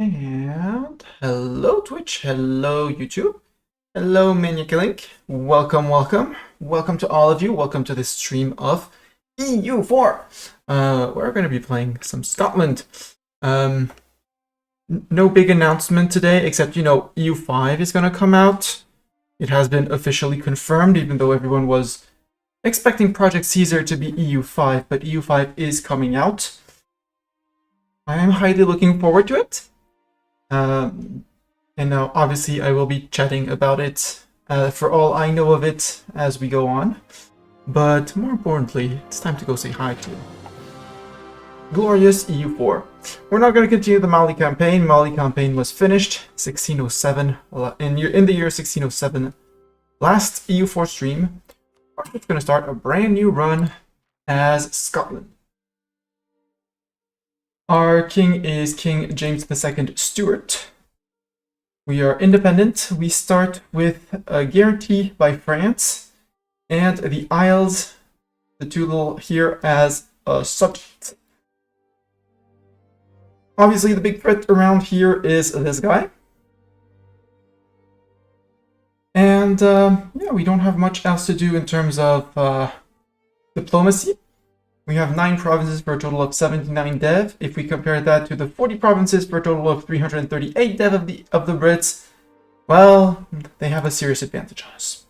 And hello Twitch, hello YouTube, hello Maniac Link, welcome to all of you, welcome to this stream of EU4. We're going to be playing some Scotland. No big announcement today, except, EU5 is going to come out. It has been officially confirmed, even though everyone was expecting Project Caesar to be EU5, but EU5 is coming out. I am highly looking forward to it. And now, obviously, I will be chatting about it for all I know of it as we go on. But more importantly, it's time to go say hi to glorious EU4. We're not going to continue the Mali campaign. Mali campaign was finished 1607 in the year 1607. Last EU4 stream. We're just going to start a brand new run as Scotland. Our king is King James II Stuart. We are independent. We start with a guarantee by France and the Isles, the two little here, as a subject. Obviously, the big threat around here is this guy. And yeah, we don't have much else to do in terms of diplomacy. We have 9 provinces for a total of 79 dev. If we compare that to the 40 provinces for a total of 338 dev of the Brits, well, they have a serious advantage on us.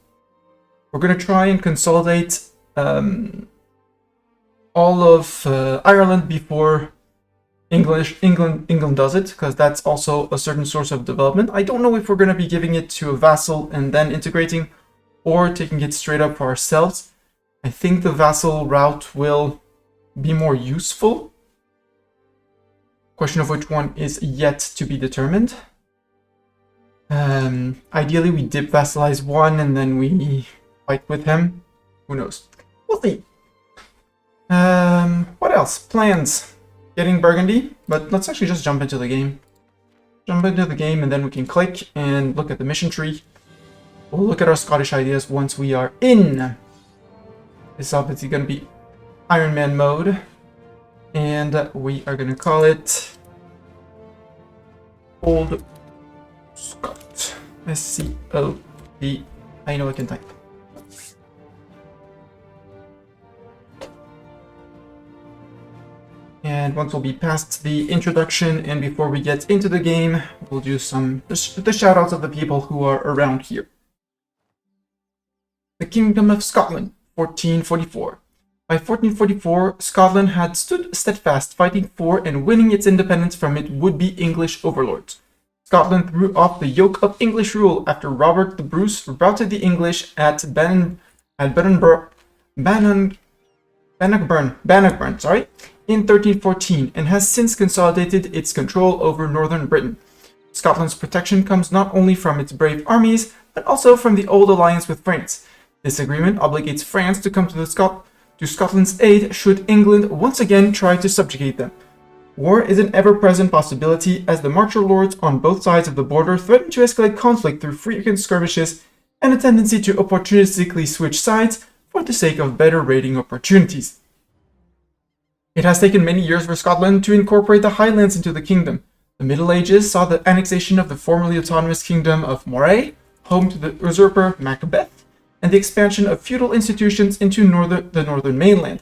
We're going to try and consolidate all of Ireland before England does it, because that's also a certain source of development. I don't know if we're going to be giving it to a vassal and then integrating, or taking it straight up for ourselves. I think the vassal route will be more useful. Question of which one is yet to be determined. Ideally, we dip vassalize one and then we fight with him. Who knows? We'll see. What else? Plans. Getting Burgundy, but let's actually just jump into the game. Jump into the game and then we can click and look at the mission tree. We'll look at our Scottish ideas once we are in. It's obviously going to be Iron Man mode, and we are going to call it Old Scot. S-C-O-T. I know I can type. And once we'll be past the introduction and before we get into the game, we'll do the shout outs of the people who are around here. The Kingdom of Scotland, 1444. By 1444, Scotland had stood steadfast, fighting for and winning its independence from its would-be English overlords. Scotland threw off the yoke of English rule after Robert the Bruce routed the English at Bannockburn, in 1314, and has since consolidated its control over northern Britain. Scotland's protection comes not only from its brave armies, but also from the Auld Alliance with France. This agreement obligates France to come to Scotland's aid should England once again try to subjugate them. War is an ever-present possibility as the marcher lords on both sides of the border threaten to escalate conflict through frequent skirmishes and a tendency to opportunistically switch sides for the sake of better raiding opportunities. It has taken many years for Scotland to incorporate the Highlands into the kingdom. The Middle Ages saw the annexation of the formerly autonomous kingdom of Moray, home to the usurper Macbeth, and the expansion of feudal institutions into the northern mainland.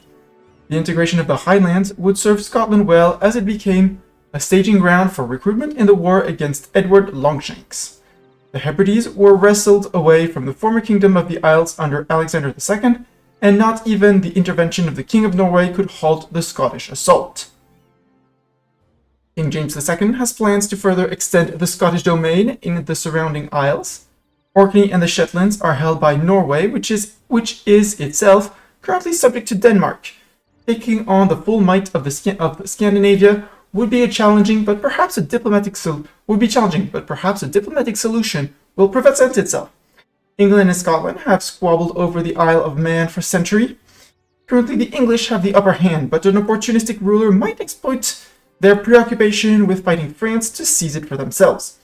The integration of the Highlands would serve Scotland well as it became a staging ground for recruitment in the war against Edward Longshanks. The Hebrides were wrestled away from the former kingdom of the Isles under Alexander II, and not even the intervention of the King of Norway could halt the Scottish assault. King James II has plans to further extend the Scottish domain in the surrounding isles. Orkney and the Shetlands are held by Norway, which is itself currently subject to Denmark. Taking on the full might of Scandinavia would be challenging, but perhaps a diplomatic solution will present itself. England and Scotland have squabbled over the Isle of Man for centuries. Currently, the English have the upper hand, but an opportunistic ruler might exploit their preoccupation with fighting France to seize it for themselves.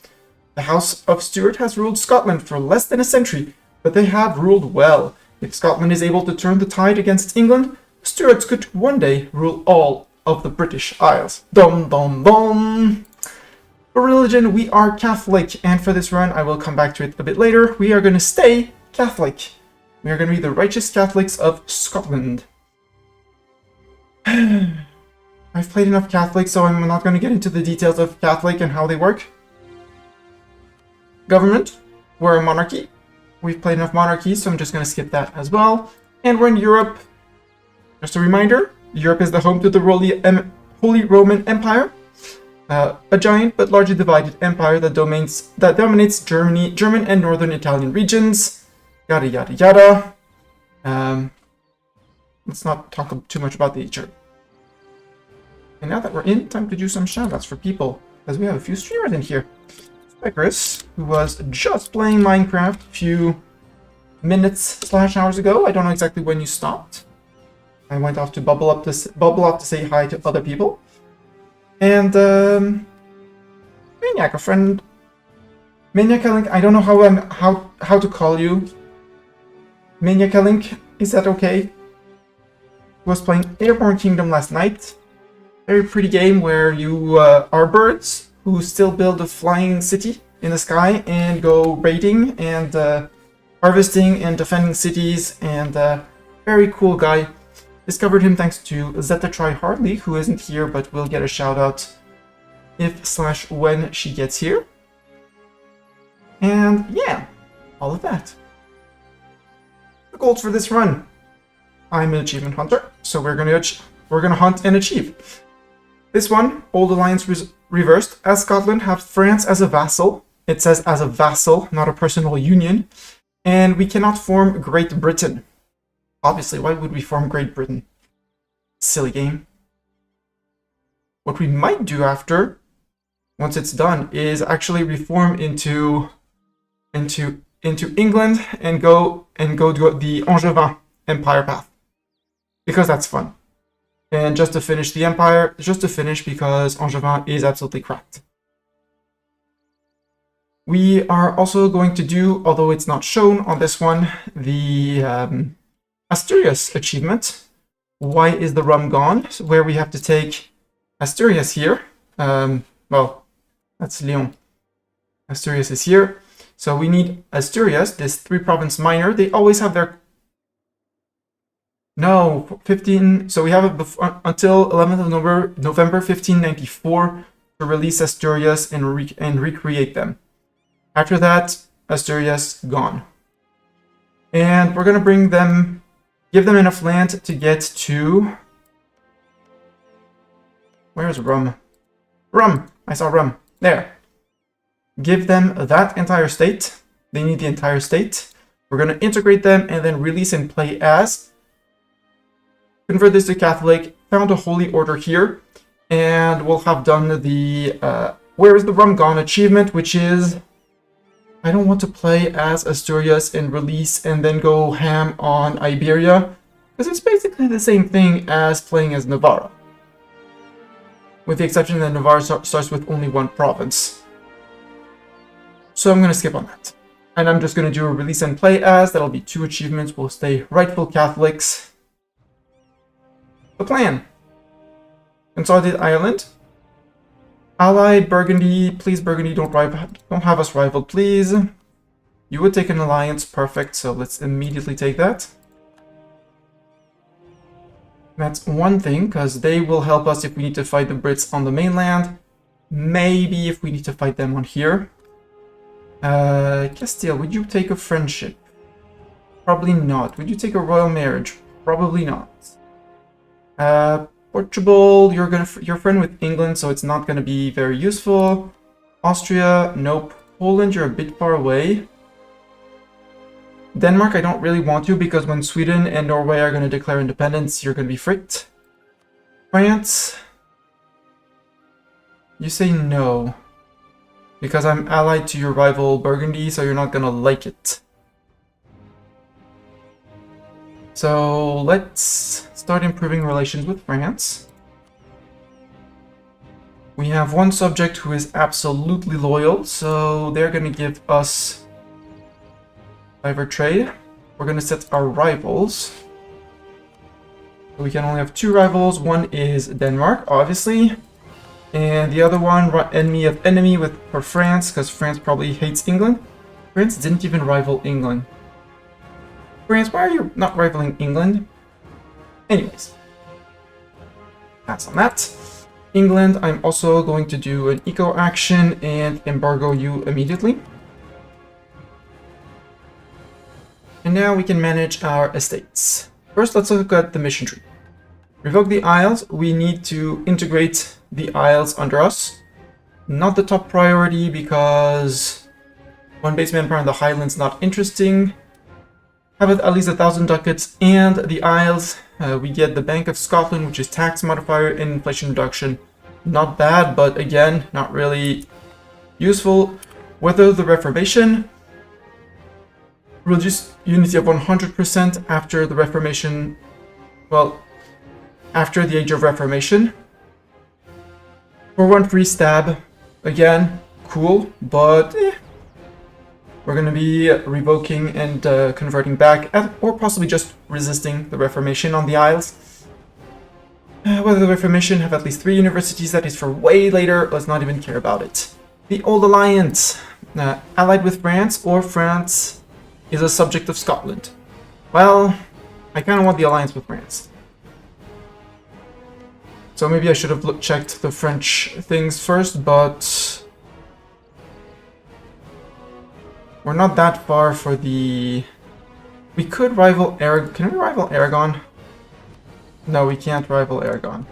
The House of Stuart has ruled Scotland for less than a century, but they have ruled well. If Scotland is able to turn the tide against England, the Stuarts could one day rule all of the British Isles. Dum dum dum! For religion, we are Catholic, and for this run, I will come back to it a bit later, we are going to stay Catholic. We are going to be the righteous Catholics of Scotland. I've played enough Catholic, so I'm not going to get into the details of Catholic and how they work. Government, we're a monarchy. We've played enough monarchies, so I'm just going to skip that as well. And we're in Europe. Just a reminder, Europe is the home to the Holy Roman Empire. A giant but largely divided empire that dominates German and Northern Italian regions. Yada yada yada. Let's not talk too much about the nature. And now that we're in, time to do some shoutouts for people, as we have a few streamers in here. Chris, who was just playing Minecraft a few minutes/hours ago. I don't know exactly when you stopped. I went off to bubble up to say hi to other people. And Maniac, a friend. Maniac Link, I don't know how to call you. Maniac Link, is that okay? Was playing Airborne Kingdom last night. Very pretty game where you are birds who still build a flying city in the sky and go raiding and harvesting and defending cities, and very cool guy. Discovered him thanks to Zeta Try Hardly, who isn't here but will get a shout out if/when she gets here. And yeah, all of that. The goals for this run. I'm an achievement hunter, so we're gonna hunt and achieve. This one, Auld Alliance Reversed, as Scotland have France as a vassal. It says as a vassal, not a personal union. And we cannot form Great Britain. Obviously, why would we form Great Britain? Silly game. What we might do after, once it's done, is actually reform into England and go to the Angevin Empire path. Because that's fun. And just to finish the Empire, because Angevin is absolutely cracked. We are also going to do, although it's not shown on this one, the Asturias achievement. Why is the rum gone? Where we have to take Asturias here. Well, that's Lyon. Asturias is here. So we need Asturias, this 3-province minor. They always have their... No, 15... So we have it until 11th of November 1594 to release Asturias and recreate them. After that, Asturias gone. And we're going to give them enough land to get to... Where's Rum? Rum! I saw Rum. There. Give them that entire state. They need the entire state. We're going to integrate them and then release and play as. Convert this to Catholic. Found a holy order here. And we'll have done the Where is the Rum Gone achievement, which is... I don't want to play as Asturias and release and then go ham on Iberia, because it's basically the same thing as playing as Navarra. With the exception that Navarra starts with only one province. So I'm going to skip on that. And I'm just going to do a release and play as. That'll be 2 achievements. We'll stay rightful Catholics. The plan. Consolidate Ireland. Allied Burgundy. Please, Burgundy, don't have us rivaled, please. You would take an alliance. Perfect. So let's immediately take that. That's one thing, because they will help us if we need to fight the Brits on the mainland. Maybe if we need to fight them on here. Castile, would you take a friendship? Probably not. Would you take a royal marriage? Probably not. Portugal, you're friend with England, so it's not gonna be very useful. Austria, nope. Poland, you're a bit far away. Denmark, I don't really want to, because when Sweden and Norway are gonna declare independence, you're gonna be fricked. France, you say no. Because I'm allied to your rival Burgundy, so you're not gonna like it. So let's start improving relations with France. We have one subject who is absolutely loyal, so they're gonna give us favor trade. We're gonna set our rivals. We can only have 2 rivals. One is Denmark, obviously. And the other one, enemy of enemy for France, because France probably hates England. France didn't even rival England. France, why are you not rivaling England? Anyways, that's on that. England, I'm also going to do an eco action and embargo you immediately. And now we can manage our estates. First, let's look at the mission tree. Revoke the Isles. We need to integrate the Isles under us. Not the top priority because one base manpower in the Highlands not interesting. Have at least 1,000 ducats, and the Isles, we get the Bank of Scotland, which is tax modifier and inflation reduction. Not bad, but again, not really useful. Whether the Reformation, reduce unity of 100% after the Reformation, well, after the Age of Reformation. For one free stab, again, cool, but we're going to be revoking and converting back, or possibly just resisting the Reformation on the Isles. Whether the Reformation have at least 3 universities, that is for way later, let's not even care about it. The Auld Alliance, allied with France, or France is a subject of Scotland. Well, I kind of want the alliance with France. So maybe I should have checked the French things first, but we're not that far for the... We could rival Aragon. Can we rival Aragon? No, we can't rival Aragon.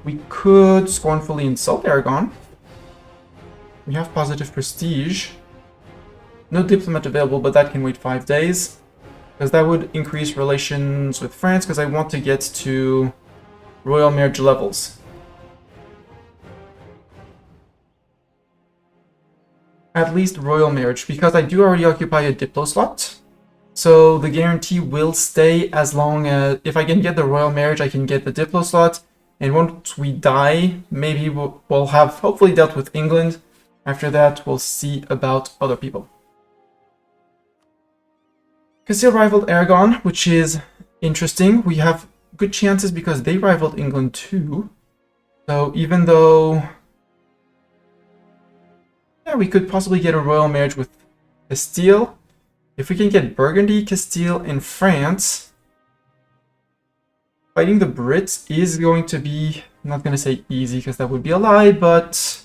We could scornfully insult Aragon. We have positive prestige. No diplomat available, but that can wait 5 days. Because that would increase relations with France, because I want to get to royal marriage levels. At least royal marriage, because I do already occupy a diplo slot. So the guarantee will stay as long as... If I can get the royal marriage, I can get the diplo slot. And once we die, maybe we'll have hopefully dealt with England. After that, we'll see about other people. Castile rivaled Aragon, which is interesting. We have good chances because they rivaled England too. So even though... Yeah, we could possibly get a royal marriage with Castile. If we can get Burgundy, Castile, and France, fighting the Brits is going to be, I'm not going to say easy because that would be a lie, but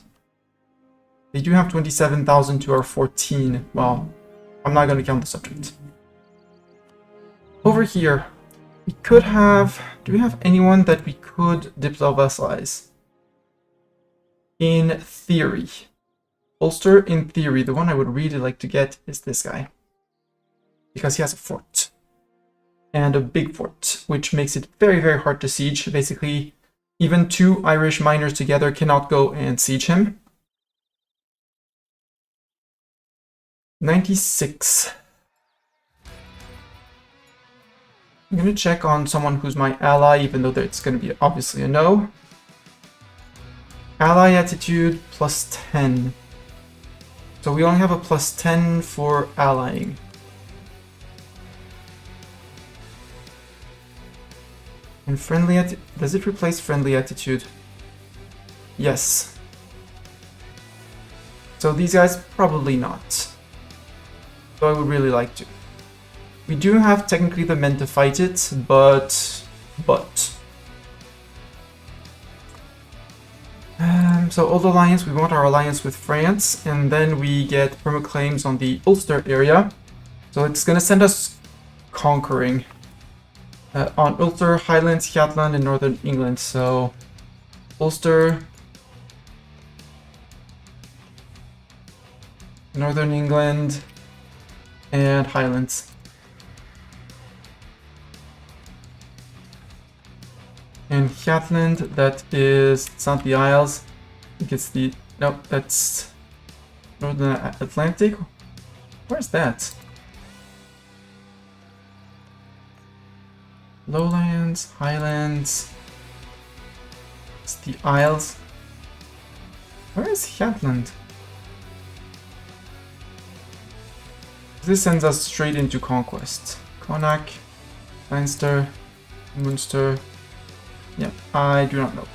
they do have 27,000 to our 14. Well, I'm not going to count the subject. Over here, we could have... Do we have anyone that we could diplo vassalize? In theory. Ulster, in theory. The one I would really like to get is this guy. Because he has a fort. And a big fort, which makes it very, very hard to siege. Basically, even 2 Irish miners together cannot go and siege him. 96. I'm going to check on someone who's my ally, even though it's going to be obviously a no. Ally attitude plus 10. So we only have a plus 10 for allying. And friendly attitude, does it replace friendly attitude? Yes. So these guys, probably not. So I would really like to. We do have technically the men to fight it, but... So Auld Alliance, we want our alliance with France, and then we get permaclaims on the Ulster area. So it's gonna send us conquering. On Ulster, Highlands, Shetland, and Northern England. So Ulster, Northern England, and Highlands. And Shetland, that is, it's not the Isles. I think it's the, no, that's Northern Atlantic. Where's that? Lowlands, Highlands, it's the Isles. Where is Shetland? This sends us straight into conquest. Connacht, Leinster, Munster. Yeah, I do not know.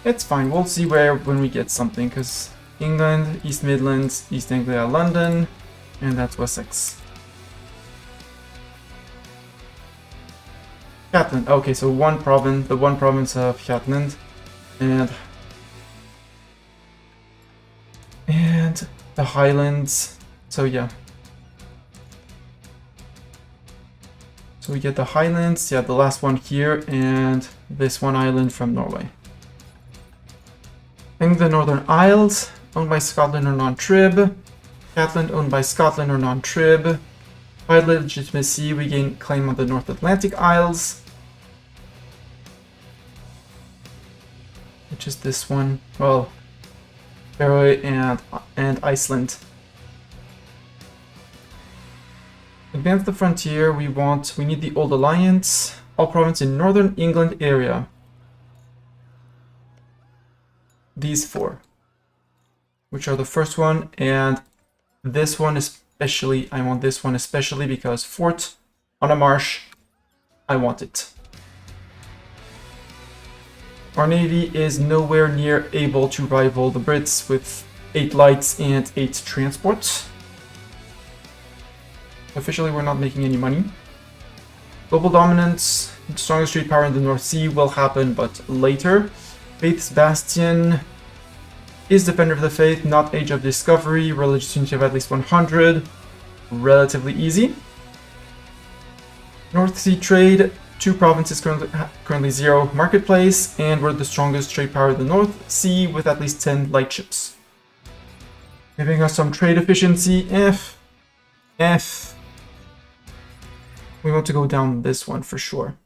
It's fine, we'll see where when we get something, because England, East Midlands, East Anglia, London, and that's Wessex. Shetland, okay, so one province, the one province of Shetland, and the Highlands, so yeah. So we get the Highlands, yeah, the last one here, and this one island from Norway. I think the Northern Isles, owned by Scotland or non-trib. Shetland, owned by Scotland or non-trib. By legitimacy, we gain claim on the North Atlantic Isles. Which is this one. Well, Faroe and Iceland. Advance the frontier, we need the Auld Alliance. All province in Northern England area. These four. Which are the first one, and this one especially. I want this one especially because fort on a marsh, I want it. Our navy is nowhere near able to rival the Brits with 8 lights and 8 transports. Officially, we're not making any money. Global dominance, strongest trade power in the North Sea will happen, but later. Faith's Bastion is Defender of the Faith, not Age of Discovery, religious unity of at least 100, relatively easy. North Sea trade, 2 provinces currently 0 marketplace, and we're the strongest trade power in the North Sea with at least 10 light ships. Giving us some trade efficiency, F. We want to go down this one for sure.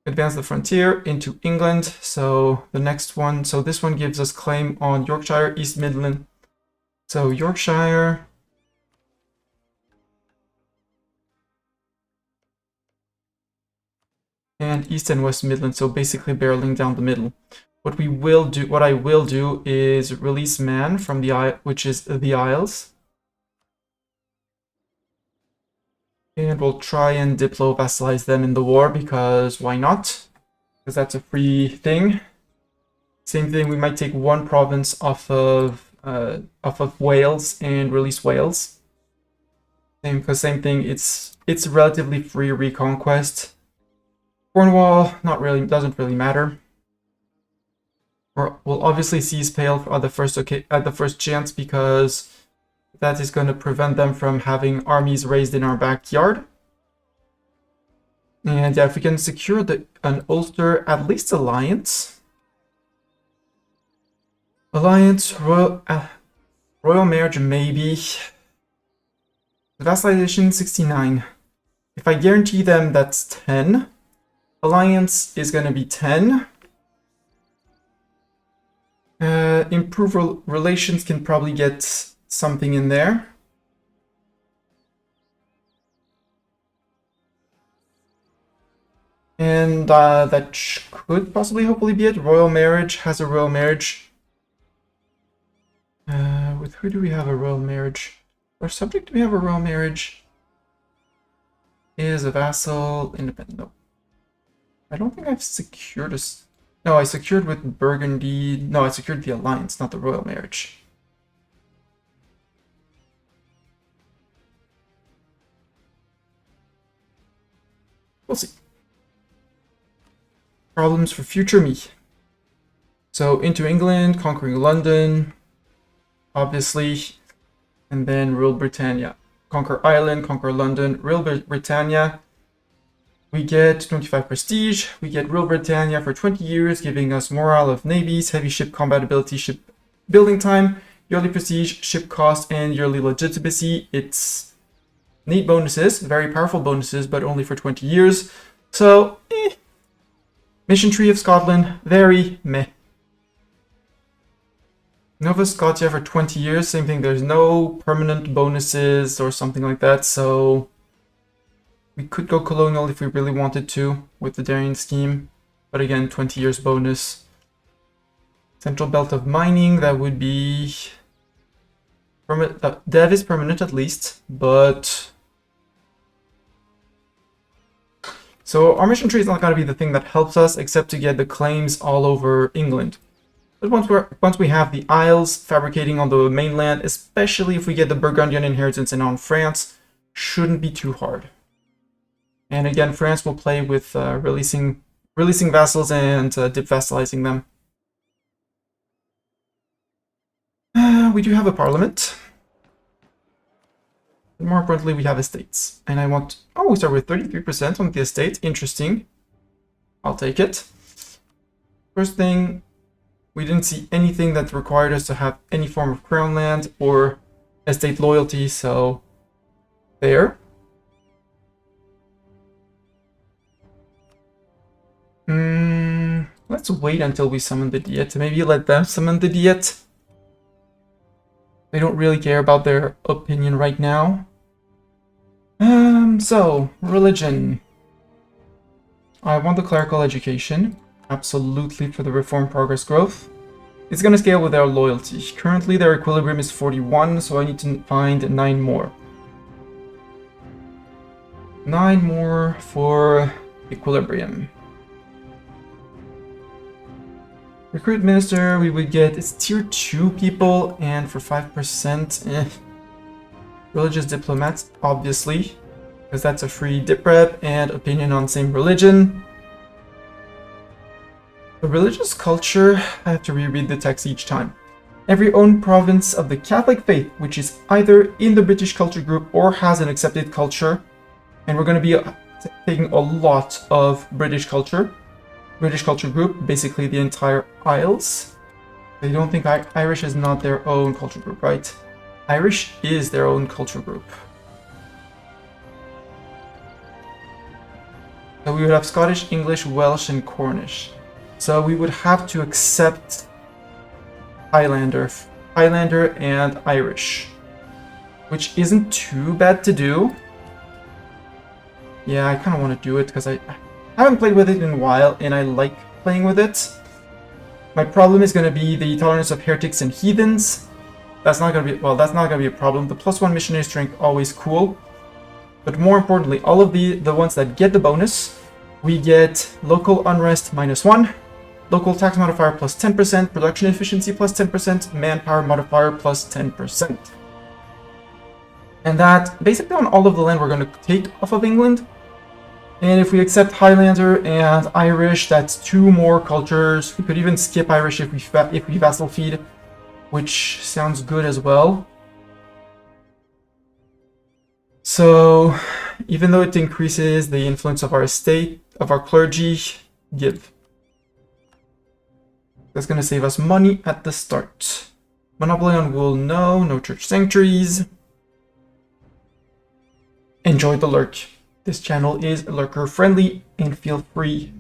Advance the frontier into England, so the next one, so this one gives us claim on Yorkshire, East Midland. So Yorkshire, and East and West Midland, so basically barreling down the middle. What I will do is release Man from the Isle, which is the Isles. And we'll try and diplo vassalize them in the war, because why not? Because that's a free thing. Same thing, we might take one province off of Wales and release Wales. Same thing, it's relatively free reconquest. Cornwall, not really, doesn't really matter. We'll obviously seize Pale at the first chance, because that is going to prevent them from having armies raised in our backyard. And yeah, if we can secure an Ulster, at least alliance. Royal marriage, maybe. Vassalization, 69. If I guarantee them, that's 10. Alliance is going to be 10. Improve relations can probably get something in there. And that could possibly, hopefully be it. Royal marriage has a royal marriage. With who do we have a royal marriage? Our subject, do we have a royal marriage? Is a vassal, independent, no. I don't think I've secured no, I secured with Burgundy. No, I secured the alliance, not the royal marriage. We'll see. Problems for future me. So into England, conquering London, obviously, and then rule Britannia. Conquer Ireland, conquer London, rule Britannia. We get 25 prestige. We get rule Britannia for 20 years, giving us morale of navies, heavy ship combat ability, ship building time, yearly prestige, ship cost, and yearly legitimacy. It's neat bonuses, very powerful bonuses, but only for 20 years. So, Mission Tree of Scotland, very meh. Nova Scotia for 20 years, same thing, there's no permanent bonuses or something like that, so we could go colonial if we really wanted to with the Darien scheme, but again, 20 years bonus. Central Belt of Mining, that would be... Dev is permanent at least, but... So our mission tree is not going to be the thing that helps us, except to get the claims all over England. But once we have the Isles fabricating on the mainland, especially if we get the Burgundian inheritance in on France, shouldn't be too hard. And again, France will play with releasing vassals and dip vassalizing them. We do have a parliament. But more importantly, we have estates. And I want... Oh, we start with 33% on the estate. Interesting. I'll take it. First thing, we didn't see anything that required us to have any form of crown land or estate loyalty, so there. Let's wait until we summon the Diet. Maybe let them summon the Diet. They don't really care about their opinion right now. So, religion. I want the clerical education. Absolutely for the reform progress growth. It's going to scale with our loyalty. Currently their equilibrium is 41, so I need to find 9 more. 9 more for equilibrium. Recruit minister, we would get, it's tier 2 people, and for 5%, religious diplomats, obviously, because that's a free dip rep and opinion on same religion. The religious culture, I have to reread the text each time. Every own province of the Catholic faith, which is either in the British culture group or has an accepted culture, and we're going to be taking a lot of British culture group, basically the entire Isles. They don't think Irish is not their own culture group, right? Irish is their own culture group. So we would have Scottish, English, Welsh, and Cornish. So we would have to accept Highlander and Irish, which isn't too bad to do. Yeah, I kind of want to do it because I haven't played with it in a while, and I like playing with it. My problem is going to be the tolerance of heretics and heathens. That's not going to be, well, that's not going to be a problem. The +1 missionary strength, always cool. But more importantly, all of the ones that get the bonus, we get local unrest -1, local tax modifier +10%, production efficiency +10%, manpower modifier +10%. And that, basically on all of the land we're going to take off of England. And if we accept Highlander and Irish, that's 2 more cultures. We could even skip Irish if we vassal feed, which sounds good as well. So, even though it increases the influence of our estate, of our clergy, give. That's going to save us money at the start. Monopoly on wool, no church sanctuaries. Enjoy the lurk. This channel is lurker friendly, and feel free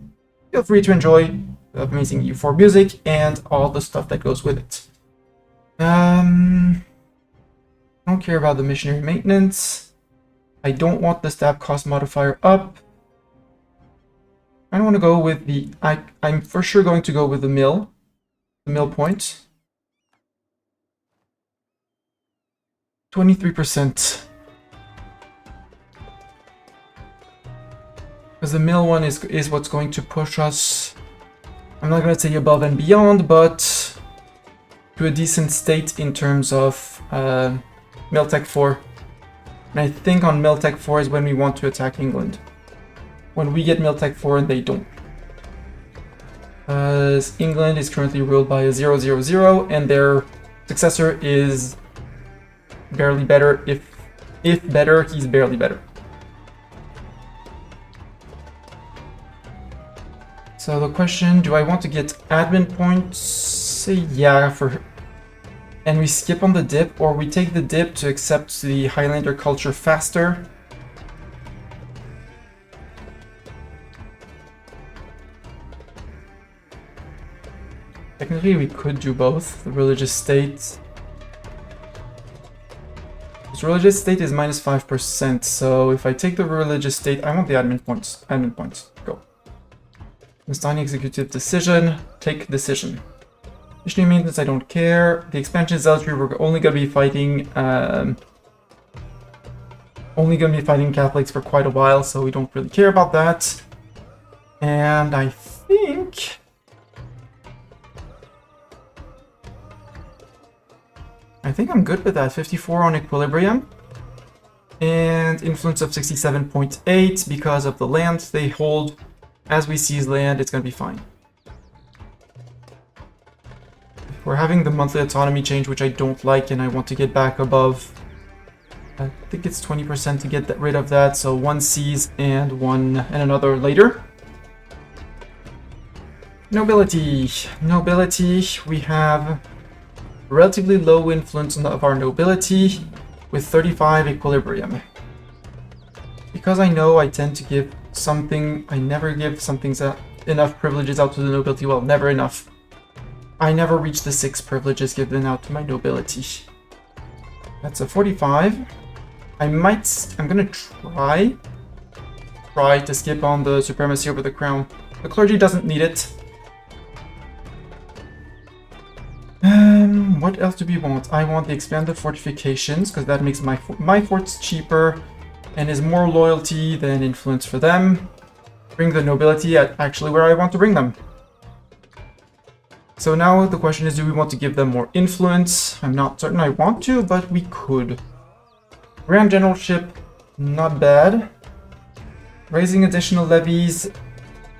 to enjoy the amazing U4 music and all the stuff that goes with it. I don't care about the missionary maintenance. I don't want the stab cost modifier up. I don't want to go with the... I'm for sure going to go with the mill point. 23%. Because the mill one is what's going to push us, I'm not going to say above and beyond, but to a decent state in terms of Miltech 4. And I think on Miltech 4 is when we want to attack England. When we get Miltech 4 and they don't. Because England is currently ruled by a 000, and their successor is barely better. If better, he's barely better. So the question, do I want to get admin points? Yeah, and we skip on the dip, or we take the dip to accept the Highlander culture faster. Technically we could do both. The religious state. This religious state is -5%, so if I take the religious state, I want the admin points. Admin points. Go. Assigning executive decision, take decision. Missionary maintenance, I don't care. The expansion zealotry, we're only gonna be fighting Catholics for quite a while, so we don't really care about that. And I think... I'm good with that. 54 on equilibrium. And influence of 67.8 because of the land they hold. As we seize land, it's going to be fine. We're having the monthly autonomy change, which I don't like, and I want to get back above... I think it's 20% to get rid of that, so one seize and another later. Nobility. Nobility, we have relatively low influence of our nobility with 35 equilibrium. Because I know I tend to give something, I never give something enough privileges out to the nobility. Well, never enough. I never reach the 6 privileges given out to my nobility. That's a 45. I'm gonna try to skip on the supremacy over the crown. The clergy doesn't need it. What else do we want? I want the expanded fortifications, because that makes my forts cheaper and is more loyalty than influence for them. Bring the nobility at actually where I want to bring them. So now the question is, do we want to give them more influence? I'm not certain I want to, but we could. Grand Generalship, not bad. Raising additional levies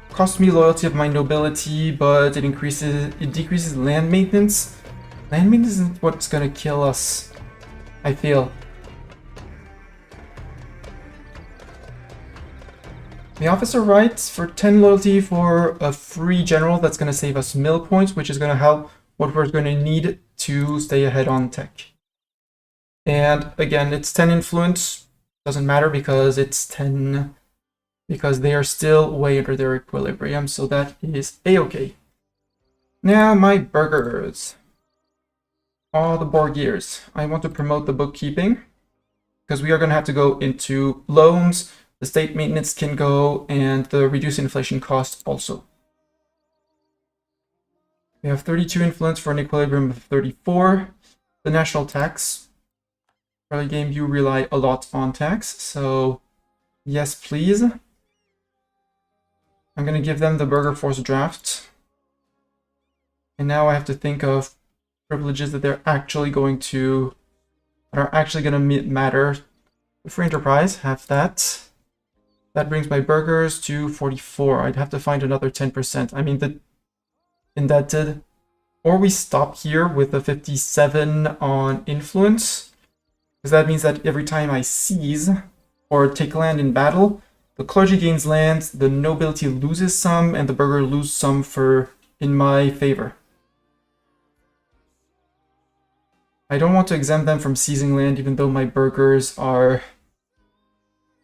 costs me loyalty of my nobility, but it decreases land maintenance. Land maintenance isn't what's gonna kill us, I feel. The officer writes for 10 loyalty for a free general. That's gonna save us mill points, which is gonna help what we're gonna need to stay ahead on tech. And again, it's 10 influence. Doesn't matter because it's 10, because they are still way under their equilibrium, so that is a-okay. Now my burghers. All the Borgiers. I want to promote the bookkeeping, because we are going to have to go into loans, the state maintenance can go, and the reduced inflation cost also. We have 32 influence for an equilibrium of 34. The national tax. Early game, you rely a lot on tax, so yes, please. I'm going to give them the Burger Force draft. And now I have to think of privileges that are actually going to matter. Free enterprise, have that. That brings my burgers to 44. I'd have to find another 10%. I mean, the indebted. Or we stop here with a 57 on influence. Because that means that every time I seize or take land in battle, the clergy gains land, the nobility loses some, and the burgher loses some in my favor. I don't want to exempt them from seizing land, even though my burghers are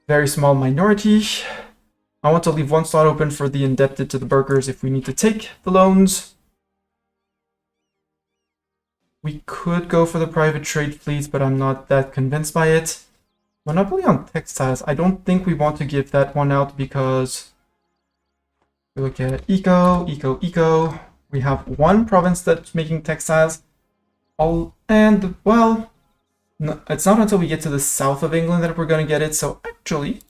very small minority. I want to leave one slot open for the indebted to the burghers if we need to take the loans. We could go for the private trade fleets, but I'm not that convinced by it. Monopoly on textiles. I don't think we want to give that one out because we look at eco. We have one province that's making textiles. Well, no, it's not until we get to the south of England that we're going to get it. So actually,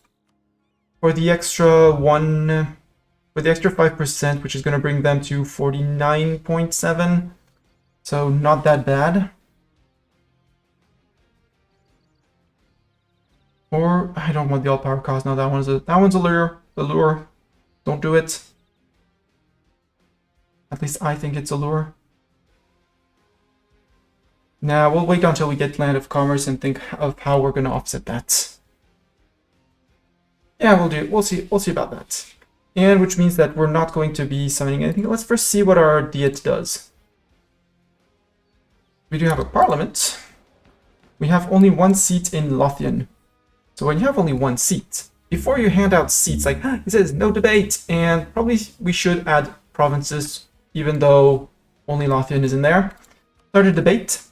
for the extra 5%, which is going to bring them to 49.7, so not that bad. Or I don't want the all-power cost. No, that one's a lure. The lure. Don't do it. At least I think it's a lure. Now we'll wait until we get land of commerce and think of how we're going to offset that. Yeah, we'll see about that. And which means that we're not going to be summoning anything. Let's first see what our Diet does. We do have a parliament. We have only one seat in Lothian. So when you have only one seat, before you hand out seats, like it says no debate, and probably we should add provinces, even though only Lothian is in there. Start a debate.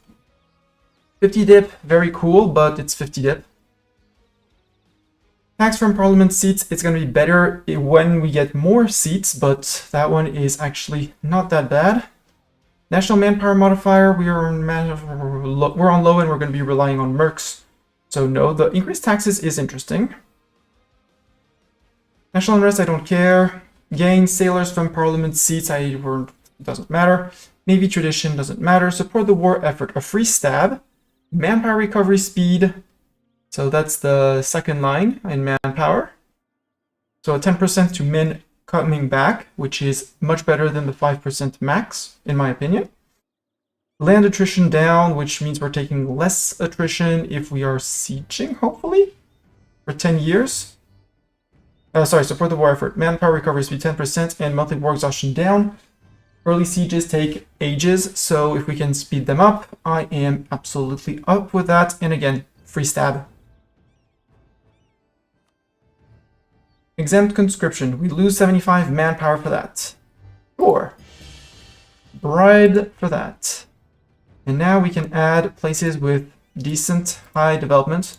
50 dip, very cool, but it's 50 dip. Tax from parliament seats, it's going to be better when we get more seats, but that one is actually not that bad. National manpower modifier, we're on low and we're going to be relying on mercs. So no, the increased taxes is interesting. National unrest, I don't care. Gain sailors from parliament seats, doesn't matter. Navy tradition doesn't matter. Support the war effort. A free stab. Manpower recovery speed. So that's the second line in manpower. So a 10% to men coming back, which is much better than the 5% max, in my opinion. Land attrition down, which means we're taking less attrition if we are sieging, hopefully, for 10 years. Support the war effort. Manpower recovery speed 10% and monthly war exhaustion down. Early sieges take ages, so if we can speed them up, I am absolutely up with that. And again, free stab. Exempt conscription. We lose 75 manpower for that. Sure. Bride for that. And now we can add places with decent high development.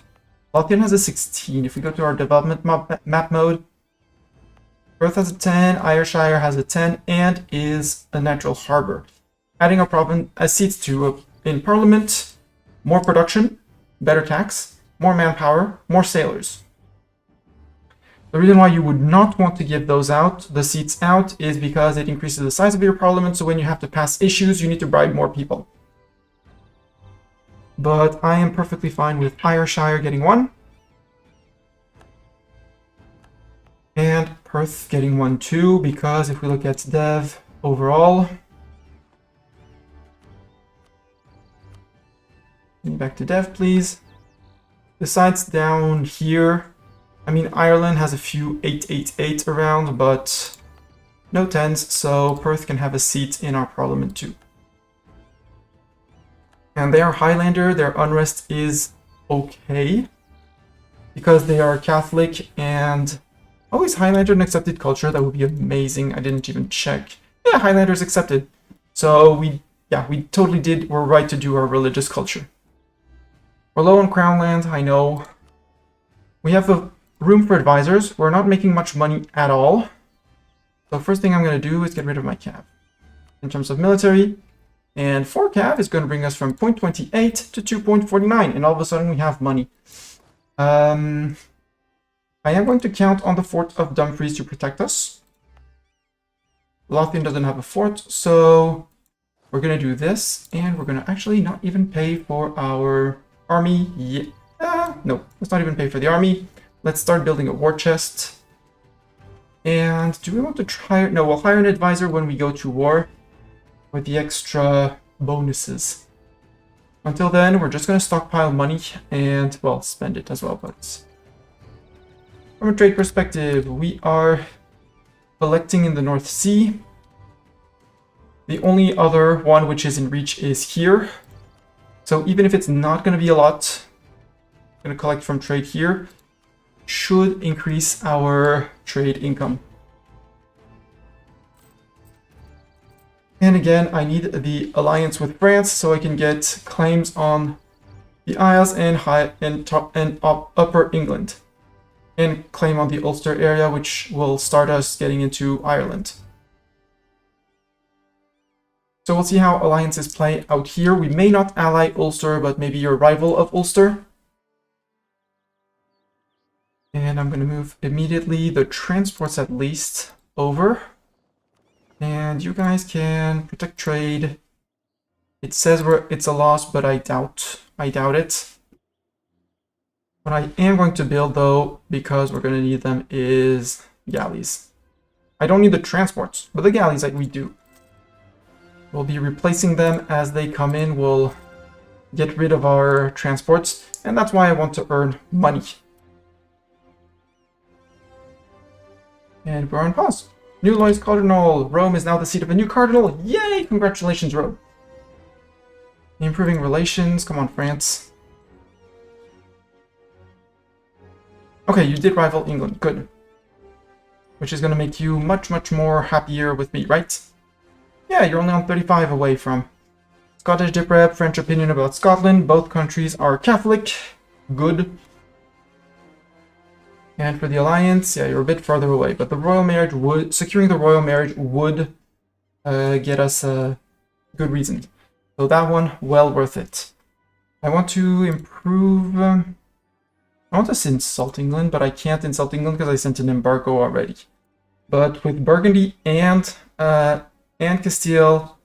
Lothian has a 16. If we go to our development map mode, Perth has a 10, Ayrshire has a 10, and is a natural harbor. Adding a province as seats to in parliament, more production, better tax, more manpower, more sailors. The reason why you would not want to give those out, the seats out, is because it increases the size of your parliament, so when you have to pass issues, you need to bribe more people. But I am perfectly fine with Ayrshire getting 1. And Perth getting 1 too, because if we look at dev overall, back to dev please. Besides down here, I mean Ireland has a few 888 around, but no 10s, so Perth can have a seat in our parliament too. And they are Highlander, their unrest is okay, because they are Catholic and... Oh, is Highlander an accepted culture? That would be amazing. I didn't even check. Yeah, Highlander's accepted. So we totally were right to do our religious culture. We're low on crown land, I know. We have a room for advisors. We're not making much money at all. So first thing I'm going to do is get rid of my cav. In terms of military, and 4 cav is going to bring us from 0.28 to 2.49, and all of a sudden we have money. I am going to count on the fort of Dumfries to protect us. Lothian doesn't have a fort, so we're going to do this, and we're going to actually not even pay for our army yet. No, let's not even pay for the army. Let's start building a war chest. And do we want to try... No, we'll hire an advisor when we go to war with the extra bonuses. Until then, we're just going to stockpile money and, well, spend it as well, but... From a trade perspective, we are collecting in the North Sea. The only other one which is in reach is here. So even if it's not going to be a lot, I'm going to collect from trade here. Should increase our trade income. And again, I need the alliance with France so I can get claims on the Isles and Upper England. And claim on the Ulster area, which will start us getting into Ireland. So we'll see how alliances play out here. We may not ally Ulster, but maybe your rival of Ulster. And I'm going to move immediately the transports at least over. And you guys can protect trade. It says it's a loss, but I doubt it. What I am going to build, though, because we're going to need them, is galleys. I don't need the transports, but the galleys we do. We'll be replacing them as they come in. We'll get rid of our transports, and that's why I want to earn money. And we're on pause. New Lois Cardinal. Rome is now the seat of a new cardinal. Yay! Congratulations, Rome. Improving relations. Come on, France. Okay, you did rival England. Good. Which is going to make you much, much more happier with me, right? Yeah, you're only on 35 away from Scottish Diprep, French opinion about Scotland. Both countries are Catholic. Good. And for the alliance, yeah, you're a bit farther away. But the royal marriage would... Securing the royal marriage would get us a good reason. So that one, well worth it. I want to improve... I want to insult England, but I can't insult England because I sent an embargo already. But with Burgundy and Castile,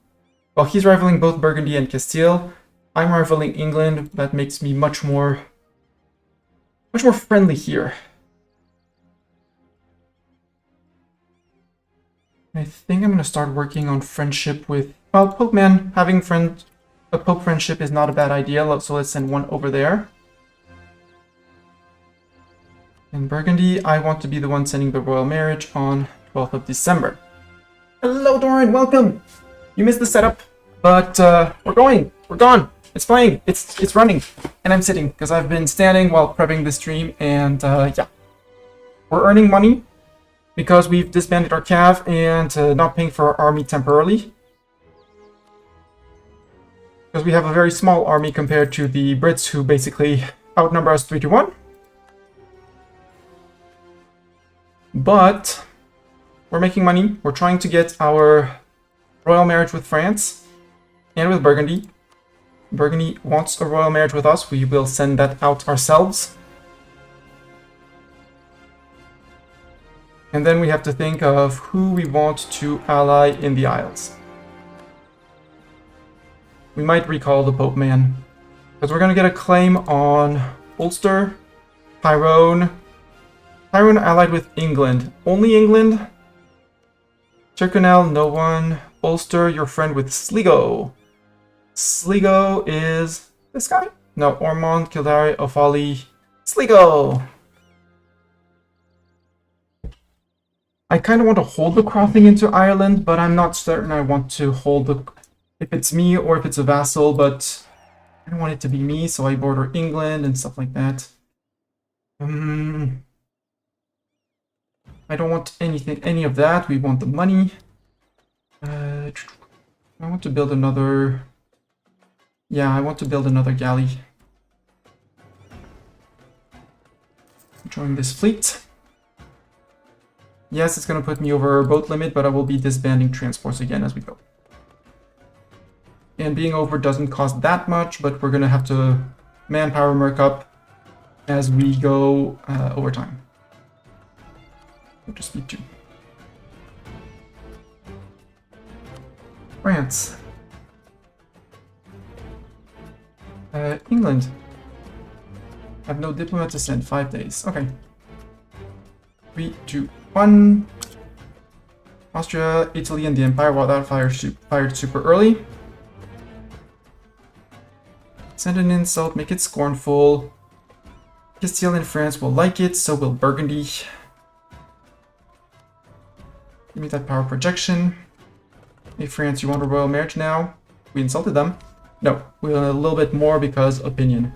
well, he's rivaling both Burgundy and Castile. I'm rivaling England. That makes me much more friendly here. I think I'm gonna start working on friendship with, well, Pope Man. Having a Pope friendship is not a bad idea, so let's send one over there. In Burgundy, I want to be the one sending the royal marriage on 12th of December. Hello, Doran, welcome! You missed the setup, but we're going. We're gone. It's playing. It's running. And I'm sitting, because I've been standing while prepping the stream, and yeah. We're earning money, because we've disbanded our cav and not paying for our army temporarily. Because we have a very small army compared to the Brits, who basically outnumber us 3-1. But we're making money. We're trying to get our royal marriage with France and with Burgundy. Burgundy wants a royal marriage with us. We will send that out ourselves. And then we have to think of who we want to ally in the Isles. We might recall the Pope Man, because we're going to get a claim on Ulster, Tyrone. Tyrone allied with England. Only England? Tyrconnell, no one. Ulster, your friend with Sligo. Sligo is this guy? No, Ormond, Kildare, Offaly, Sligo. I kind of want to hold the crossing into Ireland, but I'm not certain I want to hold the... if it's me or if it's a vassal, but I don't want it to be me, so I border England and stuff like that. I don't want any of that. We want the money. I want to build another... yeah, I want to build another galley. Join this fleet. Yes, it's going to put me over boat limit, but I will be disbanding transports again as we go. And being over doesn't cost that much, but we're going to have to manpower merc up as we go over time. Just be 2. France. England. I have no diplomat to send. 5 days. Okay. 3, 2, 1. Austria, Italy, and the Empire. Well, that fired super early. Send an insult. Make it scornful. Castile and France will like it. So will Burgundy. Give me that power projection. Hey France, you want a royal marriage now? We insulted them. No, we want a little bit more because opinion.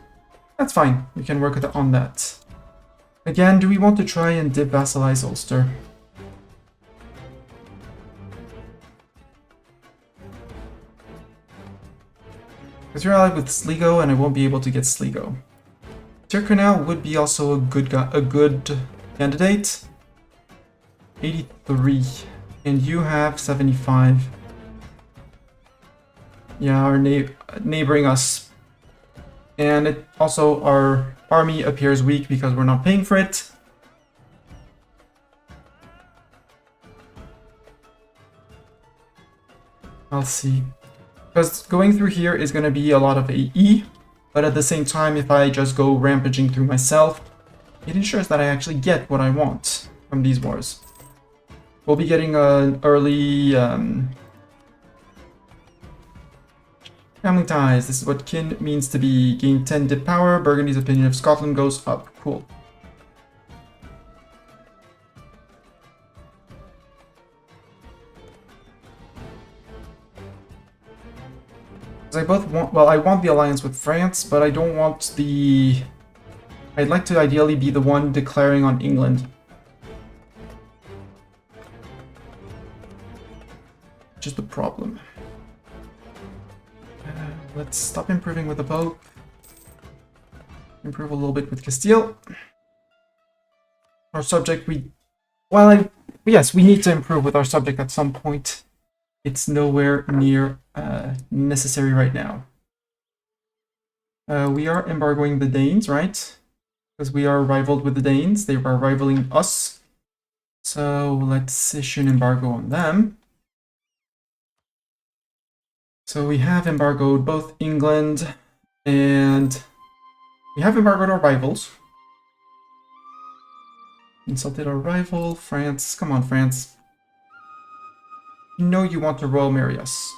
That's fine, we can work on that. Again, do we want to try and devassalize Ulster? Because you're allied with Sligo and I won't be able to get Sligo. Tyrconnell would be also a good candidate. 83, and you have 75. Yeah, our neighboring us. And it also, our army appears weak because we're not paying for it. I'll see. Because going through here is going to be a lot of AE, but at the same time, if I just go rampaging through myself, it ensures that I actually get what I want from these wars. We'll be getting an early family ties. This is what kin means to be. Gain 10 dip power. Burgundy's opinion of Scotland goes up. Cool. I both want, well, I want the alliance with France, but I don't want the... I'd like to ideally be the one declaring on England. Just the problem. Let's stop improving with the Pope. Improve a little bit with Castile. Our subject, yes, we need to improve with our subject at some point. It's nowhere near necessary right now. We are embargoing the Danes, right? Because we are rivaled with the Danes. They are rivaling us. So let's issue an embargo on them. So we have embargoed both England and we have embargoed our rivals. Insulted our rival, France. Come on, France. You know you want to royal marry us.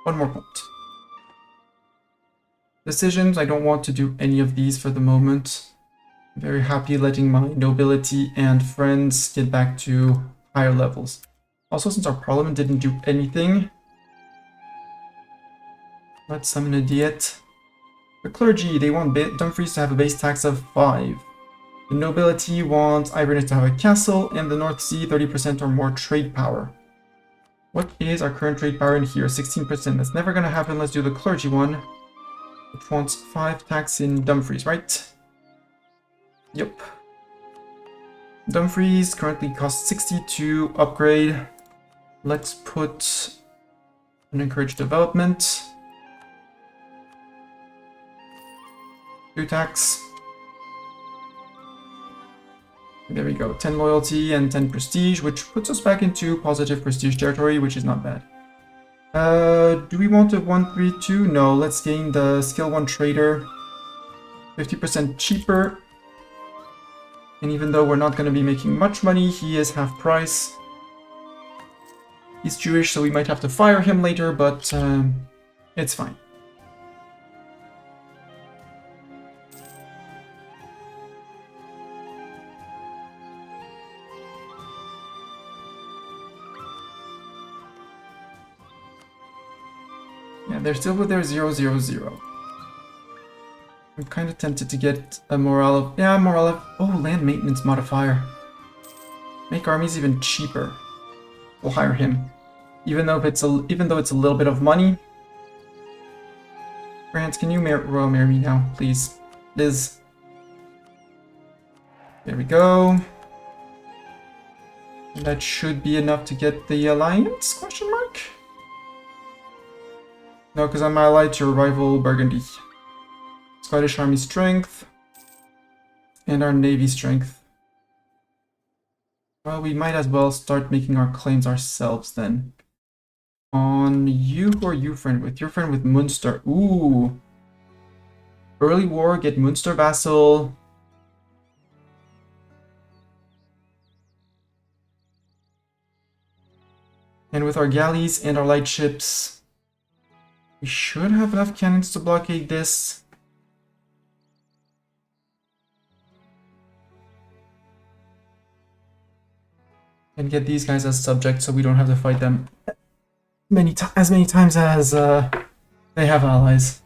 One more point. Decisions, I don't want to do any of these for the moment. I'm very happy letting my nobility and friends get back to higher levels. Also, since our parliament didn't do anything, let's summon a diet. The clergy, they want Dumfries to have a base tax of 5. The nobility wants Iverness to have a castle, and the North Sea 30% or more trade power. What is our current trade power in here? 16%. That's never going to happen. Let's do the clergy one, which wants 5 tax in Dumfries, right? Yep. Dumfries currently costs 60 to upgrade. Let's put an encourage development. 2 tax. There we go. 10 loyalty and 10 prestige, which puts us back into positive prestige territory, which is not bad. Do we want a 132? No, let's gain the skill 1 trader. 50% cheaper. And even though we're not going to be making much money, he is half price. He's Jewish, so we might have to fire him later, but it's fine. Yeah, they're still with their 000. I'm kind of tempted to get a morale of... Yeah, morale of... Oh, land maintenance modifier. Make armies even cheaper. We'll hire him. Even though it's a little bit of money. France, can you royal marry me now, please? Liz. There we go. And that should be enough to get the alliance, question mark? No, because I'm allied to your rival Burgundy. Scottish army strength. And our navy strength. Well, we might as well start making our claims ourselves then. On you, who are you friend with? You're friend with Munster. Ooh. Early war, get Munster vassal. And with our galleys and our light ships, we should have enough cannons to blockade this. And get these guys as subjects so we don't have to fight them as many times as they have allies.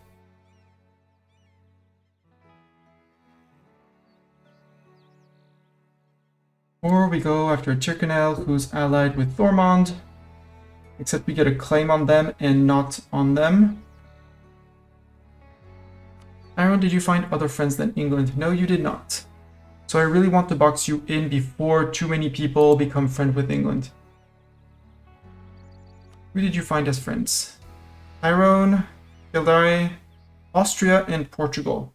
Or we go after Tyrconnell, who's allied with Thormond. Except we get a claim on them and not on them. Aaron, did you find other friends than England? No, you did not. So I really want to box you in before too many people become friends with England. Who did you find as friends? Tyrone, Kildare, Austria, and Portugal.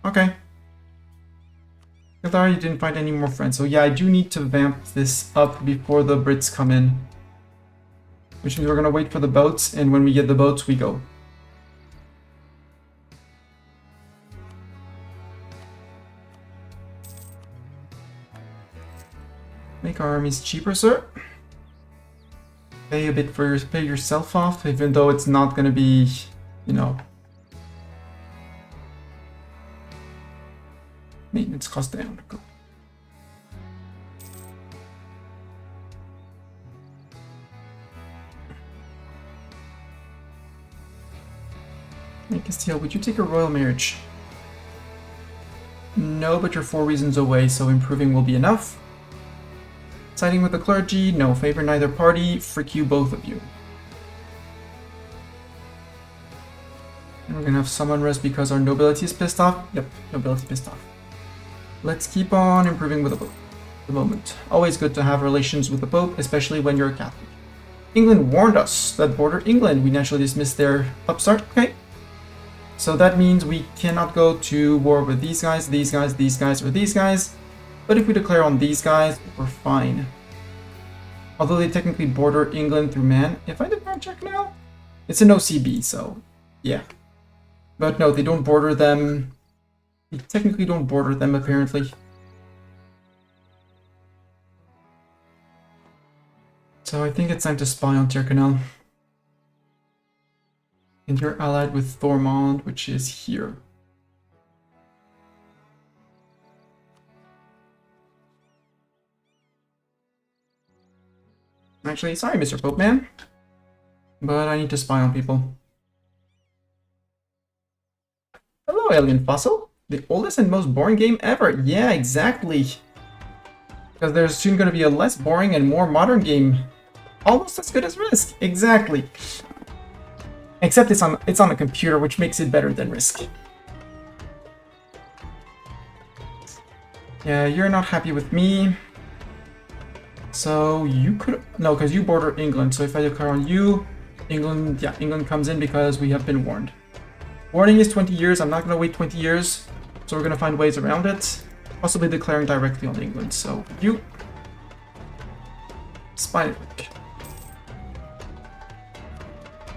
Okay. Kildare, you didn't find any more friends. So yeah, I do need to vamp this up before the Brits come in. Which means we're going to wait for the boats, and when we get the boats, we go. Make our armies cheaper, sir. Pay a bit for pay yourself off, even though it's not going to be, you know, maintenance cost down. Go. Hey, Castile, would you take a royal marriage? No, but you're 4 reasons away, so improving will be enough. Siding with the clergy, no. Favor neither party, frick you both of you. And we're gonna have some unrest because our nobility is pissed off. Yep, nobility pissed off. Let's keep on improving with the Pope. The moment. Always good to have relations with the Pope, especially when you're a Catholic. England warned us that border England. We naturally dismissed their upstart. Okay. So that means we cannot go to war with these guys, these guys, these guys, or these guys. But if we declare on these guys, we're fine. Although they technically border England through Man. If I did not check now, it's an OCB, so yeah. But no, they don't border them. They technically don't border them, apparently. So I think it's time to spy on Tyrconnell. And you're allied with Thormond, which is here. Actually, sorry, Mr. Popeman, but I need to spy on people. Hello, Alien Fossil. The oldest and most boring game ever. Yeah, exactly. Because there's soon going to be a less boring and more modern game. Almost as good as Risk. Exactly. Except it's on a computer, which makes it better than Risk. Yeah, you're not happy with me. So you could... No, because you border England. So if I declare on you, England... Yeah, England comes in because we have been warned. Warning is 20 years. I'm not going to wait 20 years. So we're going to find ways around it. Possibly declaring directly on England. So you... Spy...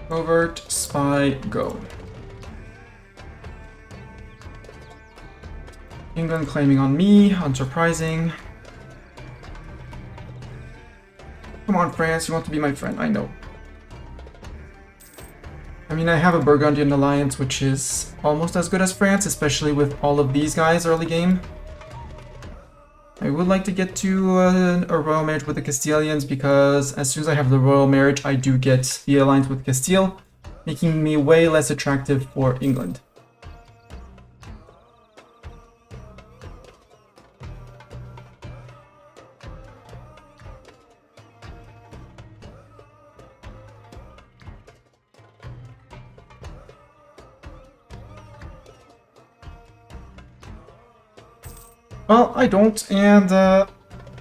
Covert, spy, go. England claiming on me. Unsurprising. Come on, France, you want to be my friend, I know. I mean, I have a Burgundian alliance, which is almost as good as France, especially with all of these guys early game. I would like to get to a royal marriage with the Castilians, because as soon as I have the royal marriage, I do get the alliance with Castile, making me way less attractive for England. Well, I don't, and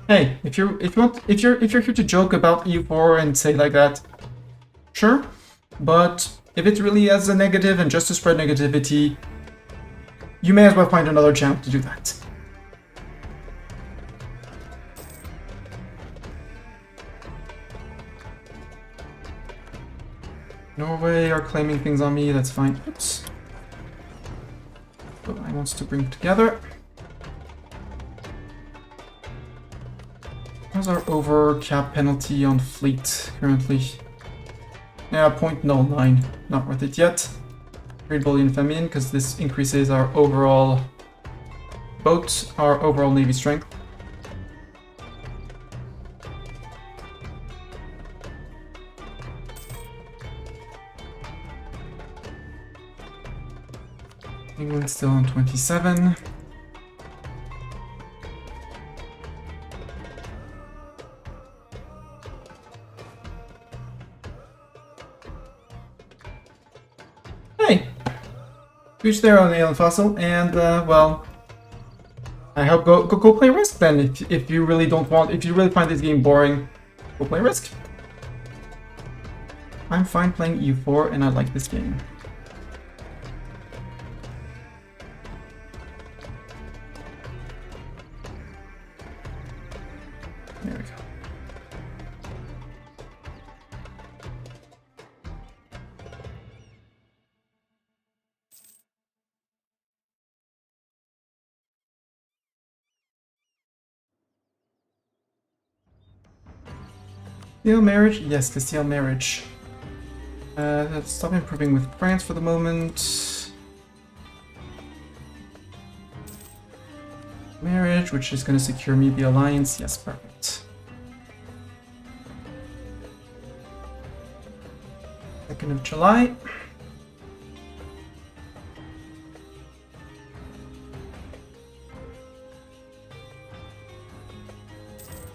hey, if you're here to joke about E04 and say like that, sure. But if it's really as a negative and just to spread negativity, you may as well find another channel to do that. Norway are claiming things on me, that's fine. Oops. What I want to bring together. How's our over cap penalty on fleet currently? Yeah, 0.09. Not worth it yet. Great Bullion Famine, because this increases our overall boat, our overall navy strength. England's still on 27. Huge there on the Alien Fossil, and well, I hope go play Risk then. If you really don't want, if you really find this game boring, go play Risk. I'm fine playing E4, and I like this game. There we go. Castile marriage? Yes, Castile marriage. Let's stop improving with France for the moment. Marriage, which is going to secure me the alliance. Yes, perfect. 2nd of July.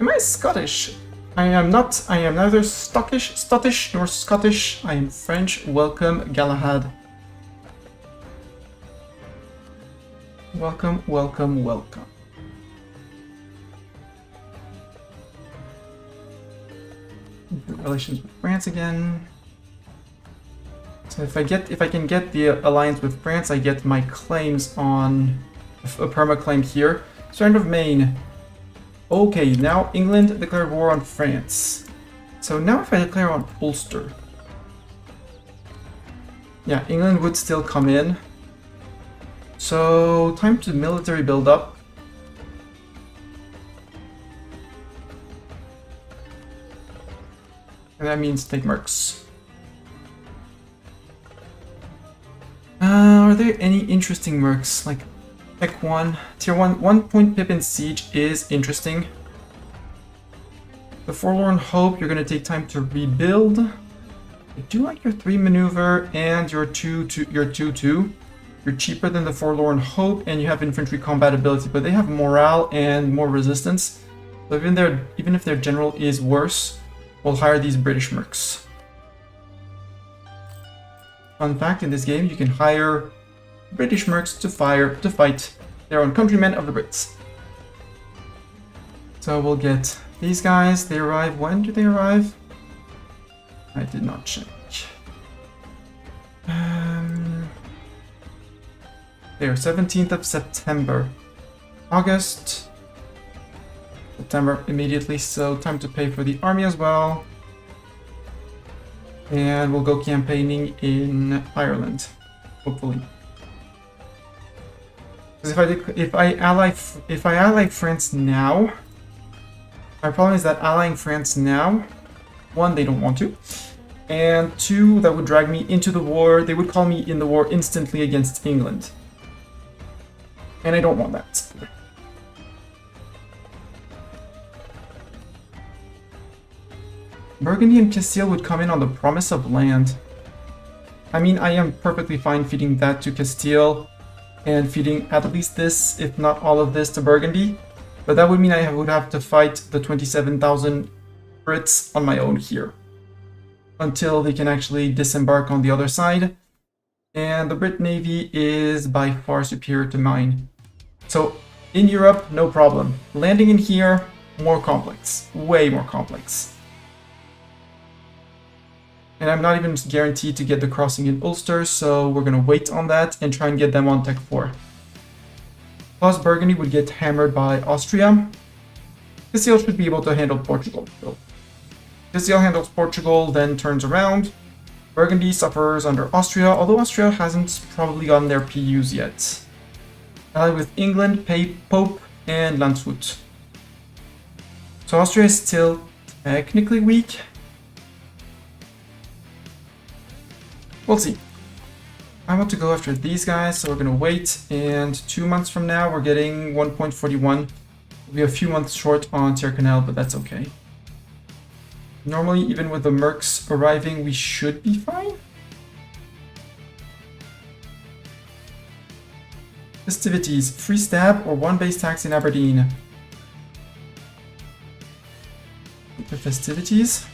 Am I Scottish? I am not. I am neither Scottish nor Scottish. I am French. Welcome, Galahad. Welcome, welcome, welcome. Relations with France again. So if I can get the alliance with France, I get my claims on a perma claim here. Strand of Maine. Okay, now England declared war on France. So now if I declare on Ulster... Yeah, England would still come in. So, time to military build up. And that means take mercs. Are there any interesting mercs? Like, Tech 1, Tier 1 point pip in Siege is interesting. The Forlorn Hope, you're going to take time to rebuild. I do like your 3 maneuver and your 2-2. You're cheaper than the Forlorn Hope and you have infantry combat ability, but they have morale and more resistance. So even if their general is worse, we'll hire these British mercs. Fun fact, in this game you can hire British mercs to fight their own countrymen of the Brits. So we'll get these guys. They arrive. When do they arrive? I did not check. There, 17th of September. August. September immediately, so time to pay for the army as well. And we'll go campaigning in Ireland, hopefully. Because if I ally France now, my problem is that allying France now, 1, they don't want to, and 2, that would drag me into the war. They would call me in the war instantly against England. And I don't want that. Burgundy and Castile would come in on the promise of land. I mean, I am perfectly fine feeding that to Castile and feeding at least this, if not all of this, to Burgundy. But that would mean I would have to fight the 27,000 Brits on my own here until they can actually disembark on the other side. And the Brit Navy is by far superior to mine. So in Europe, no problem. Landing in here, more complex. Way more complex. And I'm not even guaranteed to get the crossing in Ulster, so we're going to wait on that and try and get them on Tech 4. Plus Burgundy would get hammered by Austria. Castile should be able to handle Portugal. So Castile handles Portugal, then turns around. Burgundy suffers under Austria, although Austria hasn't probably gotten their PUs yet. Allied with England, Pope, and Landshut. So Austria is still technically weak. We'll see. I want to go after these guys, so we're going to wait, and 2 months from now we're getting 1.41. We'll be a few months short on Tyrconnell, but that's okay. Normally, even with the mercs arriving, we should be fine. Festivities, free stab or 1 base tax in Aberdeen. The festivities.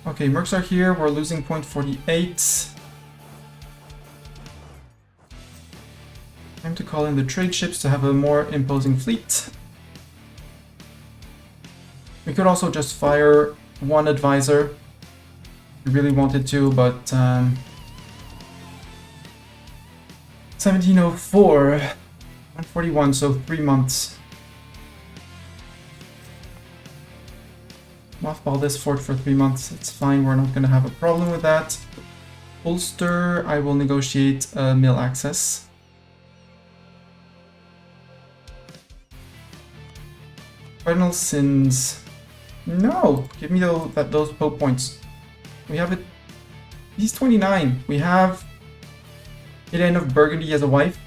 Okay, mercs are here, we're losing 0.48. Time to call in the trade ships to have a more imposing fleet. We could also just fire 1 advisor. We really wanted to, but 1704, 141, so 3 months. Mothball this fort for 3 months, it's fine, we're not going to have a problem with that. Ulster, I will negotiate mill access. Cardinal Sins. No! Give me those Pope points. We have it. He's 29. We have Helene of Burgundy as a wife.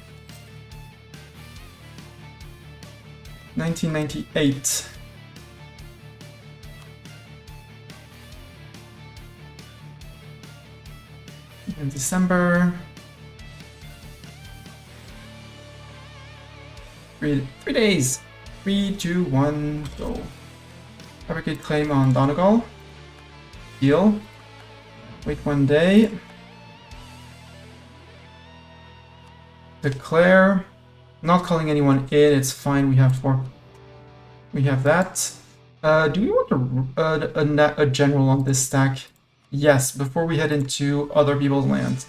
1998. In December. 3 days. 3, 2, 1, go. Fabricate claim on Donegal. Deal. Wait 1 day. Declare. Not calling anyone in, it's fine, we have 4. We have that. Do we want a general on this stack? Yes, before we head into other people's land.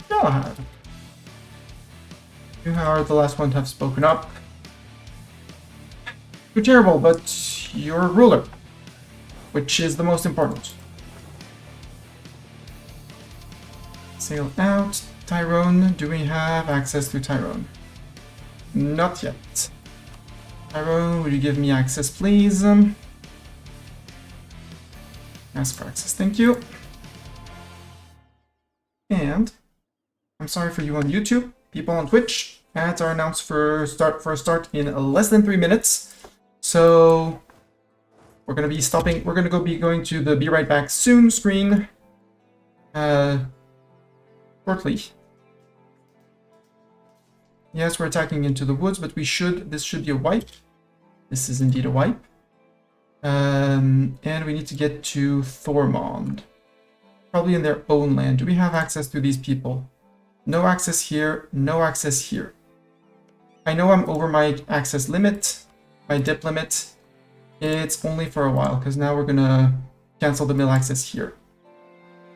God. You are the last one to have spoken up. You're terrible, but you're a ruler, which is the most important. Sail out. Tyrone, do we have access to Tyrone? Not yet. Tyrone, will you give me access, please? Ask for access, thank you. And I'm sorry for you on YouTube, people on Twitch. Ads are announced for a start in less than 3 minutes. So we're gonna be stopping. We're gonna be going to the "Be Right Back Soon" screen shortly. Yes, we're attacking into the woods, but this should be a wipe. This is indeed a wipe. And we need to get to Thormond. Probably in their own land. Do we have access to these people? No access here, no access here. I know I'm over my access limit, my dip limit. It's only for a while, because now we're gonna cancel the mill access here.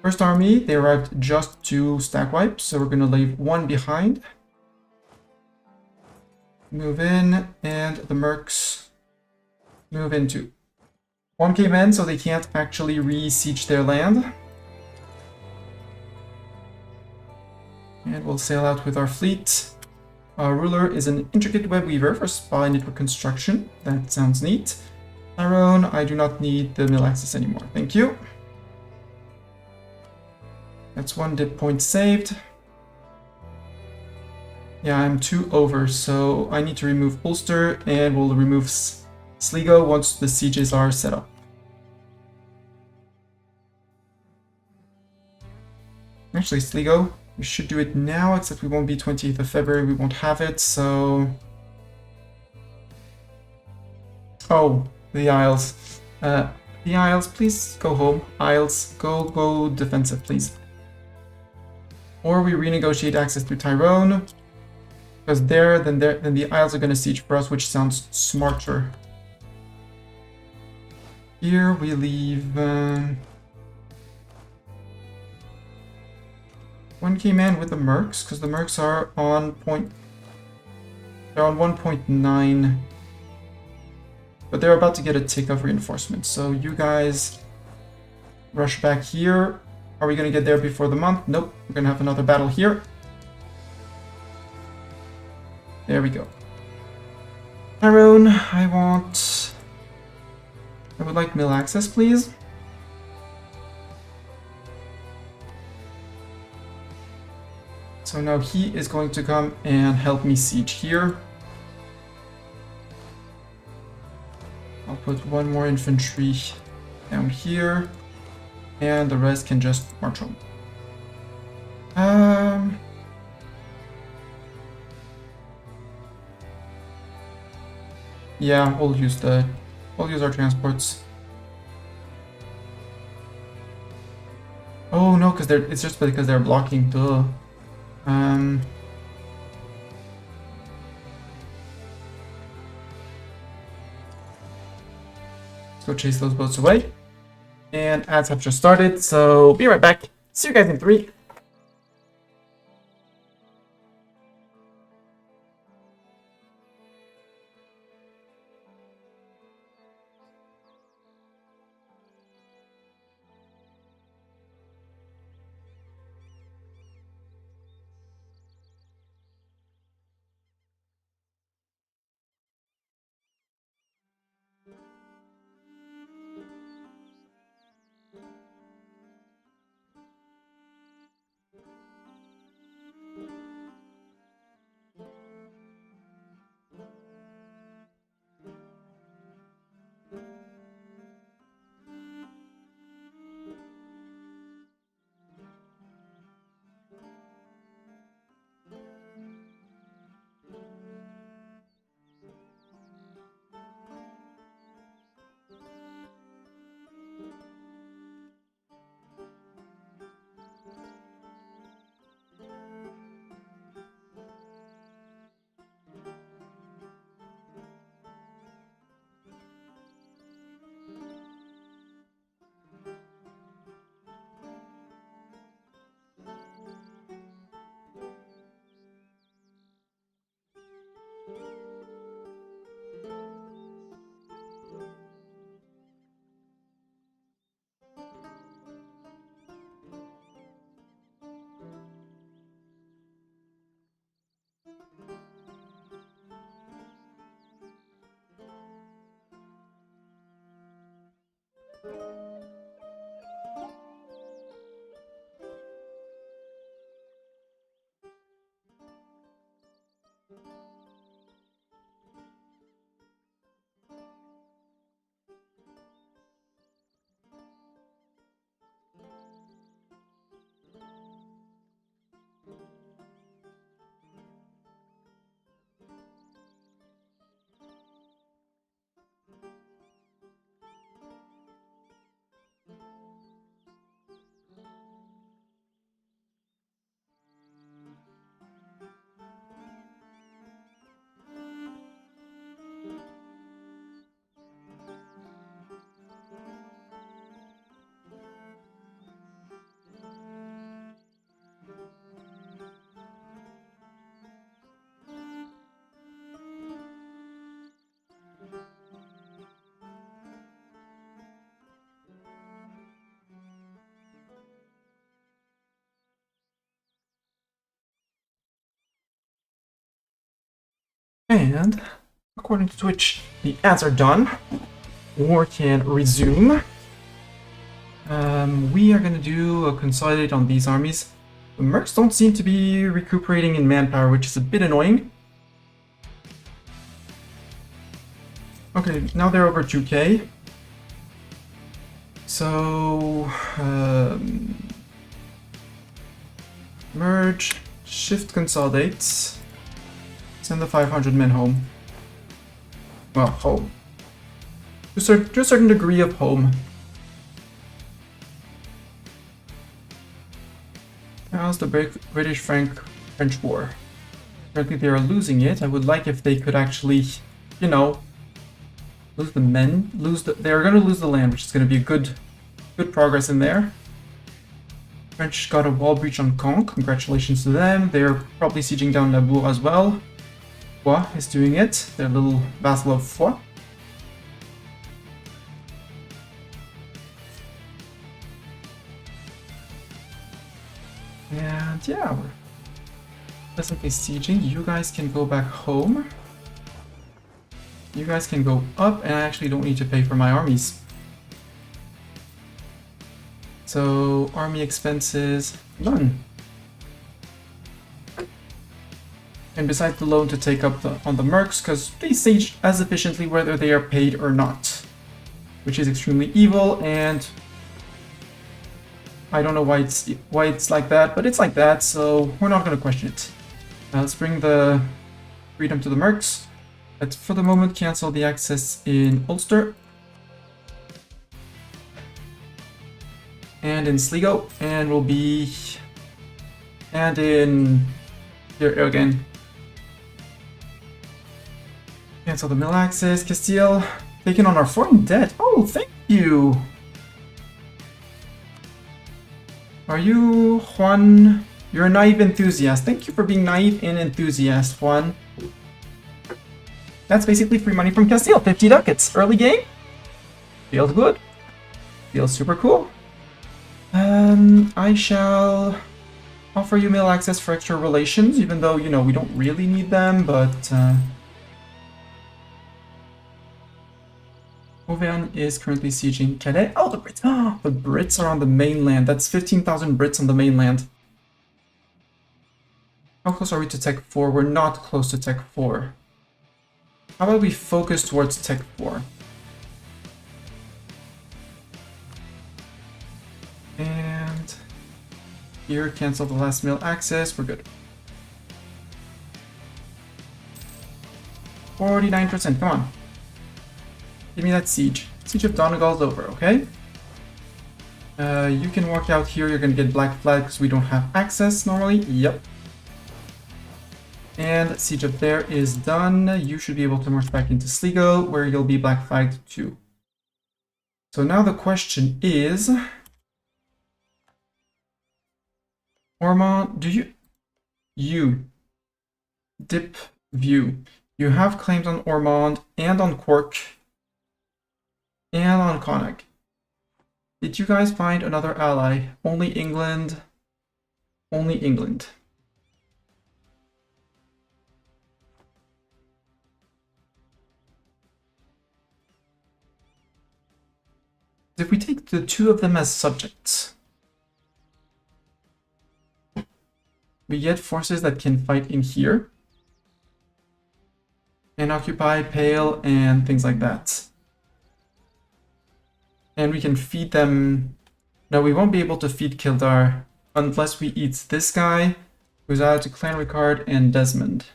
First army, they arrived just to stack wipe, so we're gonna leave one behind. Move in, and the mercs move in too. One came in, so they can't actually re-siege their land. And we'll sail out with our fleet. Our ruler is an intricate web weaver for spy network construction. That sounds neat. Tyrone, I do not need the mill access anymore. Thank you. That's one dip point saved. Yeah, I'm 2 over, so I need to remove Ulster, and we'll remove Sligo once the sieges are set up. Actually, Sligo, we should do it now, except we won't be 20th of February, we won't have it, so... Oh, the Isles. The Isles, please go home. Isles, go defensive, please. Or we renegotiate access to Tyrone, because then the Isles are going to siege for us, which sounds smarter. Here we leave... One came in with the mercs, because the mercs are on point... They're on 1.9. But they're about to get a tick of reinforcements, so you guys rush back here. Are we going to get there before the month? Nope, we're going to have another battle here. There we go. Tyrone, I would like mill access, please. So now he is going to come and help me siege here. I'll put one more infantry down here, and the rest can just march home. Yeah, we'll use our transports. Oh no, because it's just because they're blocking. Duh. Let's go chase those boats away. And ads have just started, so be right back. See you guys in 3. And according to Twitch, the ads are done. War can resume. We are gonna do a consolidate on these armies. The mercs don't seem to be recuperating in manpower, which is a bit annoying. Okay, now they're over 2k. So, merge, shift consolidate, send the 500 men home. Well, home. To a certain degree of home. How's the British-French war? Apparently they are losing it. I would like if they could actually, you know, lose the men, they're going to lose the land, which is going to be a good progress in there. French got a wall breach on Caen. Congratulations to them. They're probably sieging down Labour as well. Foix is doing it. Their little vassal of Foix. And yeah, we're pleasantly sieging. You guys can go back home. You guys can go up, and I actually don't need to pay for my armies. So, army expenses, none. And besides the loan to take up on the mercs, because they siege as efficiently whether they are paid or not. Which is extremely evil, and I don't know why it's like that, but it's like that, so we're not going to question it. Let's bring the freedom to the mercs. Let's for the moment cancel the access in Ulster. And in Sligo, and we'll be... and in... here again. Cancel the mill access. Castile, taking on our foreign debt. Oh, thank you! Are you Juan? You're a naive enthusiast. Thank you for being naive and enthusiast, Juan. That's basically free money from Castile. 50 ducats. Early game? Feels good. Feels super cool. I shall offer you mail access for extra relations, even though, you know, we don't really need them, but... Auvergne is currently sieging Calais. Oh, the Brits! Oh, the Brits are on the mainland. That's 15,000 Brits on the mainland. How close are we to Tech 4? We're not close to Tech 4. How about we focus towards Tech 4? And here, cancel the last mail access. We're good. 49%, come on. Give me that siege. Siege of Donegal's over, okay? You can walk out here, you're gonna get black flag because we don't have access normally. Yep. And siege up there is done. You should be able to march back into Sligo, where you'll be black flagged too. So now the question is... Ormond, do you... You. Dip view. You have claims on Ormond and on Cork. And on Connacht. Did you guys find another ally? Only England. Only England. If we take the two of them as subjects, we get forces that can fight in here and occupy Pale and things like that. And we can feed them. No, we won't be able to feed Kildare unless we eat this guy, who's out to Clan Ricard and Desmond.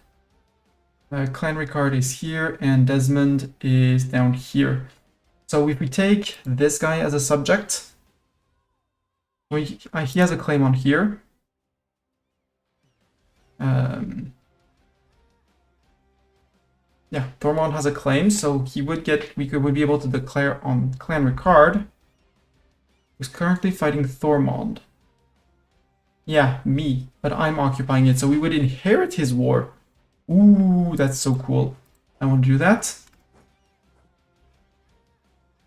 Clan Ricard is here and Desmond is down here. So if we take this guy as a subject, he has a claim on here. Yeah, Thormond has a claim, so he would get. We would be able to declare on Clan Ricard, who's currently fighting Thormond. Yeah, me, but I'm occupying it, so we would inherit his war. Ooh, that's so cool. I want to do that.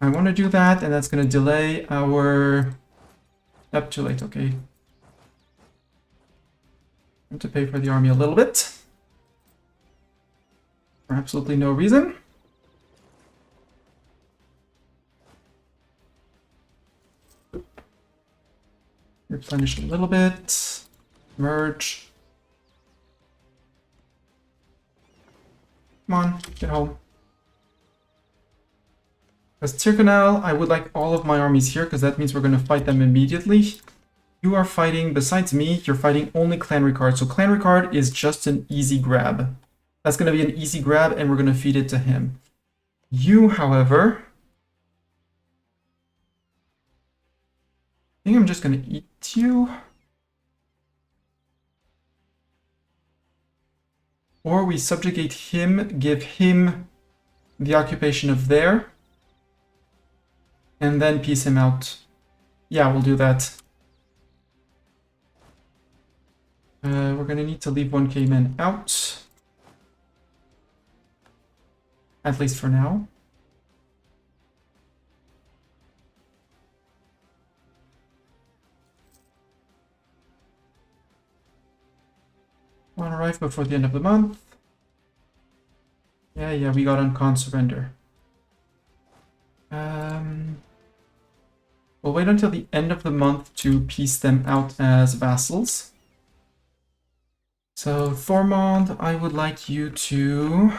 I want to do that, and that's going to delay our... Up too late, okay. I have to pay for the army a little bit. For absolutely no reason. Replenish a little bit. Merge. Come on, get home. As Tyrconnell, I would like all of my armies here, because that means we're going to fight them immediately. You are fighting, besides me, you're fighting only Clan Ricard. So Clan Ricard is just an easy grab. That's going to be an easy grab, and we're going to feed it to him. You, however... I think I'm just going to eat you. Or we subjugate him, give him the occupation of there, and then piece him out. Yeah, we'll do that. We're going to need to leave 1k men out. At least for now. Want to arrive before the end of the month. Yeah, we got uncon surrender. We'll wait until the end of the month to piece them out as vassals. So, Thormond, I would like you to...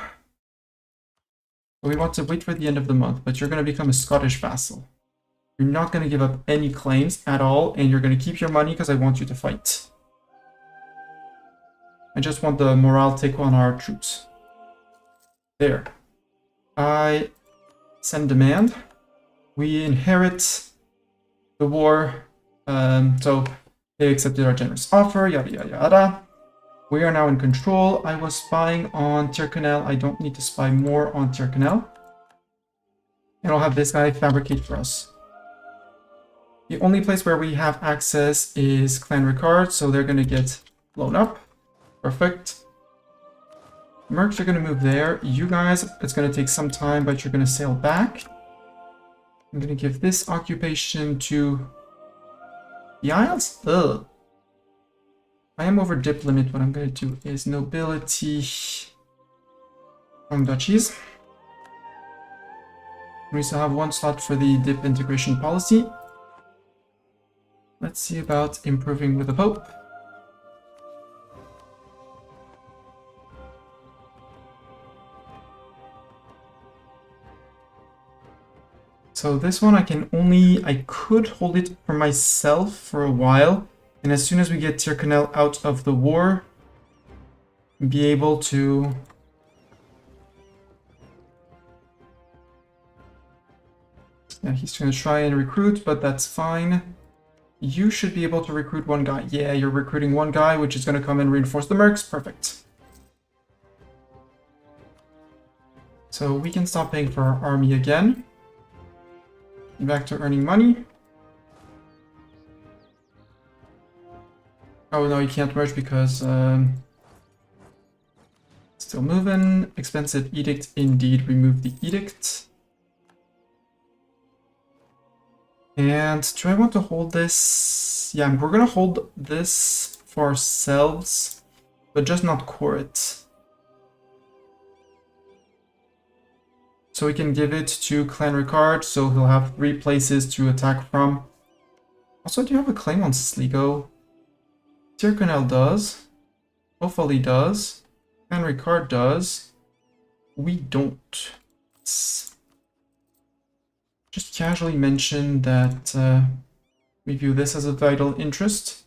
We want to wait for the end of the month, but you're going to become a Scottish vassal. You're not going to give up any claims at all, and you're going to keep your money because I want you to fight. I just want the morale tick on our troops. There. I send demand. We inherit the war. So they accepted our generous offer, yada yada yada. We are now in control. I was spying on Tyrconnell. I don't need to spy more on Tyrconnell. And I'll have this guy fabricate for us. The only place where we have access is Clan Ricard, so they're going to get blown up. Perfect. Mercs are going to move there. You guys, it's going to take some time, but you're going to sail back. I'm going to give this occupation to the Isles. Ugh. I am over dip limit. What I'm going to do is nobility from duchies. We still have one slot for the dip integration policy. Let's see about improving with the Pope. So this one I could hold it for myself for a while. And as soon as we get Tyrconnell out of the war, be able to... Yeah, he's going to try and recruit, but that's fine. You should be able to recruit one guy. Yeah, you're recruiting one guy, which is going to come and reinforce the mercs. Perfect. So we can stop paying for our army again. Back to earning money. Oh no, you can't merge because still moving. Expensive edict, indeed. Remove the edict. And do I want to hold this? Yeah, we're gonna hold this for ourselves, but just not core it. So we can give it to Clan Ricard, so he'll have 3 places to attack from. Also, do you have a claim on Sligo? Tyrconnell does. Hopefully does. Clan Ricard does. We don't. Let's just casually mention that we view this as a vital interest.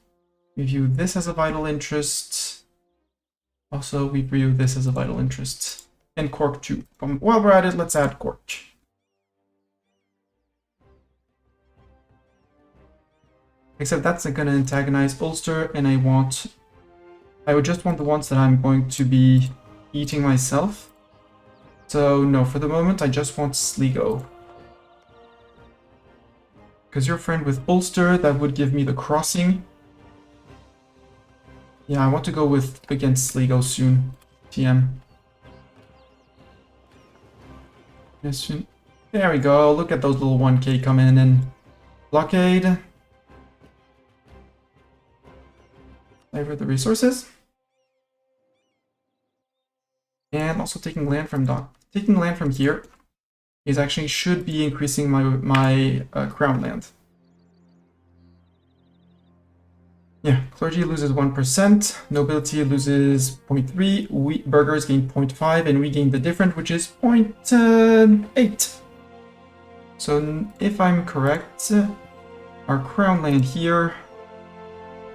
We view this as a vital interest. Also, we view this as a vital interest. And Cork too. While we're at it, let's add Cork. Except that's going to antagonize Ulster, and I would just want the ones that I'm going to be eating myself. So no, for the moment I just want Sligo. Because you're a friend with Ulster, that would give me the crossing. Yeah, I want to go with against Sligo soon. TM. Yes, there we go. Look at those little 1k coming in. Blockade. Favor the resources. And also taking land from here is actually should be increasing my crown land. Yeah, clergy loses 1%, nobility loses 0.3, burghers gain 0.5, and we gain the difference, which is 0.8. So if I'm correct, our crown land here,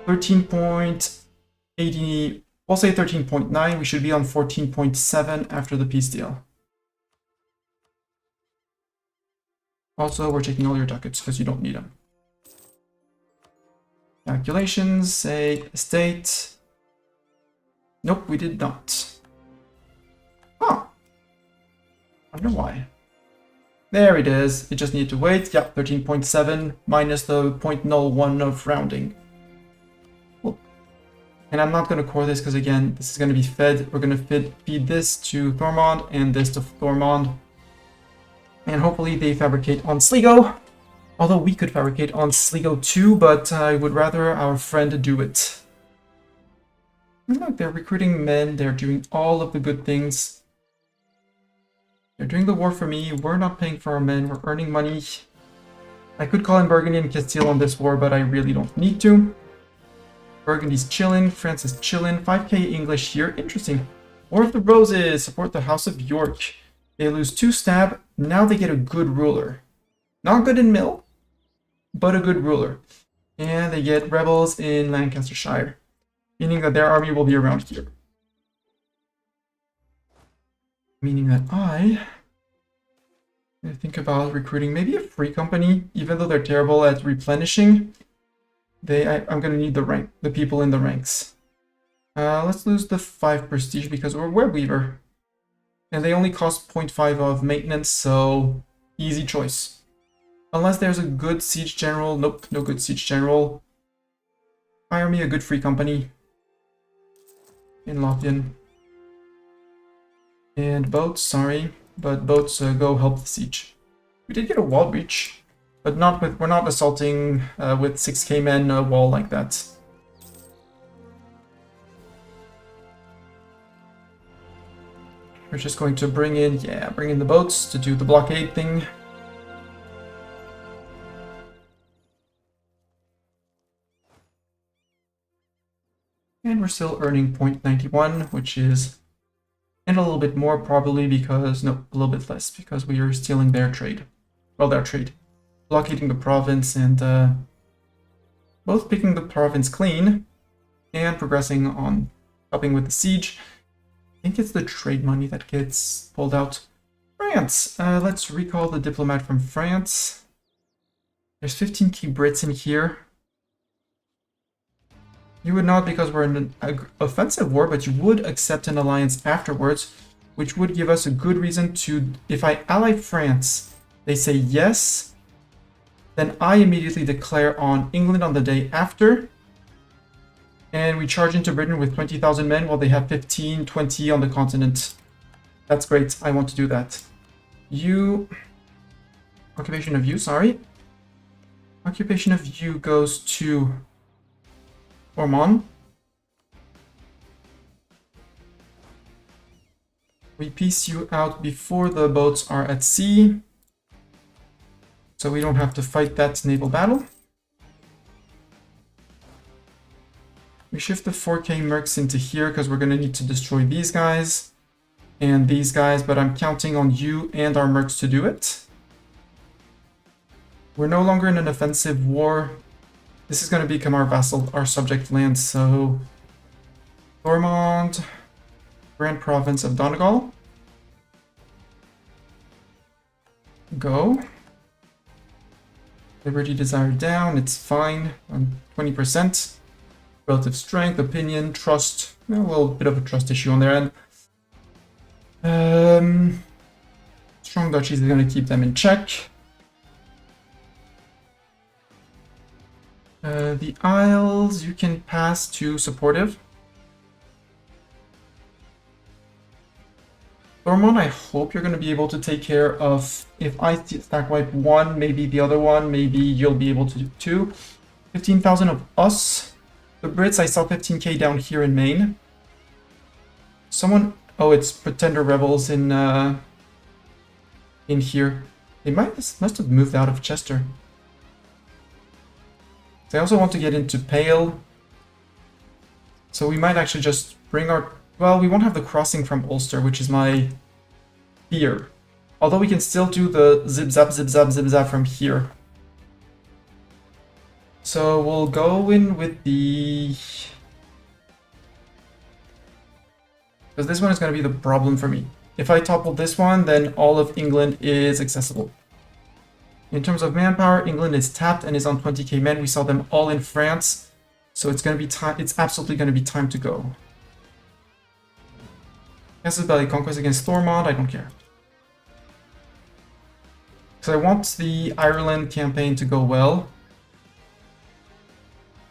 13.80, we'll say 13.9, we should be on 14.7 after the peace deal. Also, we're taking all your ducats because you don't need them. Calculations, say estate. Nope, we did not. Oh. I wonder why. There it is. It just needed to wait. Yeah, 13.7 minus the 0.01 of rounding. Cool. And I'm not going to core this because, again, this is going to be fed. We're going to feed this to Thormond and this to Thormond. And hopefully they fabricate on Sligo. Although we could fabricate on Sligo too, but I would rather our friend do it. And look, they're recruiting men, they're doing all of the good things. They're doing the war for me, we're not paying for our men, we're earning money. I could call in Burgundy and Castile on this war, but I really don't need to. Burgundy's chilling, France is chilling, 5k English here, interesting. War of the Roses, support the House of York. They lose 2 stab, now they get a good ruler. Not good in mill, but a good ruler. And they get rebels in Lancastershire, meaning that their army will be around here. Meaning that I think about recruiting maybe a free company, even though they're terrible at replenishing. I'm going to need the people in the ranks. Let's lose the 5 prestige because we're Wereweaver. And they only cost 0.5 of maintenance, so easy choice. Unless there's a good siege general. Nope, no good siege general. Hire me a good free company. In Lothian. And boats, sorry. But boats go help the siege. We did get a wall breach. But we're not assaulting with 6k men a wall like that. We're just going to bring in the boats to do the blockade thing. And we're still earning 0.91, which is, and a little bit more probably because, no, a little bit less because we are stealing their trade. Well, their trade. Blockading the province and both picking the province clean and progressing on helping with the siege. I think it's the trade money that gets pulled out. France! Let's recall the diplomat from France. There's 15 key Brits in here. You would not because we're in an offensive war, but you would accept an alliance afterwards, which would give us a good reason to, if I ally France, they say yes, then I immediately declare on England on the day after, and we charge into Britain with 20,000 men while they have 15, 20 on the continent. That's great, I want to do that. Occupation of you, sorry. Occupation of you goes to Ormond. We piece you out before the boats are at sea, so we don't have to fight that naval battle. We shift the 4K mercs into here because we're going to need to destroy these guys and these guys, but I'm counting on you and our mercs to do it. We're no longer in an offensive war. This is going to become our vassal, our subject land, so Thormund, Grand Province of Donegal. Go. Liberty Desire down, it's fine, on 20%. Relative strength, opinion, trust, a little bit of a trust issue on their end. Strong duchies is going to keep them in check. The Isles, you can pass to supportive. Thormund, I hope you're going to be able to take care of, if I stack wipe one, maybe the other one, maybe you'll be able to do two. 15,000 of us. The Brits, I saw 15k down here in Maine. Someone, oh, it's Pretender Rebels in here. They must have moved out of Chester. I also want to get into Pale. So we might actually just bring our... Well, we won't have the crossing from Ulster, which is my fear. Although we can still do the zip-zap, zip-zap, zip-zap from here. So we'll go in with the... Because this one is going to be the problem for me. If I topple this one, then all of England is accessible. In terms of manpower, England is tapped and is on 20k men. We saw them all in France. So it's going to be time. It's absolutely going to be time to go. Casus Belli, conquest against Thormund, I don't care. Because I want the Ireland campaign to go well.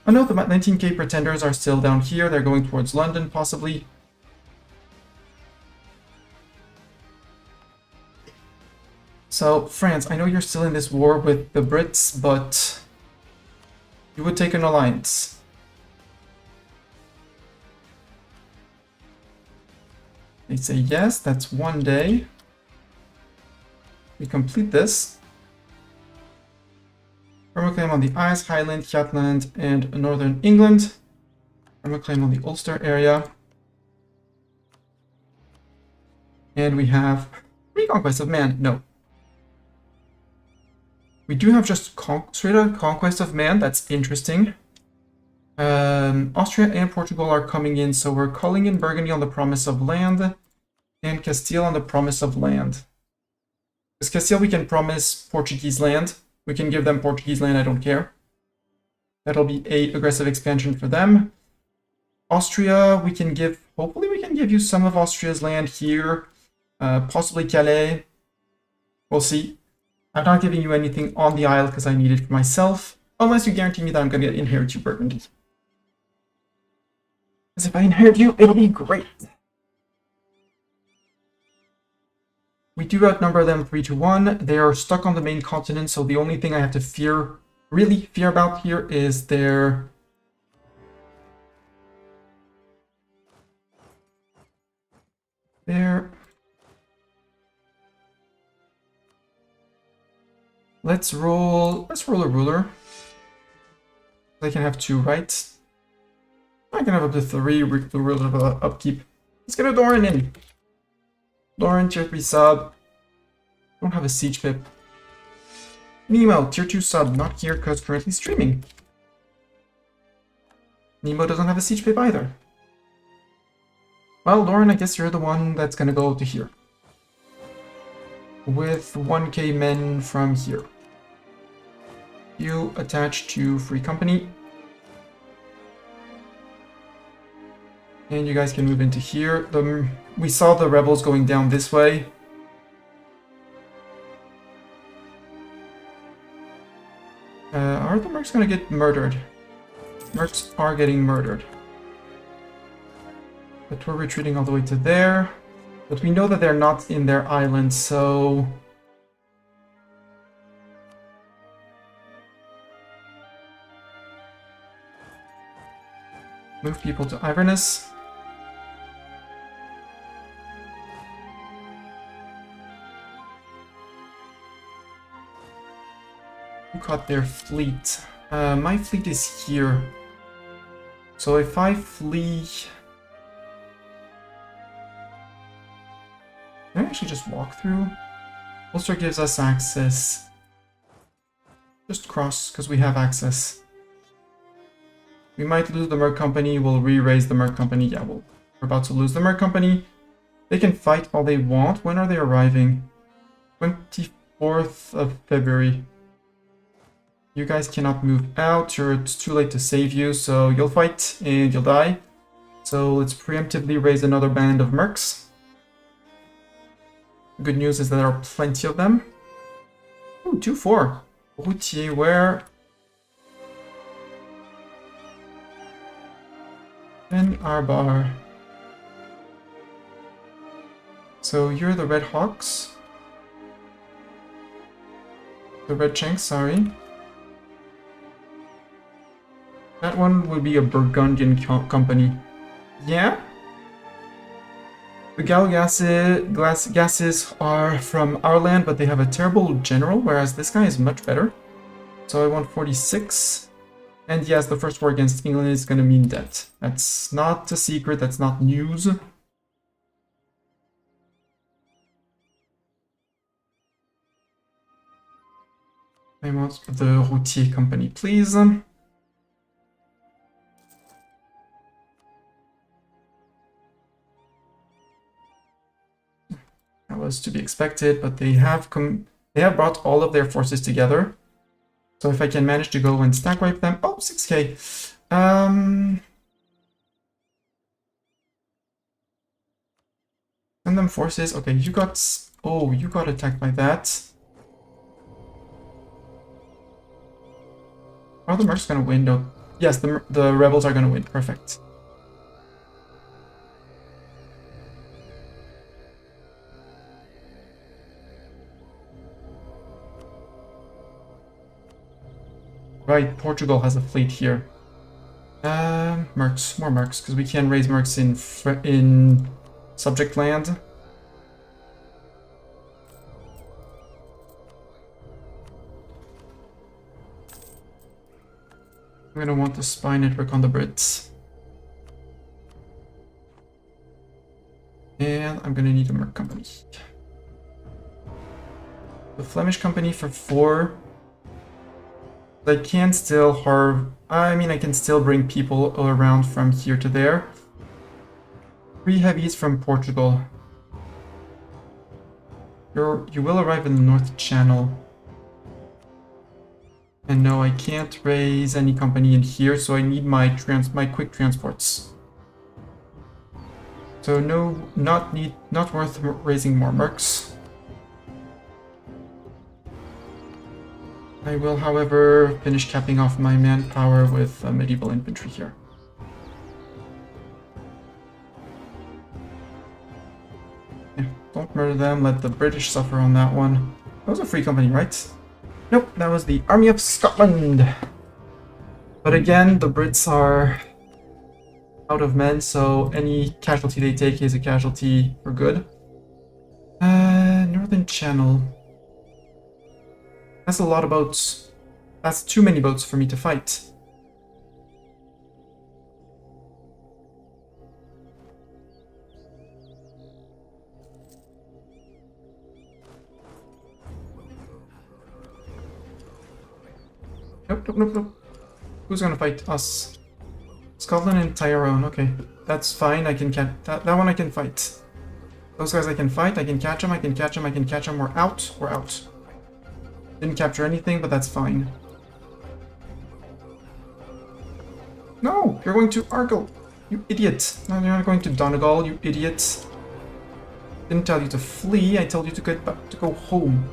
Oh no, the 19k pretenders are still down here. They're going towards London, possibly. So, France, I know you're still in this war with the Brits, but you would take an alliance. They say yes, that's one day. We complete this. Permaclaim on the Isles, Highland, Shetland, and Northern England. Permaclaim on the Ulster area. And we have Reconquest of Man. No. We do have just straight up Conquest of Man. That's interesting. Austria and Portugal are coming in, so we're calling in Burgundy on the promise of land and Castile on the promise of land. Because Castile, we can promise Portuguese land. We can give them Portuguese land, I don't care. That'll be an aggressive expansion for them. Austria, we can give, hopefully we can give you some of Austria's land here. Possibly Calais. We'll see. I'm not giving you anything on the Isle because I need it for myself. Unless you guarantee me that I'm going to inherit you, Burgundy. Because if I inherit you, it'll be great. We do outnumber them 3-1. They are stuck on the main continent, so the only thing I have to fear, really fear about here is their... Let's roll a ruler. I can have 2, right? I can have up to 3 ruler of upkeep. Let's get a Doran in. Doran, tier 3 sub. Don't have a siege pip. Nemo, tier 2 sub, not here because currently streaming. Nemo doesn't have a siege pip either. Well, Doran, I guess you're the one that's gonna go to here. With 1k men from here. You attach to Free Company. And you guys can move into here. We saw the rebels going down this way. Are the mercs gonna get murdered? Mercs are getting murdered. But we're retreating all the way to there. But we know that they're not in their island, so... Move people to Iverness. caught their fleet. My fleet is here. So if I flee... Can I actually just walk through? Ulster gives us access. Just cross, because we have access. We might lose the Merc Company, we'll re-raise the Merc Company. Yeah, we're about to lose the Merc Company. They can fight all they want. When are they arriving? 24th of February. You guys cannot move out. It's too late to save you, so you'll fight and you'll die. So let's preemptively raise another band of Mercs. Good news is that there are plenty of them. Ooh, 2-4. Routier, where? And Arbar. So you're the Red Hawks. The Red Shanks, sorry. That one would be a Burgundian company. Yeah? The gases are from our land, but they have a terrible general, whereas this guy is much better. So I want 46. And yes, the first war against England is going to mean death. That's not a secret, that's not news. I want the Routier Company, please. That was to be expected, but they have brought all of their forces together. So if I can manage to go and stack wipe them... Oh, 6k. Send them forces. Okay, you got... Oh, you got attacked by that. Are the Mercs gonna win? No. Yes, the rebels are gonna win. Perfect. Right, Portugal has a fleet here. Mercs, more Mercs, because we can raise Mercs in subject land. I'm gonna want the spy network on the Brits. And I'm gonna need a Merc company. The Flemish company for 4. I can still I can still bring people around from here to there. 3 heavies from Portugal. You will arrive in the North Channel. And no, I can't raise any company in here, so I need my quick transports. So no, not worth raising more Mercs. I will, however, finish capping off my manpower with medieval infantry here. Yeah, don't murder them, let the British suffer on that one. That was a free company, right? Nope, that was the Army of Scotland. But again, the Brits are out of men, so any casualty they take is a casualty for good. Northern Channel. That's a lot of boats. That's too many boats for me to fight. Nope. Who's gonna fight us? Scotland and Tyrone. Okay, that's fine. I can catch that one. I can fight. Those guys I can fight. I can catch them. I can catch them. I can catch them. We're out. We're out. Didn't capture anything, but that's fine. No, you're going to Argyll. You idiot. No, you're not going to Donegal. You idiot. Didn't tell you to flee. I told you to go home.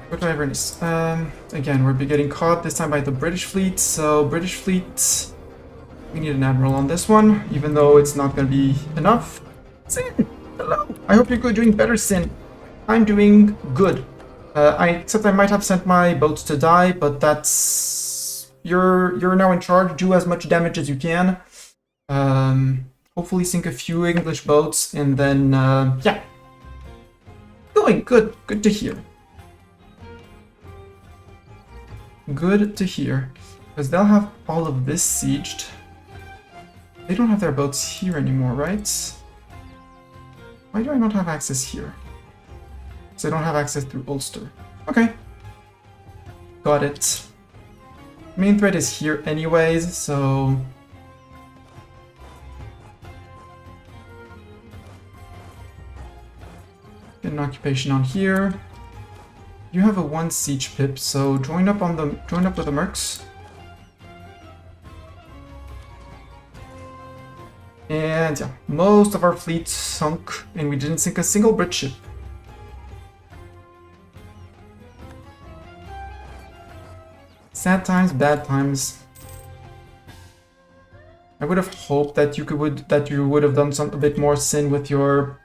Whatever it is. Again, we're getting caught this time by the British fleet. So British fleet, we need an admiral on this one, even though it's not going to be enough. Sin, hello. I hope you're doing better, Sin. I'm doing good. Except I might have sent my boats to die, but that's you're now in charge. Do as much damage as you can. Hopefully sink a few English boats, and then yeah. doing? Good. Good to hear. Good to hear. Because they'll have all of this sieged. They don't have their boats here anymore, right? Why do I not have access here? Because I don't have access through Ulster. Okay. Got it. Main threat is here anyways, so... Get an occupation on here. You have a 1 siege pip, so join up with the mercs. And yeah, most of our fleet sunk, and we didn't sink a single Brit ship. Sad times, bad times. I would have hoped that you would have done a bit more sin with your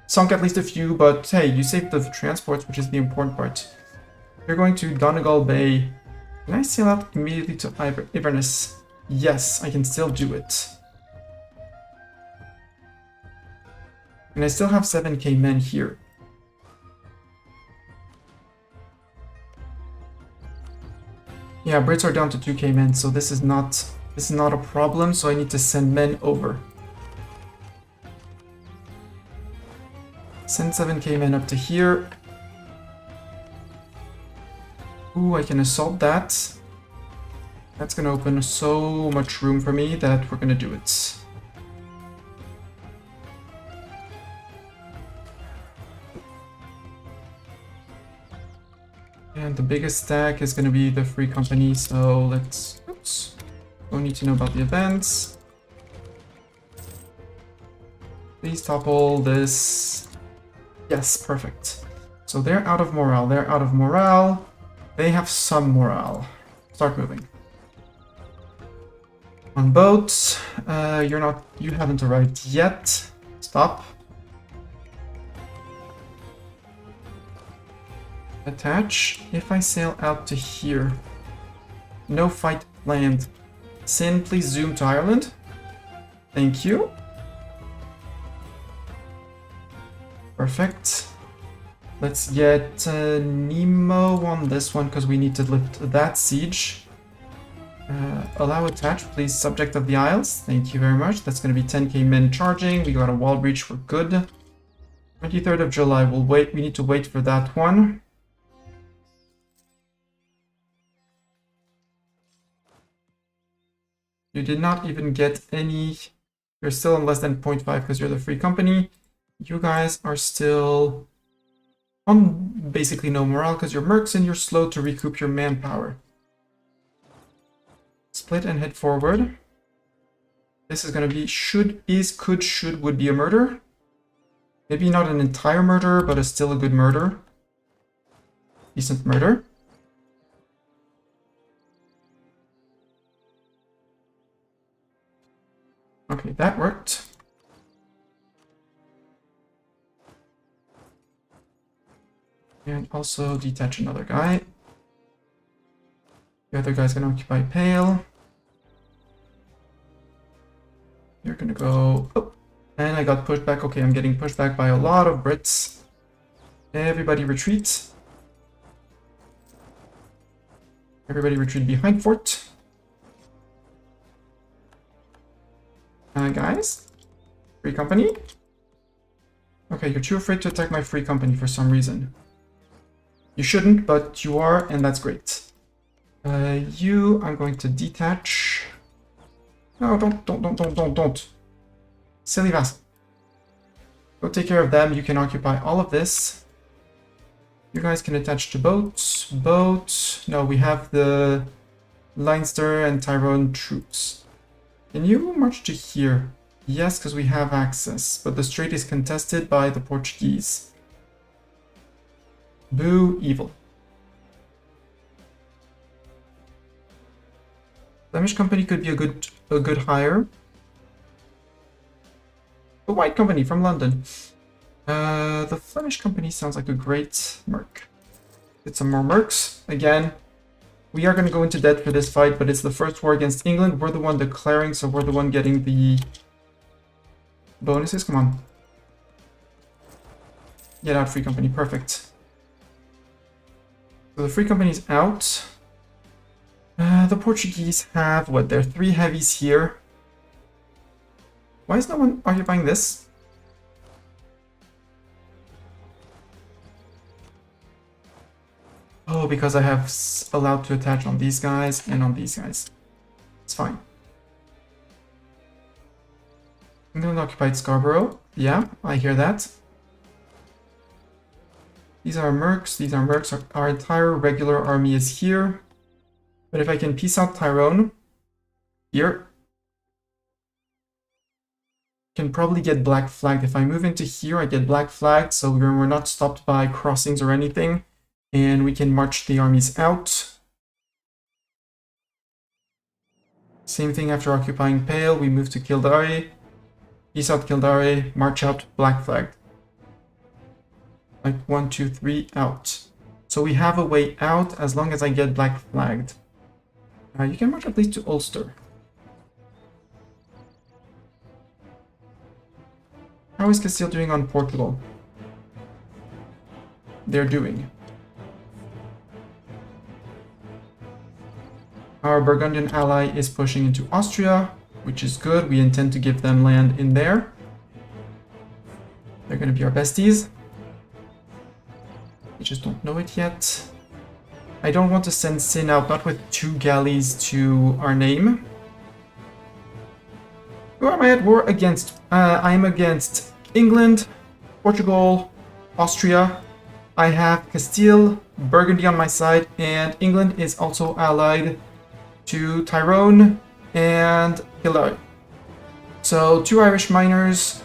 sunk at least a few, but hey, you saved the transports, which is the important part. You're going to Donegal Bay. Can I sail out immediately to Inverness? Yes, I can still do it. And I still have 7k men here. Yeah, Brits are down to 2k men, so this is not a problem, so I need to send men over. Send 7k men up to here. Ooh, I can assault that. That's gonna open so much room for me that we're gonna do it. And the biggest stack is gonna be the free company, so let's... Oops. Don't need to know about the events. Please topple this. Yes, perfect. So they're out of morale. They're out of morale. They have some morale. Start moving. On boats, you haven't arrived yet. Stop. Attach. If I sail out to here, no fight planned. Sin, please zoom to Ireland. Thank you. Perfect. Let's get Nemo on this one because we need to lift that siege. Allow attach, please. Subject of the Isles. Thank you very much. That's going to be 10k men charging. We got a wall breach. We're good. 23rd of July. We'll wait. We need to wait for that one. You did not even get any... You're still on less than 0.5 because you're the free company. You guys are still on basically no morale because you're mercs and you're slow to recoup your manpower. Split and head forward. This is going to be should, is, could, should, would be a murder. Maybe not an entire murder, but still a good murder. Decent murder. Okay, that worked. And also detach another guy. The other guy's gonna occupy Pale. You're gonna go... Oh, and I got pushed back. Okay, I'm getting pushed back by a lot of Brits. Everybody retreat. Everybody retreat behind fort. Guys, free company. Okay, you're too afraid to attack my free company for some reason. You shouldn't, but you are, and that's great. I'm going to detach. No, don't. Silly vassal. Go take care of them. You can occupy all of this. You guys can attach to boats. Boats. No, we have the Leinster and Tyrone troops. Can you march to here? Yes, because we have access, but the strait is contested by the Portuguese. Boo, evil. Flemish company could be a good hire. The White Company from London. The Flemish company sounds like a great merc. Get some more mercs. Again, we are going to go into debt for this fight, but it's the first war against England. We're the one declaring, so we're the one getting the bonuses. Come on. Get out, Free Company. Perfect. So the Free Company's out. The Portuguese have, what, there are 3 heavies here. Why is no one occupying this? Oh, because I have allowed to attach on these guys and on these guys. It's fine. England occupied Scarborough. Yeah, I hear that. These are mercs. These are mercs. Our entire regular army is here. But if I can piece out Tyrone here, can probably get black flagged. If I move into here, I get black flagged, so we're not stopped by crossings or anything, and we can march the armies out. Same thing after occupying Pale, we move to Kildare, piece out Kildare, march out, black flagged. Like 1, 2, 3, out. So we have a way out as long as I get black flagged. You can march at least to Ulster. How is Castile doing on Portugal? They're doing. Our Burgundian ally is pushing into Austria, which is good. We intend to give them land in there. They're going to be our besties. We just don't know it yet. I don't want to send Sin out, not with 2 galleys to our name. Who am I at war against? I am against England, Portugal, Austria. I have Castile, Burgundy on my side, and England is also allied to Tyrone and Kildare. So 2 Irish miners,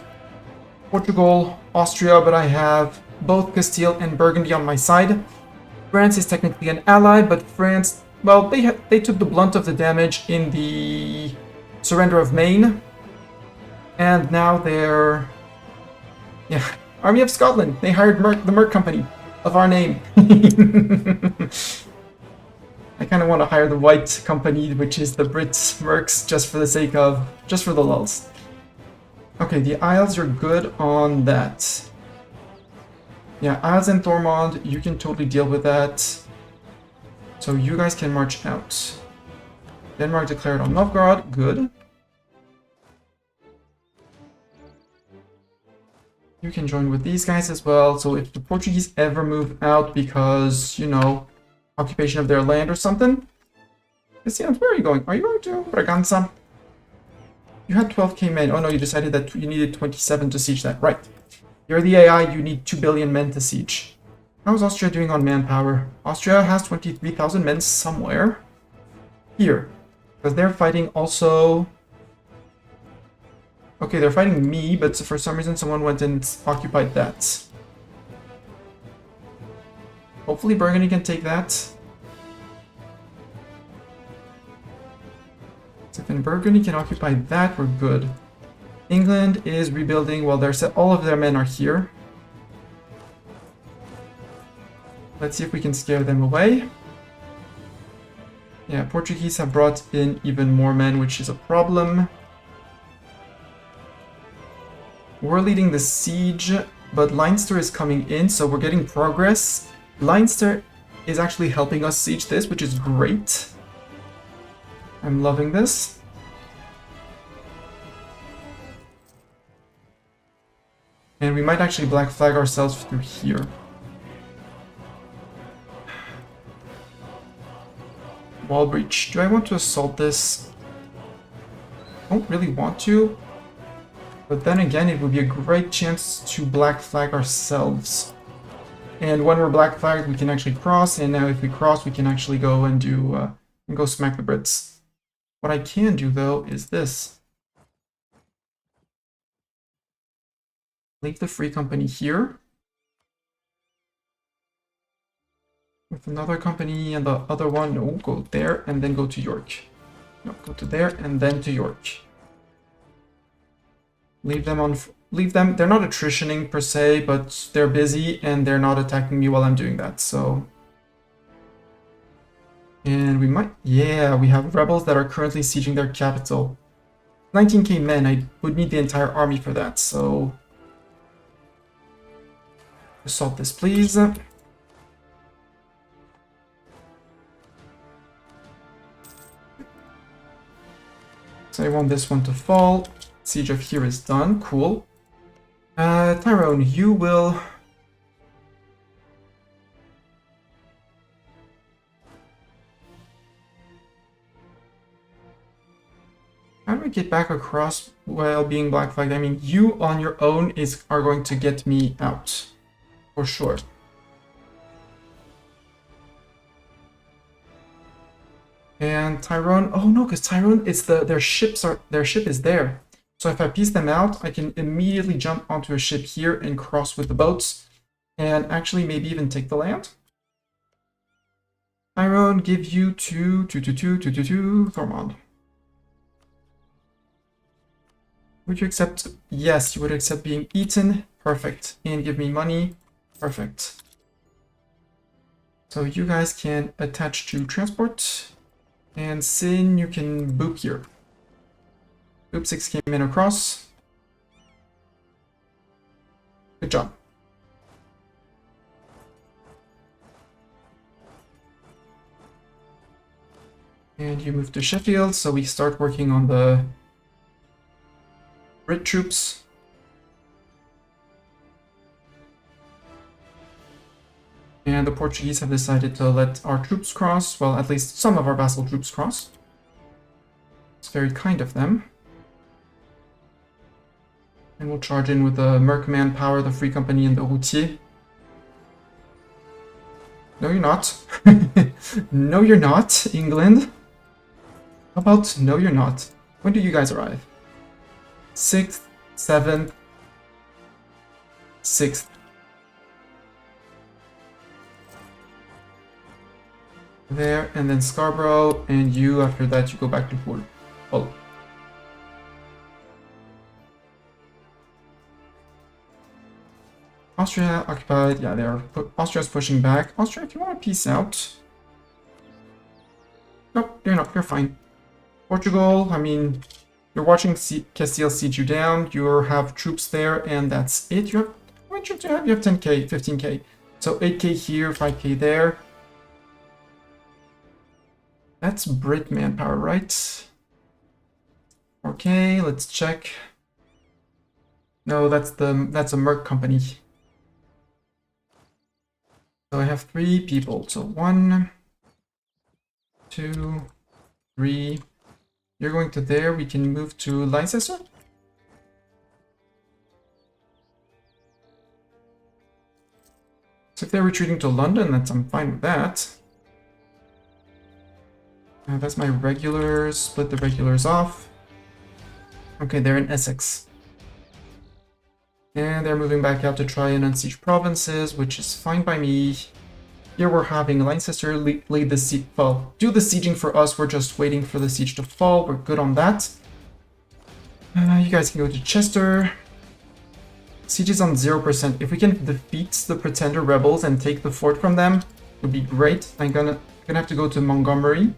Portugal, Austria, but I have both Castile and Burgundy on my side. France is technically an ally, but France, well, they took the blunt of the damage in the surrender of Maine. And now they're... yeah, Army of Scotland. They hired the Merc Company of our name. I kind of want to hire the White Company, which is the Brits Mercs, just for the sake of... just for the lulz. Okay, the Isles are good on that. Yeah, Isles and Thormond, you can totally deal with that. So you guys can march out. Denmark declared on Novgorod, good. You can join with these guys as well. So if the Portuguese ever move out because, you know, occupation of their land or something. Christians, where are you going? Are you going to Braganza? You had 12k men. Oh no, you decided that you needed 27 to siege that. Right. You're the AI, you need 2 billion men to siege. How's Austria doing on manpower? Austria has 23,000 men somewhere. Here. Because they're fighting also... okay, they're fighting me, but for some reason someone went and occupied that. Hopefully Burgundy can take that. So if Burgundy can occupy that, we're good. England is rebuilding while all of their men are here. Let's see if we can scare them away. Yeah, Portuguese have brought in even more men, which is a problem. We're leading the siege, but Leinster is coming in, so we're getting progress. Leinster is actually helping us siege this, which is great. I'm loving this. And we might actually black flag ourselves through here. Wall breach. Do I want to assault this? I don't really want to. But then again, it would be a great chance to black flag ourselves. And when we're black flagged, we can actually cross. And now if we cross, we can actually go and go smack the Brits. What I can do, though, is this. Leave the Free Company here. With another company and the other one, no, go there and then go to York. No, go to there and then to York. Leave them on... leave them... they're not attritioning per se, but they're busy and they're not attacking me while I'm doing that, so... and we might... yeah, we have rebels that are currently sieging their capital. 19k men, I would need the entire army for that, so... Assault this, please. So I want this one to fall. Siege of here is done. Cool. Tyrone, you will... How do I get back across while being black flagged? I mean, you on your own are going to get me out. For sure. And Tyrone, oh no, because Tyrone, it's their ship is there. So if I piece them out, I can immediately jump onto a ship here and cross with the boats, and actually maybe even take the land. Tyrone, give you 2, Thormond. Would you accept? Yes, you would accept being eaten. Perfect. And give me money. Perfect. So you guys can attach to transport. And Sin, you can boop here. Boop 6 came in across. Good job. And you move to Sheffield, so we start working on the Brit troops. And the Portuguese have decided to let our troops cross, well, at least some of our vassal troops cross. It's very kind of them. And we'll charge in with the Merc Manpower, the Free Company, and the Routier. No, you're not. No, you're not, England. How about no, you're not? When do you guys arrive? 6th, 7th, 6th. There, and then Scarborough, and you, after that, you go back to Hull. Hull. Austria occupied, yeah, Austria's pushing back. Austria, if you want to peace out. Nope, you're not, you're fine. Portugal, I mean, you're watching Castile siege you down, you have troops there, and that's it. You have, how many troops do you have? You have 10k, 15k. So 8k here, 5k there. That's Brit manpower, right? Okay, let's check. No, that's a Merc company. So I have 3 people. So 1, 2, 3. You're going to there. We can move to Leicester. So if they're retreating to London, I'm fine with that. That's my regulars. Split the regulars off. Okay, they're in Essex. And they're moving back out to try and unsiege provinces, which is fine by me. Here we're having Leicester lead the siege. Well, do the sieging for us. We're just waiting for the siege to fall. We're good on that. You guys can go to Chester. Siege is on 0%. If we can defeat the Pretender rebels and take the fort from them, it would be great. I'm gonna have to go to Montgomery.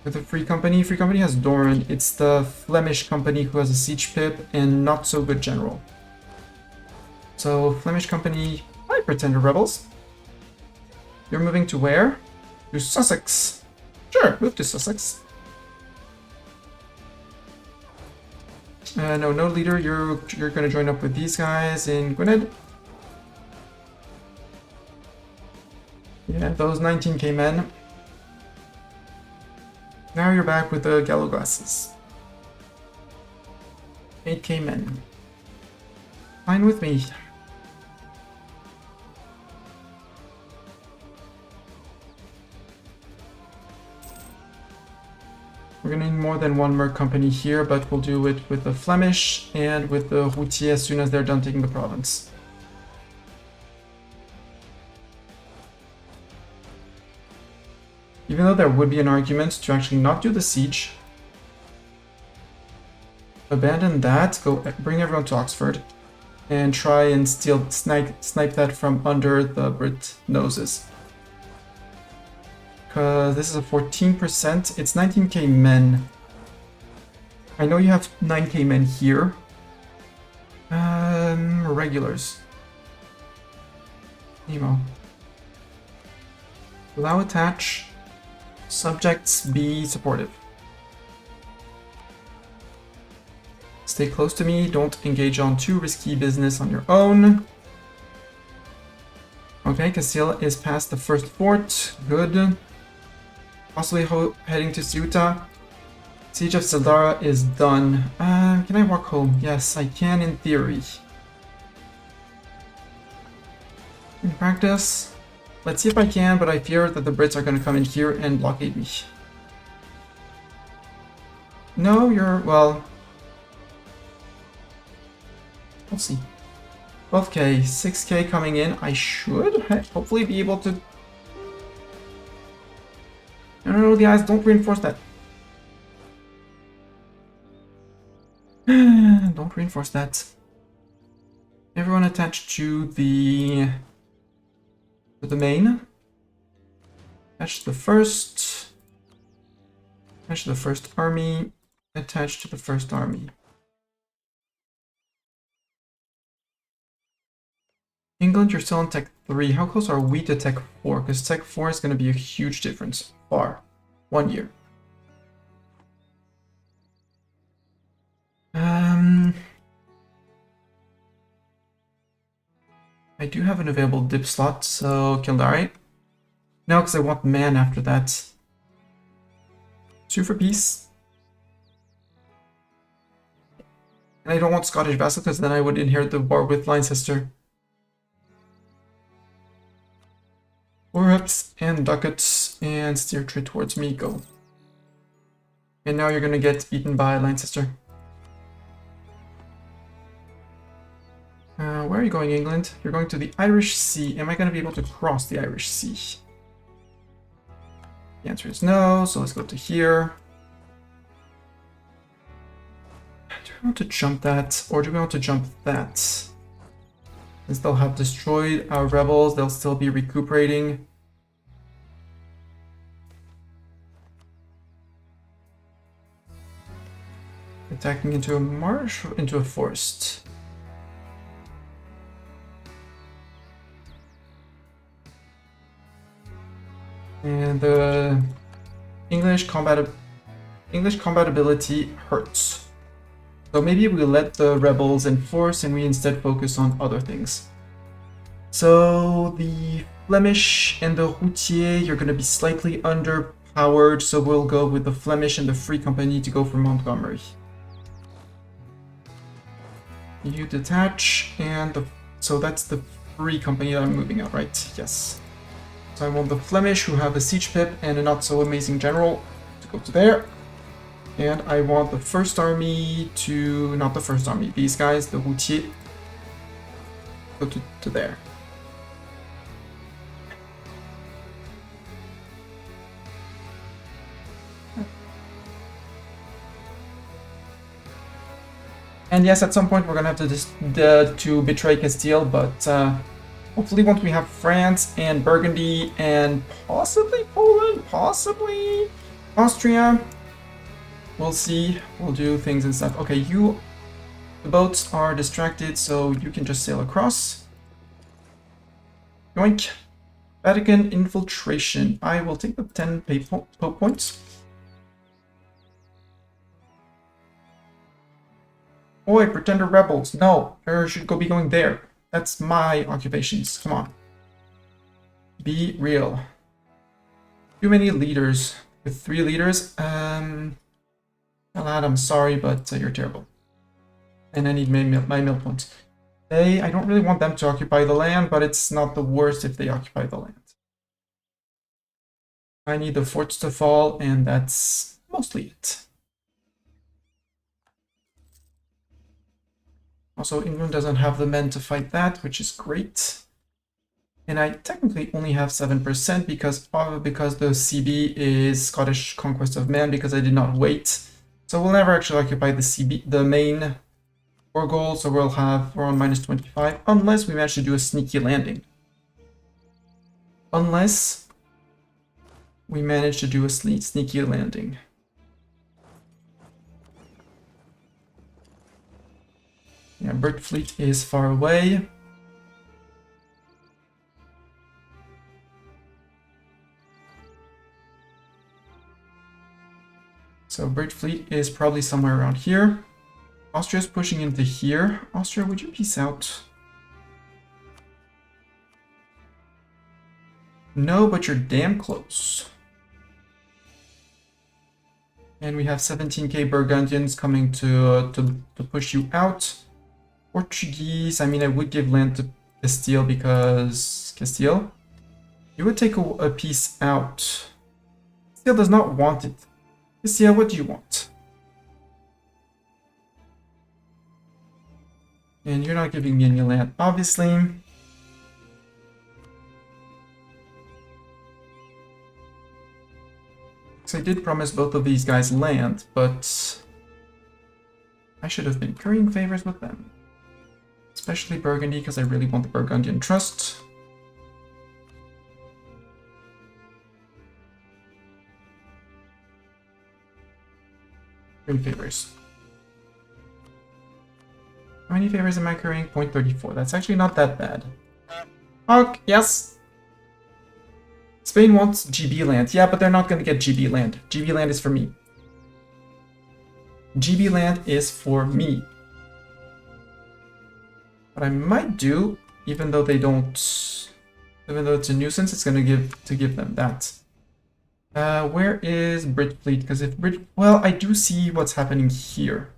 With the Free Company. Free Company has Doran. It's the Flemish company who has a siege pip and not so good general. So Flemish company, hi Pretender rebels. You're moving to where? To Sussex. Sure, move to Sussex. No leader. You're gonna join up with these guys in Gwynedd. Yeah, those 19k men. Now you're back with the Gallo glasses. 8k men. Fine with me. We're gonna need more than one Merc company here, but we'll do it with the Flemish and with the Routier as soon as they're done taking the province. Even though there would be an argument to actually not do the siege. Abandon that, go bring everyone to Oxford, and try and snipe that from under the Brit noses. Because this is a 14%, it's 19k men. I know you have 9k men here. Regulars. Nemo. Allow attach. Subjects be supportive. Stay close to me. Don't engage on too risky business on your own. Okay, Castile is past the first fort. Good. Possibly heading to Ceuta. Siege of Saldara is done. Can I walk home? Yes, I can in theory. In practice, let's see if I can, but I fear that the Brits are going to come in here and blockade me. No, you're... well... we'll see. 12k, 6k coming in. I should hopefully be able to... No, guys, don't reinforce that. Don't reinforce that. Everyone attached to the main. Attach to the first. Attach to the first army. Attach to the first army. England, you're still in Tech 3. How close are we to Tech 4? Because Tech 4 is going to be a huge difference. Far. 1 year. I do have an available dip slot, so Kildare. No, because I want man after that. 2 for peace. And I don't want Scottish vassal, because then I would inherit the war with Leicester. 4 reps and ducats, and steer trade towards me, go. And now you're gonna get beaten by Leicester. Where are you going, England? You're going to the Irish Sea. Am I going to be able to cross the Irish Sea? The answer is no, so let's go to here. Do we want to jump that, or do we want to jump that? Since they'll have destroyed our rebels, they'll still be recuperating. Attacking into a marsh, into a forest. And the English combatability hurts. So maybe we let the rebels enforce and we instead focus on other things. So the Flemish and the Routier, you're going to be slightly underpowered, so we'll go with the Flemish and the Free Company to go for Montgomery. You detach, and so that's the Free Company that I'm moving out, right? Yes. So I want the Flemish, who have a siege pip and a not-so-amazing general, to go to there. And I want the first army to... not the first army, these guys, the Routier, go to there. And yes, at some point we're gonna have to betray Castile, but hopefully once we have France and Burgundy and possibly Poland, possibly Austria, we'll see. We'll do things and stuff. Okay, the boats are distracted, so you can just sail across. Yoink. Vatican infiltration. I will take the 10 pope points. Oi, pretender rebels. No, you should be going there. That's my occupations. Come on. Be real. Too many leaders. With 3 leaders, lad, I'm sorry, but you're terrible. And I need my mill points. I don't really want them to occupy the land, but it's not the worst if they occupy the land. I need the forts to fall, and that's mostly it. Also, England doesn't have the men to fight that, which is great. And I technically only have 7% because the CB is Scottish Conquest of Man, because I did not wait. So we'll never actually occupy the main war goal, so we're on -25, unless we manage to do a sneaky landing. Unless we manage to do a sneaky landing. Yeah, Brit fleet is far away. So British fleet is probably somewhere around here. Austria's pushing into here. Austria, would you peace out? No, but you're damn close. And we have 17k Burgundians coming to push you out. Portuguese, I mean, I would give land to Castile because... Castile? You would take a piece out. Castile does not want it. Castile, what do you want? And you're not giving me any land, obviously. So I did promise both of these guys land, but I should have been currying favors with them. Especially Burgundy, because I really want the Burgundian trust. Currying favors. How many favors am I currying? 0.34. That's actually not that bad. Oh, yes! Spain wants GB land. Yeah, but they're not going to get GB land. GB land is for me. GB land is for me. What I might do, even though they don't... Even though it's a nuisance, it's going to give them that. Where is Brit fleet? Because if Brit... Well, I do see what's happening here.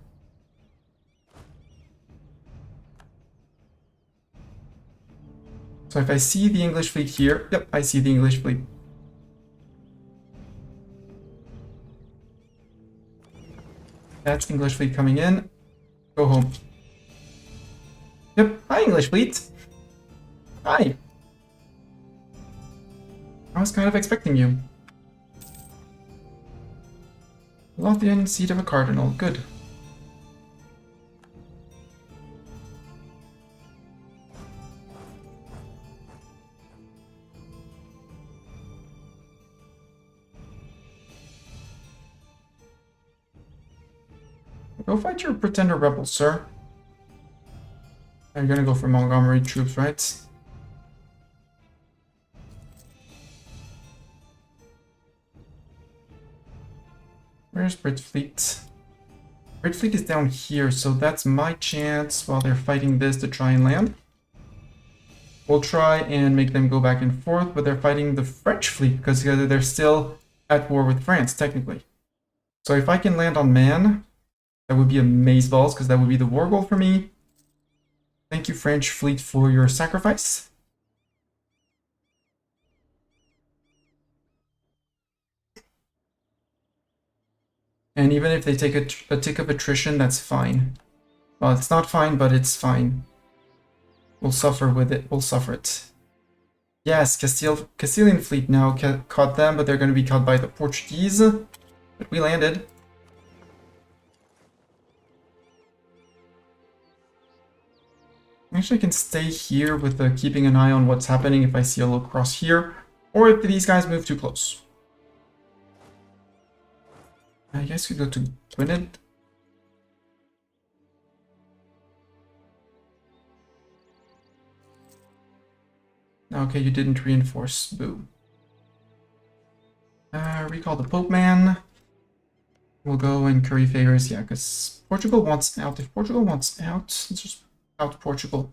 So if I see the English fleet here, yep, I see the English fleet. That's English fleet coming in. Go home. Yep, hi English fleet. Hi. I was kind of expecting you. Lothian, seat of a cardinal, good. Go fight your pretender rebels, sir. You're gonna go for Montgomery troops, right? Where's Brit fleet? Brit fleet is down here, so that's my chance while they're fighting this to try and land. We'll try and make them go back and forth, but they're fighting the French fleet because they're still at war with France, technically. So if I can land on Man, that would be amazeballs, because that would be the war goal for me. Thank you, French fleet, for your sacrifice. And even if they take a tick of attrition, that's fine. Well, it's not fine, but it's fine. We'll suffer with it. We'll suffer it. Yes, Castilian fleet now caught them, but they're going to be caught by the Portuguese. But we landed. Actually, I can stay here with keeping an eye on what's happening if I see a little cross here, or if these guys move too close. I guess we go to Gwynedd. Okay, you didn't reinforce. Boo. Recall the Pope Man. We'll go and curry favors. Yeah, because Portugal wants out. If Portugal wants out, let's just out Portugal.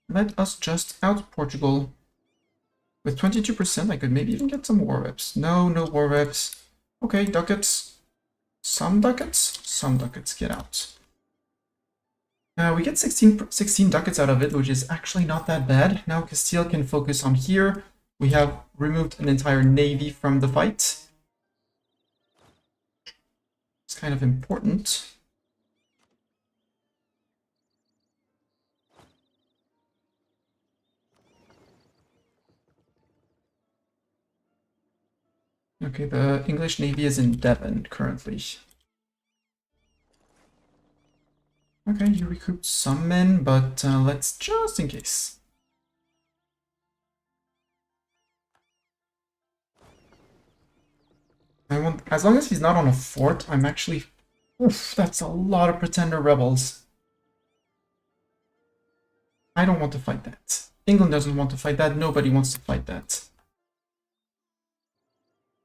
Let us just out Portugal. With 22%, I could maybe even get some war reps. No, no war reps. Okay, ducats. Some ducats? Some ducats. Get out. We get 16 ducats out of it, which is actually not that bad. Now Castile can focus on here. We have removed an entire navy from the fight. It's kind of important. Okay, the English Navy is in Devon currently. Okay, you recruit some men, but let's just in case. As long as he's not on a fort, I'm actually... Oof, that's a lot of pretender rebels. I don't want to fight that. England doesn't want to fight that. Nobody wants to fight that.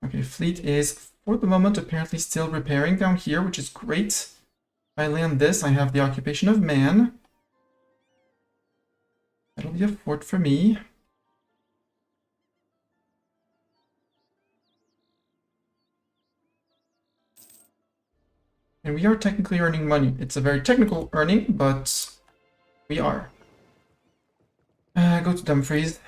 Okay, fleet is for the moment apparently still repairing down here, which is great. If I land this, I have the occupation of man. That'll be a fort for me. And we are technically earning money. It's a very technical earning, but we are. Go to Dumfries.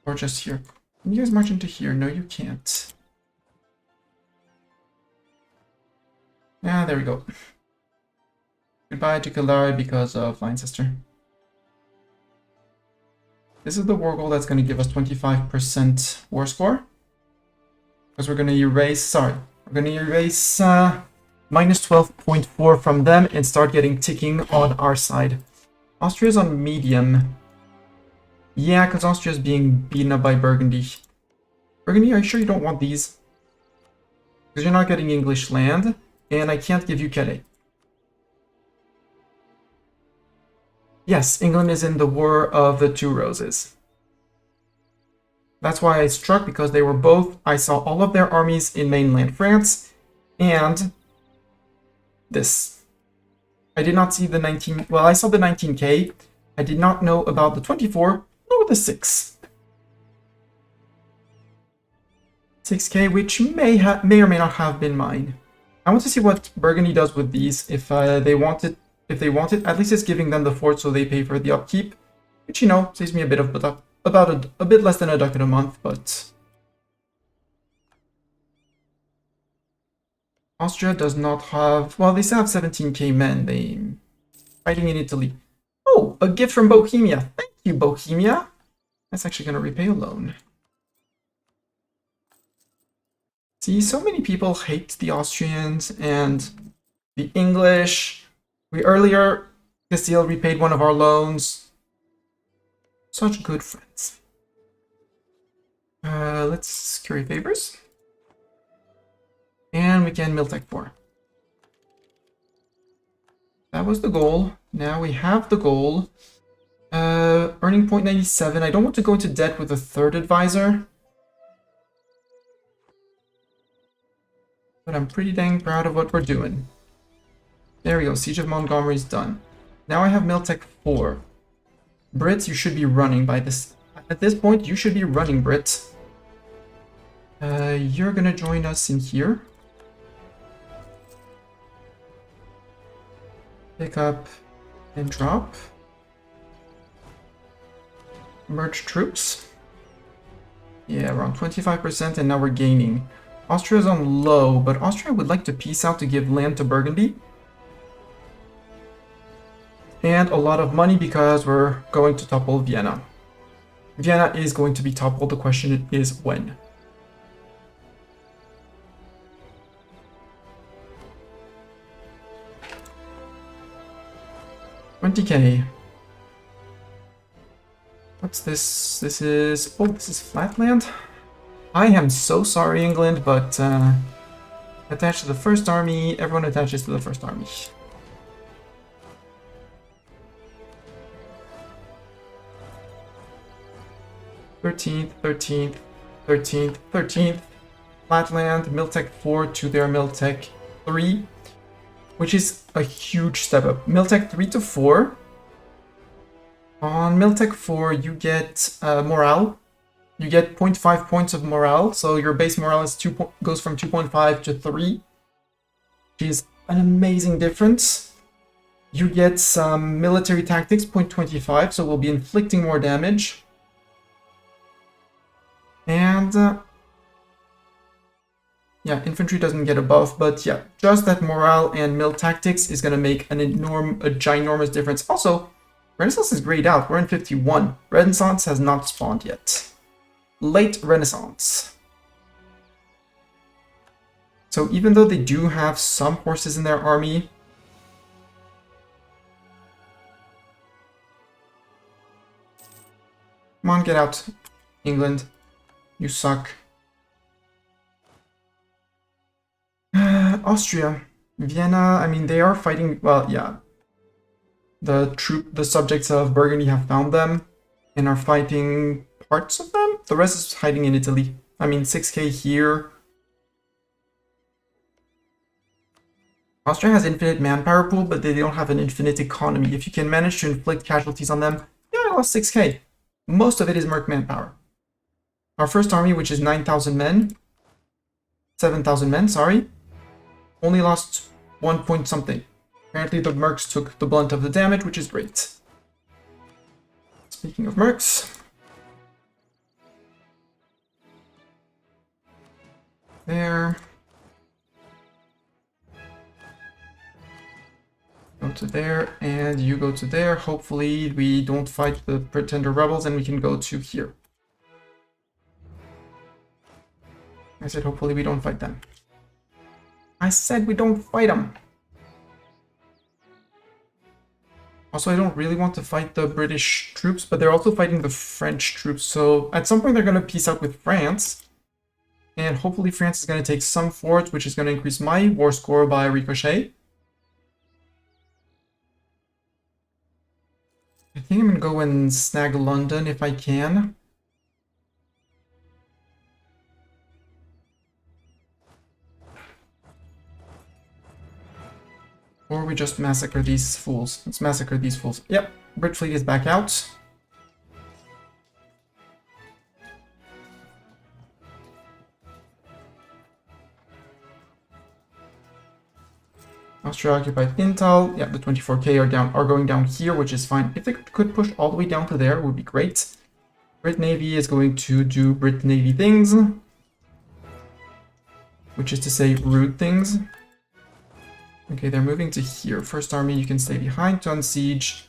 Or just here. Can you guys march into here? No, you can't. Ah, there we go. Goodbye to Kalari because of Leicester. This is the war goal that's going to give us 25% war score. Because we're going to erase, we're going to erase minus 12.4 from them and start getting ticking on our side. Austria's on medium. Yeah, because Austria's being beaten up by Burgundy. Burgundy, are you sure you don't want these? Because you're not getting English land, and I can't give you Calais. Yes, England is in the War of the Two Roses. That's why I struck, because they were both... I saw all of their armies in mainland France, and this. I did not see the 19... Well, I saw the 19k. I did not know about the 24, nor the 6. 6k, which may or may not have been mine. I want to see what Burgundy does with these. If they want it, at least it's giving them the fort, so they pay for the upkeep, which, you know, saves me a bit of about a bit less than a ducat a month. But Austria does not have. Well, they still have 17k men. They fighting in Italy. Oh, a gift from Bohemia. Thank you, Bohemia. That's actually going to repay a loan. See, so many people hate the Austrians and the English. Castile repaid one of our loans. Such good friends. Let's curry favors. And we can Miltech 4. That was the goal. Now we have the goal. Earning 0.97. I don't want to go into debt with a third advisor. But I'm pretty dang proud of what we're doing. There we go. Siege of Montgomery is done. Now I have Miltech 4. Brits, you should be running by this. At this point, you should be running, Brits. You're gonna join us in here. Pick up and drop. Merge troops. Yeah, around 25%, and now we're gaining. Austria's on low, but Austria would like to peace out to give land to Burgundy. And a lot of money because we're going to topple Vienna. Vienna is going to be toppled. The question is when. $20k. What's this? This is... Oh, this is flatland? I am so sorry, England, but attach to the first army. Everyone attaches to the first army. '13th, 13th, 13th, 13th. Flatland, Miltech 4 to their Miltech 3, which is a huge step up. Miltech 3 to 4. On Miltech 4, you get morale. You get 0.5 points of morale, so your base morale is goes from 2.5 to 3, which is an amazing difference. You get some military tactics, 0.25, so we'll be inflicting more damage. And yeah, infantry doesn't get a buff, but yeah, just that morale and mil tactics is going to make a ginormous difference. Also, Renaissance is grayed out. We're in 51. Renaissance has not spawned yet. Late Renaissance. So even though they do have some horses in their army, come on, get out, England. You suck. Austria. Vienna, I mean, they are fighting, well, yeah. The subjects of Burgundy have found them and are fighting parts of them. the rest is hiding in Italy. I mean, 6k here. Austria has infinite manpower pool, but they don't have an infinite economy. If you can manage to inflict casualties on them, yeah, I lost 6k. Most of it is merc manpower. Our first army, which is 9,000 men, 7,000 men, sorry, only lost 1 point something. Apparently the mercs took the blunt of the damage, which is great. Speaking of mercs, there. Go to there, and you go to there. Hopefully we don't fight the Pretender Rebels and we can go to here. I said hopefully we don't fight them. I said we don't fight them. Also, I don't really want to fight the British troops, but they're also fighting the French troops. So at some point they're going to peace out with France. And hopefully France is going to take some forts, which is going to increase my war score by ricochet. I think I'm going to go and snag London if I can. Or we just massacre these fools. Let's massacre these fools. Yep, Brit fleet is back out. Austria occupied Intal. Yeah, the 24k are going down here, which is fine. If they could push all the way down to there, it would be great. Brit Navy is going to do Brit Navy things, which is to say rude things. Okay, they're moving to here. First army, you can stay behind to unsiege,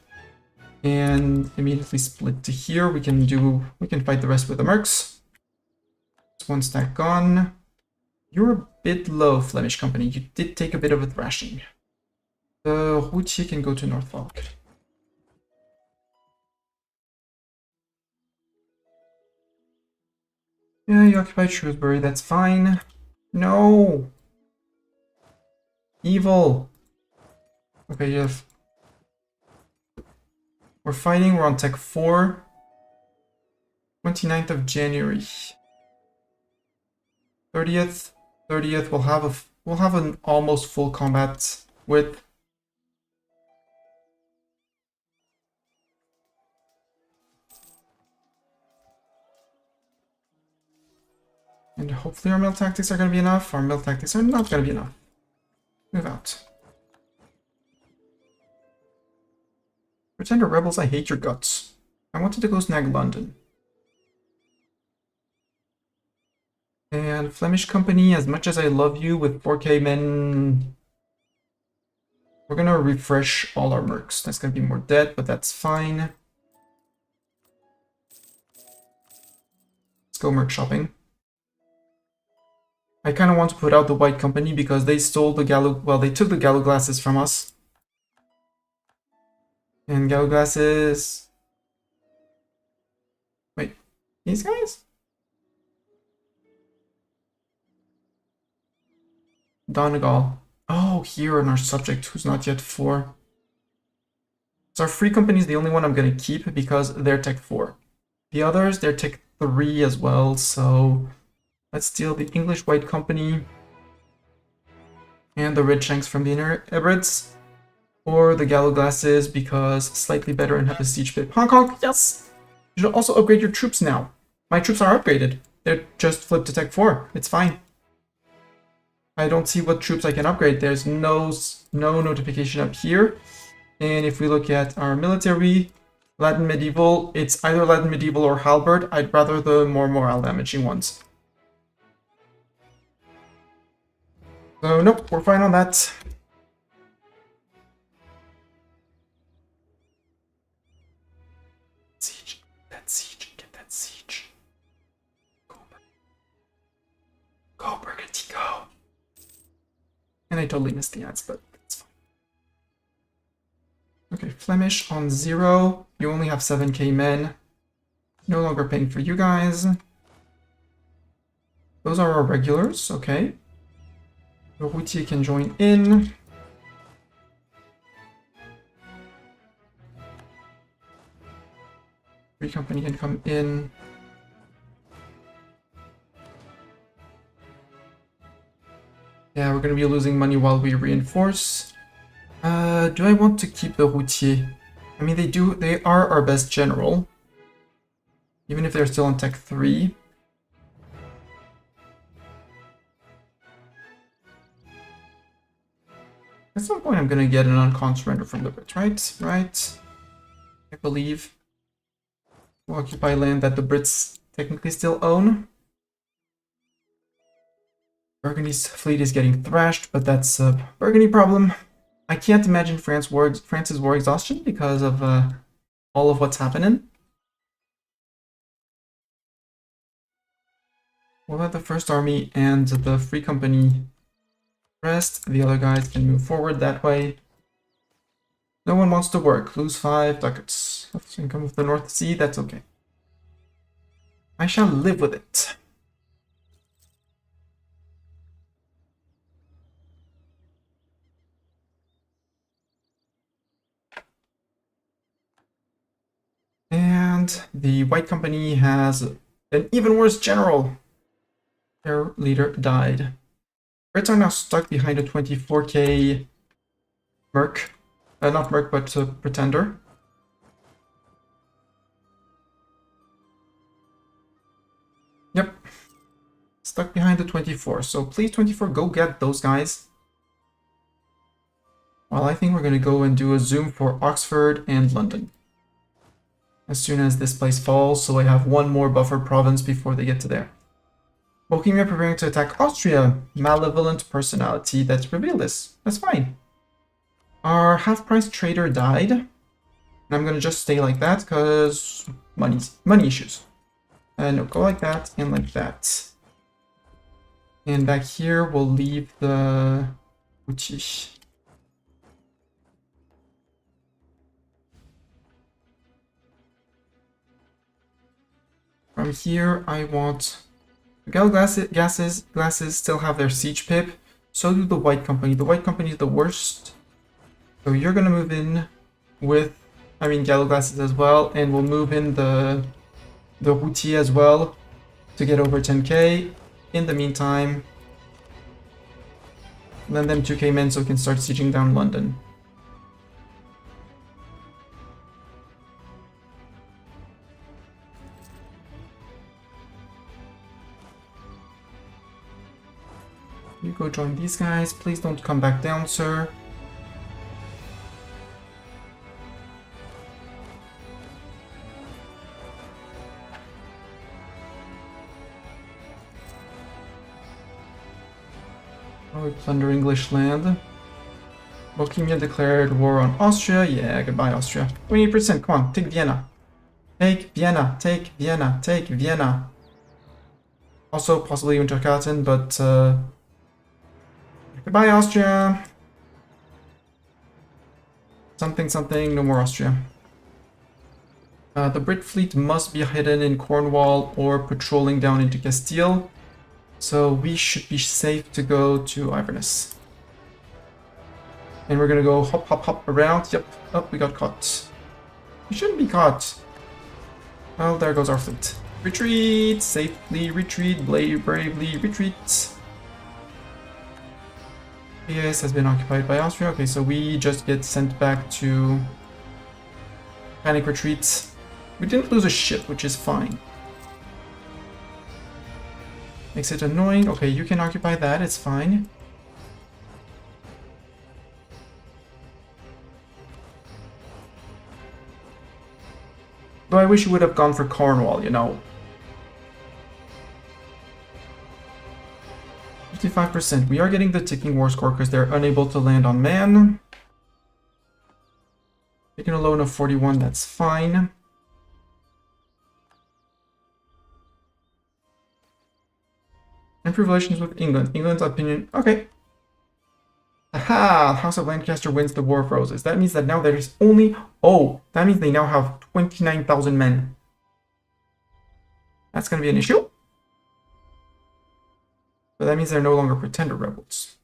and immediately split to here. We can fight the rest with the mercs. It's one stack gone. You're a bit low, Flemish company. You did take a bit of a thrashing. The Routier can go to Norfolk. Yeah, you occupied Shrewsbury, that's fine. No! Evil! Okay, yes. We're fighting, we're on Tech 4. 29th of January. 30th we'll have an almost full combat with and hopefully our mill tactics are going to be enough. Our mill tactics are not going to be enough. Move out. Pretender rebels, I hate your guts. I wanted to go snag London. And Flemish company, as much as I love you with 4k men, we're gonna refresh all our mercs. That's gonna be more dead, but that's fine. Let's go merc shopping. I kind of want to put out the white company because they stole the they took the gallo glasses from us. And gallo glasses... Wait, these guys? Donegal. Oh, here in our subject, who's not yet 4. So our free company is the only one I'm going to keep because they're Tech 4. The others, they're Tech 3 as well, so let's steal the English White Company and the Red Shanks from the Inner Hebrides, or the Gallo Glasses because slightly better and have a siege pit. Hong Kong, yes! You should also upgrade your troops now. My troops are upgraded. They're just flipped to Tech 4. It's fine. I don't see what troops I can upgrade. There's no notification up here. And if we look at our military, Latin Medieval, it's either Latin Medieval or Halberd. I'd rather the more morale damaging ones. So nope, we're fine on that. Siege, that siege, get that siege. Go Burgundy, go! And I totally missed the ads, but it's fine. Okay, Flemish on 0. You only have 7k men. No longer paying for you guys. Those are our regulars, okay. The Routier can join in. Free company can come in. we're going to be losing money while we reinforce. Do I want to keep the routier? I mean, they are our best general. Even if they're still on Tech 3. At some point I'm gonna get an uncon surrender from the Brits, right? Right. I believe. We'll occupy land that the Brits technically still own. Burgundy's fleet is getting thrashed, but that's a Burgundy problem. I can't imagine France's war exhaustion because of all of what's happening. We'll let the First Army and the Free Company rest. The other guys can move forward that way. No one wants to work. Lose 5 ducats. That's income of the North Sea. That's okay. I shall live with it. And the White Company has an even worse general. Their leader died. Brits are now stuck behind a 24k Merc. Not Merc, but Pretender. Yep. Stuck behind the 24. So please, 24, go get those guys. Well, I think we're going to go and do a zoom for Oxford and London. As soon as this place falls, so I have one more buffered province before they get to there. Bohemia preparing to attack Austria. Malevolent personality. Let's reveal this. That's fine. Our half-price trader died. And I'm gonna just stay like that, because money issues. No, go like that and like that. And back here, we'll leave the Uchish. From here, I want... The Gale glasses still have their siege pip. So do the White Company. The White Company is the worst. So you're gonna move in with, Gallo glasses as well, and we'll move in the routier as well to get over 10k. In the meantime, lend them 2k men so we can start sieging down London. You go join these guys. Please don't come back down, sir. Oh, we plunder English land. Bohemia declared war on Austria. Yeah, goodbye, Austria. 28%. Come on, take Vienna. Take Vienna. Take Vienna. Take Vienna. Also, possibly Unterkarten, but goodbye, Austria. Something, no more Austria. The Brit fleet must be hidden in Cornwall or patrolling down into Castile. So we should be safe to go to Inverness. And we're gonna go hop, hop, hop around. Yep. Oh, we got caught. We shouldn't be caught. Well, there goes our fleet. Retreat! Safely retreat. Bravely retreat. Yes, has been occupied by Austria. Okay, so we just get sent back to panic retreat. We didn't lose a ship, which is fine. Makes it annoying. Okay, you can occupy that, it's fine. Though I wish you would have gone for Cornwall, you know. 55%. We are getting the ticking war score because they're unable to land on man. Taking a loan of 41, that's fine. Improve relations with England. England's opinion. Okay. Aha! House of Lancaster wins the War of Roses. That means that now there's only... Oh! That means they now have 29,000 men. That's going to be an issue. But that means they're no longer Pretender rebels.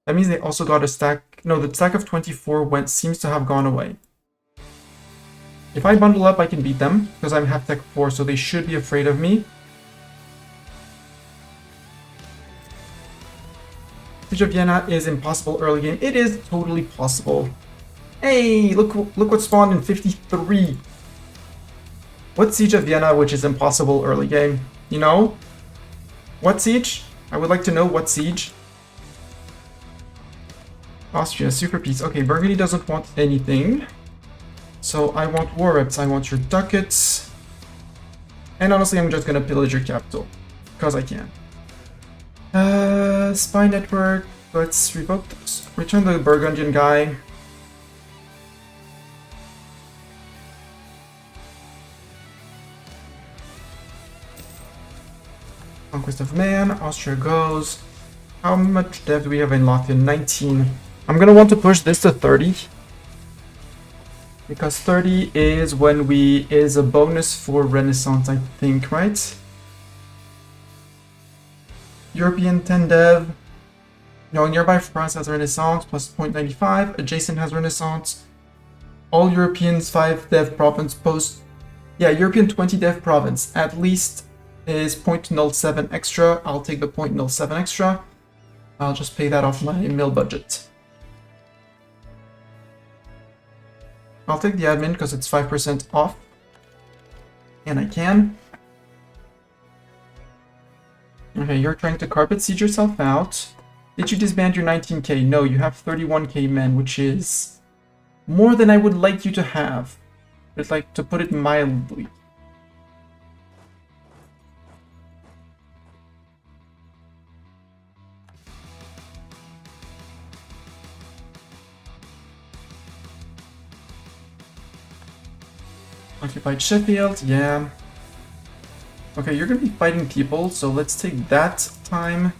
That means they also got a stack... No, the stack of 24 seems to have gone away. If I bundle up, I can beat them, because I'm half tech 4, so they should be afraid of me. Siege of Vienna is impossible early game. It is totally possible. Hey, look what spawned in 53. What Siege of Vienna which is impossible early game? You know? What siege? I would like to know what siege. Austria, super peace. Okay, Burgundy doesn't want anything. So I want war reps, I want your ducats. And honestly, I'm just gonna pillage your capital. Because I can. Spy network. Let's revoke this. Return the Burgundian guy. Conquest of Man. Austria goes. How much dev do we have in Latvia? 19. I'm gonna want to push this to 30. Because 30 is when is a bonus for Renaissance, I think, right? European 10 dev. No, nearby France has Renaissance plus 0.95. Adjacent has Renaissance. All Europeans 5 dev province post. Yeah, European 20 dev province at least is 0.07 extra. I'll take the 0.07 extra. I'll just pay that off my mill budget. I'll take the admin because it's 5% off. And I can. Okay, you're trying to carpet siege yourself out. Did you disband your 19k? No, you have 31k men, which is more than I would like you to have. But like, to put it mildly. Occupied Sheffield, yeah. Okay, you're gonna be fighting people, so let's take that time.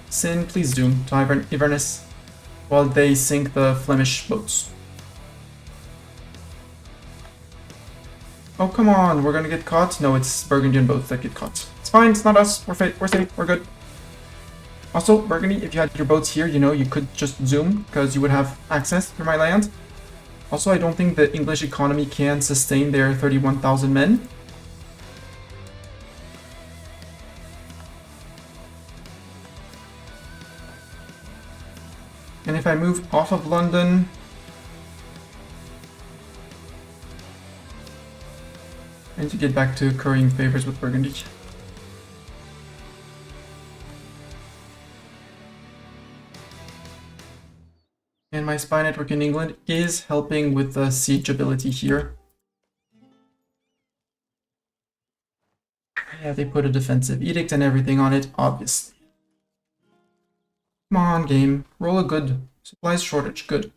Sin, please do, to Inverness, while they sink the Flemish boats. Oh, come on, we're gonna get caught? No, it's Burgundian boats that get caught. It's fine, it's not us, we're safe, we're good. Also, Burgundy, if you had your boats here, you know, you could just zoom, because you would have access to my land. Also, I don't think the English economy can sustain their 31,000 men. And if I move off of London... I need to get back to currying favors with Burgundy. And my spy network in England is helping with the siege ability here. Yeah, they put a defensive edict and everything on it, obviously. Come on, game. Roll a good. Supplies shortage, good. If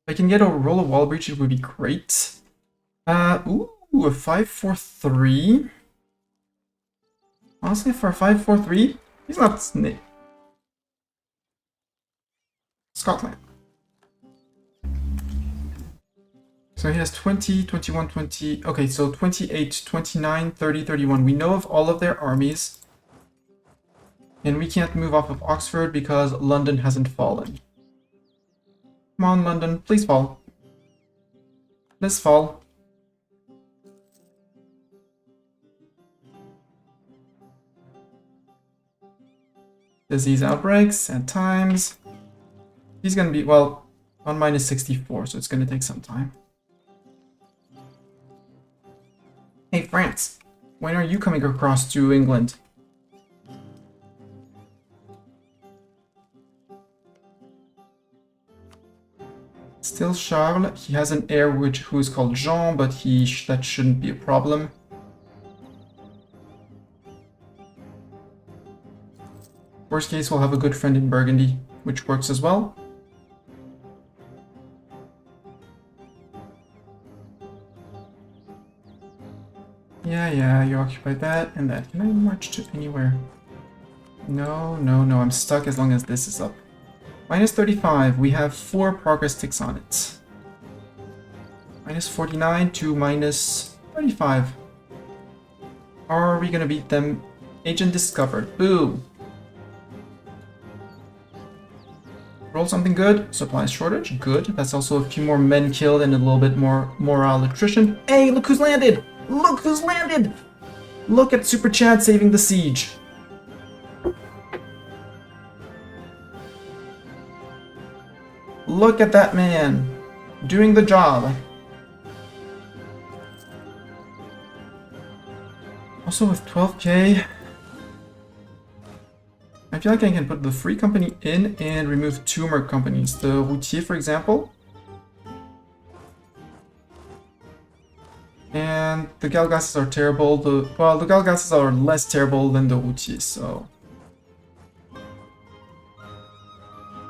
I can get a roll a wall breach, it would be great. Ooh, a 5-4-3. Honestly, for a 5-4-3, he's not Scotland. So he has 20, 21, 20... Okay, so 28, 29, 30, 31. We know of all of their armies. And we can't move off of Oxford because London hasn't fallen. Come on, London, please fall. Let's fall. Disease outbreaks at times. He's gonna be, well, on minus 64, so it's gonna take some time. Hey, France, when are you coming across to England? Still Charles. He has an heir who is called Jean, but that shouldn't be a problem. Worst case, we'll have a good friend in Burgundy, which works as well. Yeah, you occupied that and that. Can I march to anywhere? No, I'm stuck as long as this is up. Minus 35, we have 4 progress ticks on it. Minus 49 to minus 35. Are we gonna beat them? Agent discovered. Boo! Roll something good. Supplies shortage. Good. That's also a few more men killed and a little bit more morale attrition. Hey, look who's landed! Look who's landed! Look at Super Chad saving the siege. Look at that man doing the job. Also with 12k, I feel like I can put the free company in and remove 2 merc companies. The routier, for example. And the galgasses are terrible. The galgasses are less terrible than the routier, so...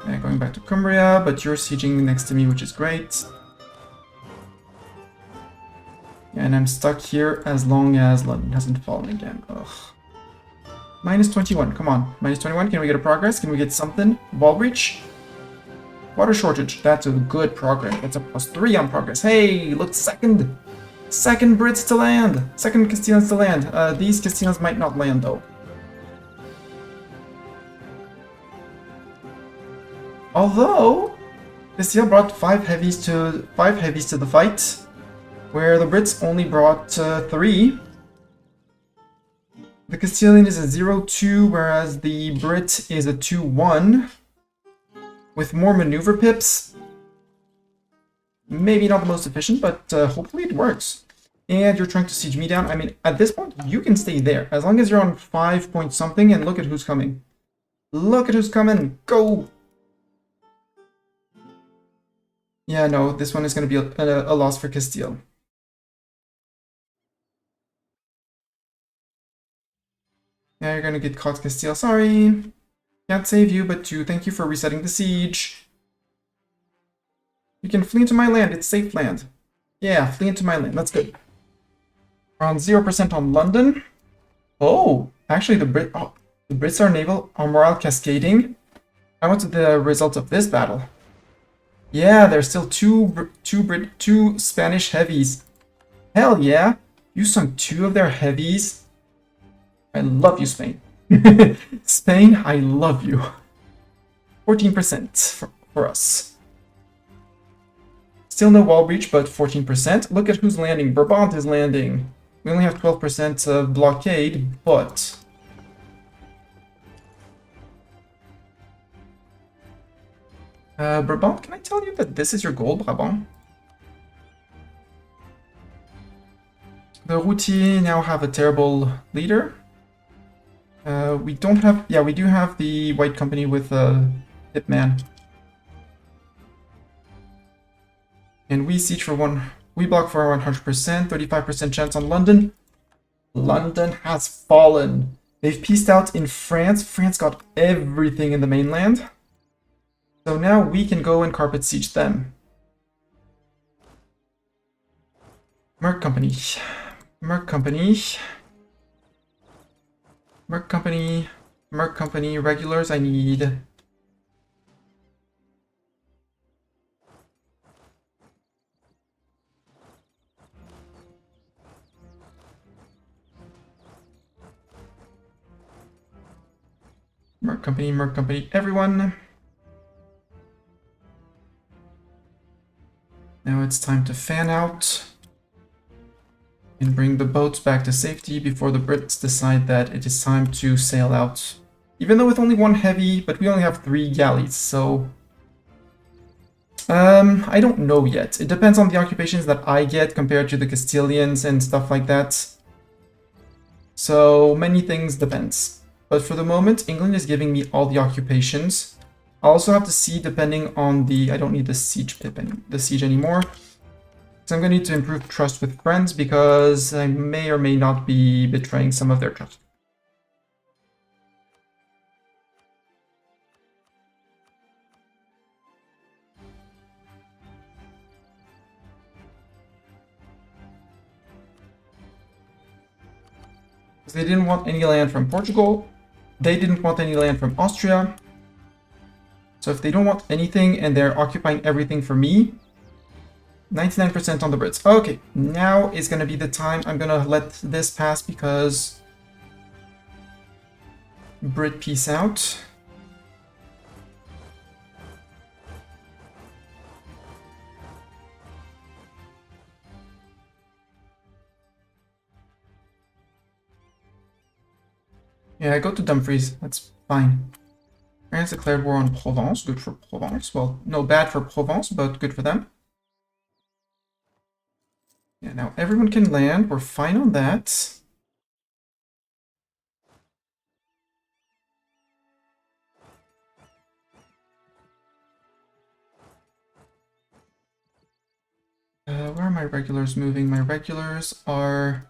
Okay, going back to Cumbria, but you're sieging next to me, which is great. And I'm stuck here as long as London hasn't fallen again. Ugh. Minus 21, come on. Minus 21, can we get a progress? Can we get something? Wall breach? Water shortage, that's a good progress. That's a +3 on progress. Hey, look, second Brits to land. Second Castilians to land. These Castilians might not land, though. Although, Castile brought 5 heavies to the fight, where the Brits only brought 3. The Castilian is a 0-2, whereas the Brit is a 2-1. With more maneuver pips. Maybe not the most efficient, but hopefully it works. And you're trying to siege me down. I mean, at this point, you can stay there. As long as you're on 5 point something, and look at who's coming. Look at who's coming! Go! Yeah, no, this one is going to be a loss for Castile. Yeah, you're going to get caught, Castile. Sorry. Can't save you, but to thank you for resetting the siege. You can flee into my land. It's safe land. Yeah, flee into my land. That's good. We're on 0% on London. Oh, actually, the Brits are morale cascading. I went to the result of this battle. Yeah, there's still two Spanish heavies. Hell yeah! You sunk 2 of their heavies. I love you, Spain. Spain, I love you. 14% for us. Still no wall breach, but 14%. Look at who's landing. Brabant is landing. We only have 12% of blockade, but... Brabant, can I tell you that this is your goal, Brabant? The routier now have a terrible leader. We don't have... Yeah, we do have the white company with Hitman. And we siege for we block for 100%, 35% chance on London. London has fallen. They've peaced out in France. France got everything in the mainland. So now we can go and carpet siege them. Merc Company. Merc Company. Merc Company. Merc Company. Regulars, I need... Merc Company, everyone. Now it's time to fan out and bring the boats back to safety before the Brits decide that it is time to sail out. Even though with only 1 heavy, but we only have 3 galleys, so... I don't know yet. It depends on the occupations that I get compared to the Castilians and stuff like that. So many things depends. But for the moment, England is giving me all the occupations. I also have to see depending on the... I don't need the siege pip the siege anymore. So I'm going to need to improve trust with friends because I may or may not be betraying some of their trust. Because they didn't want any land from Portugal. They didn't want any land from Austria. So if they don't want anything and they're occupying everything for me, 99% on the Brits. Okay, now is going to be the time. I'm going to let this pass because Brit peace out. Yeah, go to Dumfries. That's fine. France declared war on Provence. Good for Provence. Well, no, bad for Provence, but good for them. Yeah, now everyone can land. We're fine on that. Where are my regulars moving? My regulars are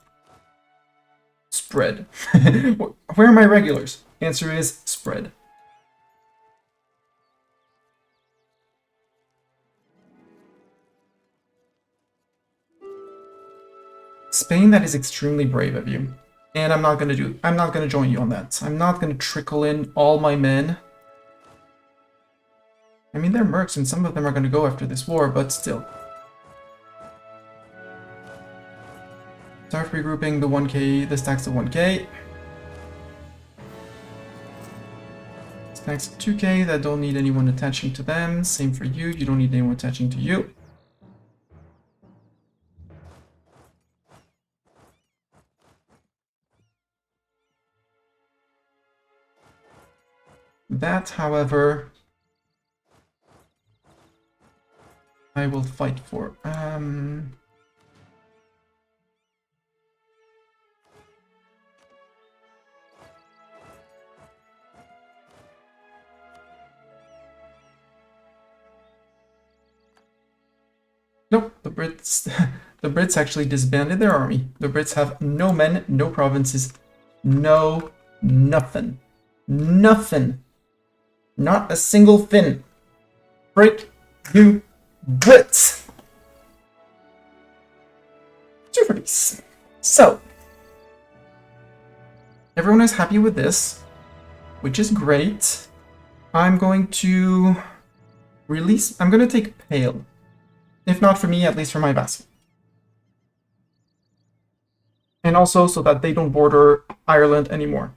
spread. Where are my regulars? Answer is spread. Spain, that is extremely brave of you. And I'm not gonna join you on that. I'm not gonna trickle in all my men. I mean, they're mercs and some of them are gonna go after this war, but still. Start regrouping the 1k, the stacks of 1k. Stacks of 2k that don't need anyone attaching to them. Same for you, you don't need anyone attaching to you. That, however, I will fight for. Nope, the Brits the Brits actually disbanded their army. The Brits have no men, no provinces, no nothing. Nothing. Not a single Finn. Break you Brits. 2 for peace. So everyone is happy with this, which is great. I'm going to release, I'm going to take Pale. If not for me, at least for my vassal. And also so that they don't border Ireland anymore.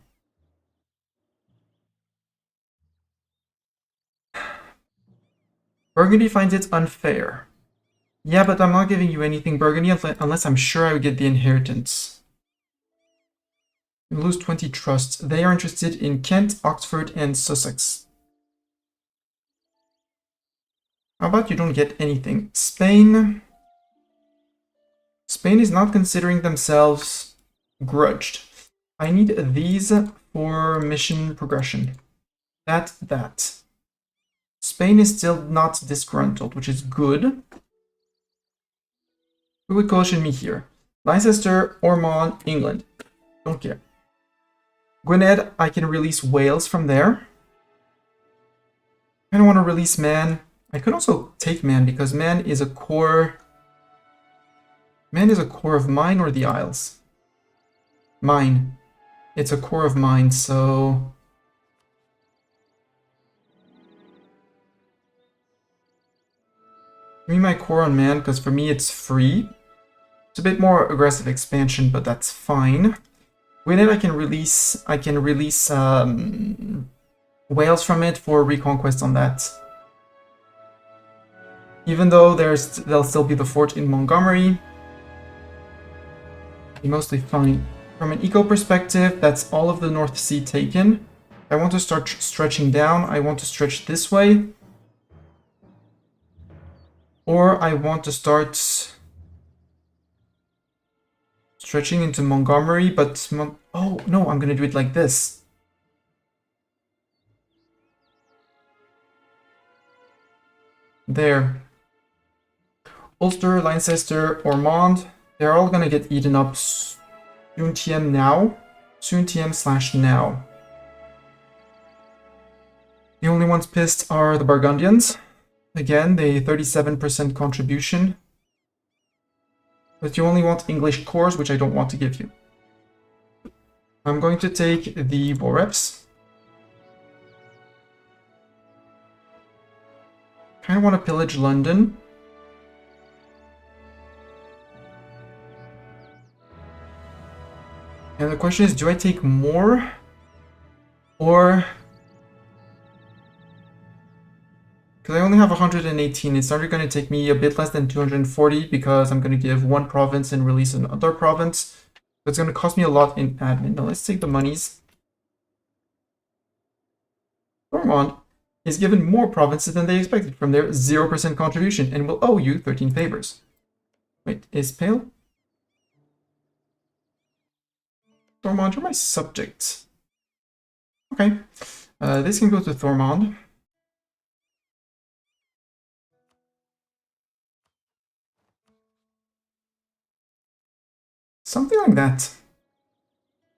Burgundy finds it unfair. Yeah, but I'm not giving you anything, Burgundy, unless I'm sure I would get the inheritance. You lose 20 trust. They are interested in Kent, Oxford, and Sussex. How about you don't get anything? Spain. Spain is not considering themselves grudged. I need these for mission progression. That. Spain is still not disgruntled, which is good. Who would caution me here? Leicester, Ormond, England. Don't care. Gwynedd, I can release Wales from there. I don't want to release Man. I could also take Man because Man is a core. Man is a core of mine or the Isles? Mine. It's a core of mine, so. Give me my core on Man because for me it's free. It's a bit more aggressive expansion, but that's fine. Gwynedd, I can release Wales from it for reconquest on that. Even though there'll still be the fort in Montgomery. Be mostly fine. From an eco perspective, that's all of the North Sea taken. I want to start stretching down. I want to stretch this way. Or I want to start stretching into Montgomery, but oh no, I'm gonna do it like this. There. Ulster, Leicester, Ormond, they're all gonna get eaten up soon TM now. Soon TM/now. The only ones pissed are the Burgundians. Again, the 37% contribution. But you only want English cores, which I don't want to give you. I'm going to take the war reps. Kind of want to pillage London. And the question is, do I take more? Or... because I only have 118, it's only going to take me a bit less than 240 because I'm going to give one province and release another province. So it's going to cost me a lot in admin. Now let's take the monies. Thormund is given more provinces than they expected from their 0% contribution and will owe you 13 favors. Wait, is Pale? Thormund, you're my subject. Okay. This can go to Thormund. Something like that.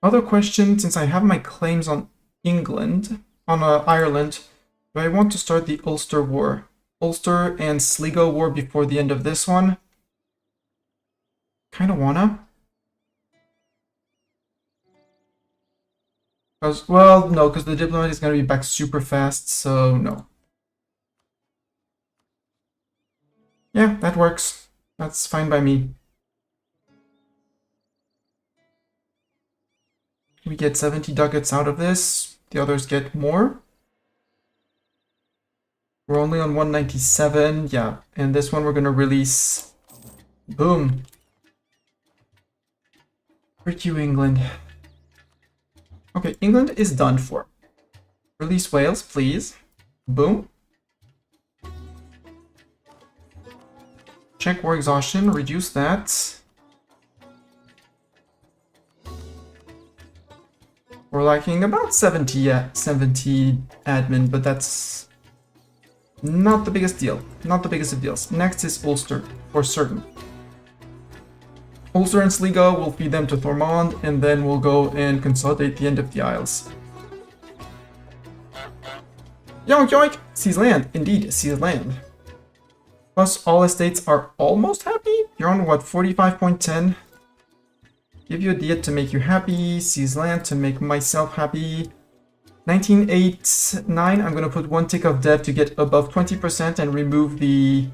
Other question, since I have my claims on England, on Ireland, do I want to start the Ulster War? Ulster and Sligo War before the end of this one? Kinda wanna. Well, no, because the diplomat is gonna be back super fast, so no. Yeah, that works. That's fine by me. We get 70 ducats out of this. The others get more. We're only on 197. Yeah, and this one we're going to release. Boom. Frick you, England. Okay, England is done for. Release Wales, please. Boom. Check war exhaustion. Reduce that. We're lacking about 70 admin, but that's not the biggest deal. Not the biggest of deals. Next is Ulster, for certain. Ulster and Sligo, we'll feed them to Thormund, and then we'll go and consolidate the end of the Isles. Yoink yoink! Seize land. Indeed, seize land. Plus, all estates are almost happy? You're on, what, 45.10? Give you a diet to make you happy, seize land to make myself happy. 1989, I'm gonna put one tick of debt to get above 20% and remove the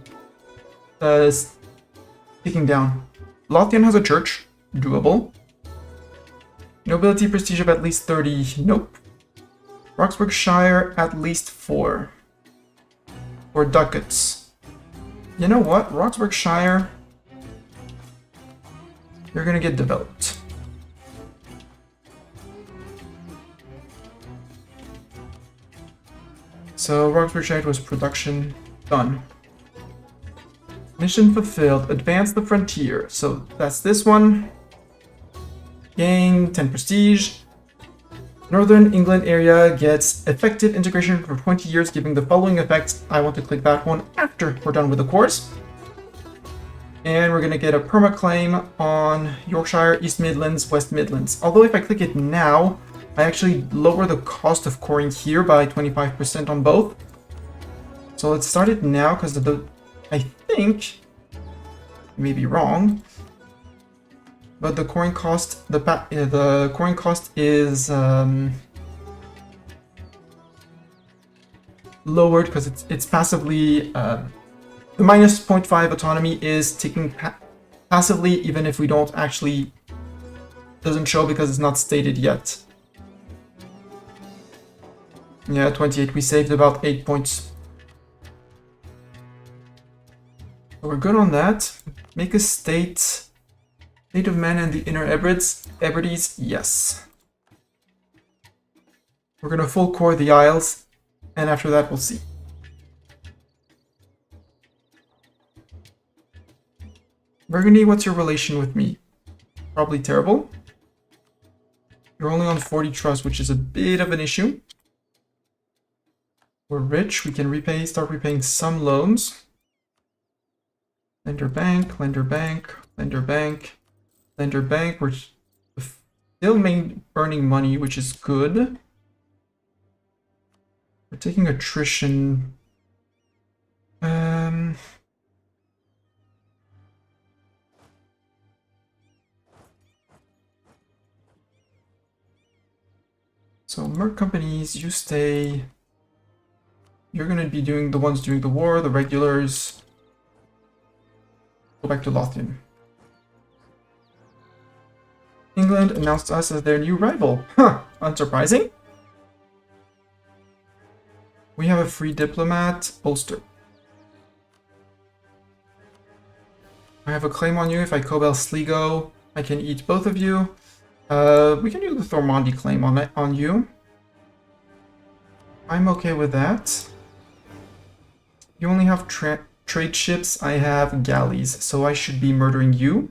ticking down. Lothian has a church, doable. Nobility prestige of at least 30, nope. Roxburghshire at least 4. Or ducats. You know what, Roxburghshire, you're gonna get developed. So Roxburghshire was production done. Mission fulfilled. Advance the frontier. So that's this one. Gain 10 prestige. Northern England area gets effective integration for 20 years, giving the following effects. I want to click that one after we're done with the course. And we're going to get a perma claim on Yorkshire, East Midlands, West Midlands. Although if I click it now, I actually lower the cost of coring here by 25% on both. So let's start it now, because I think, I may be wrong, but the coring cost, the coring cost is lowered because it's passively. The minus 0.5 autonomy is ticking passively, even if we don't actually, doesn't show because it's not stated yet. Yeah, 28. We saved about 8 points. So we're good on that. Make a state. State of Man and the Inner Hebrides, yes. We're gonna full core the Isles, and after that we'll see. Burgundy, what's your relation with me? Probably terrible. You're only on 40 trust, which is a bit of an issue. We're rich, we can start repaying some loans. Lender bank, lender bank, lender bank, lender bank. We're still earning money, which is good. We're taking attrition. So merc companies, you stay. You're gonna be doing the ones doing the war, the regulars. Go back to Lothian. England announced us as their new rival. Huh, unsurprising. We have a free diplomat, Ulster. I have a claim on you. If I cobel Sligo, I can eat both of you. We can do the Thormandy claim on you. I'm okay with that. You only have trade ships, I have galleys, so I should be murdering you.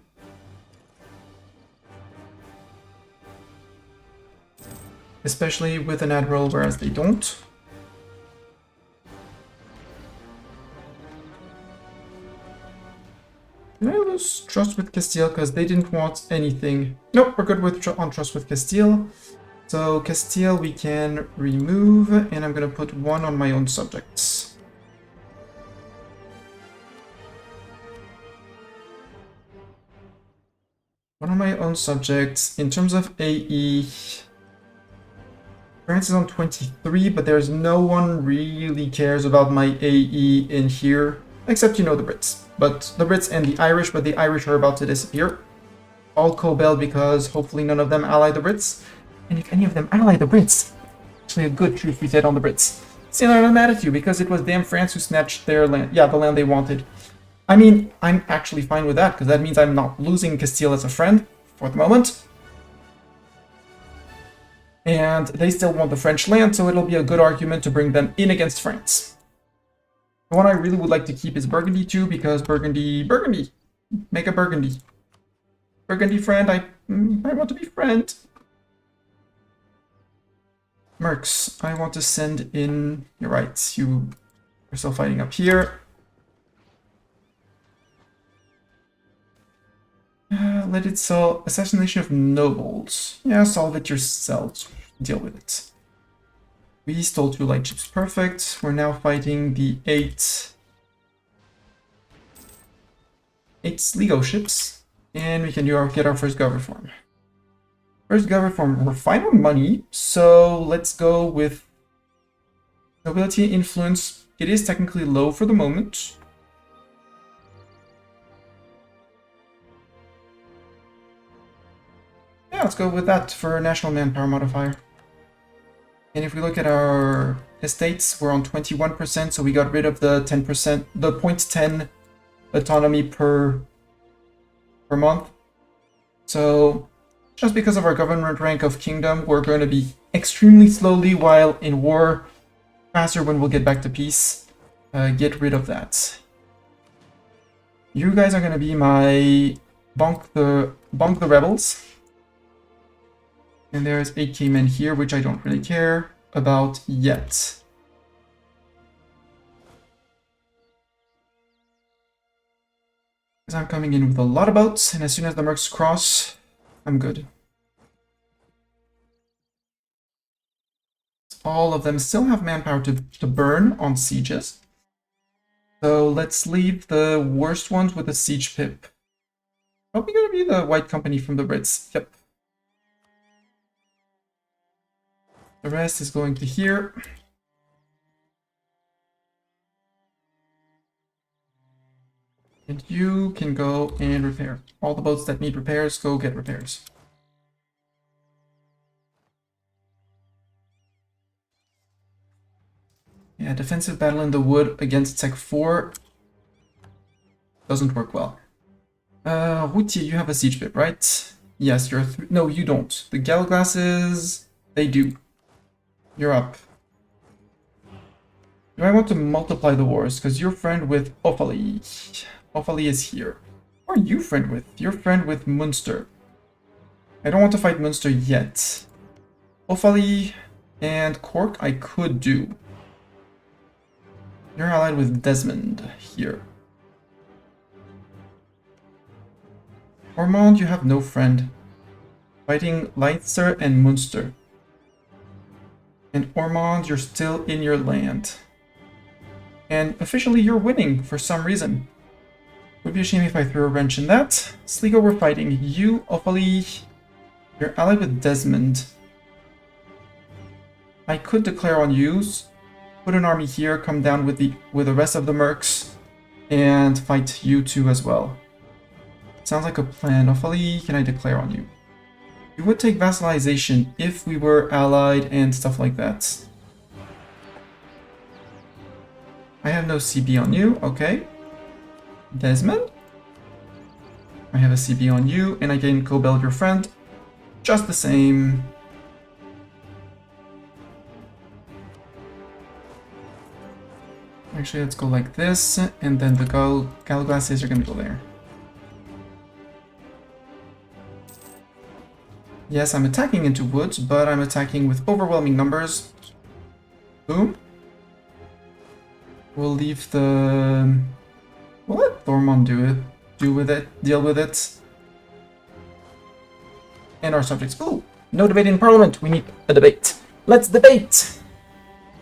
Especially with an admiral, whereas they don't. Did I lose trust with Castile because they didn't want anything? Nope, we're good with on trust with Castile. So Castile we can remove, and I'm gonna put one on my own subjects. One on my own subjects. In terms of AE, France is on 23, but there's no one really cares about my AE in here, except, you know, the Brits. But the Brits and the Irish, but the Irish are about to disappear. All co-bell because hopefully none of them ally the Brits. And if any of them ally the Brits, actually a good truth we said on the Brits. See, I'm not mad at you because it was damn France who snatched their land. Yeah, the land they wanted. I mean, I'm actually fine with that because that means I'm not losing Castile as a friend for the moment. And they still want the French land, so it'll be a good argument to bring them in against France. The one I really would like to keep is Burgundy too, because Burgundy, make a Burgundy. Burgundy friend, I want to be friend. Mercs, I want to send in, you're right, you are still fighting up here. Let it solve assassination of nobles. Yeah, solve it yourselves. Deal with it. We stole 2 light ships. Perfect. We're now fighting the 8 Sligo ships. And we can get our first gov reform. First gov reform. We're fine on money. So let's go with nobility influence. It is technically low for the moment. Yeah, let's go with that for national manpower modifier. And if we look at our estates, we're on 21%, so we got rid of the 10%, the 0.10 autonomy per month. So just because of our government rank of kingdom, we're going to be extremely slowly while in war, faster when we'll get back to peace. Get rid of that. You guys are going to be my bonk the rebels. And there's 8k men here, which I don't really care about yet. Because I'm coming in with a lot of boats, and as soon as the mercs cross, I'm good. All of them still have manpower to burn on sieges. So let's leave the worst ones with a siege pip. Probably gonna be the White Company from the Brits. Yep. The rest is going to here. And you can go and repair. All the boats that need repairs, go get repairs. Yeah, defensive battle in the wood against Sec 4 doesn't work well. Routier, you have a siege pip, right? Yes, you're no, you don't. The Gallglasses, they do. You're up. Do I want to multiply the wars? Because you're friend with Offaly. Offaly is here. Who are you friend with? You're friend with Munster. I don't want to fight Munster yet. Offaly and Cork I could do. You're allied with Desmond here. Ormond, you have no friend. Fighting Leinster and Munster. And Ormond, you're still in your land. And officially you're winning for some reason. Would be a shame if I threw a wrench in that. Sligo, we're fighting you, Offaly. You're allied with Desmond. I could declare on you, put an army here, come down with the rest of the mercs, and fight you two as well. Sounds like a plan. Offaly, can I declare on you? You would take vassalization if we were allied and stuff like that. I have no CB on you, okay. Desmond? I have a CB on you, and I can co-bell your friend. Just the same. Actually, let's go like this, and then the gallo glasses are gonna go there. Yes, I'm attacking into woods, but I'm attacking with overwhelming numbers. Boom. We'll leave the... We'll let Thormund deal with it. And our subjects. Ooh, no debate in Parliament. We need a debate. Let's debate.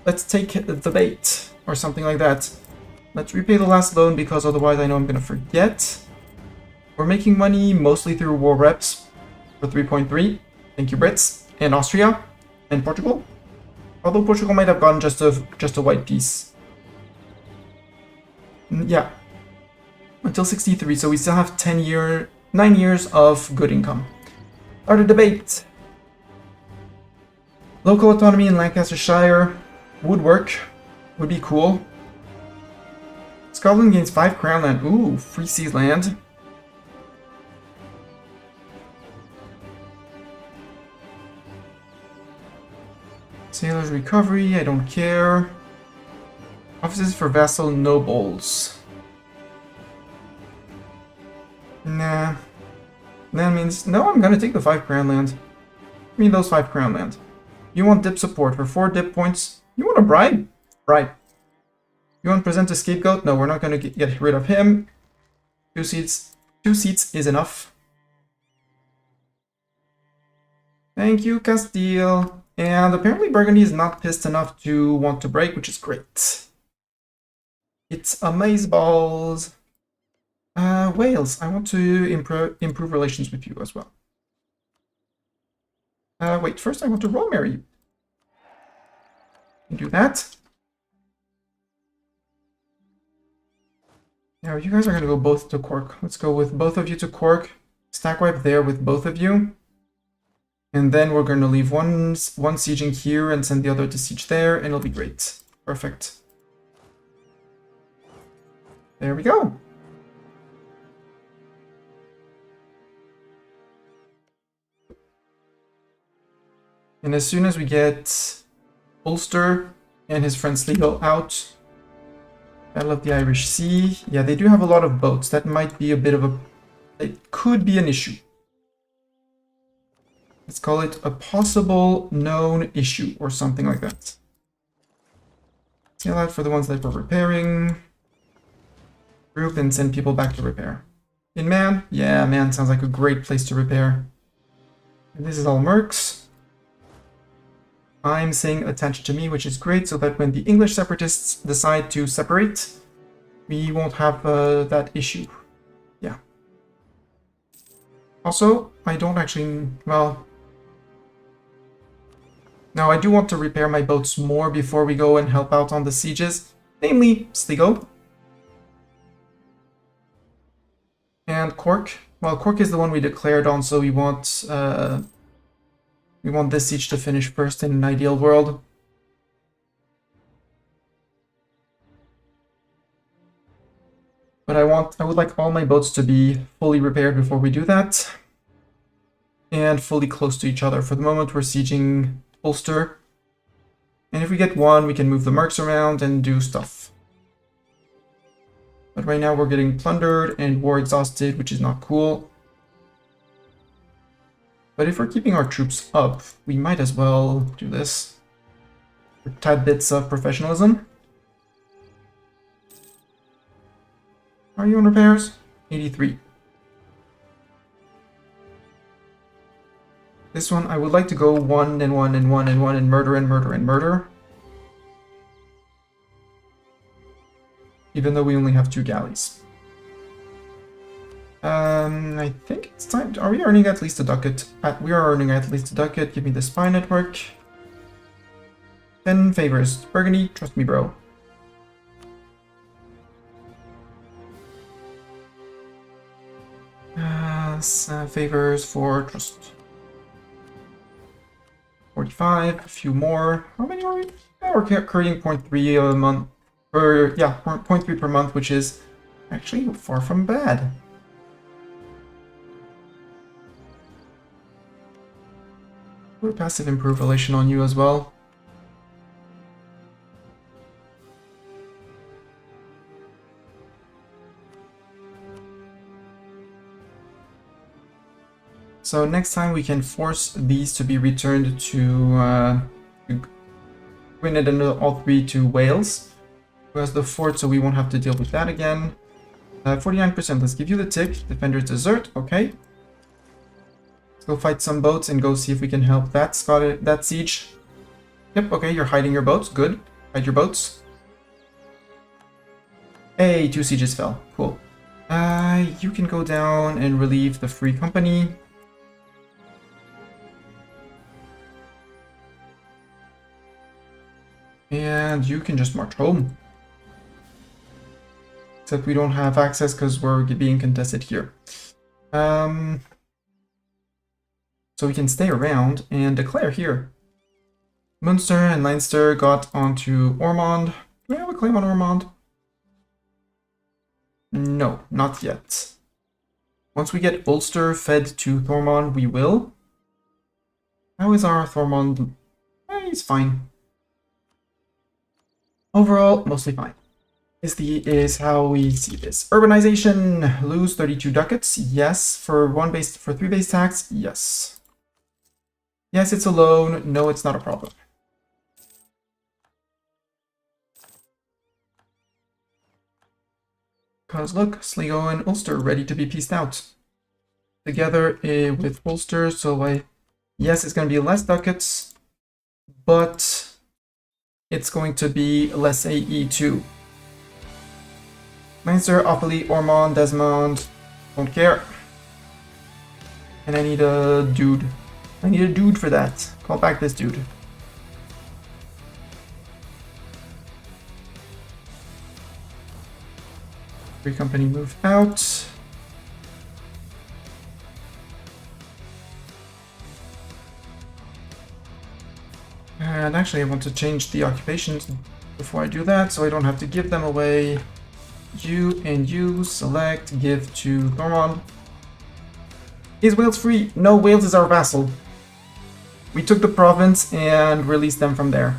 Let's take the bait, or something like that. Let's repay the last loan, because otherwise I know I'm gonna forget. We're making money mostly through war reps for 3.3. Thank you, Brits. And Austria. And Portugal. Although Portugal might have gotten just a white piece. Yeah. Until 63, so we still have 9 years of good income. Start a debate. Local autonomy in Lancashire would work. Would be cool. Scotland gains 5 crown land. Ooh, free seas land. Sailors recovery, I don't care. Offices for vassal nobles. Nah. That means, no, I'm gonna take the 5 crown land. I mean those 5 crown land. You want dip support for 4 dip points. You want a bribe? Bribe. You want to present a scapegoat? No, we're not gonna get rid of him. 2 seats. 2 seats is enough. Thank you, Castile. And apparently Burgundy is not pissed enough to want to break, which is great. It's amazeballs. Wales, I want to improve relations with you as well. Wait, first I want to roll marry you. Do that. Now you guys are going to go both to Cork. Let's go with both of you to Cork. Stack wipe there with both of you. And then we're going to leave one sieging here and send the other to siege there, and it'll be great. Perfect. There we go. And as soon as we get Ulster and his friend Sligo out, Battle of the Irish Sea. Yeah, they do have a lot of boats. That might be a bit of a... It could be an issue. Let's call it a possible known issue or something like that. Sail out for the ones that we're repairing. Group and send people back to repair. In Man? Yeah, Man sounds like a great place to repair. And this is all mercs. I'm saying attached to me, which is great, so that when the English separatists decide to separate, we won't have that issue. Yeah. Also, I don't actually... Well... No, I do want to repair my boats more before we go and help out on the sieges. Namely, Sligo. And Cork. Well, Cork is the one we declared on, so we want this siege to finish first in an ideal world. But I would like all my boats to be fully repaired before we do that. And fully close to each other. For the moment, we're sieging Ulster. And if we get one, we can move the mercs around and do stuff. But right now we're getting plundered and war exhausted, which is not cool. But if we're keeping our troops up, we might as well do this. For tad bits of professionalism. Are you on repairs? 83. This one, I would like to go 1 and 1 and 1 and 1 and murder and murder and murder. Even though we only have 2 galleys. I think it's time. Are we earning at least a ducat? We are earning at least a ducat. Give me the spy network. 10 favors. Burgundy, trust me, bro. Favors for trust. 45, a few more. How many are we? Yeah, we're creating 0.3 a month. Or, yeah, 0.3 per month, which is actually far from bad. We're passive improve relation on you as well. So next time we can force these to be returned to Gwynedd and all three to Wales, who has the fort, so we won't have to deal with that again. 49%, let's give you the tick. Defenders desert, okay. Let's go fight some boats and go see if we can help that siege. Yep, okay, you're hiding your boats, good. Hide your boats. Hey, 2 sieges fell, cool. You can go down and relieve the Free Company. And you can just march home. Except we don't have access because we're being contested here. So we can stay around and declare here. Munster and Leinster got onto Ormond. Do we have a claim on Ormond? No, not yet. Once we get Ulster fed to Thormond, we will. How is our Thormond? He's fine. Overall, mostly fine. Is how we see this. Urbanization, lose 32 ducats. Yes. For 3 base tax. Yes. Yes, it's a loan. No, it's not a problem. Because look, Sligo and Ulster ready to be pieced out. Together with Ulster, so yes, it's going to be less ducats, but it's going to be less AE too. Leinster, Offaly, Ormond, Desmond, don't care. And I need a dude. I need a dude for that. Call back this dude. Free Company move out. And actually I want to change the occupations before I do that, so I don't have to give them away. You and you, select, give to Thormond. Is Wales free? No, Wales is our vassal. We took the province and released them from there.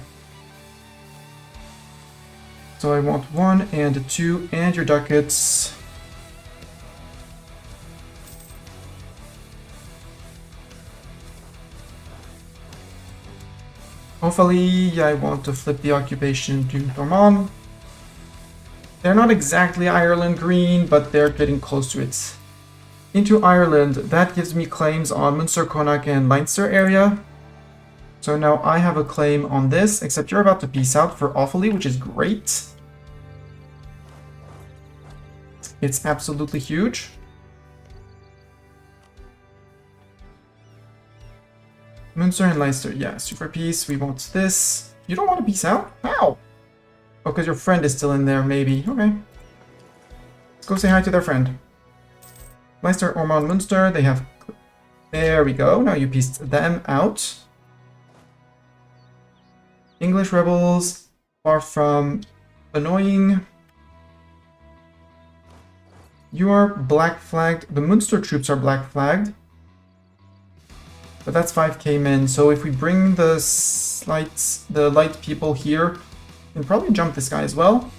So I want 1 and 2 and your ducats. Hopefully, I want to flip the occupation to Thormond. They're not exactly Ireland green, but they're getting close to it. Into Ireland, that gives me claims on Munster, Connacht, and Leinster area. So now I have a claim on this, except you're about to peace out for Offaly, which is great. It's absolutely huge. Munster and Leinster, yeah, super peace. We want this. You don't want to peace out? How? Oh, because your friend is still in there, maybe. Okay. Let's go say hi to their friend. Leinster, Ormond, Munster, they have... There we go. Now you pieced them out. English rebels, far from annoying. You are black flagged. The Munster troops are black flagged. But that's 5k men, so if we bring the light people here, we can probably jump this guy as well.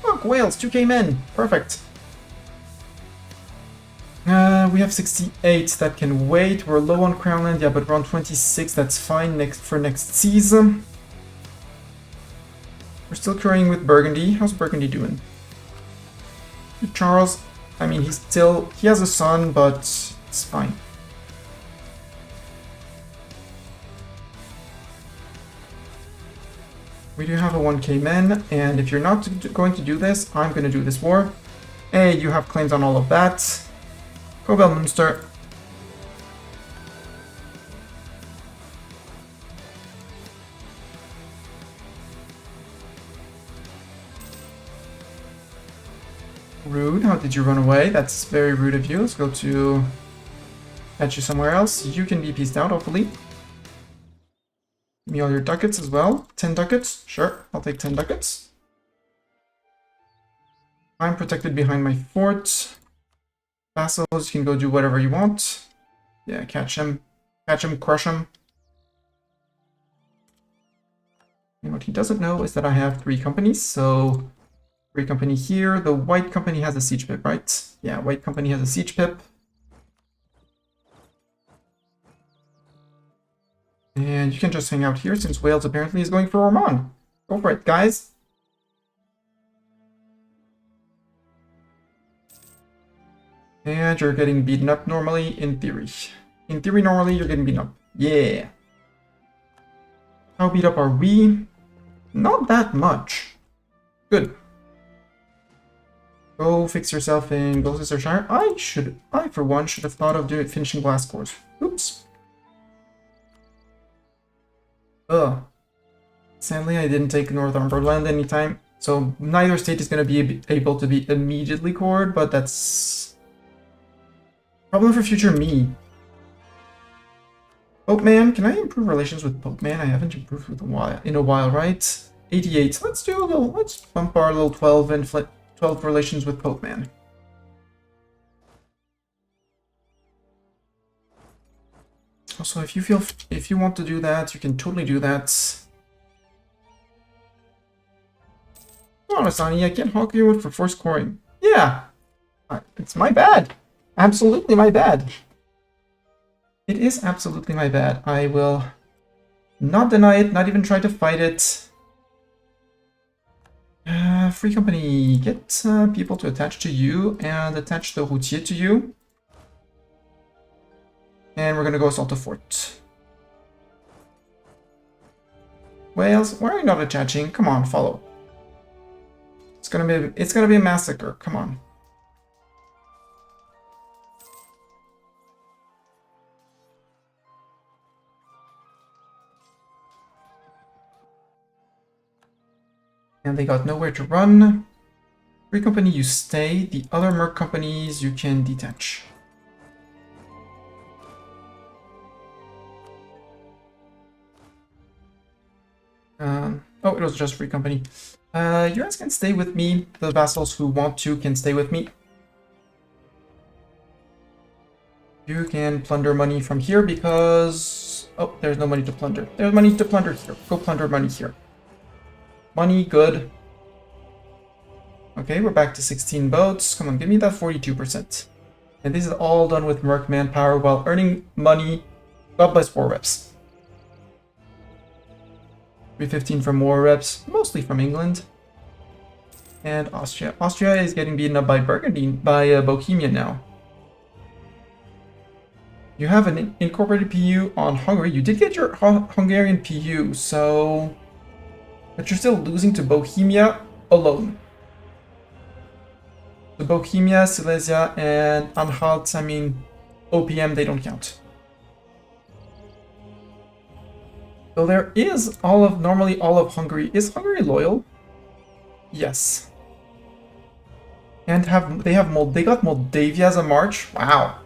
Look, Wales, 2k men, perfect. We have 68 that can wait. We're low on Crownland, yeah, but we're on 26, that's fine for next season. We're still currying with Burgundy. How's Burgundy doing? Charles, I mean, he has a son, but it's fine. We do have a 1k men, and if you're not going to do this, I'm going to do this war. Hey, you have claims on all of that. Cobel Munster. Rude, how did you run away? That's very rude of you. Let's go to... catch you somewhere else. You can be pieced out, hopefully. Give me all your ducats as well. 10 ducats? Sure, I'll take 10 ducats. I'm protected behind my fort. Vassals, you can go do whatever you want. Yeah, catch him. Catch him, crush him. And what he doesn't know is that I have 3 companies, so... Free company here. The white company has a siege pip, right? Yeah, white company has a siege pip. And you can just hang out here since Wales apparently is going for Ormond. Go for it, guys. And you're getting beaten up normally, in theory. In theory, normally, you're getting beaten up. Yeah. How beat up are we? Not that much. Good. Go fix yourself in Gloucestershire. I for one, should have thought of finishing glass cores. Oops. Ugh. Sadly, I didn't take Northumberland anytime, so neither state is going to be able to be immediately cored, but that's... problem for future me. Pope Man, can I improve relations with Pope Man? I haven't improved with in a while, right? 88. Let's do a little. Let's bump our little 12 and 12 relations with Pope Man. Also, if you want to do that, you can totally do that. Come on, Asani, I can't honk you for force coring. Yeah, it's my bad. Absolutely my bad. It is absolutely my bad. I will not deny it, not even try to fight it. Free company, get people to attach to you and attach the routier to you. And we're gonna go assault a fort. Wales, why are you not attaching? Come on, follow. It's gonna be a massacre. Come on. And they got nowhere to run. Free company, you stay. The other merc companies, you can detach. Oh, it was just free company. You guys can stay with me. The vassals who want to can stay with me. You can plunder money from here because... oh, there's no money to plunder. There's money to plunder here. Go plunder money here. Money, good. Okay, we're back to 16 boats. Come on, give me that 42%. And this is all done with merc manpower while earning money. God bless 4 reps. 315 from more reps, mostly from England. And Austria. Austria is getting beaten up by Burgundy, by Bohemia now. You have an incorporated PU on Hungary. You did get your Hungarian PU, so... but you're still losing to Bohemia alone. The Bohemia, Silesia, and Anhalt, I mean, OPM, they don't count. So there is normally all of Hungary. Is Hungary loyal? Yes. And they got Moldavia as a march? Wow.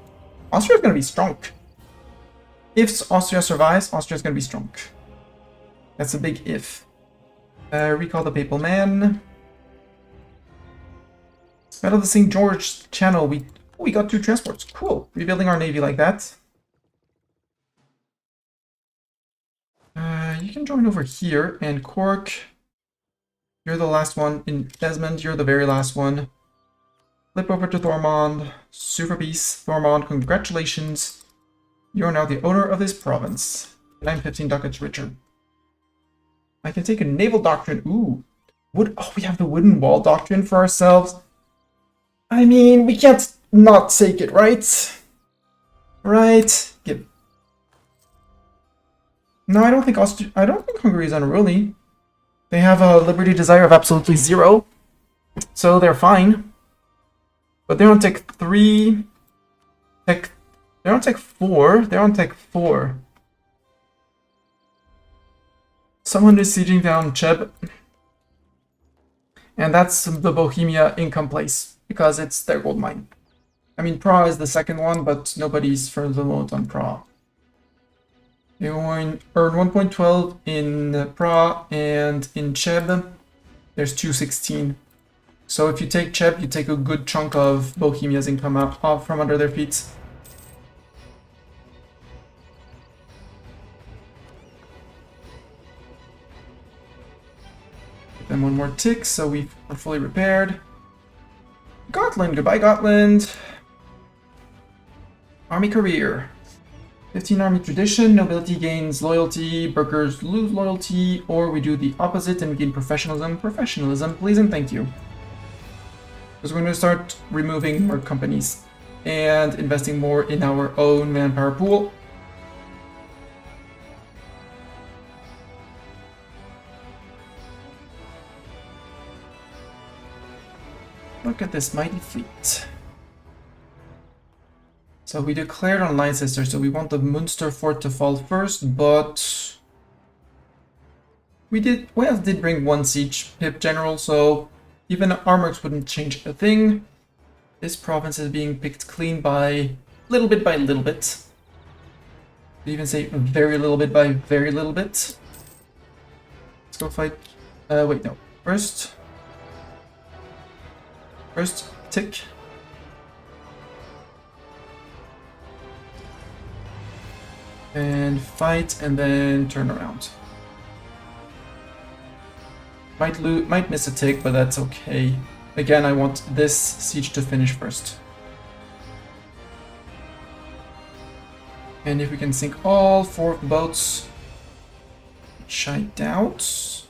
Austria's gonna be strong. If Austria survives, Austria's gonna be strong. That's a big if. Recall the Papal Man. Battle of the St. George Channel. We got 2 transports. Cool. Rebuilding our navy like that. You can join over here, and Cork, you're the last one. In Desmond, you're the very last one. Flip over to Thormond. Super peace. Thormond, congratulations. You are now the owner of this province. And I'm 15 ducats richer. I can take a naval doctrine. Ooh. Oh, we have the wooden wall doctrine for ourselves. I mean, we can't not take it, right? Right? Give. No, I don't think Hungary is unruly. They have a liberty desire of absolutely 0. So they're fine. But they're on tech 3. They're on tech 4. They're on tech 4. Someone is sieging down Cheb. And that's the Bohemia income place, because it's their gold mine. I mean, Prague is the second one, but nobody's for the moment on Prague. You earn 1.12 in Prague, and in Cheb, there's 216. So if you take Cheb, you take a good chunk of Bohemia's income off from under their feet. Give them one more tick, so we are fully repaired. Gotland, goodbye Gotland. Army career. 15 army tradition, nobility gains loyalty, burghers lose loyalty, or we do the opposite and we gain professionalism. Professionalism, please and thank you. Because we're going to start removing more companies and investing more in our own manpower pool. Look at this mighty fleet. So we declared on Leicester, so we want the Munster fort to fall first, but Wales did bring one siege pip general, so even armors wouldn't change a thing. This province is being picked clean by little bit by little bit. Could even say very little bit by very little bit. Let's go fight. Wait, no. First tick. And fight, and then turn around. Might miss a tick, but that's okay. Again, I want this siege to finish first. And if we can sink all 4 boats, which I doubt.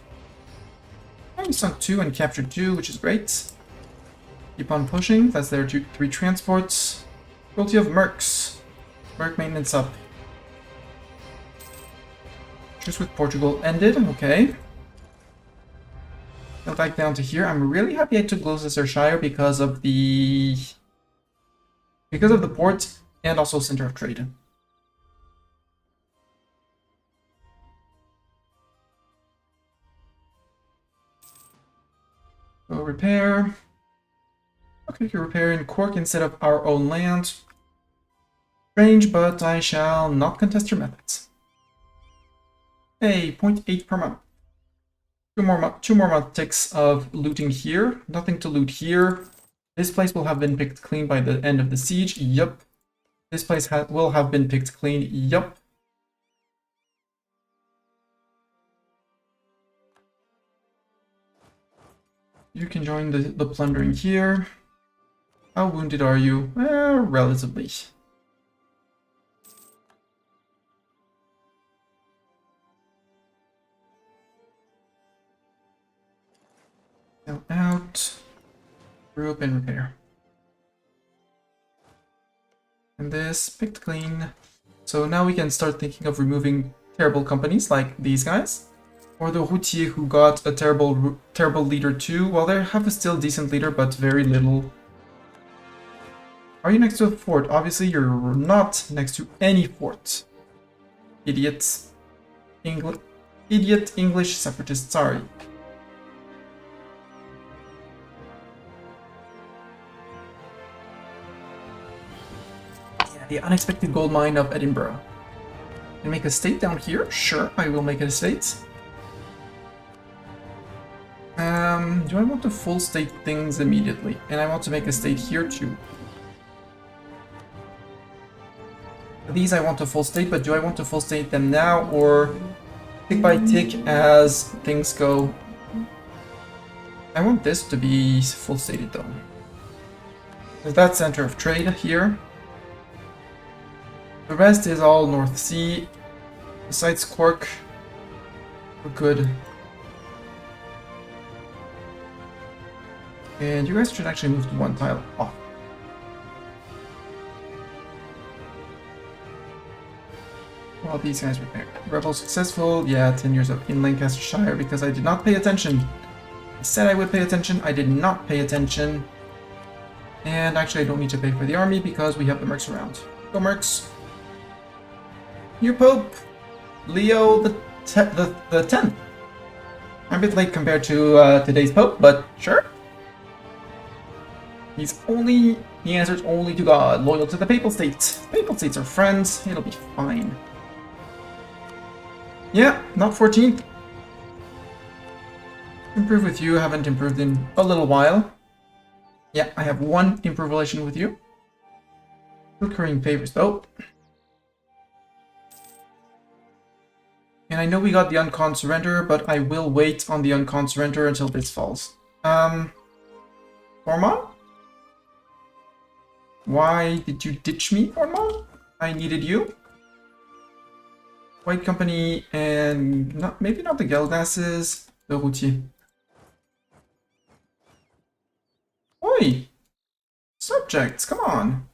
Oh, we sunk 2 and captured 2, which is great. Keep on pushing. That's their 3 transports. Cruelty of Mercs. Merc maintenance up. Truce with Portugal ended. Okay. Go back down to here. I'm really happy I took Gloucestershire because of the port and also center of trade. Go repair. Okay, you repair in Cork instead of our own land. Strange, but I shall not contest your methods. Hey, 0.8 per month. Two more month ticks of looting here. Nothing to loot here. This place will have been picked clean by the end of the siege. Yup. This place will have been picked clean. Yup. You can join the plundering here. How wounded are you? Relatively. Now out. Group and repair. And this picked clean. So now we can start thinking of removing terrible companies like these guys. Or the routier who got a terrible leader too. Well, they have a still decent leader, but very little. Are you next to a fort? Obviously, you're not next to any fort. Idiots. Idiot English separatists, sorry. Yeah, the unexpected gold mine of Edinburgh. Can I make a state down here? Sure, I will make a state. Do I want to full state things immediately? And I want to make a state here too. These I want to full state, but do I want to full state them now or tick by tick as things go? I want this to be full stated though. There's that center of trade here. The rest is all North Sea. Besides Cork, we're good. And you guys should actually move to 1 tile off. Well, these guys repair. Rebel successful. Yeah, 10 years up in Lancashire because I did not pay attention. I said I would pay attention. I did not pay attention. And actually, I don't need to pay for the army because we have the mercs around. Go mercs. New Pope, Leo the 10th. I'm a bit late compared to today's Pope, but sure. He answers only to God, loyal to the Papal States. Papal States are friends, it'll be fine. Yeah, not 14th. Improve with you, haven't improved in a little while. Yeah, I have 1 improved relation with you. Recurring favors though. And I know we got the uncon surrender, but I will wait on the uncon surrender until this falls. Ormond? Why did you ditch me, Ormond? I needed you. White company and maybe not the Geldasses, the Routier. Oi! Subjects, come on!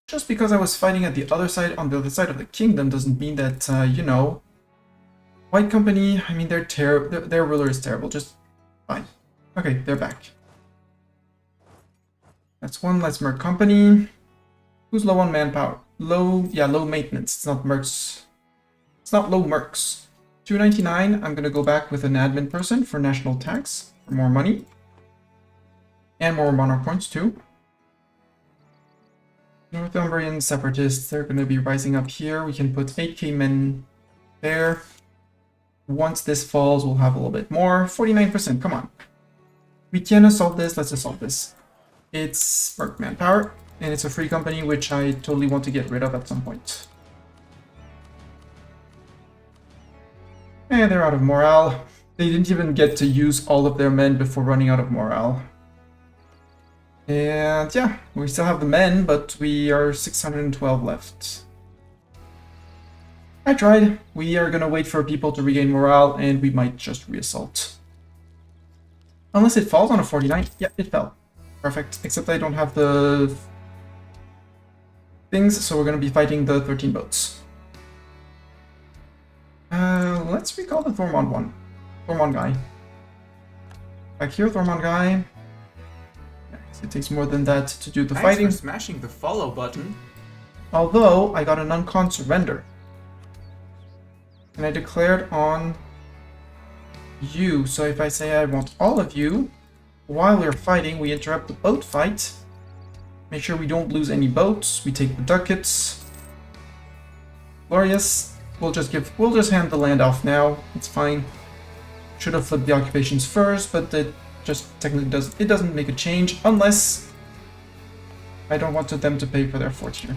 Just because I was fighting at the other side, on the other side of the kingdom, doesn't mean that, you know... White company, I mean, they're terrible. Their ruler is terrible, just fine. Okay, they're back. That's one less merc company. Who's low on manpower? Low maintenance. It's not mercs. It's not low mercs. 299, I'm gonna go back with an admin person for national tax, for more money. And more monarch points too. Northumbrian separatists, they're gonna be rising up here. We can put 8k men there. Once this falls, we'll have a little bit more. 49%, come on. We can assault this, let's assault this. It's merc manpower, and it's a free company, which I totally want to get rid of at some point. And they're out of morale. They didn't even get to use all of their men before running out of morale. And yeah, we still have the men, but we are 612 left. I tried. We are gonna wait for people to regain morale, and we might just reassault. Unless it falls on a 49. Yeah, it fell. Perfect. Except I don't have the things, so we're gonna be fighting the 13 boats. Let's recall the Thormond one. Thormond guy. Back here, Thormond guy. Yeah, it takes more than that to do the fighting. Thanks for smashing the follow button. Although, I got an uncon surrender. And I declared on you, so if I say I want all of you, while we're fighting, we interrupt the boat fight. Make sure we don't lose any boats. We take the ducats. Glorious. We'll just hand the land off now. It's fine. Should have flipped the occupations first, but it just technically doesn't make a change unless I don't want them to pay for their fort here.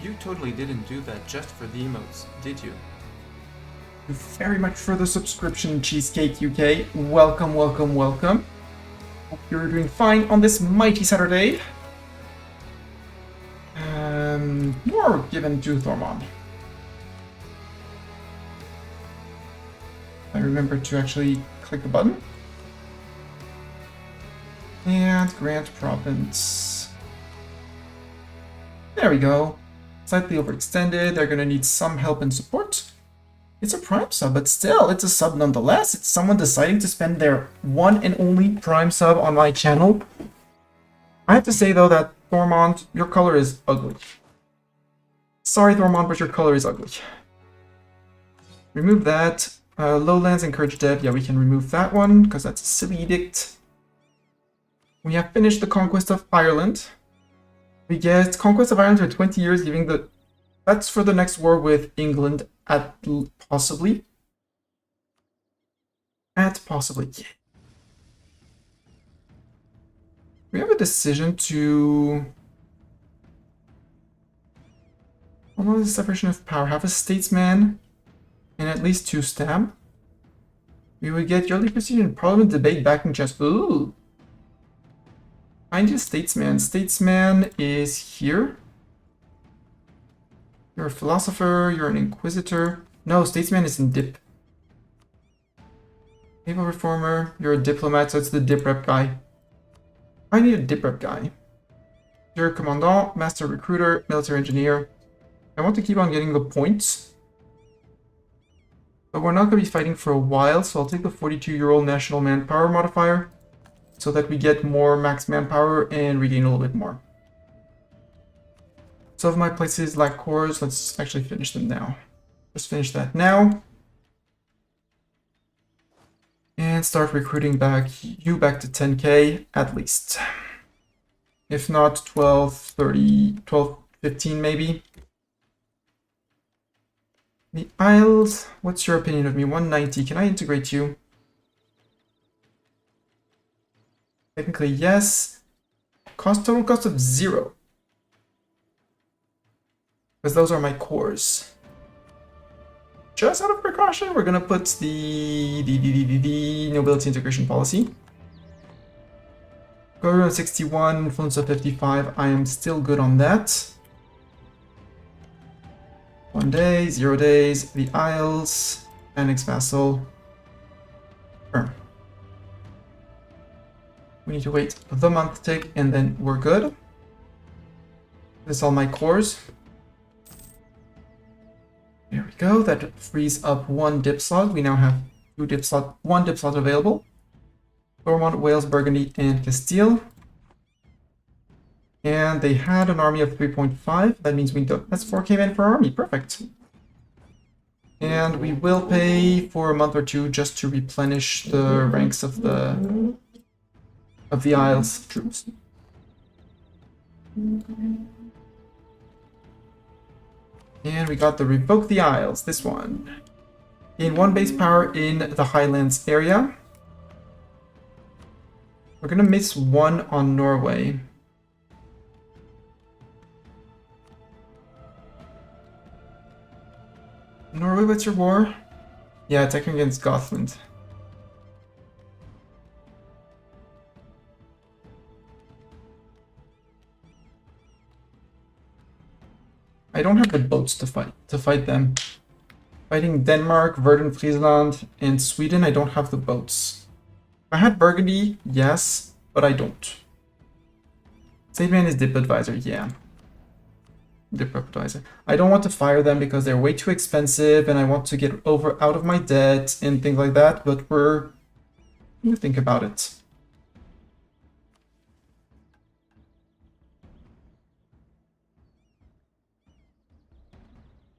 You totally didn't do that just for the emotes, did you? Thank you very much for the subscription, Cheesecake UK. Welcome, welcome, welcome. Hope you're doing fine on this mighty Saturday. More given to Thormond. I remember to actually click the button. And grant province. There we go. Slightly overextended. They're gonna need some help and support. It's a prime sub, but still, it's a sub nonetheless. It's someone deciding to spend their one and only prime sub on my channel. I have to say, though, that Thormond, your color is ugly. Sorry, Thormond, but your color is ugly. Remove that. Lowlands encourage debt. Yeah, we can remove that one, because that's a silly edict. We have finished the conquest of Ireland. We get conquest of Ireland for 20 years, giving the... That's for the next war with England, possibly. Yeah. We have a decision to... What is the separation of power? Have a statesman and at least 2 stamp. We would get yearly procedure in parliament debate backing just... Ooh! I need a statesman. Statesman is here. You're a philosopher, you're an inquisitor. No, statesman is in dip. Naval reformer, you're a diplomat, so it's the dip rep guy. I need a dip rep guy. You're a commandant, master recruiter, military engineer. I want to keep on getting the points. But we're not going to be fighting for a while, so I'll take the 42-year-old national manpower modifier so that we get more max manpower and regain a little bit more. Some of my places lack cores. Let's actually finish them now. Let's finish that now. And start recruiting you back to 10k at least. If not 12, 30, 12, 15 maybe. The Isles, what's your opinion of me? 190, can I integrate you? Technically yes. Total cost of 0. Because those are my cores. Just out of precaution, we're gonna put the nobility integration policy. Government of 61, influence of 55. I am still good on that. 1 day, 0 days. The Isles, annex vassal. Firm. We need to wait the month tick and then we're good. This is all my cores. There we go. That frees up 1 dip slot. We now have 1 dip slot available. Ormond, Wales, Burgundy, and Castile. And they had an army of 3.5. That means we don't. That's 4k men per army. Perfect. And we will pay for a month or 2 just to replenish the ranks of the Isles troops. And we got the Revoke the Isles, this one. Gain 1 base power in the Highlands area. We're gonna miss 1 on Norway. Norway, what's your war? Yeah, attacking against Gothland. I don't have the boats to fight them. Fighting Denmark, Verden, Friesland, and Sweden, I don't have the boats. If I had Burgundy, yes, but I don't. Saveman is Dip Advisor, yeah. Dip Advisor. I don't want to fire them because they're way too expensive and I want to get out of my debt and things like that, but we're gonna think about it.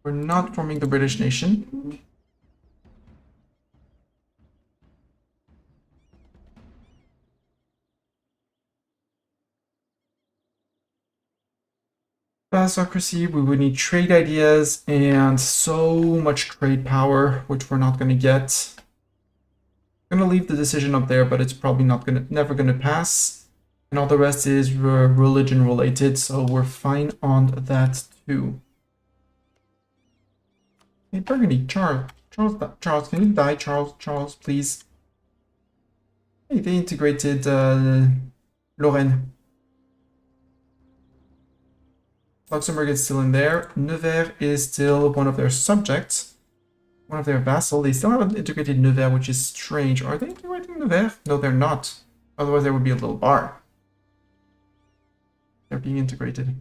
We're not forming the British nation. Aristocracy, we would need trade ideas and so much trade power, which we're not going to get. I'm going to leave the decision up there, but it's probably never going to pass. And all the rest is religion related, so we're fine on that too. Hey, Burgundy, Charles, can you die, Charles, please? Hey, they integrated Lorraine. Luxembourg is still in there. Nevers is still one of their subjects, one of their vassals. They still haven't integrated Nevers, which is strange. Are they integrating Nevers? No, they're not. Otherwise, there would be a little bar. They're being integrated.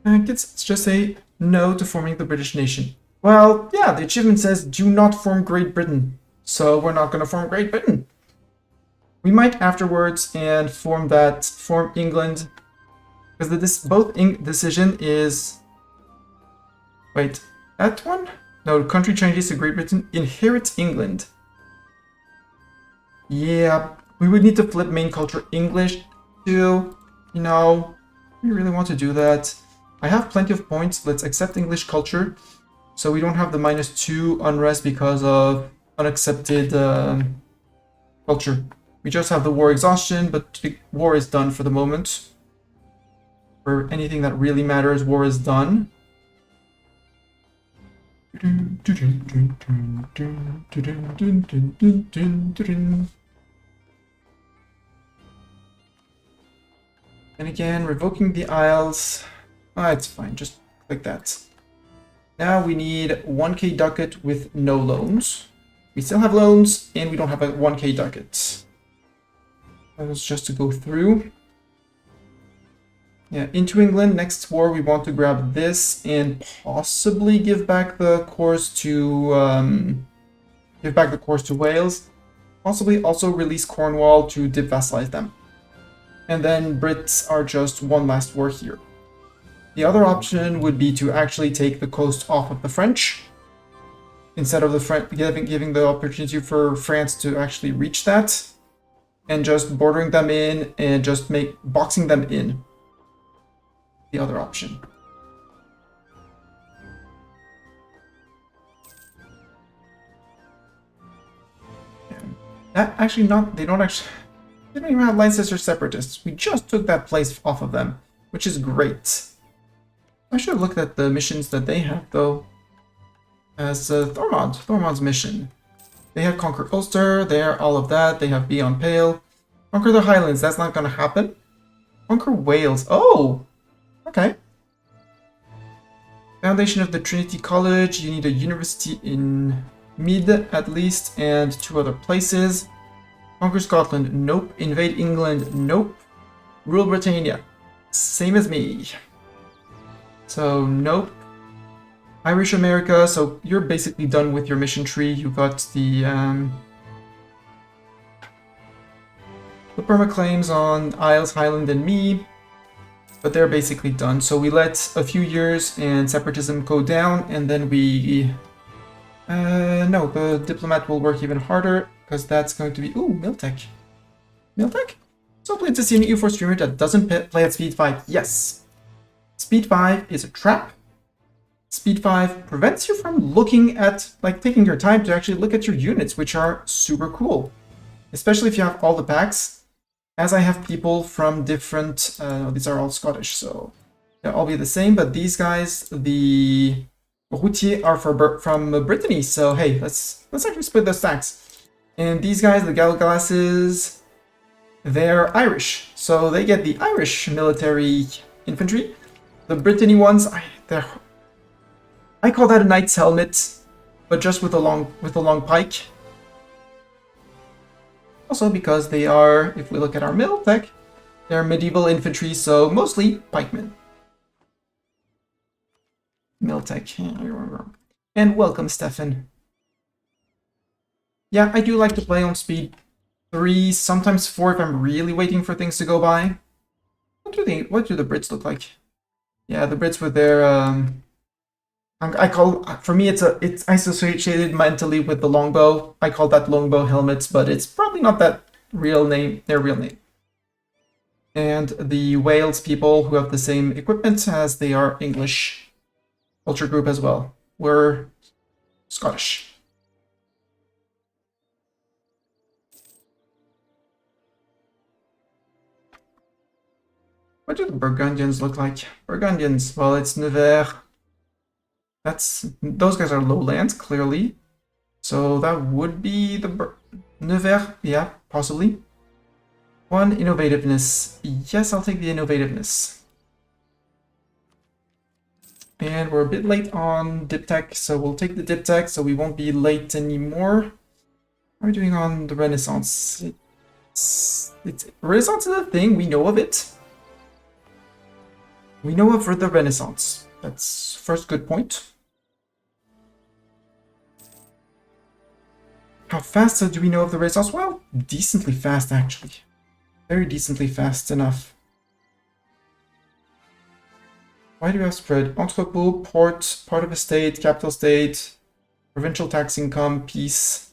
Let's just say no to forming the British nation. Well, yeah, the achievement says do not form Great Britain. So we're not going to form Great Britain. We might afterwards and form England. Because both decision is... Wait, that one? No, country changes to Great Britain. Inherits England. Yeah, we would need to flip main culture English too. You know, we really want to do that. I have plenty of points. Let's accept English culture. So we don't have the -2 unrest because of unaccepted culture. We just have the war exhaustion, but the war is done for the moment. For anything that really matters, war is done. And again, revoking the Isles. It's fine, just like that. Now we need 1k ducat with no loans. We still have loans, and we don't have a 1k ducat. That was just to go through. Yeah, into England, next war we want to grab this and possibly give back the cores to Wales. Possibly also release Cornwall to devassalize them. And then Brits are just one last war here. The other option would be to actually take the coast off of the French. Instead of the giving the opportunity for France to actually reach that. And just bordering them in and just boxing them in. The other option. That actually they don't even have Leicester separatists. We just took that place off of them, which is great. I should have looked at the missions that they have though. As Thormod's mission. They have Conquer Ulster, all of that. They have Beyond Pale. Conquer the Highlands, that's not gonna happen. Conquer Wales. Oh! Okay. Foundation of the Trinity College, you need a university in Mead at least, and 2 other places. Conquer Scotland, nope. Invade England, nope. Rule Britannia, same as me. So, nope. Irish America, so you're basically done with your mission tree. You got the permaclaims on Isles, Highland, and me. But they're basically done. So we let a few years and separatism go down, and then we... no, the diplomat will work even harder, because that's going to be... Ooh, Miltech. Miltech? So pleased to see an EU4 streamer that doesn't play at speed 5. Yes. Speed 5 is a trap. Speed 5 prevents you from looking at, like, taking your time to actually look at your units, which are super cool. Especially if you have all the packs. As I have people from different, these are all Scottish, so they'll all be the same, but these guys, the Routier, are from Brittany, so hey, let's actually split the stacks. And these guys, the Galglasses, they're Irish, so they get the Irish military infantry. The Brittany ones, I call that a knight's helmet, but just with a long pike. Also because they are, if we look at our Miltech, they're medieval infantry, so mostly pikemen. Miltech, and welcome, Stefan. Yeah, I do like to play on speed 3, sometimes 4 if I'm really waiting for things to go by. What do the Brits look like? Yeah, the Brits with their for me it's associated mentally with the longbow. I call that longbow helmets, but it's probably not that real name, their real name. And the Wales people who have the same equipment as they are English culture group as well. We're Scottish. What do the Burgundians look like? Burgundians, well, it's Nevers. Those guys are lowlands, clearly. So that would be the Nevers, yeah, possibly. 1 innovativeness. Yes, I'll take the innovativeness. And we're a bit late on Diptech, so we'll take the Diptech, so we won't be late anymore. How are we doing on the Renaissance? Renaissance is a thing, we know of it. We know of the Renaissance. That's first good point. How fast do we know of the Renaissance? Well, decently fast, actually. Very decently fast enough. Why do we have spread? Entrepôt, port, part of a state, capital state, provincial tax income, peace.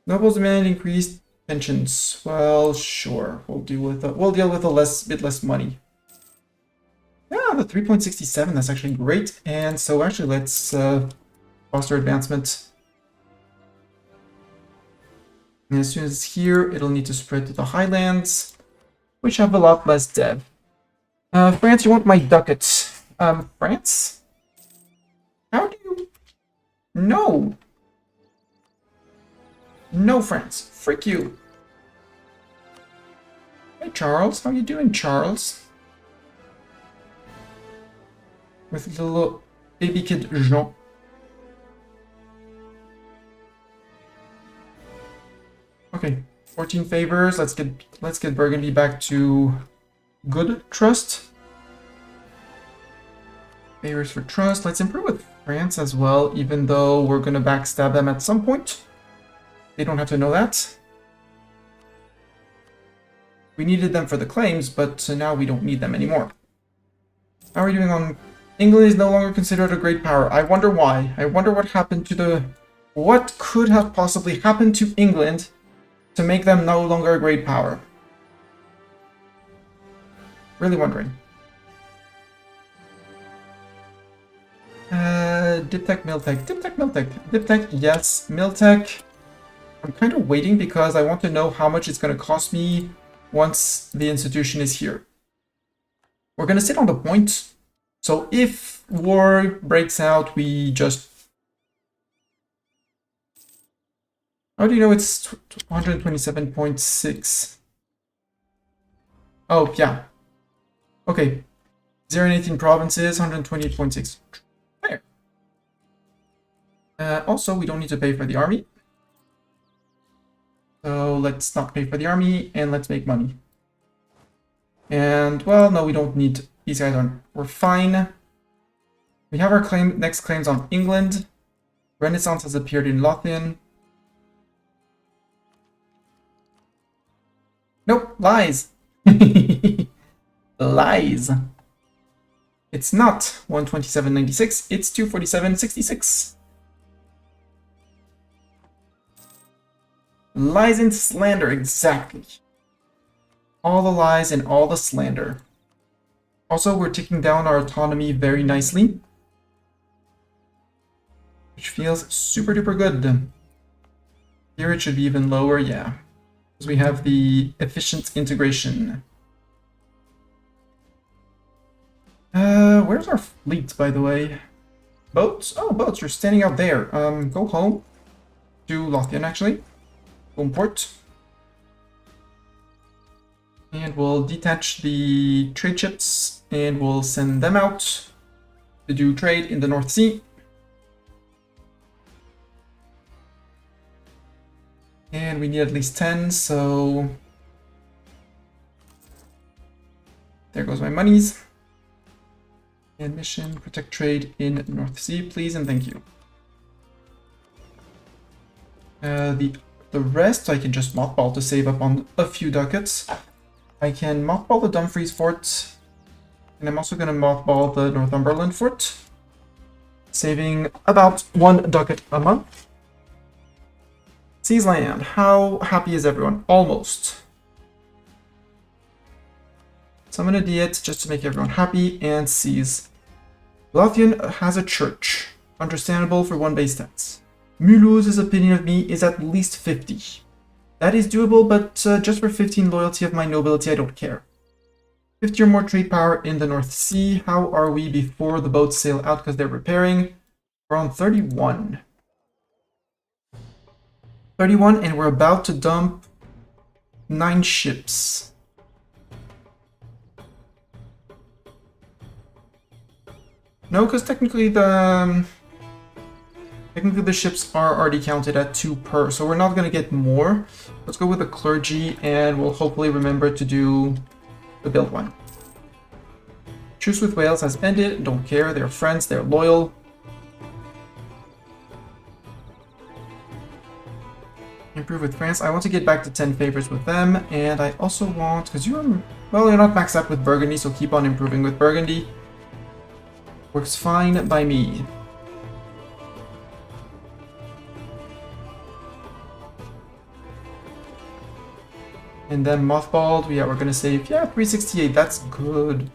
Nobles demand increased pensions. Well, sure. We'll deal with a bit less money. Yeah, the 3.67, that's actually great. And so actually let's foster advancement. And as soon as it's here, it'll need to spread to the highlands, which have a lot less dev. France, you want my ducats. France? How do you... No! No, France. Frick you. Hey, Charles. How you doing, Charles? With little baby kid Jean. Okay, 14 favors. Let's get Burgundy back to good trust. Favors for trust. Let's improve with France as well, even though we're gonna backstab them at some point. They don't have to know that. We needed them for the claims, but now we don't need them anymore. How are we doing on... England is no longer considered a great power. I wonder why. I wonder what happened to the... What could have possibly happened to England to make them no longer a great power? Really wondering. Diptech, Miltech. Diptech, Miltech. Diptech, yes. Miltech. I'm kind of waiting because I want to know how much it's going to cost me once the institution is here. We're going to sit on the point. So if war breaks out, we just... How do you know it's 127.6? Oh, yeah. Okay. 0 and 18 provinces, 128.6. Also, we don't need to pay for the army. So let's not pay for the army, and let's make money. And, well, no, we don't need... These guys aren't... We're fine. We have our next claims on England. Renaissance has appeared in Lothian. Nope, lies. Lies. It's not 127.96, it's 247.66. Lies and slander, exactly. All the lies and all the slander. Also, we're taking down our autonomy very nicely, which feels super duper good. Here it should be even lower, yeah. Because we have the efficient integration. Where's our fleet, by the way? Boats? Oh, boats, you're standing out there. Go home. To Lothian, actually. Home port. And we'll detach the trade ships, and we'll send them out to do trade in the North Sea. And we need at least 10, so... There goes my monies. And mission, protect trade in North Sea, please, and thank you. The rest I can just mothball to save up on a few ducats. I can mothball the Dumfries fort, and I'm also going to mothball the Northumberland fort, saving about 1 ducat a month. Seize land. How happy is everyone? Almost. Summon a diet just to make everyone happy, and seize. Lothian has a church. Understandable for 1 base tax. Mulhouse's opinion of me is at least 50. That is doable, but just for 15 loyalty of my nobility, I don't care. 50 or more trade power in the North Sea. How are we before the boats sail out because they're repairing? We're on 31. 31, and we're about to dump 9 ships. No, because technically the ships are already counted at 2 per, so we're not going to get more. Let's go with the clergy, and we'll hopefully remember to do the build one. Truce with Wales has ended. Don't care. They're friends. They're loyal. Improve with France. I want to get back to 10 favors with them, and I also want, because you're not maxed out with Burgundy, so keep on improving with Burgundy. Works fine by me. And then mothballed, yeah, we're gonna save, yeah, 368, that's good.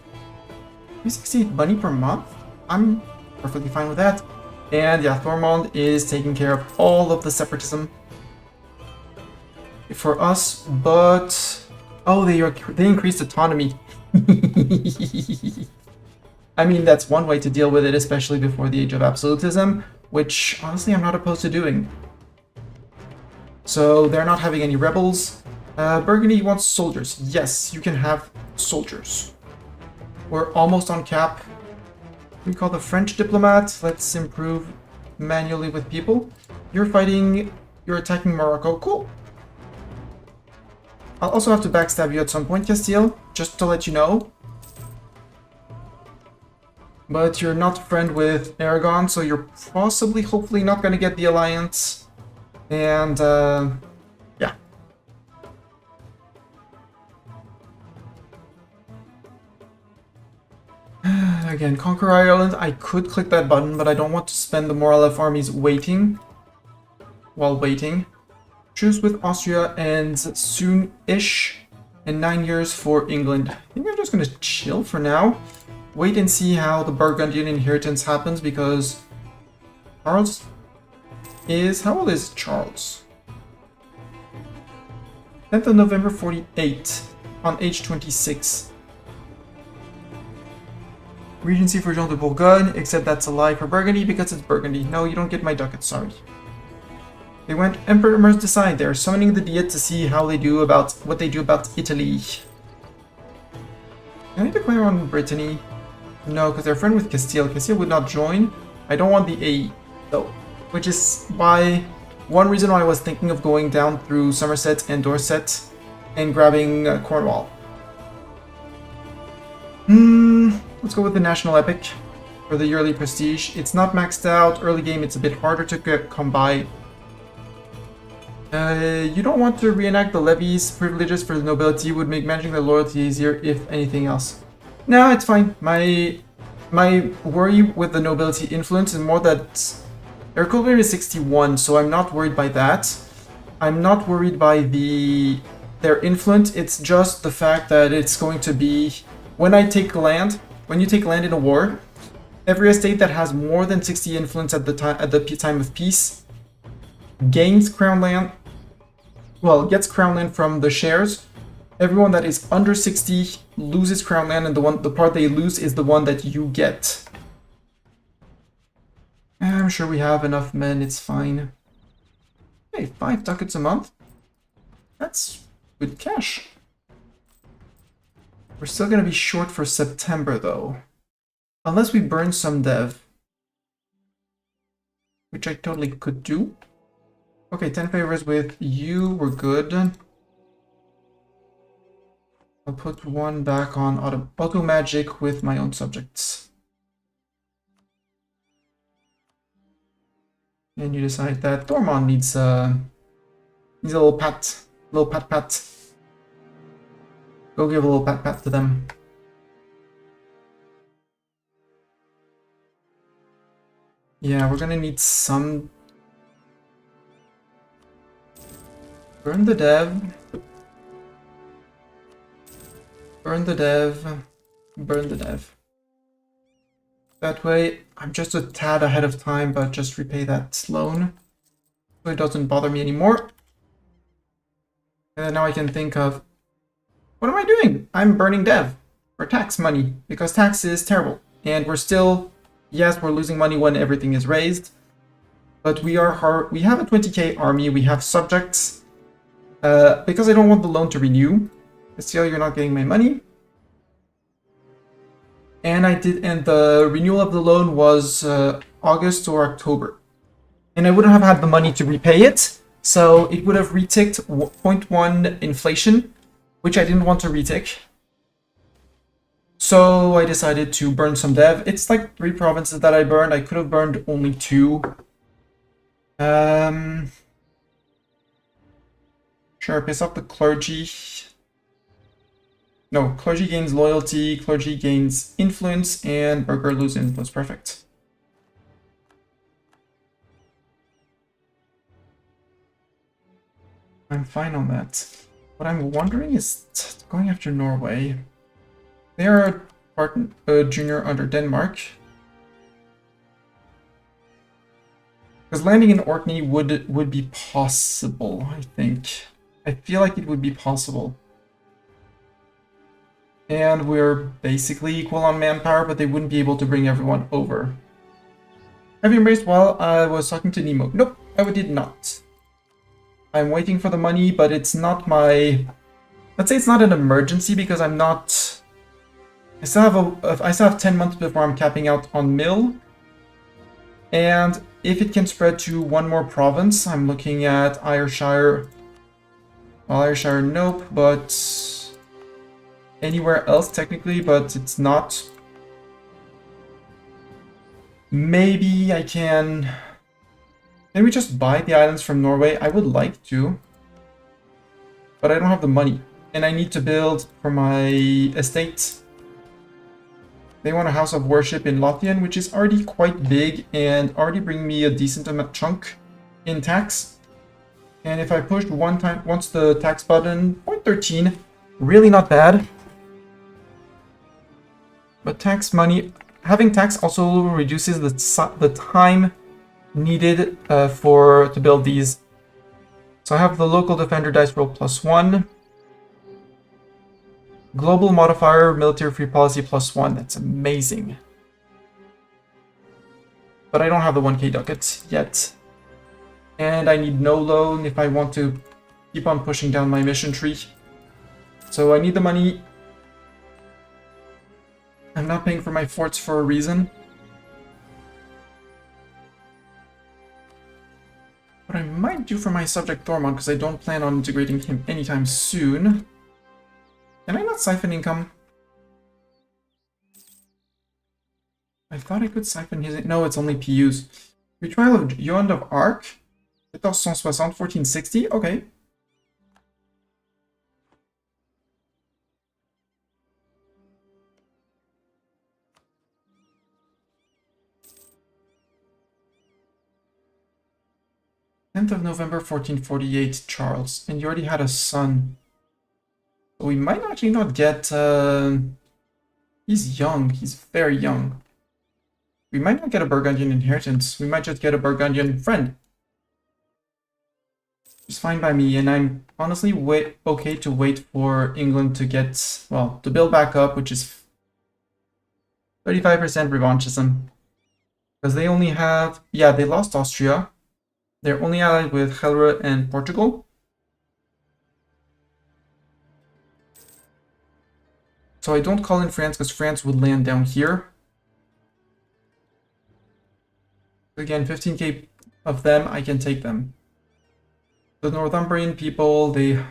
368 money per month? I'm perfectly fine with that. And yeah, Thormond is taking care of all of the separatism for us, but... Oh, they increased autonomy. I mean, that's one way to deal with it, especially before the Age of Absolutism, which, honestly, I'm not opposed to doing. So, they're not having any rebels. Burgundy wants soldiers. Yes, you can have soldiers. We're almost on cap. We call the French diplomat. Let's improve manually with people. You're attacking Morocco. Cool. I'll also have to backstab you at some point, Castile, just to let you know. But you're not a friend with Aragon, so you're possibly, hopefully, not going to get the alliance. And, yeah. Again, Conquer Ireland. I could click that button, but I don't want to spend the Moralev armies waiting. While waiting. Truce with Austria ends soon-ish. And 9 years for England. I think we're just going to chill for now. Wait and see how the Burgundian inheritance happens, because Charles is... How old is Charles? 10th of November 48, on age 26. Regency for Jean de Bourgogne, except that's a lie for Burgundy because it's Burgundy. No, you don't get my ducats, sorry. They went Emperor must decide. They're summoning the Diet to see how they do about what they do about Italy. Can I declare on Brittany? No, because they're friend with Castile. Castile would not join. I don't want the A, though. which is one reason why I was thinking of going down through Somerset and Dorset and grabbing Cornwall. Let's go with the National Epic for the yearly prestige. It's not maxed out. Early game, it's a bit harder to come by. You don't want to reenact the levies. Privileges for the nobility would make managing the loyalty easier, if anything else. No, it's fine. My worry with the nobility influence is more that their equilibrium is 61, so I'm not worried by that. I'm not worried by their influence. It's just the fact that it's going to be when you take land in a war, every estate that has more than 60 influence at the time of peace gains crown land. Well, gets crown land from the shares. Everyone that is under 60 loses crown land, and the part they lose is the one that you get. I'm sure we have enough men, it's fine. Hey, 5 ducats a month? That's good cash. We're still gonna be short for September though. Unless we burn some dev. Which I totally could do. Okay, 10 favors with you, we're good. I'll put 1 back on auto magic with my own subjects. And you decide that Dormont needs a little pat. Go give a little pat to them. Yeah, we're gonna need some. Burn the dev. Burn the dev. Burn the dev. That way, I'm just a tad ahead of time, but just repay that loan. So it doesn't bother me anymore. And now I can think of, what am I doing? I'm burning dev for tax money, because tax is terrible. And we're still, yes, we're losing money when everything is raised. But we have a 20k army, we have subjects. Because I don't want the loan to renew. Still, you're not getting my money. And the renewal of the loan was August or October. And I wouldn't have had the money to repay it, so it would have reticked 0.1 inflation, which I didn't want to retick. So I decided to burn some dev. It's like 3 provinces that I burned. I could have burned only 2. Sure, piss off the clergy. No, clergy gains loyalty, clergy gains influence, and burgher loses influence. Perfect. I'm fine on that. What I'm wondering is going after Norway. They are a junior under Denmark. Because landing in Orkney would be possible, I think. I feel like it would be possible. And we're basically equal on manpower, but they wouldn't be able to bring everyone over. Have you embraced while I was talking to Nemo? Nope, I did not. I'm waiting for the money, but it's not my... Let's say it's not an emergency because I'm not... I still have 10 months before I'm capping out on mill. And if it can spread to 1 more province, I'm looking at Ayrshire. Well, Ayrshire, nope, but... anywhere else technically, but it's not. Maybe I can... Maybe just buy the islands from Norway. I would like to. But I don't have the money. And I need to build for my estate. They want a house of worship in Lothian, which is already quite big and already bring me a decent amount chunk in tax. And if I push once the tax button, 0.13, really not bad. But tax money, having tax also reduces the time needed to build these. So I have the local defender dice roll +1. Global modifier, military free policy +1. That's amazing. But I don't have the 1k ducats yet. And I need no loan if I want to keep on pushing down my mission tree. So I need the money. I'm not paying for my forts for a reason. What I might do for my subject Thormod, because I don't plan on integrating him anytime soon. Can I not siphon income? I thought I could siphon his... No, it's only PUs. Retrial of Joan of Arc. 1460, 1460, okay. November 1448, Charles. And you already had a son. So we might actually not get... He's young. He's very young. We might not get a Burgundian inheritance. We might just get a Burgundian friend. It's fine by me, and I'm honestly okay to wait for England to get, well, to build back up, which is 35% revanchism. Because they only have, yeah, they lost Austria. They're only allied with Helra and Portugal. So I don't call in France because France would land down here. Again, 15k of them, I can take them. The Northumbrian people, they...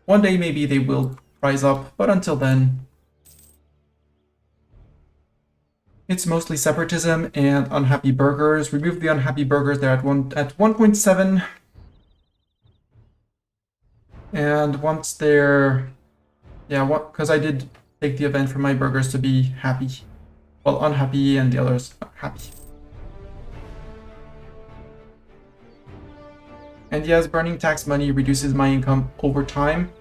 One day maybe they will rise up, but until then... It's mostly separatism and unhappy burghers. Remove the unhappy burghers, they're at 1.7. And once they're... Yeah, because I did take the event for my burghers to be happy. Well, unhappy and the others happy. And yes, burning tax money reduces my income over time,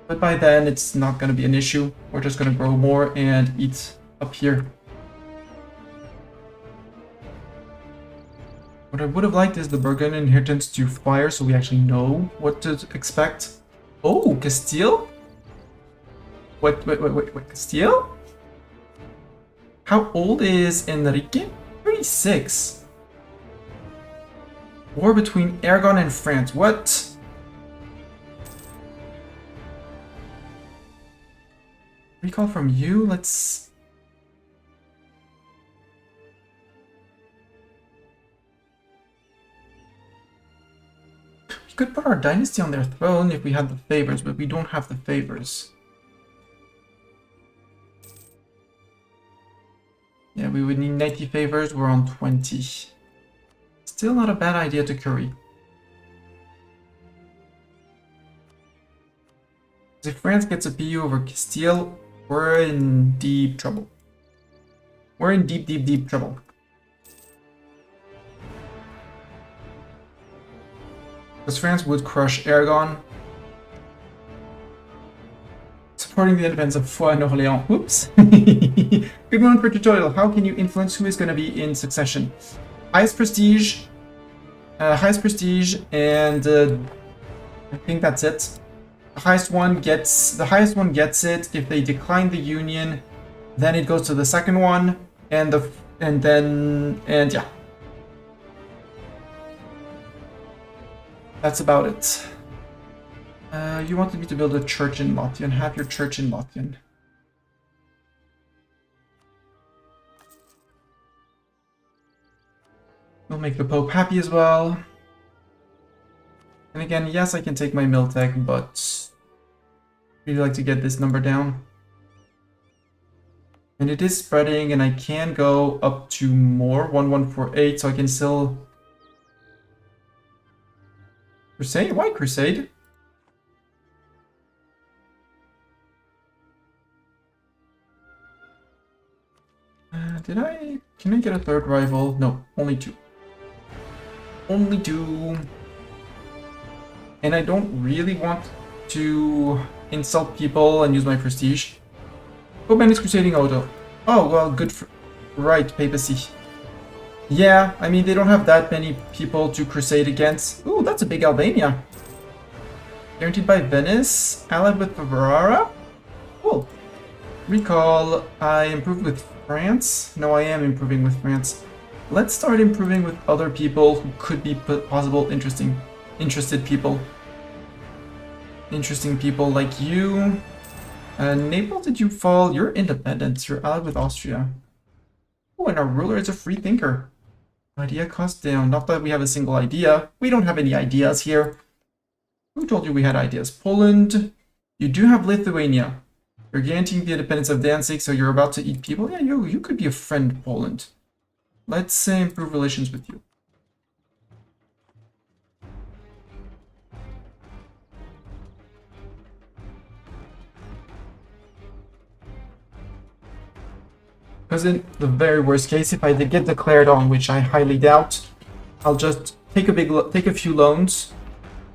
but by then it's not going to be an issue. We're just going to grow more and eat up here. What I would have liked is the Burgundian inheritance to fire so we actually know what to expect. Oh, Castile? Wait, Castile? How old is Enrique? 36. War between Aragon and France. What? Recall from you? Let's... We could put our dynasty on their throne if we had the favors, but we don't have the favors. Yeah, we would need 90 favors. We're on 20. Still not a bad idea to curry. If France gets a PU over Castile, we're in deep trouble. We're in deep trouble. Because France would crush Aragon. Supporting the independence of Foix and Orléans. Whoops. Good moment for tutorial. How can you influence who is going to be in succession? Highest prestige, and I think that's it. The highest one gets it. If they decline the union, then it goes to the second one, and yeah, that's about it. You wanted me to build a church in Lothian. Have your church in Lothian. We'll make the Pope happy as well. And again, yes, I can take my Miltech, but I'd really like to get this number down. And it is spreading, and I can go up to more, 1148, so I can still... Crusade? Why Crusade? Can I get a third rival? No, only two. Only two. And I don't really want to insult people and use my prestige. Oh man, it's crusading auto. Oh, well, good for... Right, papacy. Yeah, I mean, they don't have that many people to crusade against. Ooh, that's a big Albania. Guaranteed by Venice. Allied with Ferrara. Cool. Recall. I improved with France. No, I am improving with France. Let's start improving with other people who could be possible interested people. Interesting people like you. Naples, did you fall? You're independent. You're allied with Austria. Oh, and our ruler is a free thinker. Idea cost down. Not that we have a single idea. We don't have any ideas here. Who told you we had ideas? Poland. You do have Lithuania. You're guaranteeing the independence of Danzig, so you're about to eat people. Yeah, you could be a friend, Poland. Let's improve relations with you. Because in the very worst case, if I get declared on, which I highly doubt, I'll just take a few loans,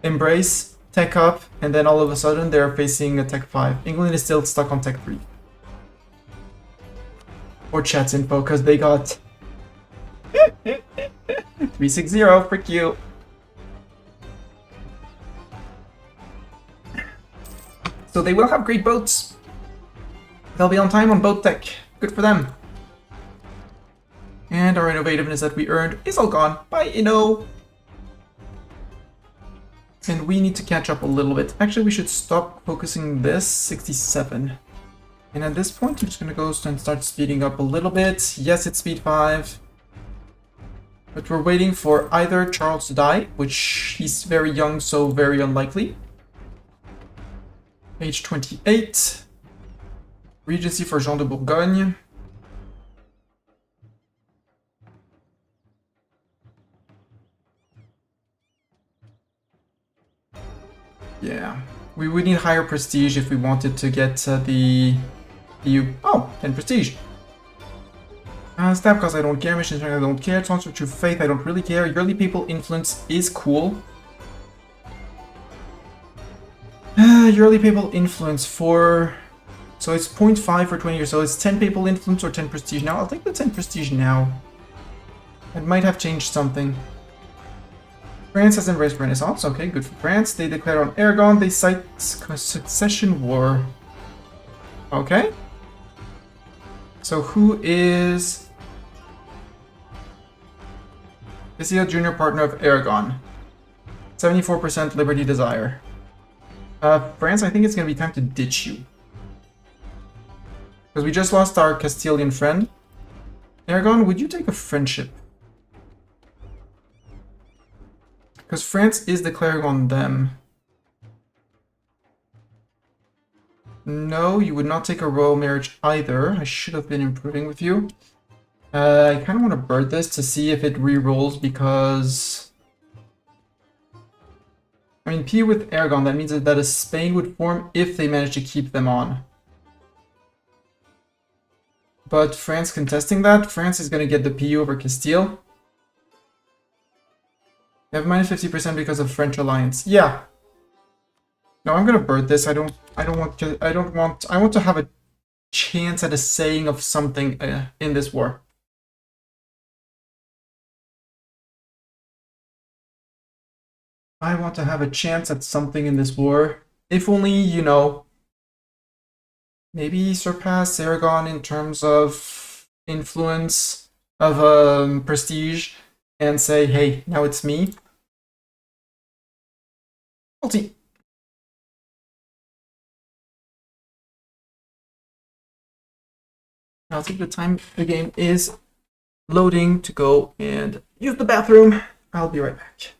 embrace, tech up, and then all of a sudden they're facing a tech 5. England is still stuck on tech 3. Or chat's info, because they got 360, frick you. So they will have great boats. They'll be on time on boat tech. Good for them. And our innovativeness that we earned is all gone. Bye, Inno! And we need to catch up a little bit. Actually, we should stop focusing this. 67. And at this point, I'm just going to go and start speeding up a little bit. Yes, it's speed 5. But we're waiting for either Charles to die, which he's very young, so very unlikely. Page 28. Regency for Jean de Bourgogne. Yeah, we would need higher prestige if we wanted to get the EU. Oh, 10 prestige. Stab cost I don't care, mission I don't care, transfer to faith I don't really care, yearly people influence is cool. Yearly people influence for... So it's 0.5 for 20 years, so it's 10 people influence or 10 prestige now. I'll take the 10 prestige now. It might have changed something. France has embraced Renaissance. Okay, good for France. They declare on Aragon. They cite succession war. Okay. So who is... Is he a junior partner of Aragon? 74% Liberty Desire. France, I think it's going to be time to ditch you. Because we just lost our Castilian friend. Aragon, would you take a friendship? Because France is declaring on them. No, you would not take a royal marriage either. I should have been improving with you. I kind of want to bird this to see if it re-rolls because... I mean, P with Aragon, that means that a Spain would form if they manage to keep them on. But France contesting that, France is going to get the PU over Castile. They have minus 50% because of French alliance. Yeah. No, I'm gonna bird this. I want to have a chance at a saying of something in this war. I want to have a chance at something in this war. If only, you know, maybe surpass Aragon in terms of influence, of prestige, and say, hey, now it's me. Multi. I'll take the time the game is loading to go and use the bathroom. I'll be right back.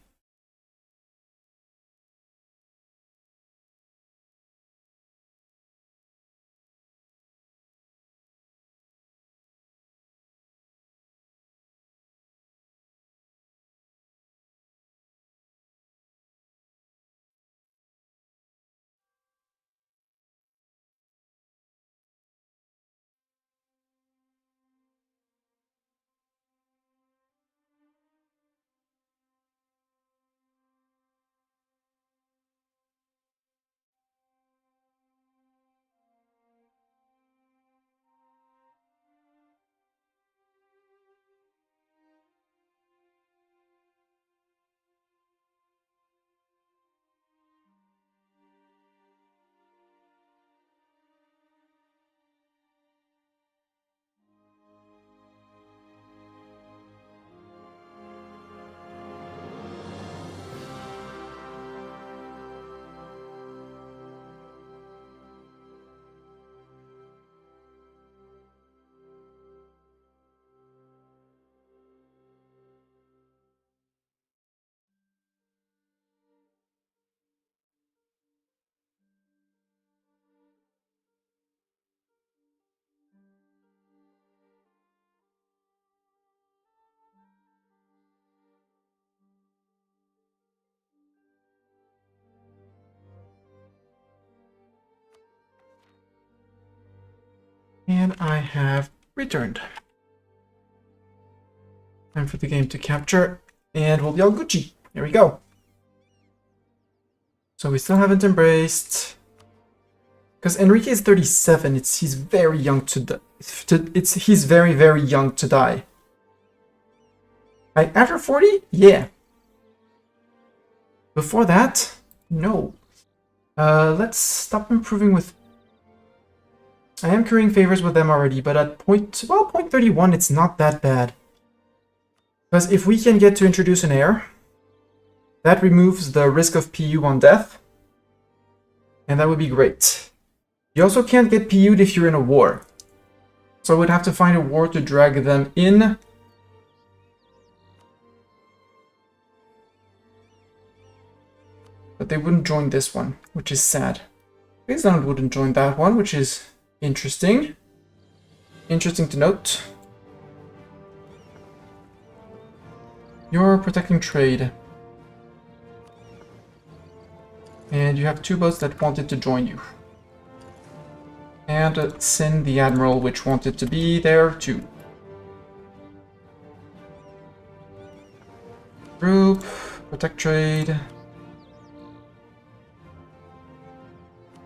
And I have returned. Time for the game to capture, and we'll be all Gucci. Here we go. So we still haven't embraced, because Enrique is 37. He's very young to he's very young to die. Like after 40, yeah. Before that, no. Let's stop improving with. I am currying favors with them already, but at point 31, it's not that bad. Because if we can get to introduce an heir, that removes the risk of PU on death, and that would be great. You also can't get PU'd if you're in a war. So I would have to find a war to drag them in. But they wouldn't join this one, which is sad. Queensland wouldn't join that one, which is interesting. Interesting to note. You're protecting trade. And you have two boats that wanted to join you. And Sin, the Admiral, which wanted to be there too. Group, protect trade.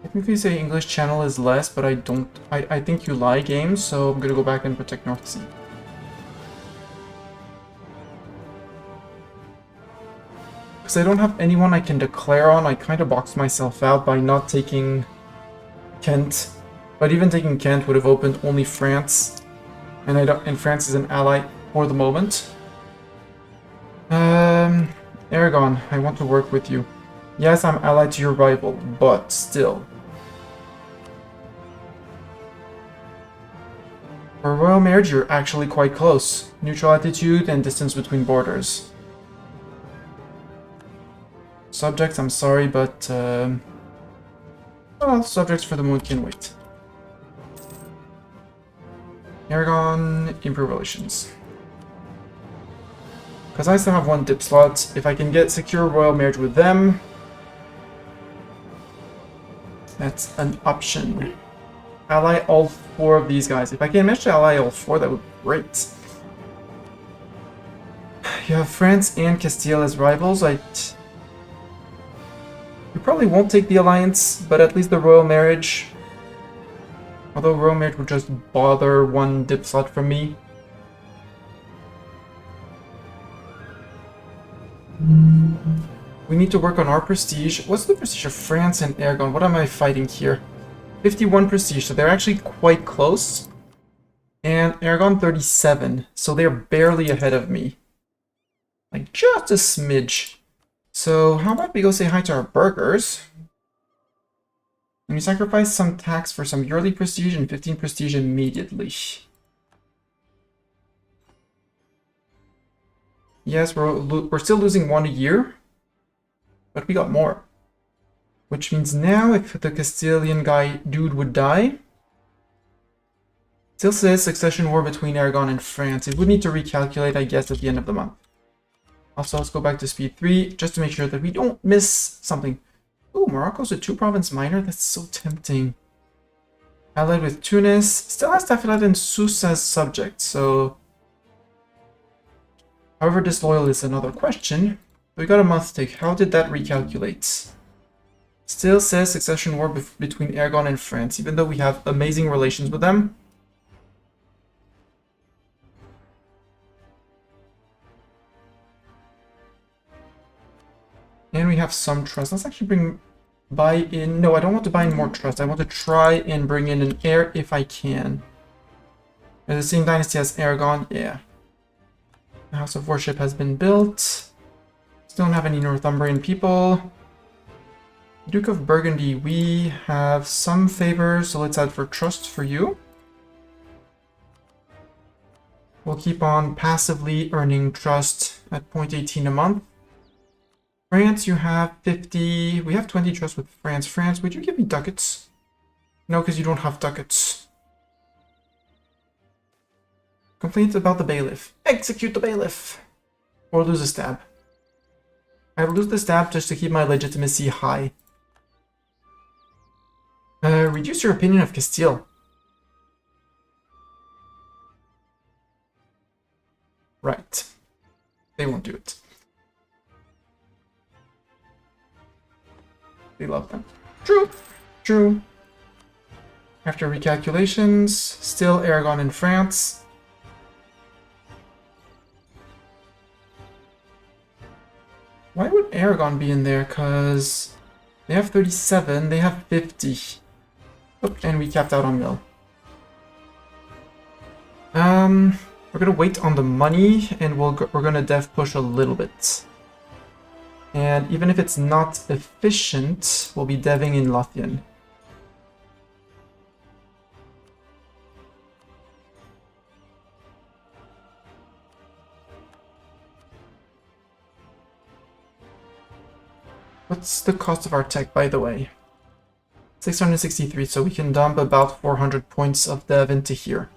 Technically say English channel is less, but I think you lie games, so I'm gonna go back and protect North Sea. Because I don't have anyone I can declare on, I kind of boxed myself out by not taking Kent. But even taking Kent would have opened only France, and France is an ally for the moment. Aragon, I want to work with you. Yes, I'm allied to your rival, but still. For royal marriage, you're actually quite close. Neutral attitude and distance between borders. Subjects, I'm sorry, but well, subjects for the moment can wait. Aragon, improve relations. Because I still have one dip slot. If I can get secure royal marriage with them, that's an option. Ally all four of these guys. If I can manage to ally all four, that would be great. You have France and Castile as rivals. You probably won't take the alliance, but at least the royal marriage. Although royal marriage would just bother one dip slot from me. We need to work on our prestige. What's the prestige of France and Aragon? What am I fighting here? 51 prestige, so they're actually quite close. And Aragon 37, so they're barely ahead of me. Like just a smidge. So how about we go say hi to our burgers? And we sacrifice some tax for some yearly prestige and 15 prestige immediately. Yes, we're still losing one a year, but we got more. Which means now if the Castilian dude would die, still says succession war between Aragon and France. It would need to recalculate, I guess, at the end of the month. Also, let's go back to speed 3, just to make sure that we don't miss something. Ooh, Morocco's a 2-province minor? That's so tempting. Allied with Tunis. Still has Tafilat and Sousse as subjects, so... However disloyal is another question. We got a month take. How did that recalculate? Still says succession war between Aragon and France, even though we have amazing relations with them. And we have some trust. Let's actually buy in. No, I don't want to buy in more trust. I want to try and bring in an heir if I can. The same dynasty as Aragon, yeah. The House of Worship has been built. Still don't have any Northumbrian people. Duke of Burgundy, we have some favors, so let's add for trust for you. We'll keep on passively earning trust at 0.18 a month. France, you have 50. We have 20 trust with France. France, would you give me ducats? No, because you don't have ducats. Complaints about the bailiff. Execute the bailiff! Or lose a stab. I will lose the stab just to keep my legitimacy high. Reduce your opinion of Castile. Right. They won't do it. They love them. True. True. After recalculations, still Aragon in France. Why would Aragon be in there? Because they have 37, they have 50. Oh, and we capped out on mill. We're gonna wait on the money, and we're gonna dev push a little bit. And even if it's not efficient, we'll be deving in Lothian. What's the cost of our tech, by the way? 663, so we can dump about 400 points of dev into here.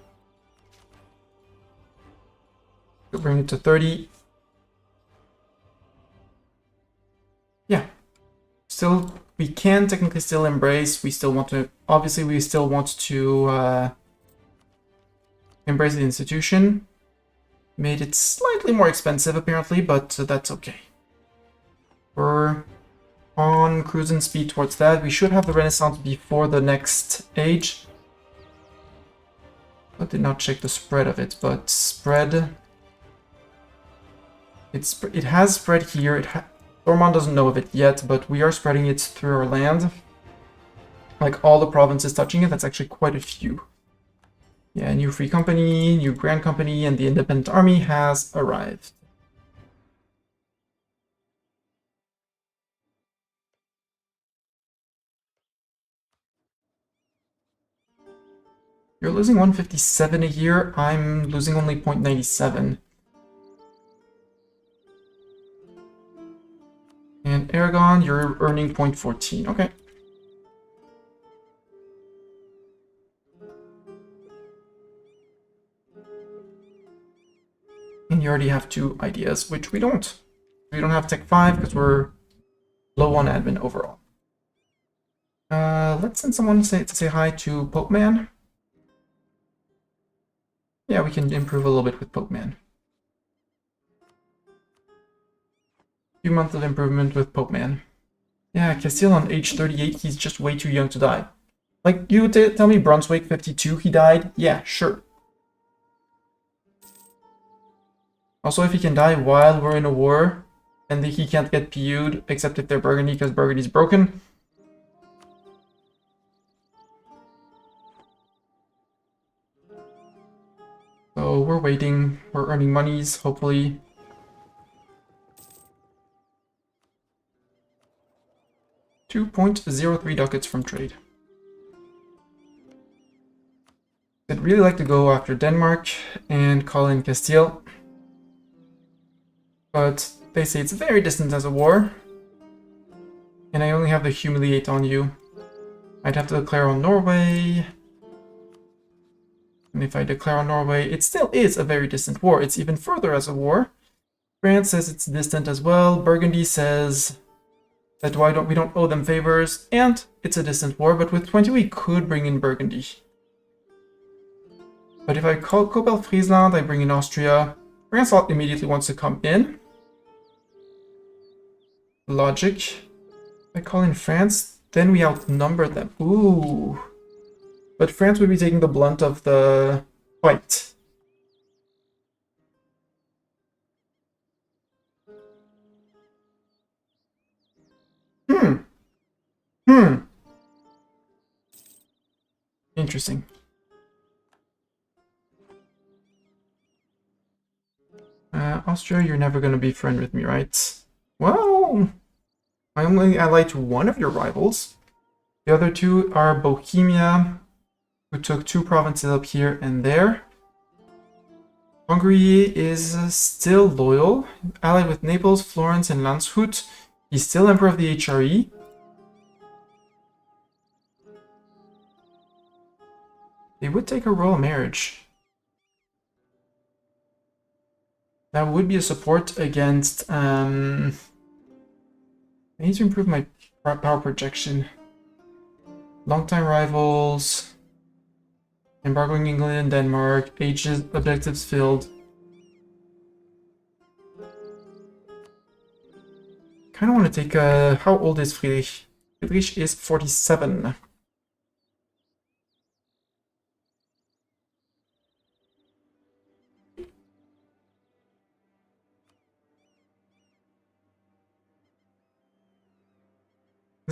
We'll bring it to 30. Yeah. Still, we can technically still embrace. We still want to, obviously we still want to embrace the institution. Made it slightly more expensive apparently, but that's okay. We're on cruising speed towards that. We should have the Renaissance before the next age. I did not check the spread of it, but spread... It has spread here. Ormond doesn't know of it yet, but we are spreading it through our land. Like all the provinces touching it, that's actually quite a few. Yeah, new Free Company, new Grand Company, and the Independent Army has arrived. You're losing 157 a year, I'm losing only 0.97. And Aragon, you're earning 0.14, okay. And you already have 2 ideas, which we don't. We don't have Tech 5 because we're low on admin overall. Let's send someone to say hi to Pope Man. Yeah, we can improve a little bit with Pope Man. Few months of improvement with Pope Man. Yeah, Castile on age 38, he's just way too young to die. Like, you tell me Brunswick 52, he died? Yeah, sure. Also, if he can die while we're in a war, and he can't get PU'd, except if they're Burgundy, because Burgundy's broken. So we're waiting, we're earning monies, hopefully. $2.03 ducats from trade. I'd really like to go after Denmark and call in Castile. But they say it's very distant as a war. And I only have the Humiliate on you. I'd have to declare on Norway. And if I declare on Norway, it still is a very distant war. It's even further as a war. France says it's distant as well. Burgundy says that we don't owe them favors, and it's a distant war, but with 20 we could bring in Burgundy. But if I call Cobalt Friesland, I bring in Austria. France immediately wants to come in. Logic. If I call in France, then we outnumber them. Ooh. But France would be taking the blunt of the fight. Interesting. Austria, you're never going to be friend with me, right? Well, I only ally to one of your rivals. The other 2 are Bohemia, who took 2 provinces up here and there. Hungary is still loyal, allied with Naples, Florence, and Landshut. He's still Emperor of the HRE. They would take a royal marriage. That would be a support against... I need to improve my power projection. Longtime rivals. Embargoing England and Denmark. Ages, objectives filled. kind of want to take... how old is Friedrich? Friedrich is 47.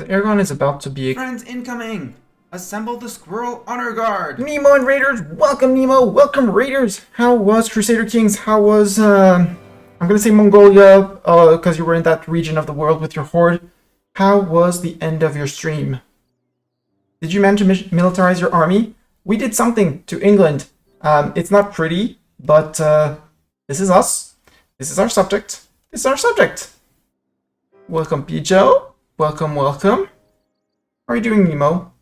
Aragon is about to be... Friends incoming! Assemble the squirrel honor guard! Nemo and Raiders! Welcome, Nemo! Welcome, Raiders! How was Crusader Kings? How was, I'm gonna say Mongolia, because you were in that region of the world with your horde. How was the end of your stream? Did you manage to militarize your army? We did something to England. It's not pretty, but, this is us. This is our subject. This is our subject. Welcome, Pijo. Welcome, welcome. How are you doing, Nemo?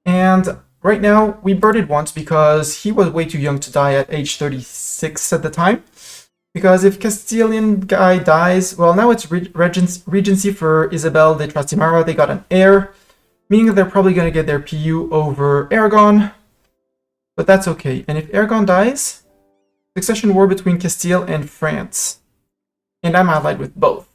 And right now, we birded once because he was way too young to die at age 36 at the time. Because if Castilian guy dies, well, now it's regency for Isabel de Trastimara. They got an heir, meaning that they're probably going to get their PU over Aragon. But that's okay. And if Aragon dies, succession war between Castile and France. And I'm allied with both.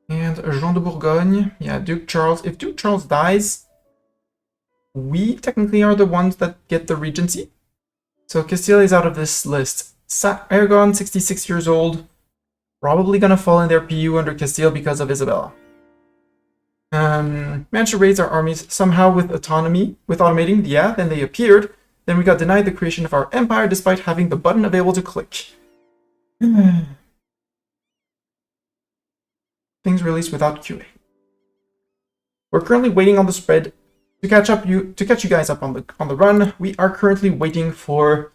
And Jean de Bourgogne, yeah, Duke Charles. If Duke Charles dies, we technically are the ones that get the regency. So Castile is out of this list. Aragon, 66 years old, probably gonna fall in their PU under Castile because of Isabella. Managed to raise our armies somehow with autonomy, with automating, yeah, then they appeared. Then we got denied the creation of our empire despite having the button available to click. Things released without QA. We're currently waiting on the spread to catch you guys up on the run. We are currently waiting for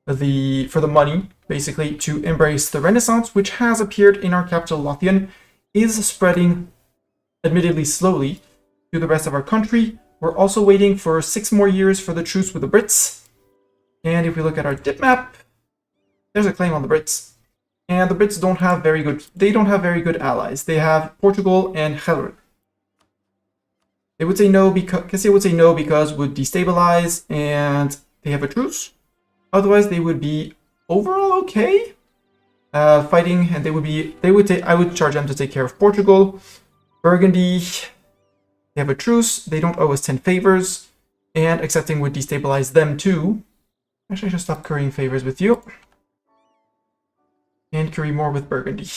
the money, basically, to embrace the Renaissance, which has appeared in our capital Lothian, is spreading, admittedly slowly, to the rest of our country. We're also waiting for 6 more years for the truce with the Brits. And if we look at our dip map, there's a claim on the Brits. And the Brits don't have very good allies. They have Portugal and Hellery. They would say no because Castile would say no because would destabilize and they have a truce. Otherwise they would be overall okay. Fighting, and I would charge them to take care of Portugal. Burgundy, they have a truce, they don't owe us 10 favors, and accepting would destabilize them too. Actually, I should stop currying favors with you. And curry more with Burgundy.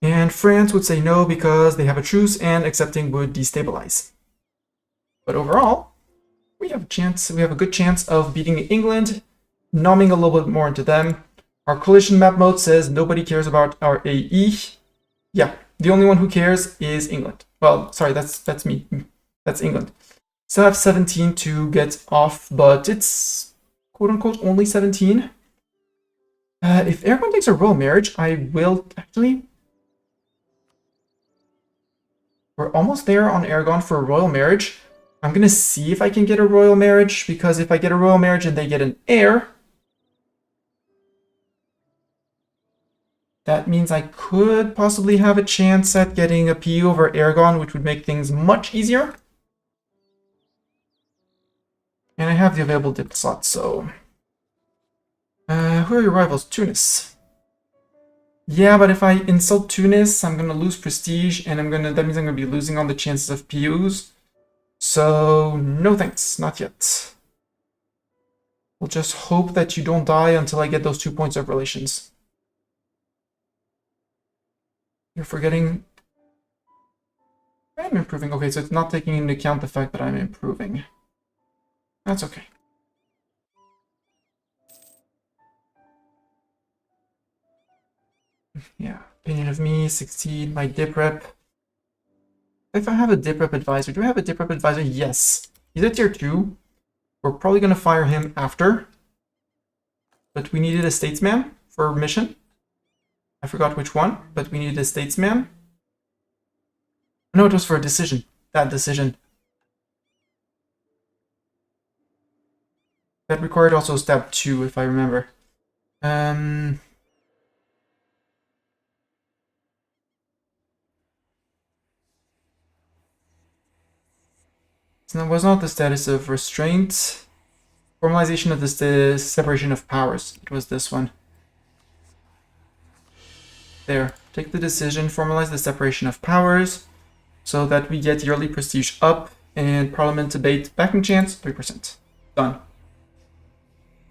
And France would say no because they have a truce and accepting would destabilize. But overall, we have a good chance of beating England, nomming a little bit more into them. Our coalition map mode says nobody cares about our AE. Yeah, the only one who cares is England. Well, sorry, that's me. That's England. Still have 17 to get off, but it's quote-unquote only 17. If Aragon takes a royal marriage, I will actually... We're almost there on Aragon for a royal marriage. I'm gonna see if I can get a royal marriage, because if I get a royal marriage and they get an heir, that means I could possibly have a chance at getting a PU over Aragon, which would make things much easier. And I have the available dip slot, so... who are your rivals? Tunis. Yeah, but if I insult Tunis, I'm gonna lose prestige, and that means I'm gonna be losing on the chances of PUs. So, no thanks, not yet. We'll just hope that you don't die until I get those 2 points of relations. You're forgetting... I'm improving. Okay, so it's not taking into account the fact that I'm improving. That's okay. Yeah, opinion of me, 16, my dip rep. If I have a dip rep advisor, do I have a dip rep advisor? Yes. He's a tier 2. We're probably going to fire him after. But we needed a statesman for mission. I forgot which one, but we needed a statesman. No, it was for a decision. That decision. That required also stab 2, if I remember. It was not the status of restraint. Formalization of the separation of powers. It was this one. There. Take the decision, formalize the separation of powers so that we get yearly prestige up and parliament debate backing chance 3%. Done.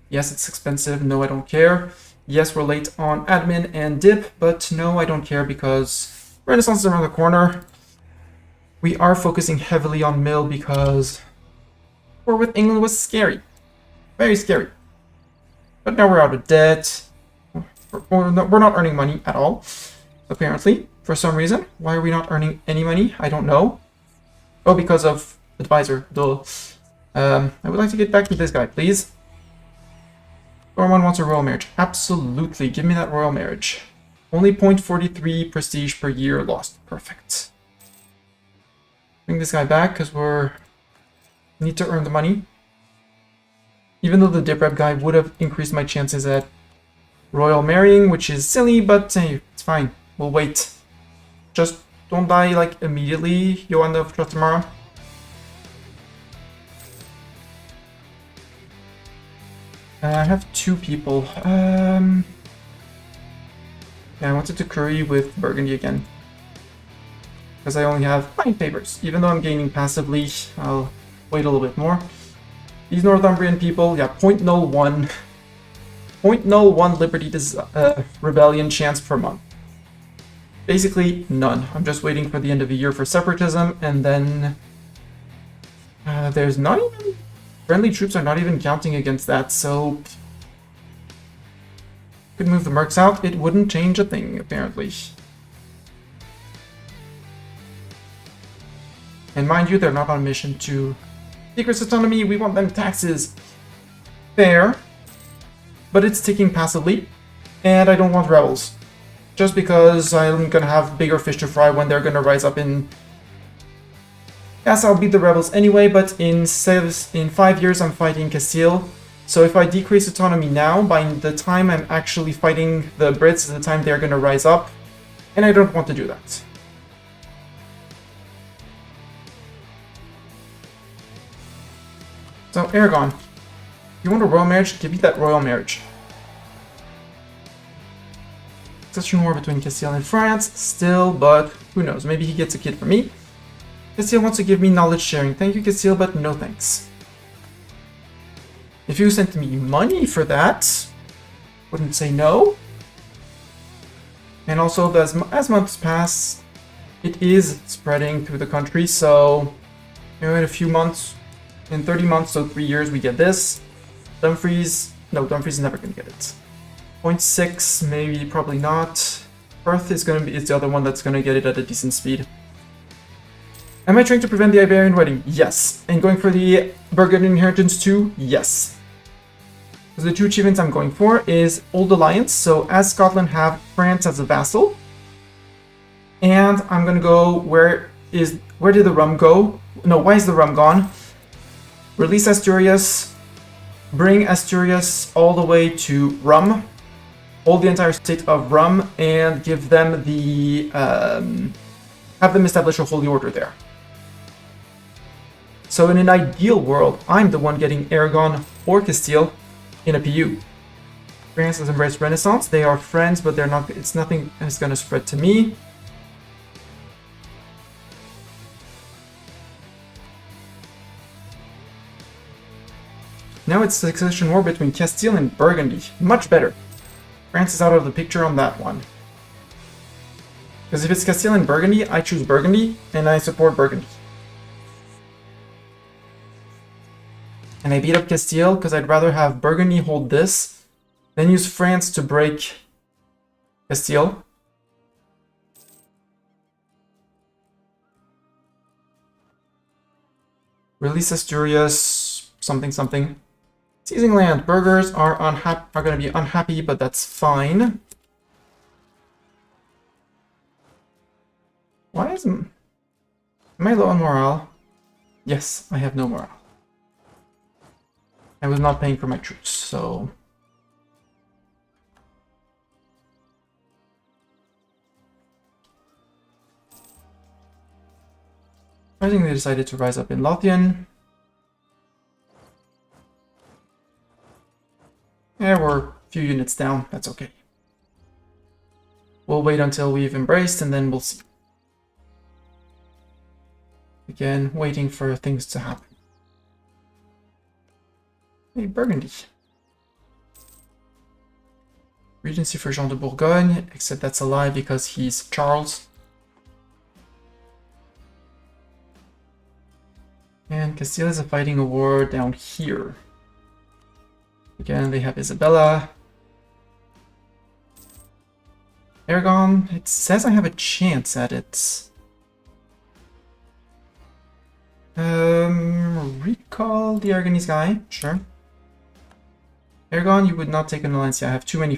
Yes, it's expensive. No, I don't care. Yes, we're late on admin and dip, but no, I don't care because Renaissance is around the corner. We are focusing heavily on mill because war with England was scary. Very scary. But now we're out of debt. We're not earning money at all, apparently, for some reason. Why are we not earning any money? I don't know. Oh, because of advisor. Duh. I would like to get back to this guy, please. Someone wants a royal marriage. Absolutely. Give me that royal marriage. Only 0.43 prestige per year lost. Perfect. Bring this guy back because need to earn the money. Even though the dip rep guy would have increased my chances at royal marrying, which is silly, but hey, it's fine. We'll wait. Just don't die like immediately, Johan of Trastamara. I have 2 people. Yeah, I wanted to curry with Burgundy again. Because I only have 9 papers. Even though I'm gaining passively, I'll wait a little bit more. These Northumbrian people, yeah, 0.01. 0.01 Liberty Rebellion chance per month. Basically, none. I'm just waiting for the end of the year for separatism, and then there's not even... Friendly troops are not even counting against that, so... Could move the mercs out, it wouldn't change a thing, apparently. And mind you, they're not on a mission to decrease autonomy, we want them taxes. Fair. But it's ticking passively, and I don't want rebels. Just because I'm gonna have bigger fish to fry when they're gonna rise up in... Yes, I'll beat the rebels anyway, but in 5 years I'm fighting Castile. So if I decrease autonomy now, by the time I'm actually fighting the Brits is the time they're gonna rise up. And I don't want to do that. So, Aragon. You want a royal marriage? Give me that royal marriage. Succession war between Castile and France, still, but who knows, maybe he gets a kid for me. Castile wants to give me knowledge sharing. Thank you, Castile, but no thanks. If you sent me money for that, wouldn't say no. And also, as months pass, it is spreading through the country, so in a few months, in 30 months, so 3 years, we get this. Dumfries is never going to get it. 0.6, maybe, probably not. Perth is the other one that's going to get it at a decent speed. Am I trying to prevent the Iberian wedding? Yes. And going for the Burgundian inheritance too? Yes. So the 2 achievements I'm going for is Auld Alliance, so as Scotland have France as a vassal. And I'm going to go, where did the rum go? No, why is the rum gone? Release Asturias, bring Asturias all the way to rum, hold the entire state of rum, and give them the, have them establish a holy order there. So in an ideal world, I'm the one getting Aragon or Castile in a PU. France has embraced Renaissance, they are friends, but they're not, it's nothing that's going to spread to me. Now it's succession war between Castile and Burgundy. Much better. France is out of the picture on that one. Because if it's Castile and Burgundy, I choose Burgundy, and I support Burgundy. And I beat up Castile because I'd rather have Burgundy hold this than use France to break Castile. Release Asturias, something something. Seizing land. Burghers are going to be unhappy, but that's fine. Why am I low on morale? Yes, I have no morale. I was not paying for my troops, so... I think they decided to rise up in Lothian. Yeah, we're a few units down. That's okay. We'll wait until we've embraced and then we'll see. Again, waiting for things to happen. Hey, Burgundy. Regency for Jean de Bourgogne, except that's a lie because he's Charles. And Castile is fighting a war down here. Again, they have Isabella. Aragon, it says I have a chance at it. Recall the Aragonese guy, sure. Aragon, you would not take an alliance. Yeah, I have too many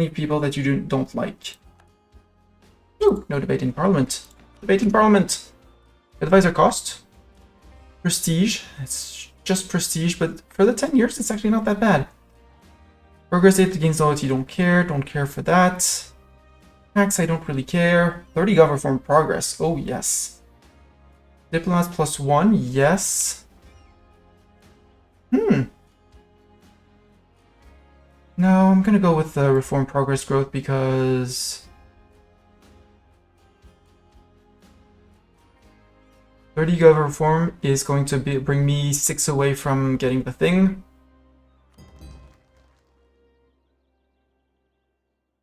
people that you don't like. Ooh, no debate in Parliament. Debating Parliament. Advisor cost. Prestige. It's just prestige, but for the 10 years, it's actually not that bad. Progress rate against loyalty, don't care for that. Tax, I don't really care. 30 gov reform progress, oh yes. Diplomats +1, yes. No, I'm gonna go with the reform progress growth because 30 gov reform is going to bring me 6 away from getting the thing.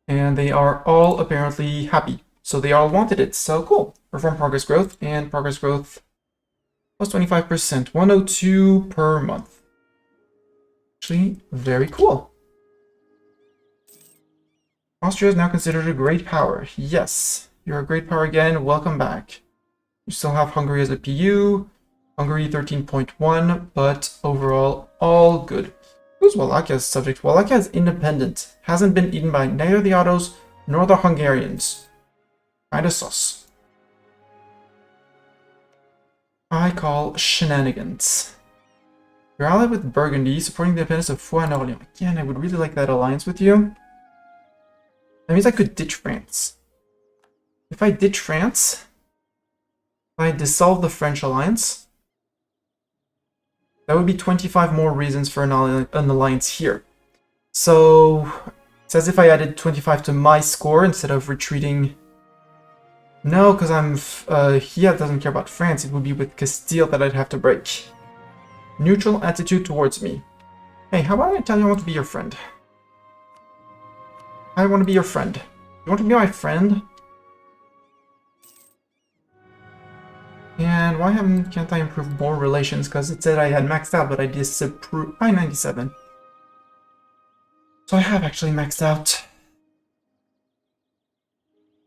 And they are all apparently happy. So they all wanted it. So cool. Reform progress growth and progress growth plus 25%. 102 per month. Actually, very cool. Austria is now considered a great power. Yes, you're a great power again. Welcome back. You still have Hungary as a PU. Hungary 13.1, but overall, all good. Who's Wallachia subject? Wallachia is independent. Hasn't been eaten by neither the Ottos nor the Hungarians. Kinda sus. I call shenanigans. You're allied with Burgundy, supporting the independence of Foix and Orléans. Again, I would really like that alliance with you. That means I could ditch France. If I ditch France, if I dissolve the French alliance, that would be 25 more reasons for an alliance here. So, it's as if I added 25 to my score instead of retreating. No, because he doesn't care about France. It would be with Castile that I'd have to break. Neutral attitude towards me. Hey, how about I tell you I want to be your friend? I want to be your friend. You want to be my friend? And why can't I improve more relations? Because it said I had maxed out, but I disapproved. 97. So I have actually maxed out.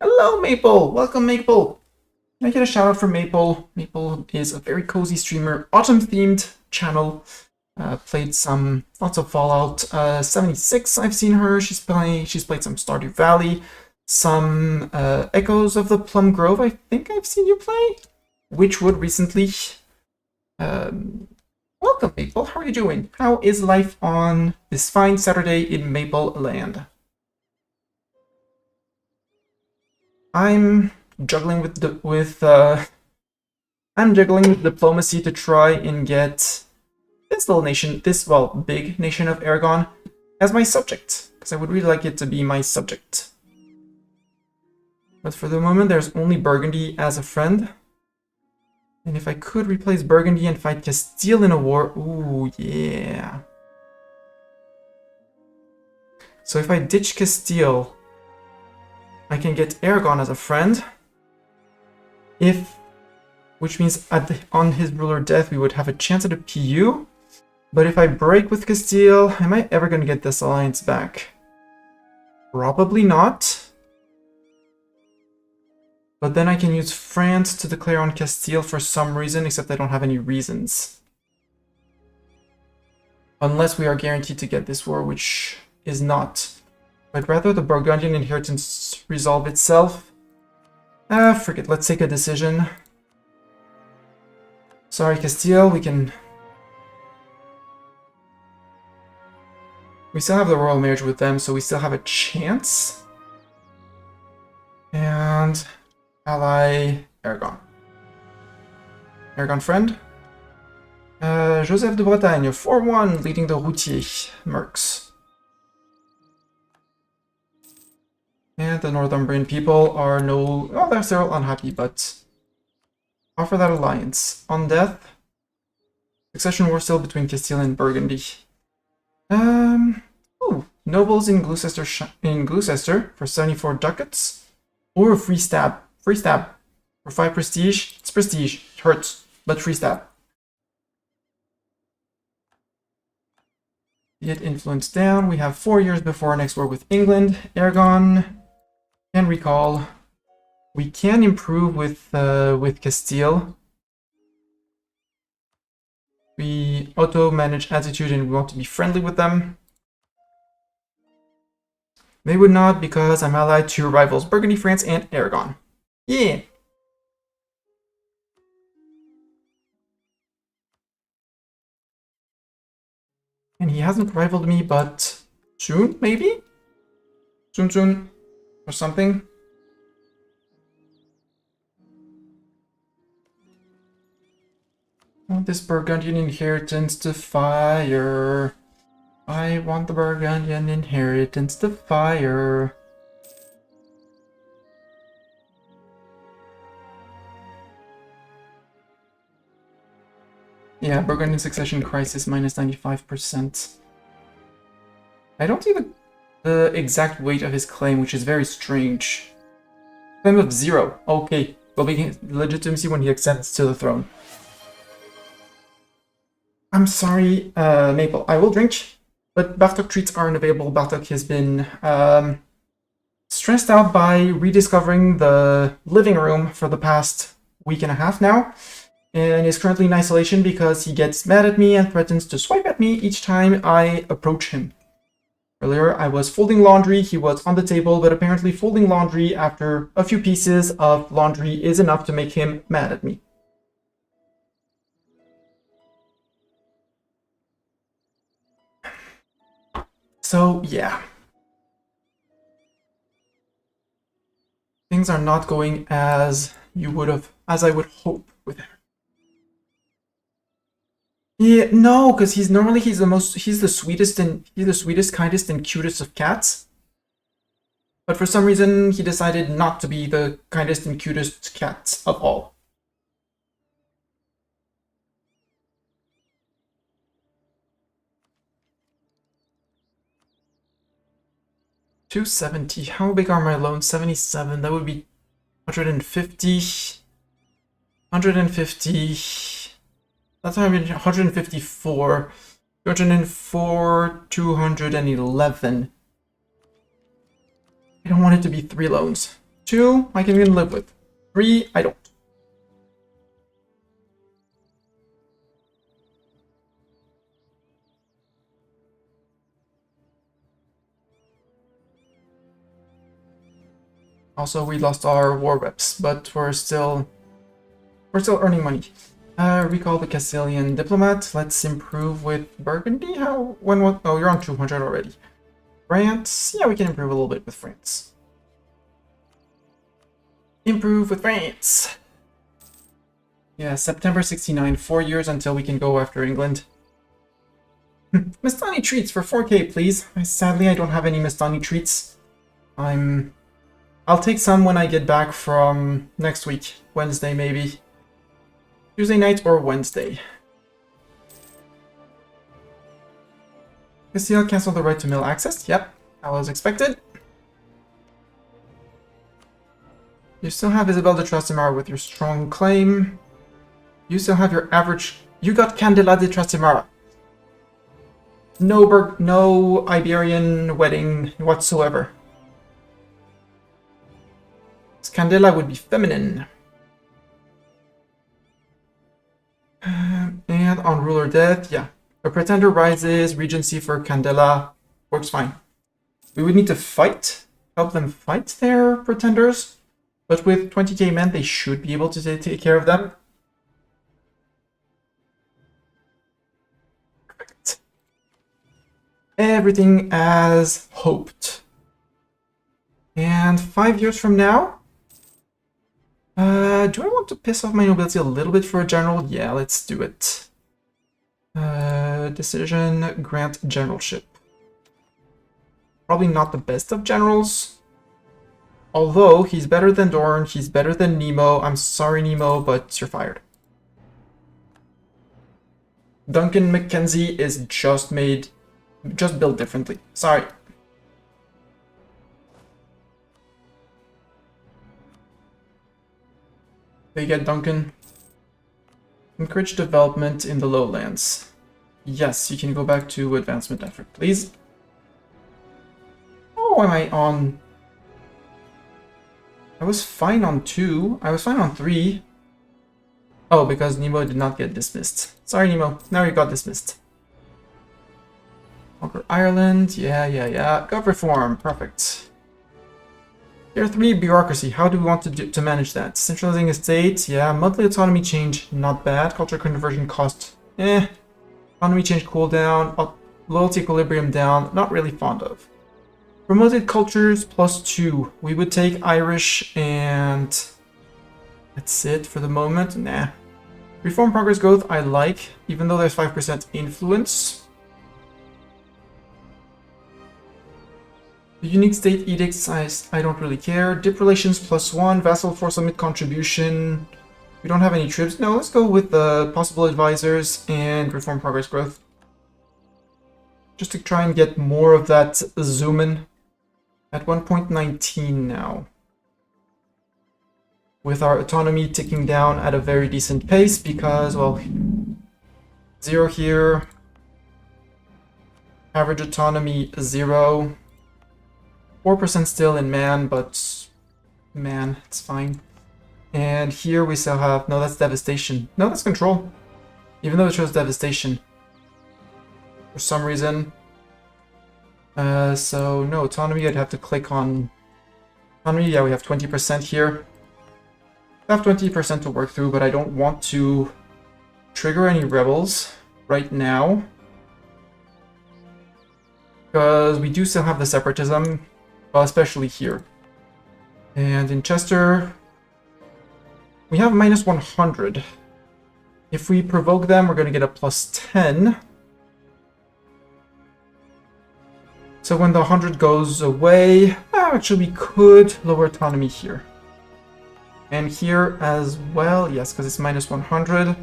Hello, Maple! Welcome, Maple! Can I get a shout out for Maple? Maple is a very cozy streamer, autumn-themed channel. Played lots of Fallout 76. I've seen her. She's played some Stardew Valley, some Echoes of the Plum Grove. I think I've seen you play. Witchwood recently. Welcome, Maple. How are you doing? How is life on this fine Saturday in Maple Land? I'm juggling with diplomacy to try and get this little nation, big nation of Aragon, as my subject, because I would really like it to be my subject. But for the moment, there's only Burgundy as a friend. And if I could replace Burgundy and fight Castile in a war, ooh, yeah. So if I ditch Castile, I can get Aragon as a friend. Which means on his ruler death, we would have a chance at a PU. But if I break with Castile, am I ever going to get this alliance back? Probably not. But then I can use France to declare on Castile for some reason, except I don't have any reasons. Unless we are guaranteed to get this war, which is not. I'd rather the Burgundian inheritance resolve itself. Forget, let's take a decision. Sorry, Castile, we still have the royal marriage with them, so we still have a chance. And ally Aragon. Aragon friend. Joseph de Bretagne, 4-1, leading the Routier Mercs. And the Northumbrian people are well, they're still unhappy, but offer that alliance. On death, succession war still between Castile and Burgundy. Nobles in Gloucester for 74 ducats, or a free stab. Free stab for 5 prestige. It's prestige. It hurts, but free stab. Get influence down. We have 4 years before our next war with England. Aragon can recall. We can improve with Castile. We auto-manage attitude and we want to be friendly with them. They would not because I'm allied to rivals Burgundy, France, and Aragon. Yeah! And he hasn't rivaled me, but soon, maybe? Soon, or something. I want this Burgundian inheritance to fire. I want the Burgundian inheritance to fire. Yeah, Burgundian succession crisis minus 95%. I don't see the exact weight of his claim, which is very strange. Claim of 0. Okay, will be legitimacy when he ascends to the throne. I'm sorry, Maple. I will drink, but Bartok treats aren't available. Bartok has been stressed out by rediscovering the living room for the past week and a half now, and is currently in isolation because he gets mad at me and threatens to swipe at me each time I approach him. Earlier, I was folding laundry, he was on the table, but apparently folding laundry after a few pieces of laundry is enough to make him mad at me. So, yeah. Things are not going as I would hope with him. Yeah, no, because he's the sweetest, kindest, and cutest of cats. But for some reason, he decided not to be the kindest and cutest cat of all. $270. How big are my loans? 77. That would be 150. 150. That's 154. 204. 211. I don't want it to be 3 loans. 2, I can even live with. 3, I don't. Also, we lost our war reps, but we're still earning money. Recall the Castilian diplomat. Let's improve with Burgundy. Oh, you're on 200 already. France, yeah, we can improve a little bit with France. Improve with France. Yeah, September 69, 4 years until we can go after England. Mistani treats for 4K, please. Sadly, I don't have any Mistani treats. I'll take some when I get back from next week. Wednesday, maybe. Tuesday night or Wednesday. Castile cancel the right to mill access. Yep, that was expected. You still have Isabel de Trastamara with your strong claim. You still have your average... You got Candela de Trastamara. No Iberian wedding whatsoever. Candela would be feminine. And on ruler death, yeah. A pretender rises, regency for Candela. Works fine. We would need to help them fight their pretenders. But with 20k men, they should be able to take care of them. Perfect. Everything as hoped. And 5 years from now, Do I want to piss off my nobility a little bit for a general? Yeah, let's do it. Decision, grant generalship. Probably not the best of generals. Although, he's better than Dorn, he's better than Nemo. I'm sorry, Nemo, but you're fired. Duncan Mackenzie is just built differently. Sorry. They get Duncan. Encourage development in the lowlands. Yes, you can go back to advancement effort, please. Oh, am I on... I was fine on 2. I was fine on 3. Oh, because Nemo did not get dismissed. Sorry, Nemo. Now you got dismissed. Conquer Ireland. Yeah. Gov reform. Perfect. Tier 3 bureaucracy. How do we want to manage that? Centralizing estates. Yeah. Monthly autonomy change. Not bad. Culture conversion cost. Autonomy change cooldown. Loyalty equilibrium down. Not really fond of. Promoted cultures +2. We would take Irish and that's it for the moment. Nah. Reform progress growth I like, even though there's 5% influence. The unique state edicts I don't really care. Dip relations +1. Vassal force limit contribution. We don't have any troops. No, let's go with the possible advisors and reform progress growth. Just to try and get more of that zoom in. At 1.19 now. With our autonomy ticking down at a very decent pace because, well, 0 here. Average autonomy 0. 4% still in man, but man, it's fine. And here we still have, no, that's devastation. No, that's control. Even though it shows devastation. For some reason. So no, autonomy, I'd have to click on autonomy. Yeah, we have 20% here. I have 20% to work through, but I don't want to trigger any rebels right now. Because we do still have the separatism, well, especially here. And in Chester, we have -100. If we provoke them, we're going to get a +10. So when the 100 goes away, actually we could lower autonomy here. And here as well, yes, because it's -100.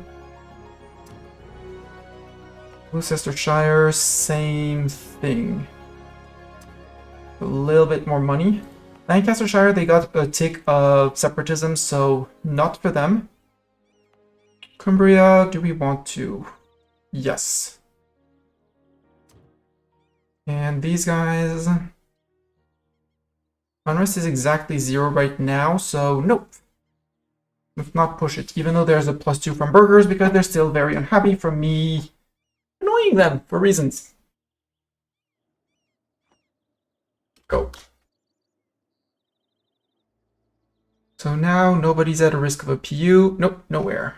Worcestershire, same thing. A little bit more money. Lancastershire, they got a tick of separatism, so not for them. Cumbria, do we want to? Yes. And these guys... Unrest is exactly 0 right now, so nope. If not, push it. Even though there's a +2 from burghers, because they're still very unhappy from me annoying them for reasons. Go. So now nobody's at a risk of a PU. Nope, nowhere.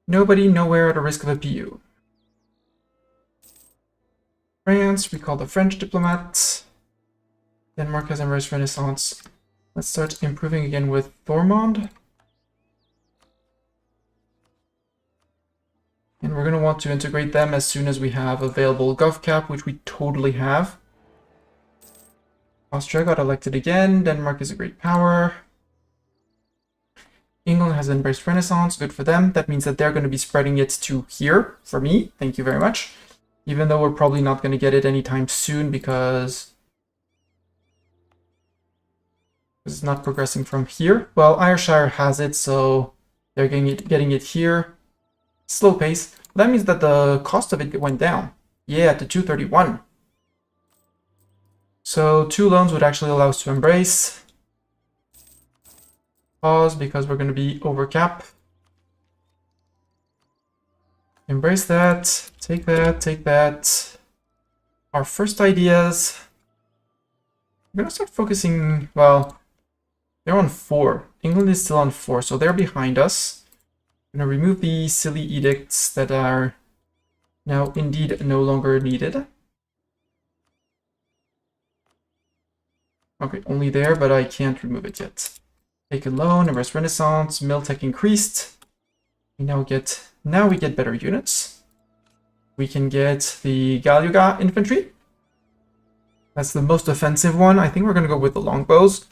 Nobody nowhere at a risk of a PU. France, we call the French diplomats. Denmark has embraced Renaissance. Let's start improving again with Thormond. And we're going to want to integrate them as soon as we have available GovCap, which we totally have. Austria got elected again. Denmark is a great power. England has embraced Renaissance. Good for them. That means that they're going to be spreading it to here for me. Thank you very much. Even though we're probably not going to get it anytime soon because it's not progressing from here. Well, Ayrshire has it, so they're getting it here. Slow pace. That means that the cost of it went down. Yeah, to 231. So 2 loans would actually allow us to embrace. Pause because we're going to be over cap. Embrace that. Take that. Take that. Our first ideas. We're going to start focusing, well, they're on 4. England is still on 4, so they're behind us. I'm going to remove the silly edicts that are now indeed no longer needed. Okay, only there, but I can't remove it yet. Take a loan, Reverse Renaissance, mill tech increased. Now we get better units. We can get the Galuga infantry. That's the most offensive one. I think we're gonna go with the longbows.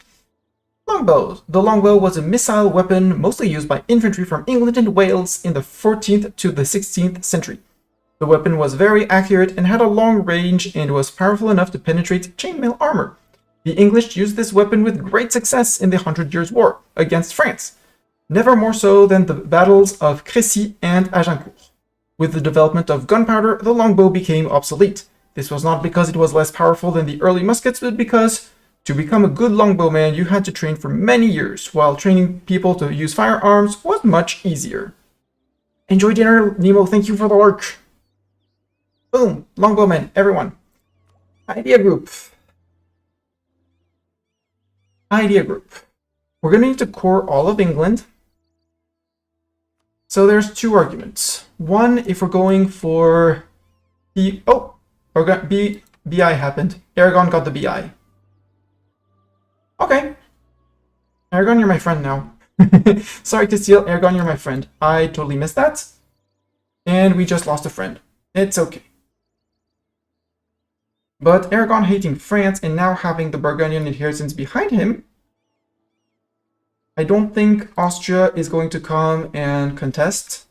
Longbows. The longbow was a missile weapon mostly used by infantry from England and Wales in the 14th to the 16th century. The weapon was very accurate and had a long range and was powerful enough to penetrate chainmail armor. The English used this weapon with great success in the 100 Years' War against France, never more so than the battles of Crécy and Agincourt. With the development of gunpowder, the longbow became obsolete. This was not because it was less powerful than the early muskets, but because to become a good longbowman, you had to train for many years, while training people to use firearms was much easier. Enjoy dinner, Nemo. Thank you for the lurk. Boom. Longbowmen, everyone. Idea group. Idea group. We're going to need to core all of England. So there's two arguments. One, if we're going for the... Oh! BI happened. Aragon got the BI. Okay. Aragon, you're my friend now. Sorry to steal. Aragon, you're my friend. I totally missed that. And we just lost a friend. It's okay. But Aragon hating France and now having the Burgundian inheritance behind him, I don't think Austria is going to come and contest.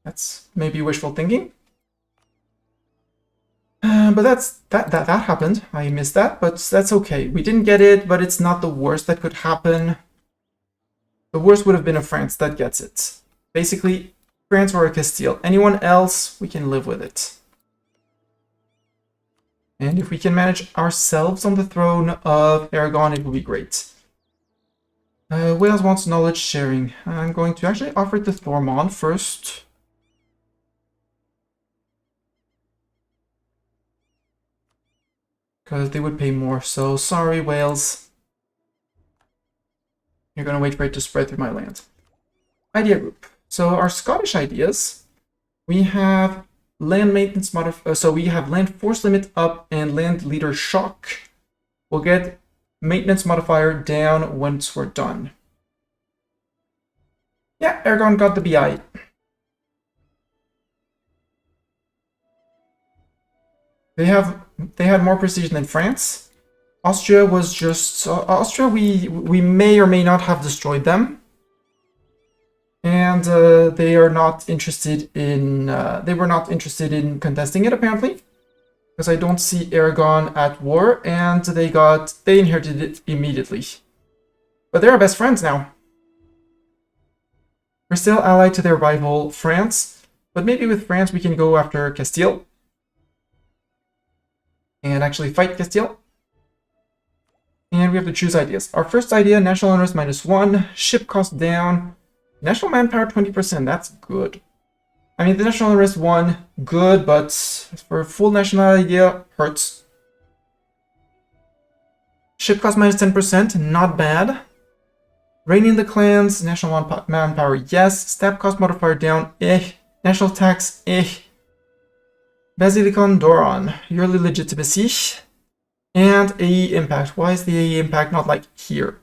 That's maybe wishful thinking. But that happened. I missed that, but that's okay. We didn't get it, but it's not the worst that could happen. The worst would have been a France that gets it. Basically, France or a Castile. Anyone else, we can live with it. And if we can manage ourselves on the throne of Aragon, it will be great. Wales wants knowledge sharing. I'm going to actually offer it to Thormond first. Because they would pay more, so sorry, Wales. You're going to wait for it to spread through my land. Idea group. So our Scottish ideas, we have land maintenance so we have land force limit up and land leader shock. We'll get maintenance modifier down once we're done. Yeah, Aragon got the BI. They had more precision than France. Austria was just Austria. We may or may not have destroyed them, and they are not interested in. They were not interested in contesting it apparently, because I don't see Aragon at war, and they inherited it immediately. But they're our best friends now. We're still allied to their rival France, but maybe with France we can go after Castile. And actually fight Castile. And we have to choose ideas. Our first idea, national honors -1, ship cost down, national manpower 20%, that's good. I mean, the national honors 1, good, but for a full national idea, hurts. Ship cost -10%, not bad. Reigning the clans, national manpower, yes. Stab cost modifier down, eh. National tax, eh. Basilicon Doron, yearly legitimacy, and AE impact. Why is the AE impact not like here?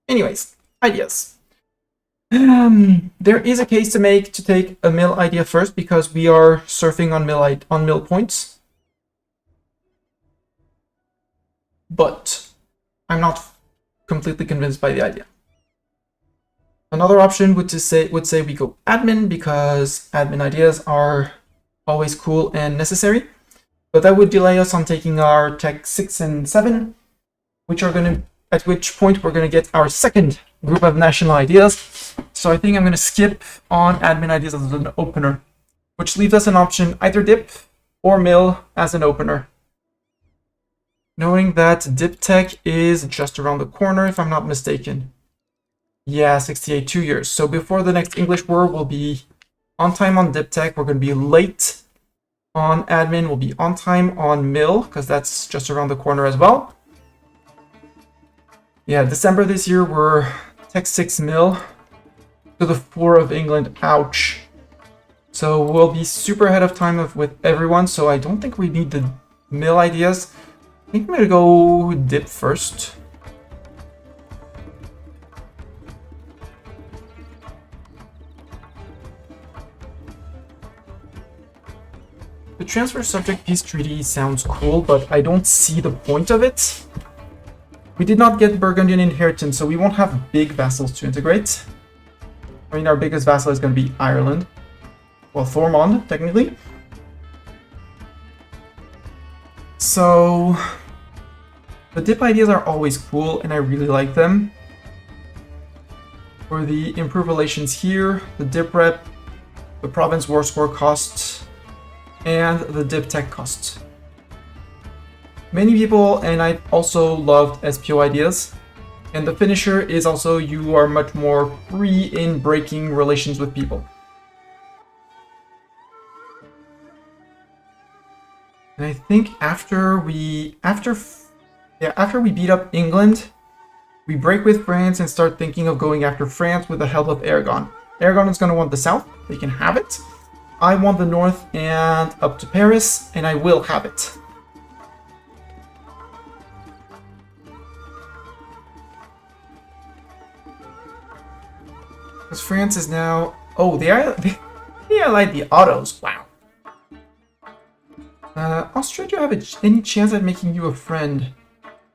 Anyways, ideas. There is a case to make to take a mill idea first because we are surfing on mill points. But I'm not completely convinced by the idea. Another option would say we go admin because admin ideas are always cool and necessary, but that would delay us on taking our tech 6 and 7, at which point we're going to get our second group of national ideas. So I think I'm going to skip on admin ideas as an opener, which leaves us an option either dip or mill as an opener. Knowing that dip tech is just around the corner, if I'm not mistaken. Yeah, 68, 2 years. So before the next English war, we'll be on time on dip tech. We're going to be late on admin. We'll be on time on mill because that's just around the corner as well. Yeah, December this year we're tech 6 mill to the 4 of England. Ouch. So we'll be super ahead of time with everyone. So I don't think we need the mill ideas. I think I'm gonna go dip first. The transfer subject peace treaty sounds cool, but I don't see the point of it. We did not get Burgundian inheritance, so we won't have big vassals to integrate. I mean, our biggest vassal is going to be Ireland. Well, Thormond, technically. So, the dip ideas are always cool, and I really like them. For the improved relations here, the dip rep, the province war score cost, and the dip tech cost. Many people, and I also loved SPO ideas. And the finisher is also you are much more free in breaking relations with people. And I think after we beat up England, we break with France and start thinking of going after France with the help of Aragon. Aragon is going to want the south. They can have it. I want the north and up to Paris, and I will have it. Because France is now... Oh, they allied the Ottos. Wow. Austria, do you have any chance at making you a friend?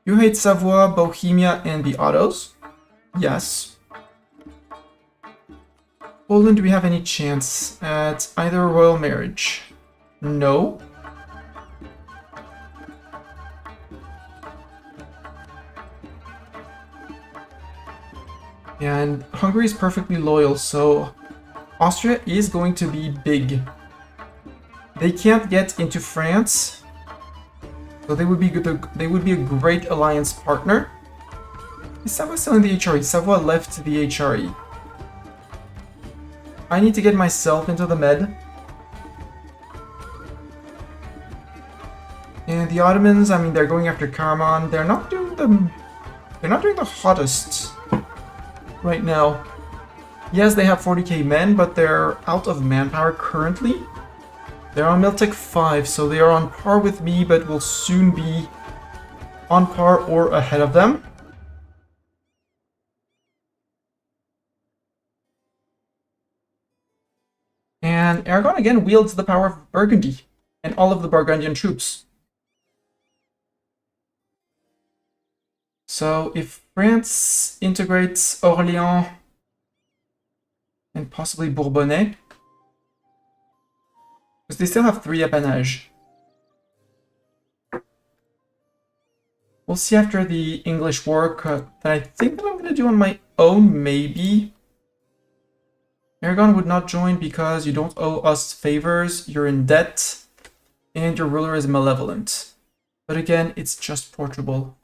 You hate Savoy, Bohemia, and the Ottos? Yes. Poland, do we have any chance at either a royal marriage? No. And Hungary is perfectly loyal, so Austria is going to be big. They can't get into France, so they would be good. They would be a great alliance partner. Is Savoy still in the HRE? Savoy left the HRE. I need to get myself into the med. And the Ottomans, I mean, they're going after Karaman. They're not doing the hottest right now. Yes, they have 40k men, but they're out of manpower currently. They're on Miltech 5, so they are on par with me, but will soon be on par or ahead of them. And Aragon again wields the power of Burgundy and all of the Burgundian troops. So if France integrates Orléans and possibly Bourbonnais, because they still have 3 appanage. We'll see after the English work that I think that I'm going to do on my own, maybe. Aragon would not join because you don't owe us favors, you're in debt, and your ruler is malevolent. But again, it's just Portugal.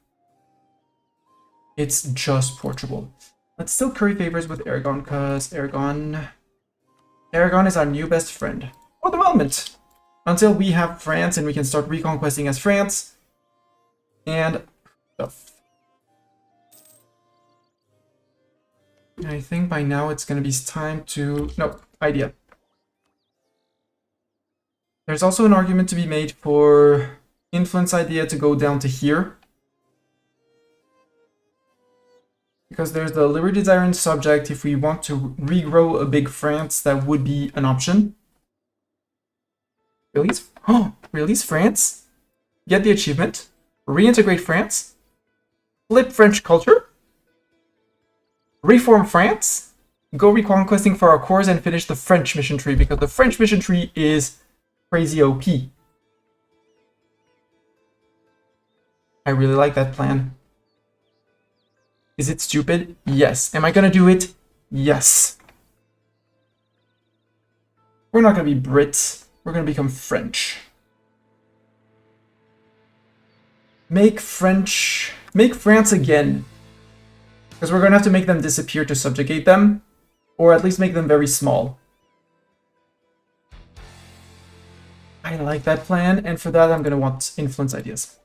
It's just Portugal. Let's still curry favors with Aragon, because Aragon is our new best friend. For the moment. Until we have France and we can start reconquesting as France. And stuff. And I think by now it's going to be time to... No, idea. There's also an argument to be made for influence idea to go down to here. Because there's the Liberty Desiring subject. If we want to regrow a big France, that would be an option. Release? Oh, release France? Get the achievement. Reintegrate France? Flip French culture? Reform France? Go reconquesting for our cores and finish the French mission tree, because the French mission tree is crazy OP. I really like that plan. Is it stupid? Yes. Am I gonna do it? Yes. We're not gonna be Brits. We're gonna become French. Make France again. Because we're gonna have to make them disappear to subjugate them. Or at least make them very small. I like that plan, and for that I'm gonna want influence ideas.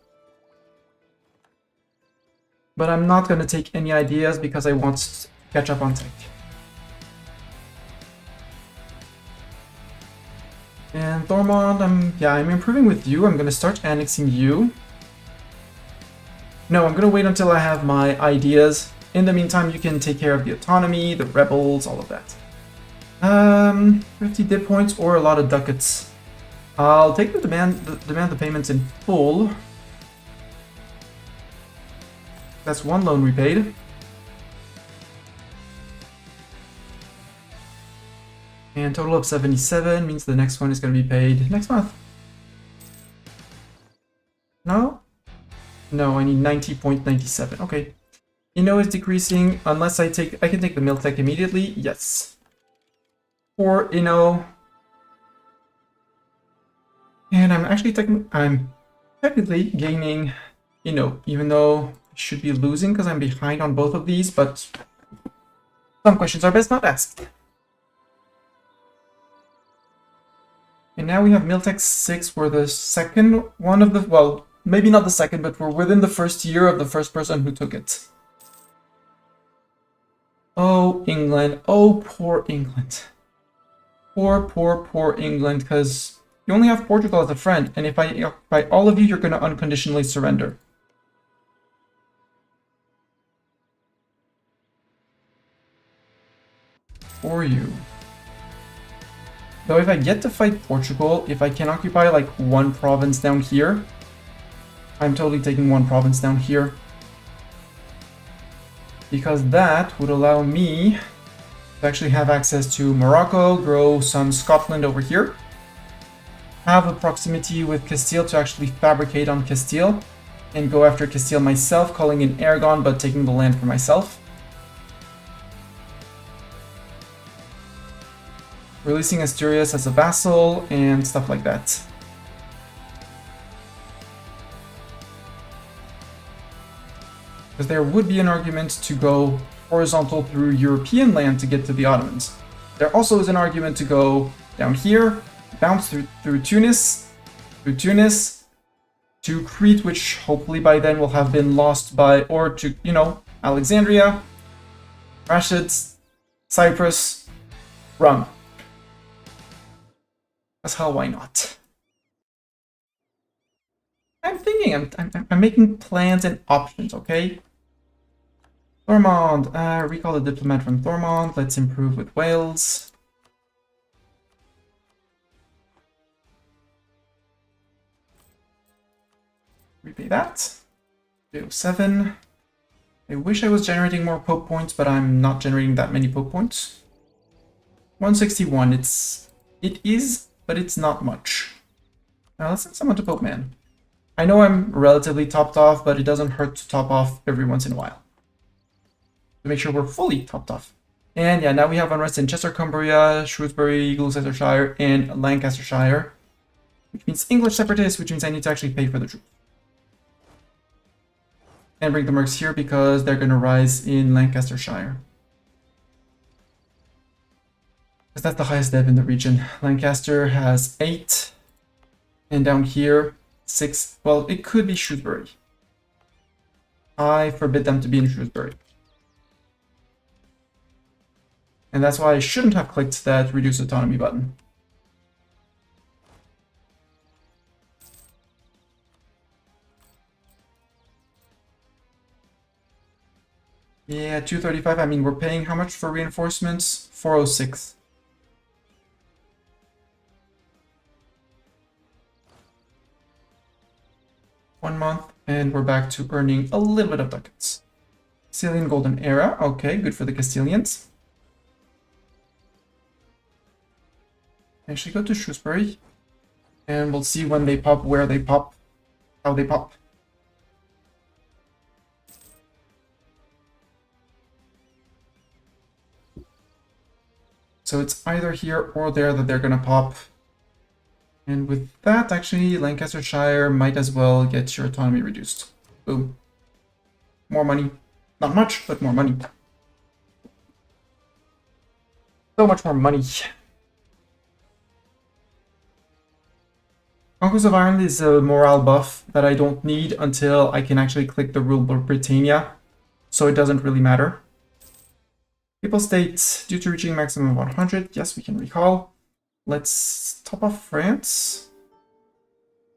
But I'm not going to take any ideas because I want to catch up on tech. And Thormond, I'm improving with you. I'm going to start annexing you. No, I'm gonna wait until I have my ideas. In the meantime, you can take care of the autonomy, the rebels, all of that. 50 dip points or a lot of ducats. I'll take the demand the payments in full. That's one loan repaid. And total of 77 means the next one is going to be paid next month. No? No, I need 90.97. Okay. Inno is decreasing unless I can take the Miltech immediately. Yes. For Inno. And I'm technically gaining Inno, even though I should be losing because I'm behind on both of these, but some questions are best not asked. And now we have Miltech 6. We're the second one of the... Well, maybe not the second, but we're within the first year of the first person who took it. Oh, England. Oh, poor England. Poor England, because you only have Portugal as a friend, and if I occupy all of you, you're going to unconditionally surrender. For you. Though if I get to fight Portugal, if I can occupy like one province down here, I'm totally taking one province down here. Because that would allow me to actually have access to Morocco, grow some Scotland over here, have a proximity with Castile to actually fabricate on Castile, and go after Castile myself, calling in Aragon but taking the land for myself. Releasing Asturias as a vassal, and stuff like that. Because there would be an argument to go horizontal through European land to get to the Ottomans. There also is an argument to go down here, bounce through Tunis, to Crete, which hopefully by then will have been lost by, or to, you know, Alexandria, Rashids, Cyprus, Rum. As hell, why not? I'm thinking, I'm making plans and options, okay? Thormond, recall the diplomat from Thormond. Let's improve with Wales. Repay that. 307. I wish I was generating more Pope points, but I'm not generating that many Pope points. 161. It is, but it's not much. Now let's send someone to Pope Man. I know I'm relatively topped off, but it doesn't hurt to top off every once in a while. To make sure we're fully topped off. And yeah, now we have unrest in Chester, Cumbria, Shrewsbury, Gloucestershire, and Lancashire. Which means English separatists, which means I need to actually pay for the troops. And bring the mercs here because they're going to rise in Lancashire. Because that's the highest dev in the region. Lancaster has 8. And down here, 6. Well, it could be Shrewsbury. I forbid them to be in Shrewsbury. And that's why I shouldn't have clicked that reduce autonomy button. Yeah, 235. I mean, we're paying how much for reinforcements? 406. One month, and we're back to earning a little bit of ducats. Castilian Golden Era. Okay, good for the Castilians. Actually, go to Shrewsbury, and we'll see when they pop, where they pop, how they pop. So it's either here or there that they're gonna pop. And with that, actually, Lancashire might as well get your autonomy reduced. Boom. More money. Not much, but more money. So much more money. Conquest of Ireland is a morale buff that I don't need until I can actually click the rule of Britannia, so it doesn't really matter. People state, due to reaching maximum of 100, yes, we can recall. Let's top off France.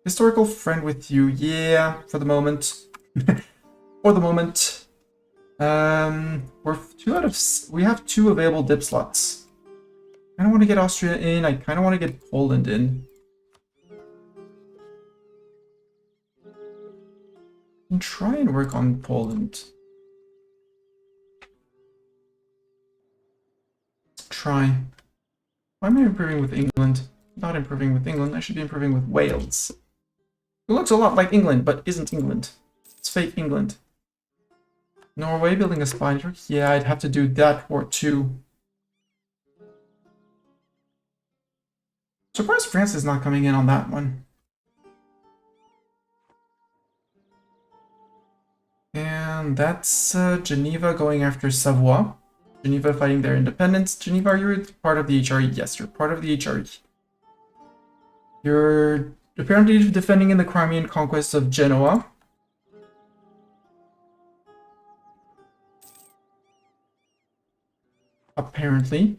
Historical friend with you, yeah, for the moment. for the moment. We have 2 available dip slots. I don't want to get Austria in. I kind of want to get Poland in. And try and work on Poland. Let's try. Why am I improving with England? Not improving with England. I should be improving with Wales. It looks a lot like England, but isn't England. It's fake England. Norway building a spy network. Yeah, I'd have to do that war too. Surprised France is not coming in on that one. And that's Geneva going after Savoie. Geneva fighting their independence. Geneva, are you part of the HRE? Yes, you're part of the HRE. You're apparently defending in the Crimean conquest of Genoa. Apparently.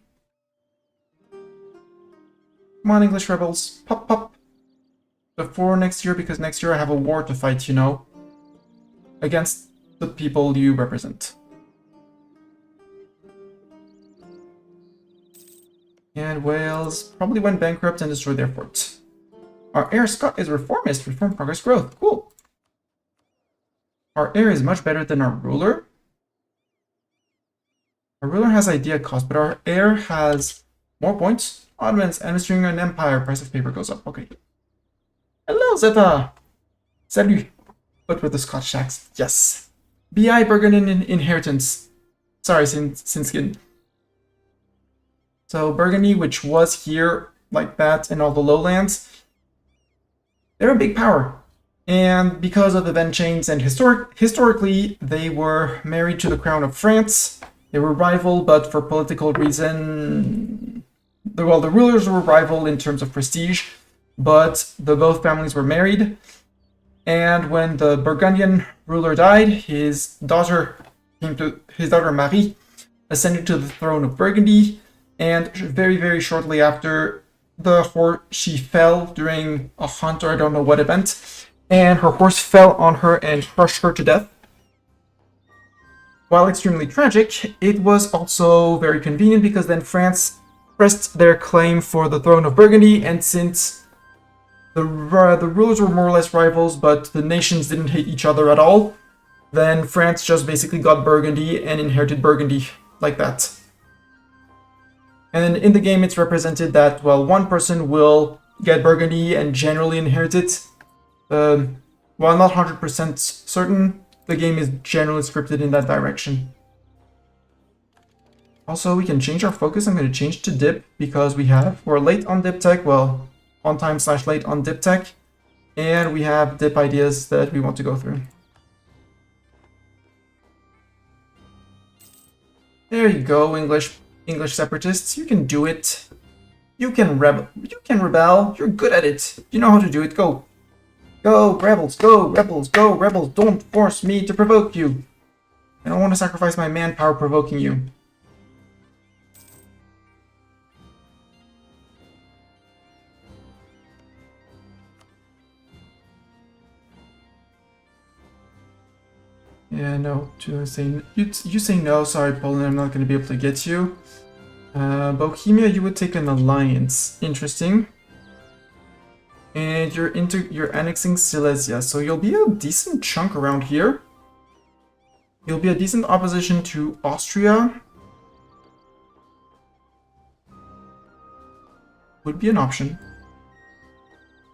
Come on, English rebels. Pop, pop. Before next year, because next year I have a war to fight, you know. Against the people you represent. And Wales probably went bankrupt and destroyed their fort. Our heir Scott is reformist. Reform, progress, growth. Cool. Our heir is much better than our ruler. Our ruler has idea cost, but our heir has more points. Ottomans administering an empire. Price of paper goes up. Okay. Hello, Zeta. Salut. But with the Scotch tax. Yes. BI Burgundian inheritance. Sorry, Sinskin. So Burgundy, which was here like that in all the lowlands, they're a big power. And because of event chains and historically, they were married to the crown of France. They were rival, but for political reason, the rulers were rival in terms of prestige, but both families were married. And when the Burgundian ruler died, his daughter Marie ascended to the throne of Burgundy, and very, very shortly after, she fell during a hunt or I don't know what event, and her horse fell on her and crushed her to death. While extremely tragic, it was also very convenient because then France pressed their claim for the throne of Burgundy, and since the rulers were more or less rivals, but the nations didn't hate each other at all, then France just basically got Burgundy and inherited Burgundy like that. And in the game, it's represented that, well, one person will get Burgundy and generally inherit it. While not 100% certain, the game is generally scripted in that direction. Also, we can change our focus. I'm going to change to dip because we're late on dip tech. Well, on time / late on dip tech. And we have dip ideas that we want to go through. There you go, English separatists. You can do it. You can rebel. You're good at it. You know how to do it. Go. Go, rebels. Go, rebels. Go, rebels. Don't force me to provoke you. I don't want to sacrifice my manpower provoking you. Yeah, no. You say no. Sorry, Poland. I'm not going to be able to get you. Bohemia, you would take an alliance. Interesting. And you're annexing Silesia, so you'll be a decent chunk around here. You'll be a decent opposition to Austria. Would be an option.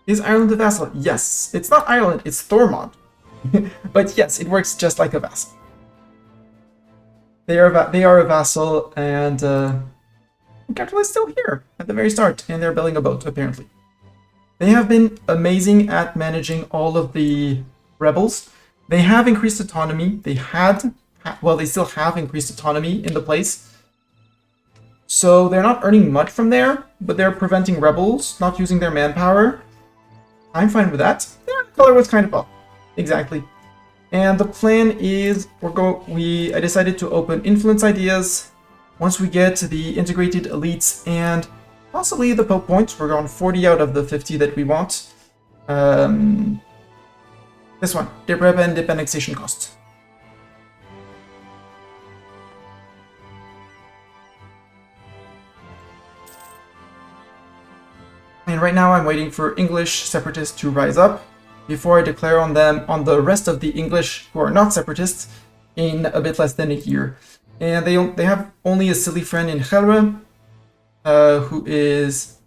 Is Ireland a vassal? Yes. It's not Ireland, it's Thormod. But yes, it works just like a vassal. They are a vassal, and capital is still here at the very start, and they're building a boat, apparently. They have been amazing at managing all of the rebels. They have increased autonomy. They still have increased autonomy in the place. So they're not earning much from there, but they're preventing rebels, not using their manpower. I'm fine with that. Their color was kind of off. Exactly. And the plan is I decided to open influence ideas. Once we get the integrated elites and possibly the Pope points, we're on 40 out of the 50 that we want. This one, dip rep and dip annexation cost. And right now I'm waiting for English separatists to rise up before I declare on them on the rest of the English who are not separatists in a bit less than a year. And they have only a silly friend in Gelre, who is...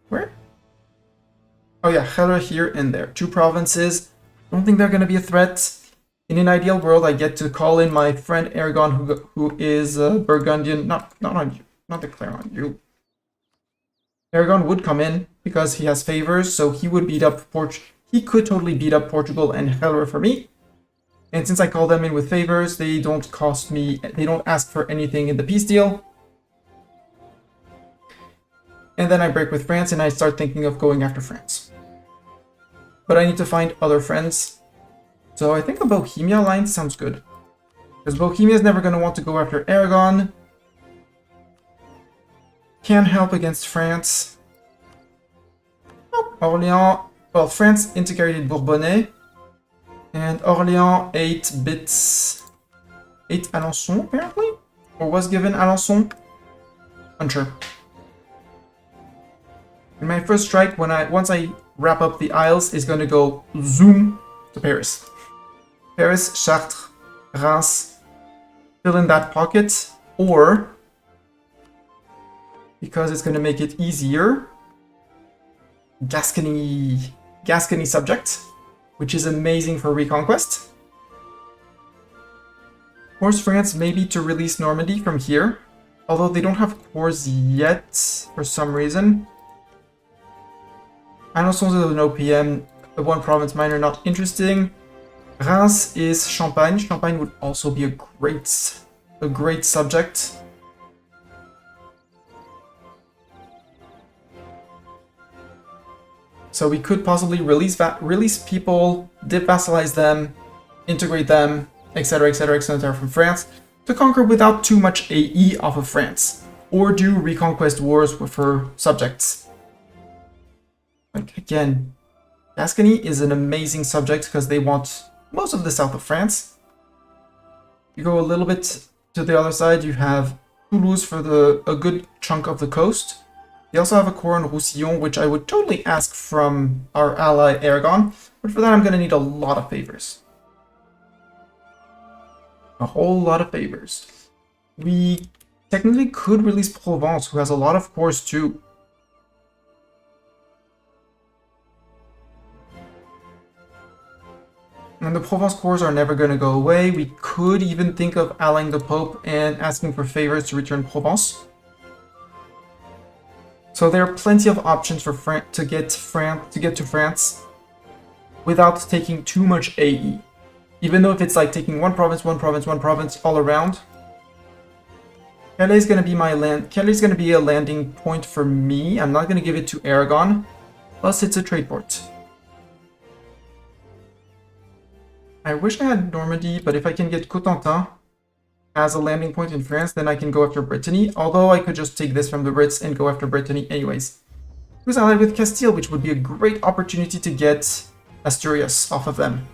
Where? Oh yeah, Gelre here and there. 2 provinces. Don't think they're going to be a threat. In an ideal world, I get to call in my friend Aragon, who is Burgundian. Not declare on you. Aragon would come in because he has favors, so he would beat up he could totally beat up Portugal and Gelre for me. And since I call them in with favors, they don't cost me, they don't ask for anything in the peace deal. And then I break with France and I start thinking of going after France. But I need to find other friends. So I think a Bohemia alliance sounds good. Because Bohemia is never going to want to go after Aragon. Can help against France. Oh, Orléans. Well, France integrated Bourbonnais. And Orléans ate Alençon, apparently? Or was given Alençon? Unsure. And my first strike, once I wrap up the Isles, is going to go zoom to Paris. Paris, Chartres, Reims, fill in that pocket, or, because it's going to make it easier, Gascony subject, which is amazing for reconquest. Force France maybe to release Normandy from here, although they don't have cores yet for some reason. Alençon is an OPM, the 1 province minor, not interesting. Reims is Champagne. Champagne would also be a great subject. So we could possibly release people, devassalize them, integrate them, etc., etc., etc. from France to conquer without too much AE off of France, or do reconquest wars with her subjects. Like, again, Gascony is an amazing subject because they want most of the south of France. You go a little bit to the other side, you have Toulouse for a good chunk of the coast. They also have a core in Roussillon, which I would totally ask from our ally Aragon, but for that I'm going to need a lot of favors. A whole lot of favors. We technically could release Provence, who has a lot of cores too. And the Provence cores are never going to go away. We could even think of allying the Pope and asking for favors to return Provence. So there are plenty of options for to get to France without taking too much AE. Even though if it's like taking one province all around. Calais is going to be Calais is going to be a landing point for me. I'm not going to give it to Aragon. Plus it's a trade port. I wish I had Normandy, but if I can get Cotentin as a landing point in France, then I can go after Brittany, although I could just take this from the Brits and go after Brittany anyways. Who's allied with Castile, which would be a great opportunity to get Asturias off of them.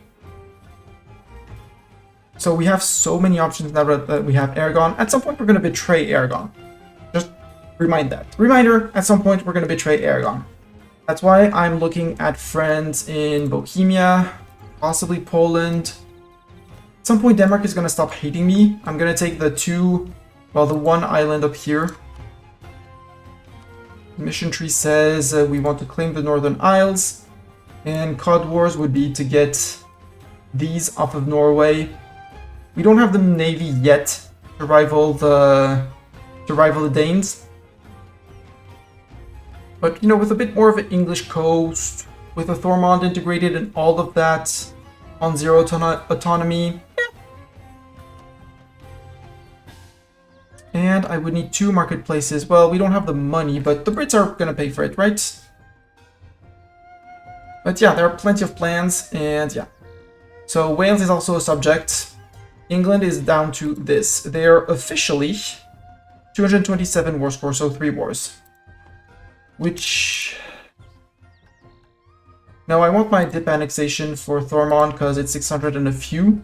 So we have so many options now that we have Aragon. At some point we're going to betray Aragon. Just Reminder, at some point we're going to betray Aragon. That's why I'm looking at friends in Bohemia, possibly Poland. At some point Denmark is going to stop hating me. I'm going to take the one island up here. The mission tree says we want to claim the Northern Isles. And Cod Wars would be to get these off of Norway. We don't have the navy yet to rival the Danes. But, you know, with a bit more of an English coast, with a Thormond integrated and all of that on zero autonomy. And I would need 2 marketplaces. Well, we don't have the money, but the Brits are going to pay for it, right? But yeah, there are plenty of plans, and yeah. So Wales is also a subject. England is down to this. They're officially 227 war score, so 3 wars. Which... Now I want my dip annexation for Thormond because it's 600 and a few.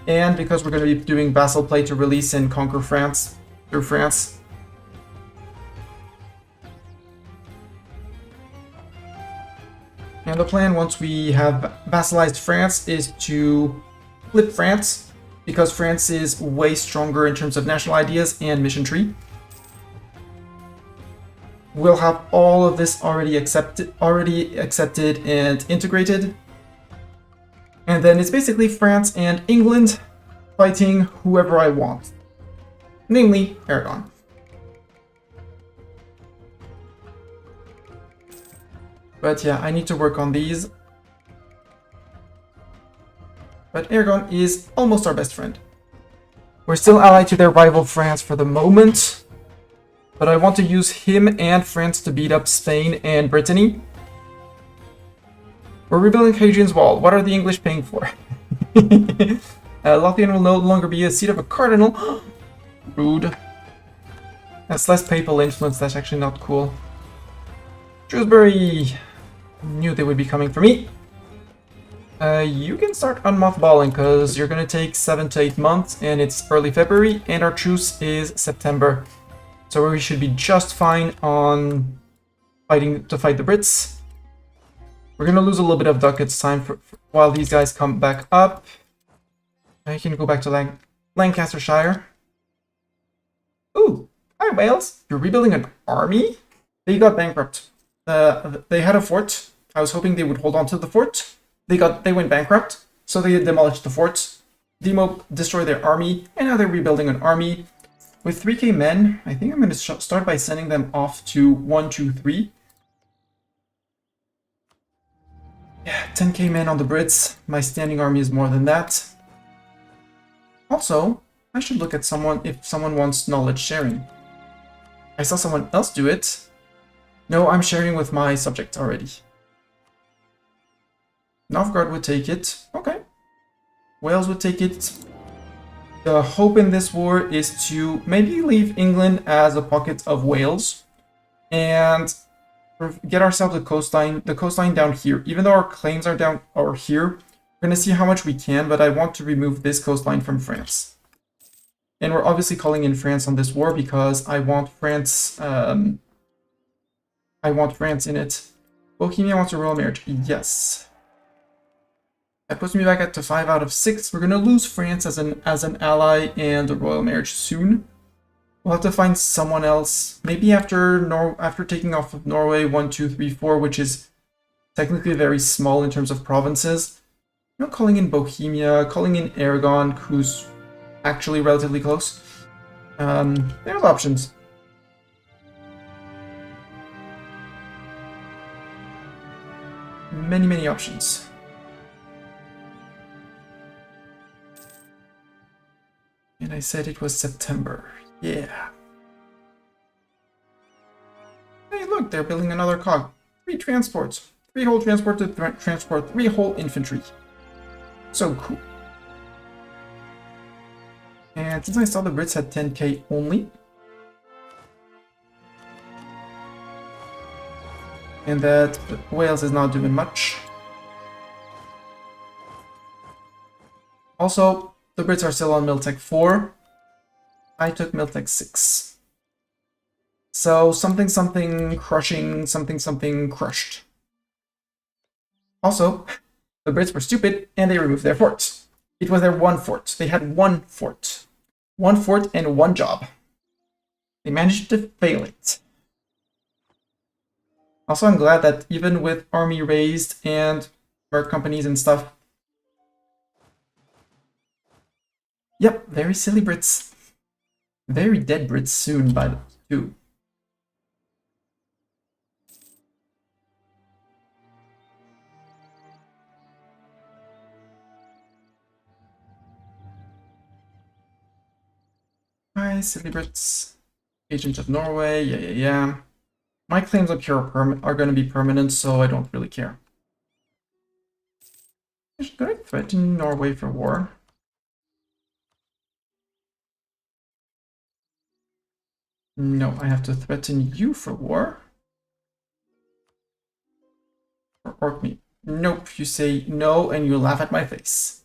And because we're going to be doing vassal play to release and conquer France through France. And the plan, once we have vassalized France, is to flip France, because France is way stronger in terms of national ideas and mission tree. We'll have all of this already accepted and integrated. And then it's basically France and England fighting whoever I want, namely Aragon. But yeah, I need to work on these. But Aragon is almost our best friend. We're still allied to their rival France for the moment, but I want to use him and France to beat up Spain and Brittany. We're rebuilding Hadrian's Wall. What are the English paying for? Lothian will no longer be a seat of a cardinal. Rude. That's less papal influence. That's actually not cool. Shrewsbury. Knew they would be coming for me. You can start unmothballing because you're gonna take 7 to 8 months and it's early February and our truce is September. So we should be just fine on fighting to fight the Brits. We're gonna lose a little bit of ducats time while these guys come back up. I can go back to Lancashire. Ooh, hi Wales. You're rebuilding an army? They got bankrupt. They had a fort. I was hoping they would hold on to the fort. They went bankrupt, so they demolished the fort, destroyed their army, and now they're rebuilding an army with 3k men. I think I'm going to start by sending them off to 1, 2, 3. Yeah, 10k men on the Brits. My standing army is more than that. Also, I should look at if someone wants knowledge sharing. I saw someone else do it. No, I'm sharing with my subject already. Novgorod would take it. Okay. Wales would take it. The hope in this war is to maybe leave England as a pocket of Wales and get ourselves the coastline down here. Even though our claims are down or here, we're going to see how much we can, but I want to remove this coastline from France. And we're obviously calling in France on this war because I want France in it. Bohemia wants a royal marriage. Yes. That puts me back at to 5 out of 6. We're gonna lose France as an ally and a royal marriage soon. We'll have to find someone else. Maybe after taking off of Norway 1, 2, 3, 4, which is technically very small in terms of provinces. You know, calling in Bohemia, calling in Aragon, who's actually relatively close. There's options. Many options. And I said it was September. Yeah. Hey, look, they're building another cog. 3 transports. 3 whole transport to transport 3 whole infantry. So cool. And since I saw the Brits had 10k only, and that Wales is not doing much. Also, the Brits are still on Miltech 4. I took Miltech 6. So something crushing, something crushed. Also, the Brits were stupid and they removed their forts. It was their one fort. They had one fort. One fort and one job. They managed to fail it. Also, I'm glad that even with army raised and merc companies and stuff. Yep, very silly Brits. Very dead Brits soon, by the two. Hi, silly Brits. Agent of Norway, yeah. My claims up here are going to be permanent, so I don't really care. Should I threaten Norway for war? No, I have to threaten you for war. Or Orkney. Nope, you say no and you laugh at my face.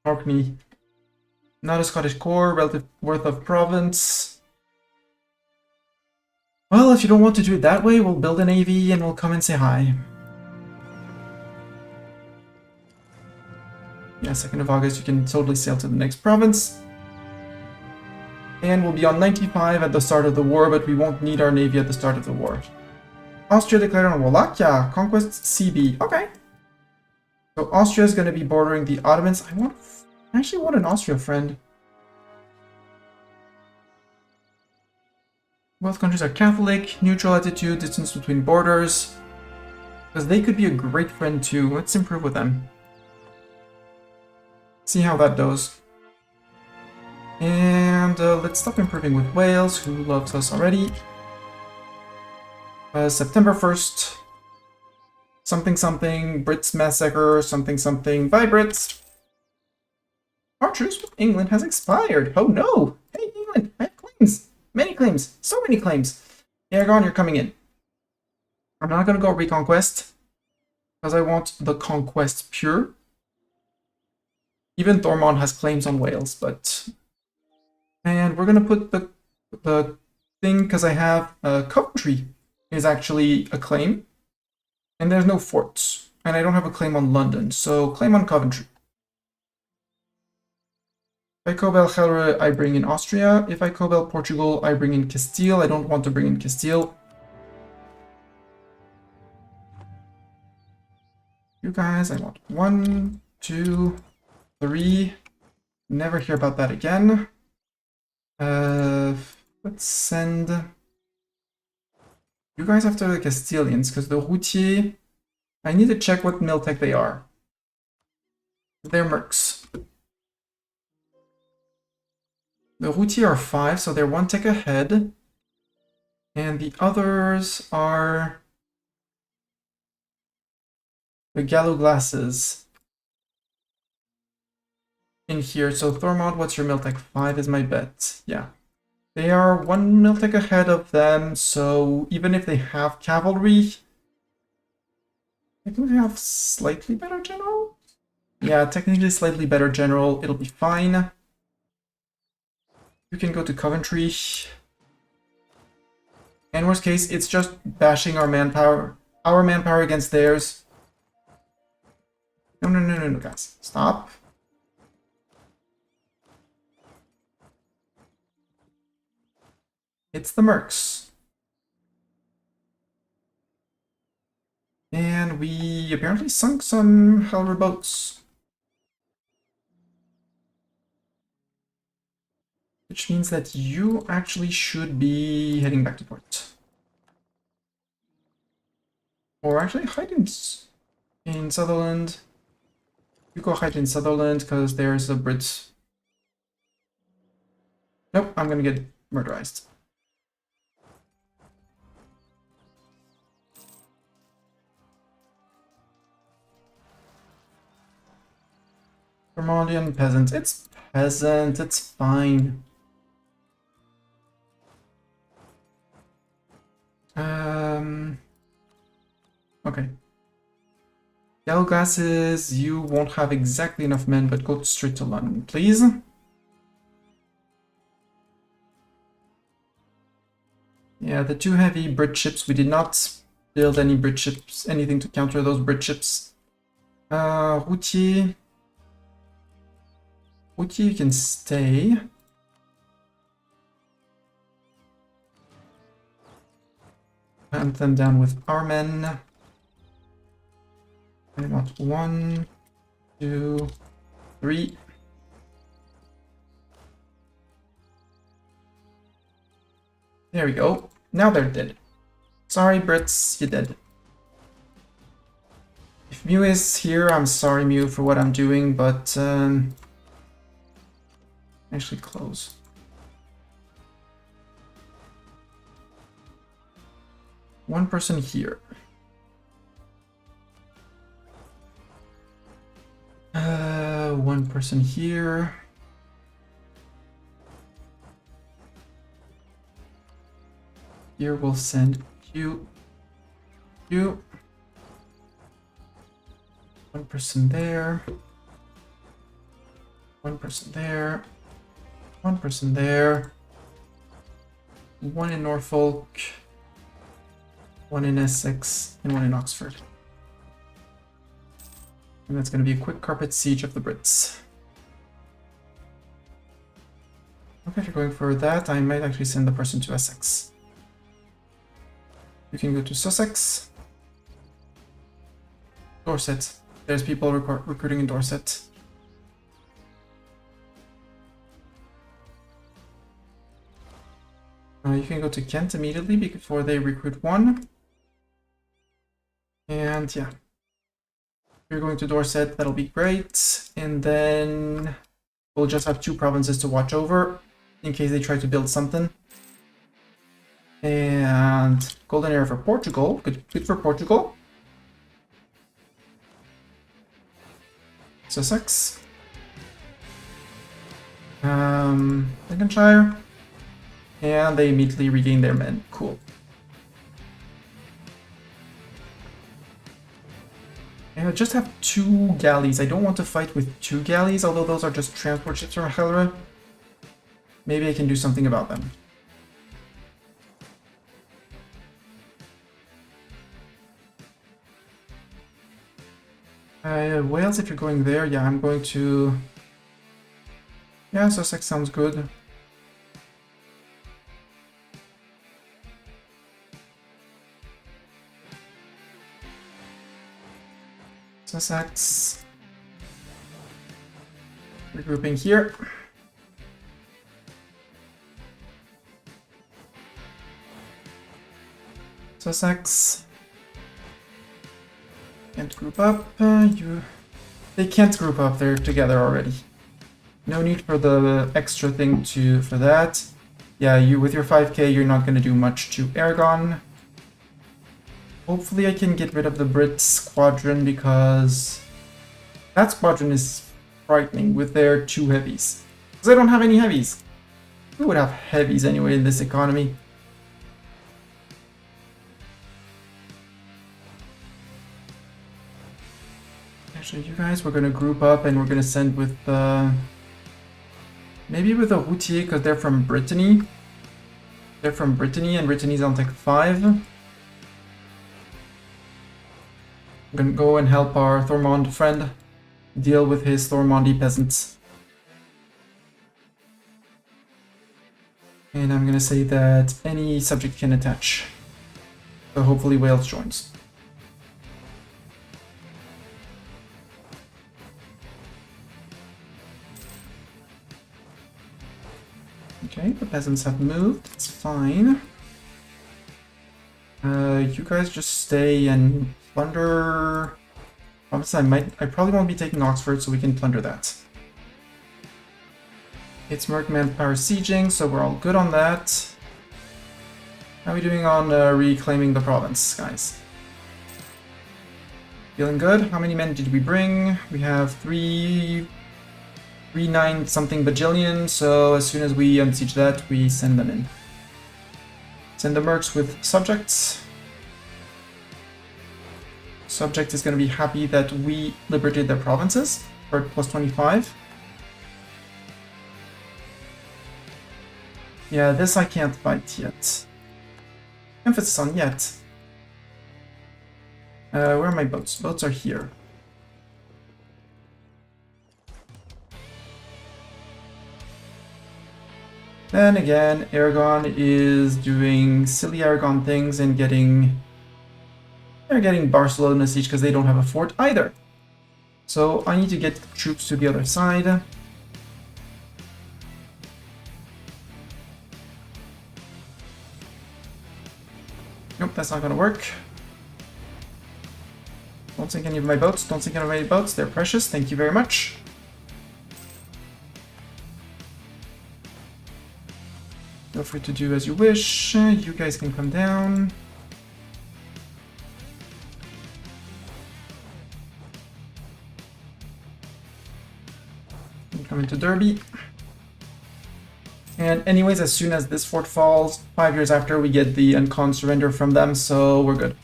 Orkney. Not a Scottish core, relative worth of province. Well, if you don't want to do it that way, we'll build an AV and we'll come and say hi. Yeah, 2nd of August, you can totally sail to the next province. And we'll be on 95 at the start of the war, but we won't need our navy at the start of the war. Austria declared on Wallachia. Conquest CB. Okay. So Austria is going to be bordering the Ottomans. I actually want an Austria friend. Both countries are Catholic, neutral attitude, distance between borders. Because they could be a great friend too. Let's improve with them. See how that goes. And let's stop improving with Wales, who loves us already. September 1st. Something something, Brits massacre, something something, bye Brits. Our truce with England has expired. Oh no! Hey England, I have claims. Many claims. So many claims. Aragon, you're coming in. I'm not gonna go reconquest. Because I want the conquest pure. Even Thormond has claims on Wales, but... And we're gonna put the thing, because I have Coventry is actually a claim. And there's no forts. And I don't have a claim on London, so claim on Coventry. If I Cobel Gelre, I bring in Austria. If I Cobel Portugal, I bring in Castile. I don't want to bring in Castile. You guys, I want 1, 2, 3. Never hear about that again. Let's send you guys after the Castilians, because the Routier, I need to check what Miltech they are. They're mercs. The Routier are 5, so they're 1 tech ahead. And the others are the Gallo Glasses in here. So Thormod, what's your Miltech? 5 is my bet. Yeah. They are 1 Miltech ahead of them, so even if they have cavalry, I think they have slightly better general? Yeah, technically slightly better general. It'll be fine. You can go to Coventry. And worst case, it's just bashing our manpower against theirs. No, guys. Stop. It's the mercs. And we apparently sunk some Helver boats. Which means that you actually should be heading back to port. Or actually hide in Sutherland. You go hide in Sutherland because there's a Brit. Nope, I'm gonna get murderized. Vermontian peasant. It's peasant, it's fine. Okay. Yellow glasses, you won't have exactly enough men, but go straight to London, please. Yeah, the 2 heavy Brit ships, we did not build any Brit ships, anything to counter those Brit ships. Routier, you can stay. Hunt them down with our men. I want 1, 2, 3. There we go. Now they're dead. Sorry, Brits, you're dead. If Mew is here, I'm sorry, Mew, for what I'm doing, but actually close. One person here. One person here. Here we'll send you. One person there. One person there. One person there. One in Norfolk. one in Essex, and one in Oxford. And that's going to be a quick carpet siege of the Brits. Okay, if you're going for that, I might actually send the person to Essex. You can go to Sussex. Dorset. There's people recruiting in Dorset. You can go to Kent immediately before they recruit one. And yeah. If you're going to Dorset, that'll be great. And then we'll just have 2 provinces to watch over in case they try to build something. And golden era for Portugal. Good for Portugal. Sussex. Lincolnshire. And they immediately regain their men. Cool. And I just have 2 galleys. I don't want to fight with 2 galleys, although those are just transport ships from Helra. Maybe I can do something about them. Wales, if you're going there, yeah, I'm going to... Yeah, Sussex sounds good. Sussex. Regrouping here. Sussex. Can't group up. They can't group up. They're together already. No need for the extra thing for that. Yeah, you with your 5k, you're not going to do much to Aragon. Hopefully I can get rid of the Brit squadron because that squadron is frightening with their 2 heavies. Because I don't have any heavies. Who would have heavies anyway in this economy? Actually, you guys, we're going to group up and we're going to send with maybe with a Routier because they're from Brittany. They're from Brittany and Brittany's on Tech 5. I'm gonna go and help our Thormond friend deal with his Thormondi peasants. And I'm gonna say that any subject can attach. So hopefully Wales joins. Okay, the peasants have moved, it's fine. You guys just stay and plunder. Obviously, I probably won't be taking Oxford, so we can plunder that. It's Merkman power sieging, so we're all good on that. How are we doing on reclaiming the province, guys? Feeling good? How many men did we bring? We have 3 9 something bajillion, so as soon as we unsiege that, we send them in. Send the mercs with subjects. Subject is going to be happy that we liberated their provinces for plus 25. Yeah, this I can't fight yet. Emphasis on yet. Where are my boats? Boats are here. Then again, Aragon is doing silly Aragon things and they're getting Barcelona siege because they don't have a fort either. So I need to get troops to the other side. Nope, that's not gonna work. Don't sink any of my boats, don't sink any of my boats, they're precious, thank you very much. Feel free to do as you wish, you guys can come down. Come into Derby. And anyways, as soon as this fort falls, 5 years after, we get the uncon surrender from them, so we're good.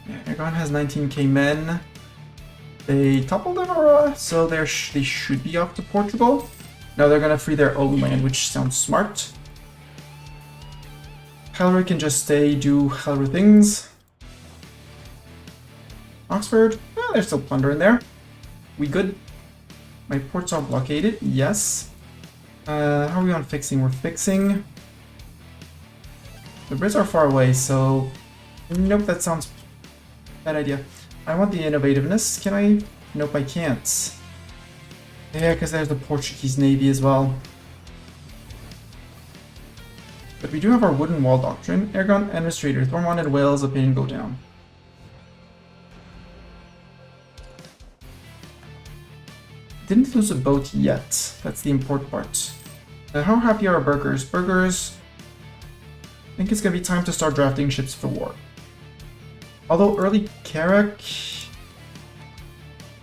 Yeah, Aragon has 19k men. They toppled Aurora, so they should be off to Portugal. No, they're gonna free their own land, which sounds smart. Helry can just stay, do Helry things. Oxford, they're still plundering there. We good? My ports are blockaded, yes. How are we on fixing? We're fixing. The Brits are far away, so... Nope, that sounds... bad idea. I want the innovativeness. Can I? Nope, I can't. Yeah, because there's the Portuguese Navy as well. But we do have our wooden wall doctrine. Aragon, Administrator, Thormont and Wales, opinion go down. Didn't lose a boat yet. That's the important part. How happy are our burghers? Burghers... I think it's gonna be time to start drafting ships for war. Although early Carrack...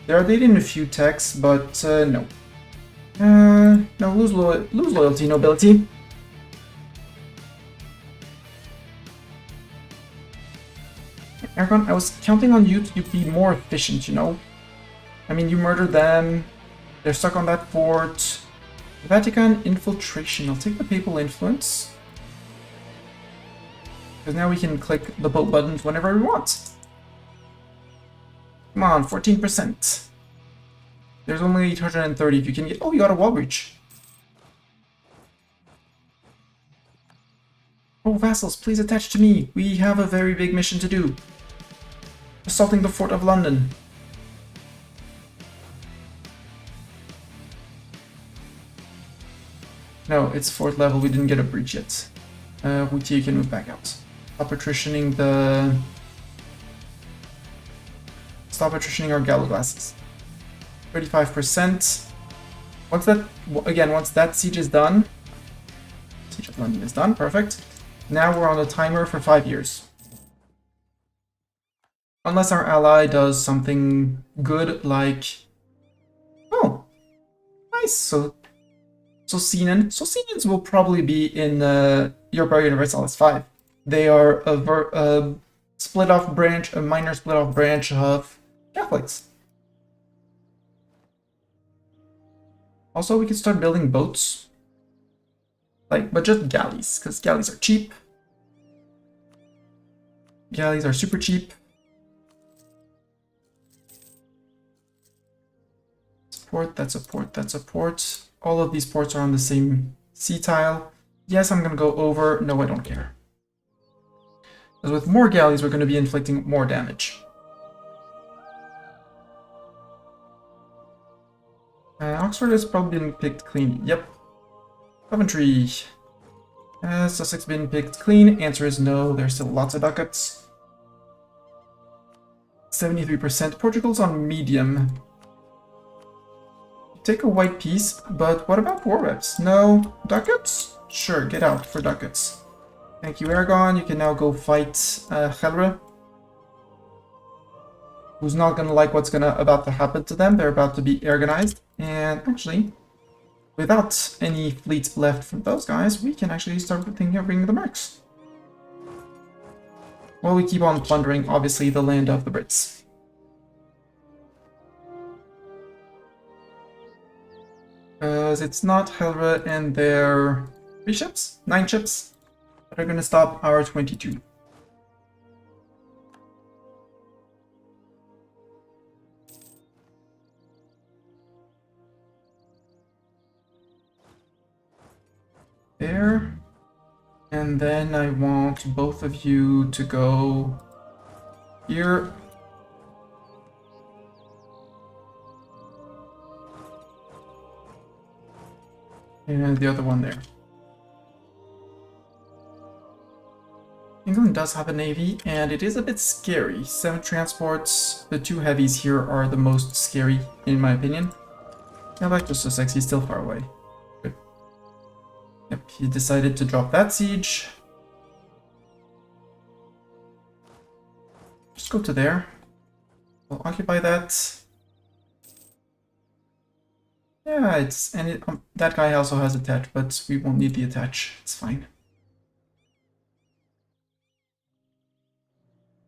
They are dating a few techs, but no. No, lose loyalty, nobility. Aragon, I was counting on you to be more efficient, you know? I mean, you murdered them, they're stuck on that fort. Vatican infiltration, I'll take the papal influence. Because now we can click the boat buttons whenever we want. Come on, 14%. There's only 830 if you can get... Oh, you got a wall breach. Oh, vassals, please attach to me. We have a very big mission to do. Assaulting the fort of London. No, it's 4th level. We didn't get a breach yet. Wooty, you can move back out. Stop attritioning the... Stop attritioning our gallows glasses. 35%. Once that siege is done... Siege of London is done, perfect. Now we're on a timer for 5 years. Unless our ally does something good like... Oh! Nice! So Senans will probably be in Europa Universalis 5. They are a split-off branch, a minor split-off branch of Catholics. Also, we can start building boats. But just galleys, because galleys are cheap. Galleys are super cheap. Port, that's a port, that's a port. All of these ports are on the same sea tile. Yes, I'm gonna go over. No, I don't care. Because with more galleys, we're gonna be inflicting more damage. Oxford has probably been picked clean. Yep. Coventry. Has Sussex been picked clean? Answer is no. There's still lots of ducats. 73%. Portugal's on medium. Take a white piece, but what about war reps? No. Ducats? Sure, get out for ducats. Thank you, Aragon. You can now go fight Helra, who's not gonna like what's about to happen to them. They're about to be Aragonized. And actually, without any fleet left from those guys, we can actually start thinking of bringing the mercs. While we keep on plundering, obviously, the land of the Brits. Because it's not Helra and their 3 ships? 9 ships? That are going to stop our 22. There. And then I want both of you to go here. And the other one there. England does have a navy, and it is a bit scary. 7 transports. The 2 heavies here are the most scary, in my opinion. Yeah, back to Sussex, he's still far away. Good. Yep, he decided to drop that siege. Just go to there. We'll occupy that. Yeah, that guy also has attach, but we won't need the attach. It's fine.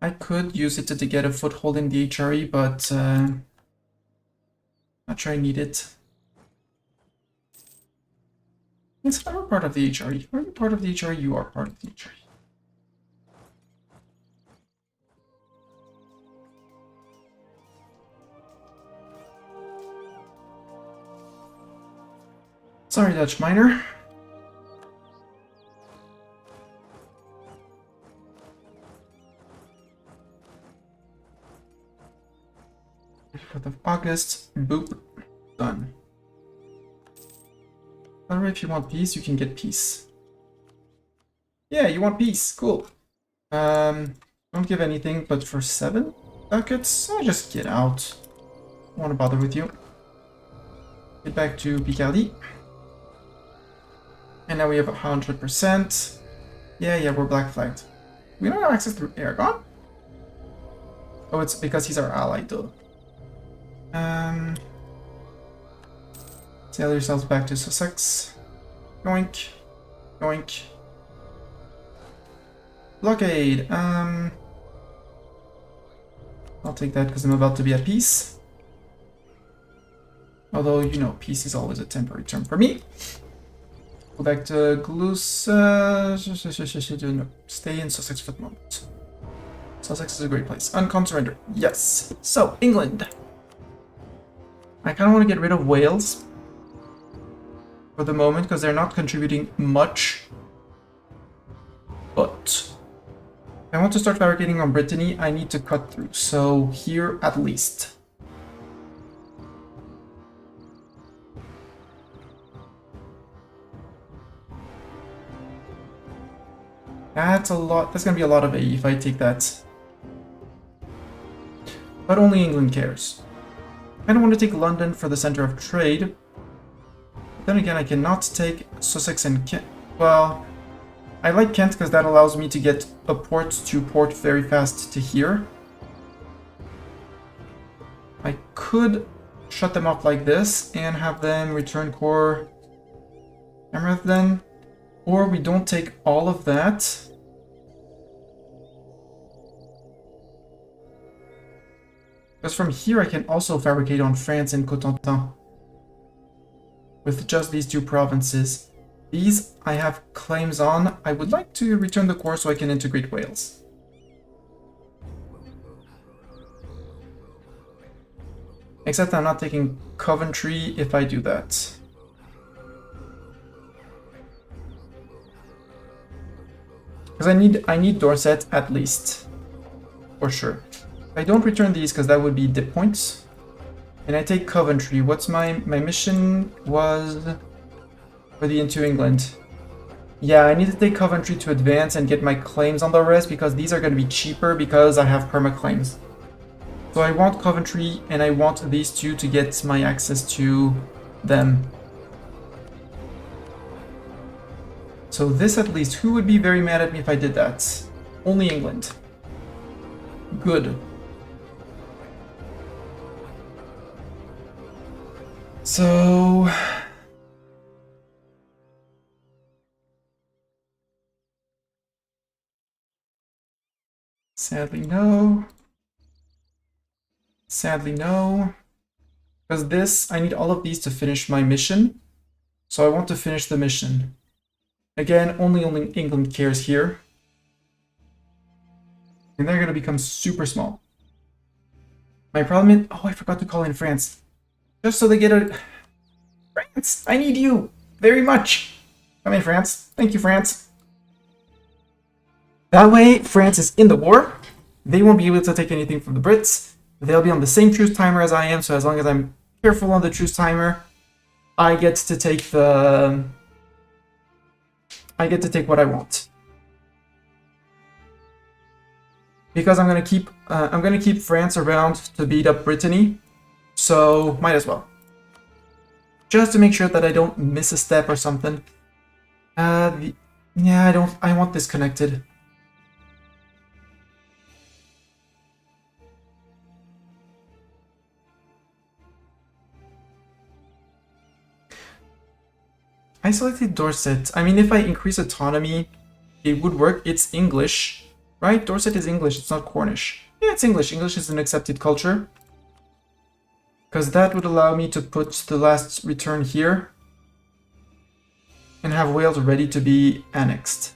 I could use it to get a foothold in the HRE, but not sure I need it. It's never part of the HRE. Are you part of the HRE? You are part of the HRE. Sorry, Dutch miner. Of August, boop, done. Alright, if you want peace, you can get peace. Yeah, you want peace, cool. Don't give anything, but for 7 ducats, I'll just get out. Don't want to bother with you. Get back to Picardy. And now we have 100%. Yeah, we're black flagged. We don't have access to Aragon? Oh, it's because he's our ally, though. Sail yourselves back to Sussex. Yoink. Yoink. Blockade. I'll take that because I'm about to be at peace. Although, you know, peace is always a temporary term for me. Go back to Glus. No, stay in Sussex for the moment. Sussex is a great place. Uncon surrender. Yes. So, England. I kind of want to get rid of Wales for the moment because they're not contributing much. But if I want to start fabricating on Brittany, I need to cut through. So here at least. That's a lot. That's going to be a lot of AE if I take that. But only England cares. I don't want to take London for the center of trade. Then again, I cannot take Sussex and Kent. Well, I like Kent because that allows me to get a port to port very fast to here. I could shut them off like this and have them return core Emerald then. Or we don't take all of that. Because from here I can also fabricate on France and Cotentin. With just these 2 provinces. These I have claims on. I would like to return the core so I can integrate Wales. Except I'm not taking Coventry if I do that. Because I need Dorset at least. For sure. I don't return these because that would be dip points. And I take Coventry. What's my mission was for the Into England? Yeah, I need to take Coventry to advance and get my claims on the rest because these are going to be cheaper because I have perma claims. So I want Coventry and I want these 2 to get my access to them. So this at least, who would be very mad at me if I did that? Only England. Good. So... Sadly, no. Sadly, no. Because this, I need all of these to finish my mission. So I want to finish the mission. Again, only England cares here. And they're going to become super small. My problem is... Oh, I forgot to call in France. Just so they get a... France, I need you very much. Come in, France. Thank you, France. That way, France is in the war. They won't be able to take anything from the Brits. They'll be on the same truce timer as I am, so as long as I'm careful on the truce timer, I get to take the... I get to take what I want. Because I'm gonna keep France around to beat up Brittany, so might as well. Just to make sure that I don't miss a step or something. Yeah, I want this connected. I selected Dorset. I mean, if I increase autonomy, it would work. It's English, right? Dorset is English, it's not Cornish. Yeah, it's English. English is an accepted culture. Because that would allow me to put the last return here. and have Wales ready to be annexed.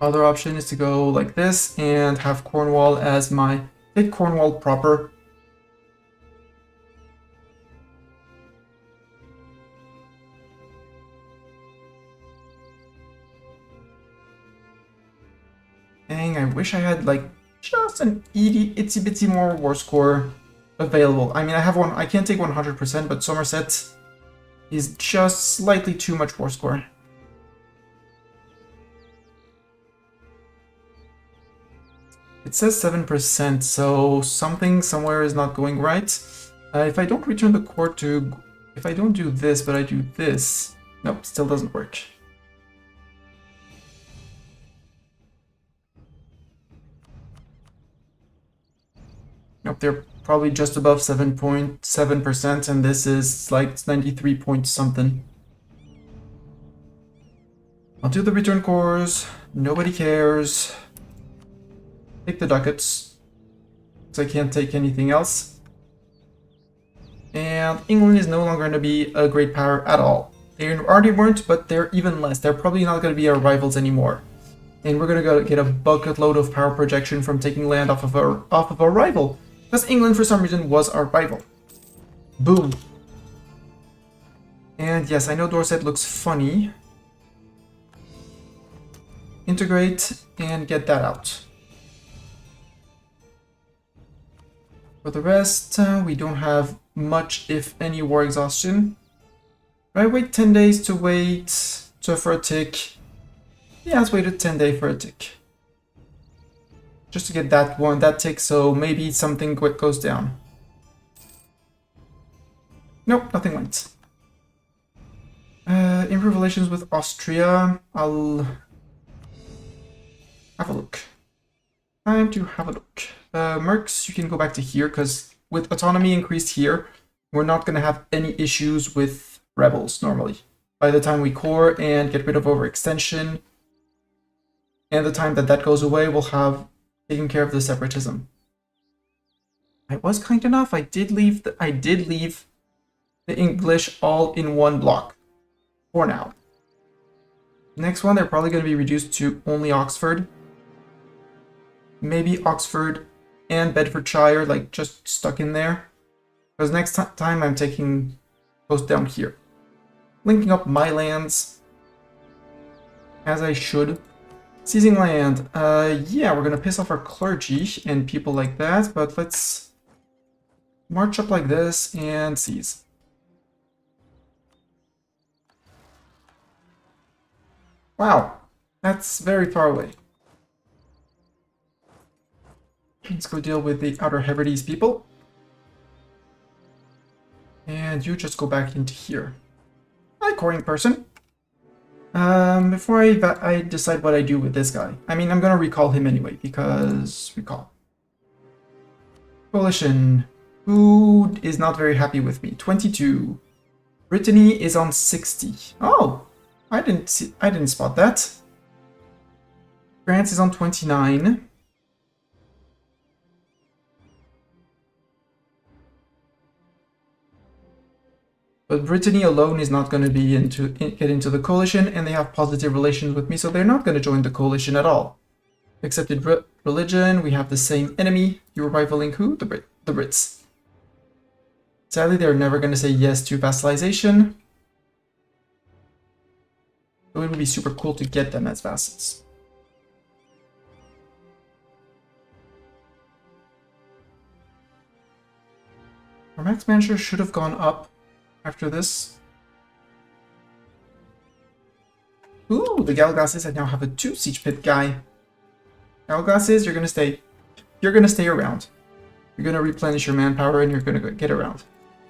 Other option is to go like this and have Cornwall as my... take Cornwall proper. Dang, I wish I had like just an itsy bitsy more war score available. I mean, I have one, I can't take 100%, but Somerset is just slightly too much war score. It says 7%, so something somewhere is not going right. If I don't return the court to... if I don't do this, but I do this... nope, still doesn't work. Nope, they're probably just above 7.7%, and this is like 93 point something. I'll do the return cores. Nobody cares. Take the ducats, because I can't take anything else. And England is no longer going to be a great power at all. They already weren't, but they're even less. They're probably not going to be our rivals anymore. And we're going to go get a bucket load of power projection from taking land off of our rival. Because England, for some reason, was our rival. Boom. And yes, I know Dorset looks funny. Integrate and get that out. For the rest, we don't have much, if any, war exhaustion. I wait 10 days to wait for a tick. Yeah, let's wait a 10 day for a tick. Just to get that tick, so maybe something quick goes down. Nope, nothing went. Improve relations with Austria. I'll have a look. Time to have a look. Mercs, you can go back to here, because with autonomy increased here, we're not going to have any issues with rebels normally. By the time we core and get rid of overextension, and the time that that goes away, we'll have taken care of the separatism. I was kind enough. I did leave the English all in one block for now. Next one, they're probably going to be reduced to only Oxford. Maybe Oxford and Bedfordshire, like just stuck in there. Because next time I'm taking post down here. Linking up my lands as I should. Seizing land. Yeah, we're gonna piss off our clergy and people like that, but let's march up like this and seize. Wow, that's very far away. Let's go deal with the Outer Hebrides people. And you just go back into here. Hi, coring person. Before I decide what I do with this guy. I mean, I'm gonna recall him anyway, because recall. Coalition. Who is not very happy with me? 22. Brittany is on 60. Oh, I didn't spot that. France is on 29. But Brittany alone is not going to be get into the coalition, and they have positive relations with me, so they're not going to join the coalition at all. Accepted religion, we have the same enemy. You're rivaling who? The Brits. Sadly, they're never going to say yes to vassalization. So it would be super cool to get them as vassals. Our max manager should have gone up after this. Ooh, the Galglasses, I now have a 2 siege pit guy. Galglasses, you're gonna stay around. You're gonna replenish your manpower and you're gonna get around.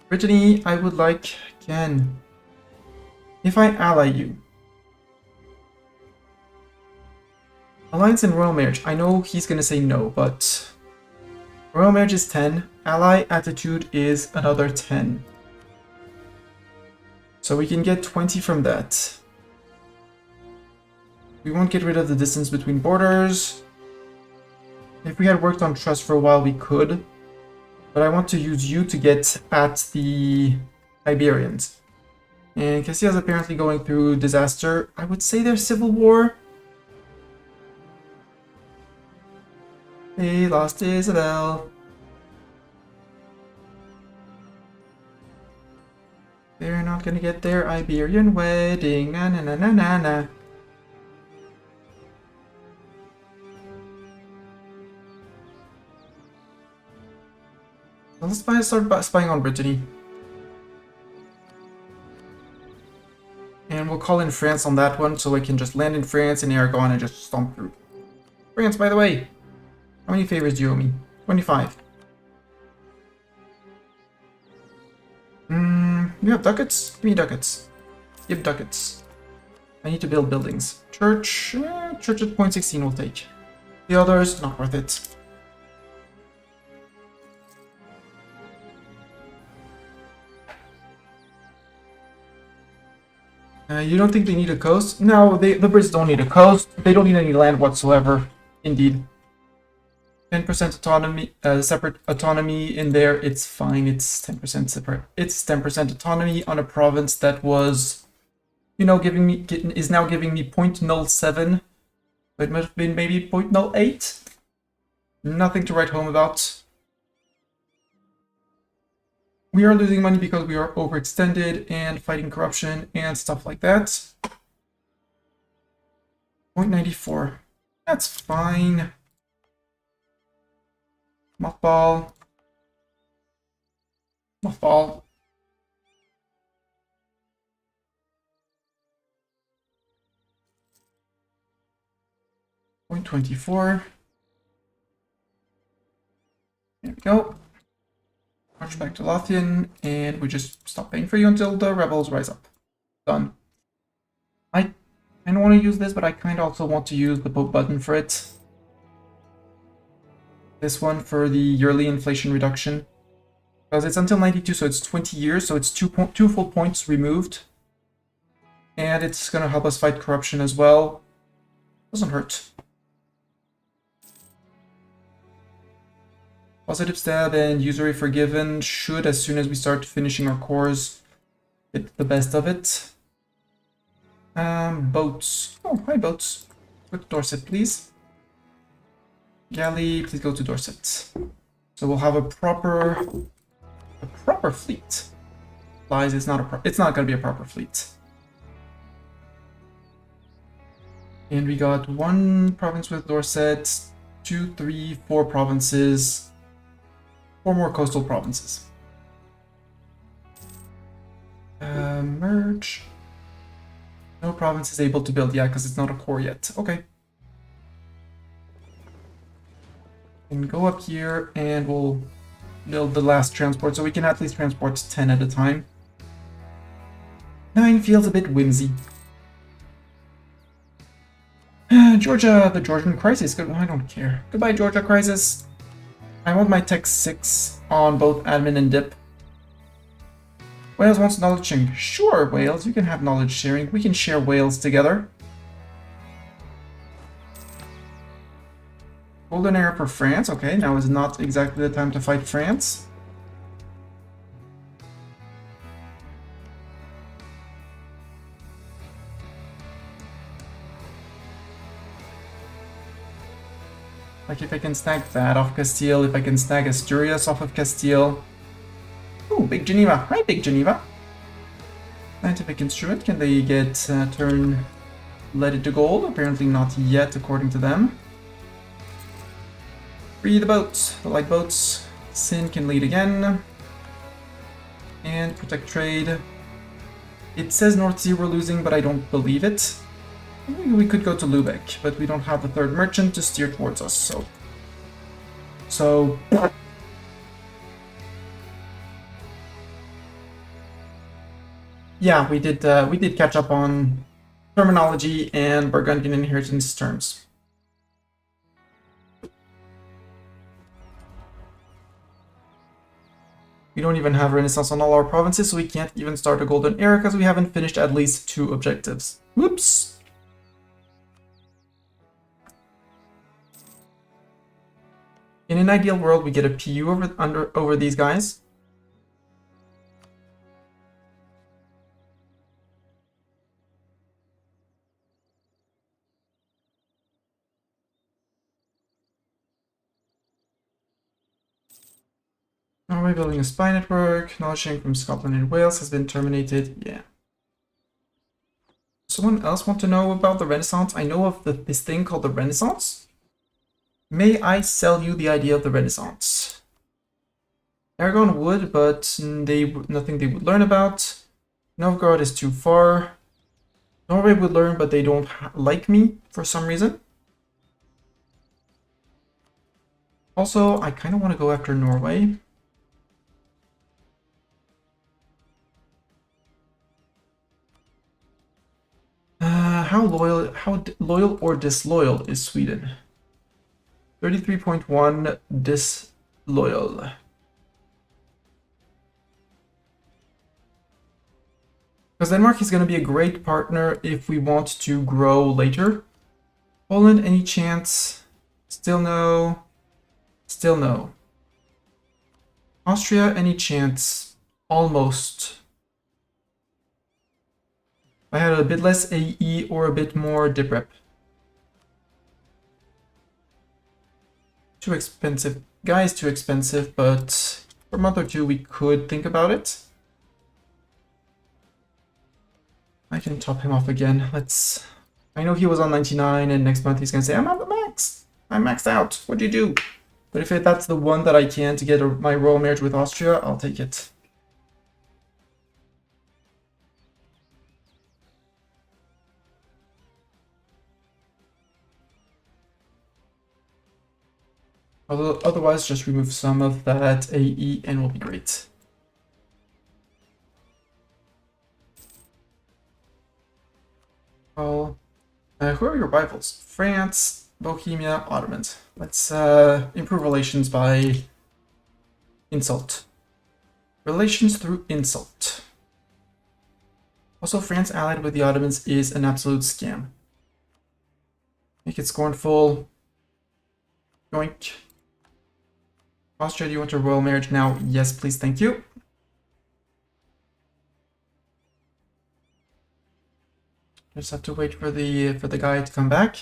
Brittany, I would like, again, if I ally you. Alliance and Royal Marriage, I know he's gonna say no, but Royal Marriage is 10, Ally Attitude is another 10. So we can get 20 from that. We won't get rid of the distance between borders. If we had worked on trust for a while, we could. But I want to use you to get at the Iberians. And Castile's apparently going through disaster. I would say there's civil war. They lost Isabel. They're not gonna get their Iberian wedding. Na na na na na na. Let's start spying on Brittany. And we'll call in France on that one, so I can just land in France and Aragon and just stomp through. France, by the way, how many favors do you owe me? 25. You have ducats? Give me ducats. Give ducats. I need to build buildings. Church, church at 0.16 will take. The others, not worth it. You don't think they need a coast? No, the Brits don't need a coast. They don't need any land whatsoever. Indeed. 10% autonomy, separate autonomy in there. It's fine. It's 10% separate. It's 10% autonomy on a province that was, you know, is now giving me 0.07. It might have been maybe 0.08. Nothing to write home about. We are losing money because we are overextended and fighting corruption and stuff like that. 0.94. That's fine. Mothball. Mothball. .24. There we go. March back to Lothian, and we just stop paying for you until the rebels rise up. Done. I don't want to use this, but I kind of also want to use the Pope button for it. This one for the yearly inflation reduction. Because it's until 92, so it's 20 years, so it's two full points removed. And it's going to help us fight corruption as well. Doesn't hurt. Positive stab and usury forgiven should, as soon as we start finishing our cores, get the best of it. Boats. Oh, hi boats. Go to Dorset, please. Galley, please go to Dorset. So we'll have a proper fleet. Lies, it's not gonna be a proper fleet. And we got one province with Dorset, 2, 3, 4 provinces. 4 more coastal provinces. Merge. No province is able to build yet because it's not a core yet. Okay. And go up here and we'll build the last transport so we can at least transport 10 at a time. 9 feels a bit whimsy. Georgia, the Georgian crisis. I don't care. Goodbye, Georgia crisis. I want my tech 6 on both admin and dip. Wales wants knowledge sharing. Sure, Wales, you can have knowledge sharing. We can share Wales together. Golden era for France. Okay, now is not exactly the time to fight France. Like if I can snag that off Castile, if I can snag Asturias off of Castile. Ooh, Big Geneva. Hi, Big Geneva. Scientific instrument. Can they get turn leaded to gold? Apparently not yet, according to them. Free the boats, the light boats. Sin can lead again. And protect trade. It says North Sea we're losing, but I don't believe it. We could go to Lubeck, but we don't have a third merchant to steer towards us, so... Yeah, we did catch up on terminology and Burgundian inheritance terms. We don't even have Renaissance on all our provinces, so we can't even start a golden era because we haven't finished at least 2 objectives. Whoops! In an ideal world, we get a PU over these guys. Norway building a spy network. Knowledge sharing from Scotland and Wales has been terminated. Yeah. Someone else want to know about the Renaissance? I know of this thing called the Renaissance. May I sell you the idea of the Renaissance? Aragon would, but nothing they would learn about. Novgorod is too far. Norway would learn, but they don't like me for some reason. Also, I kind of want to go after Norway. How loyal or disloyal is Sweden? 33.1 disloyal. Because Denmark is going to be a great partner if we want to grow later. Poland, any chance? Still no. Still no. Austria, any chance? Almost. I had a bit less AE or a bit more dip rep. Too expensive. Guy is too expensive, but for a month or two we could think about it. I can top him off again. Let's... I know he was on 99 and next month he's gonna say, I'm on the max! I'm maxed out! What'd you do? But if that's the one that I can to get my royal marriage with Austria, I'll take it. Although, otherwise, just remove some of that AE and we'll be great. Well, who are your rivals? France, Bohemia, Ottomans. Let's improve relations by insult. Relations through insult. Also, France allied with the Ottomans is an absolute scam. Make it scornful. Yoink. Austria, do you want a royal marriage now? Yes, please, thank you. Just have to wait for the guy to come back.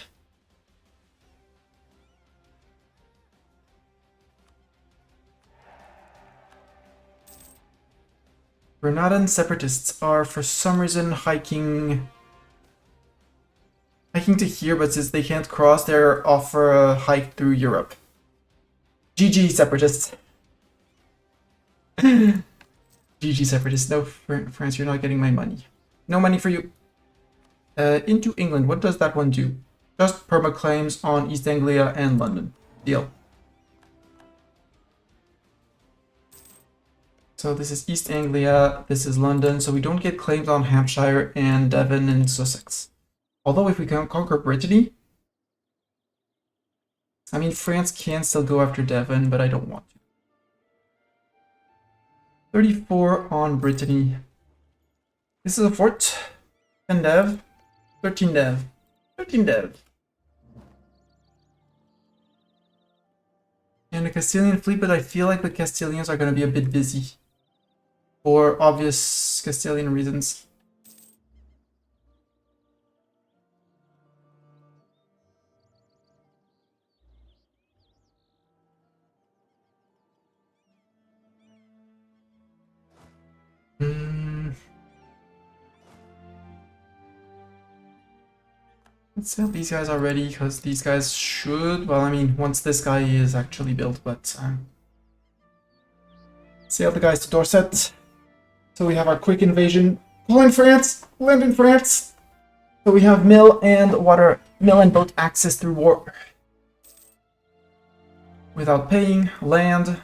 Granadan separatists are for some reason hiking to here, but since they can't cross, they're off for a hike through Europe. GG separatists. GG separatists. No, France, you're not getting my money. No money for you. Into England, what does that one do? Just perma-claims on East Anglia and London. Deal. So this is East Anglia, this is London, so we don't get claims on Hampshire and Devon and Sussex. Although if we can conquer Brittany, I mean, France can still go after Devon, but I don't want to. 34 on Brittany. This is a fort. 10 dev. 13 dev. 13 dev. And a Castilian fleet, but I feel like the Castilians are going to be a bit busy. For obvious Castilian reasons. Let's sell these guys already, because these guys should... Well, I mean, once this guy is actually built, but... Sail the guys to Dorset. So we have our quick invasion. Pull in France! Land in France! So we have mill and boat access through war. Without paying, land.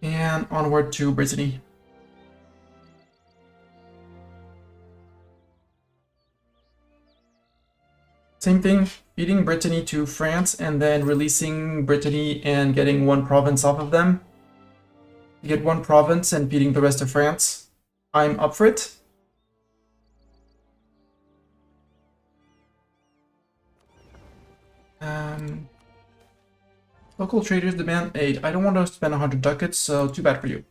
And onward to Brittany. Same thing, feeding Brittany to France and then releasing Brittany and getting one province off of them. You get one province and beating the rest of France. I'm up for it. Local traders demand aid. I don't want to spend 100 ducats, so too bad for you.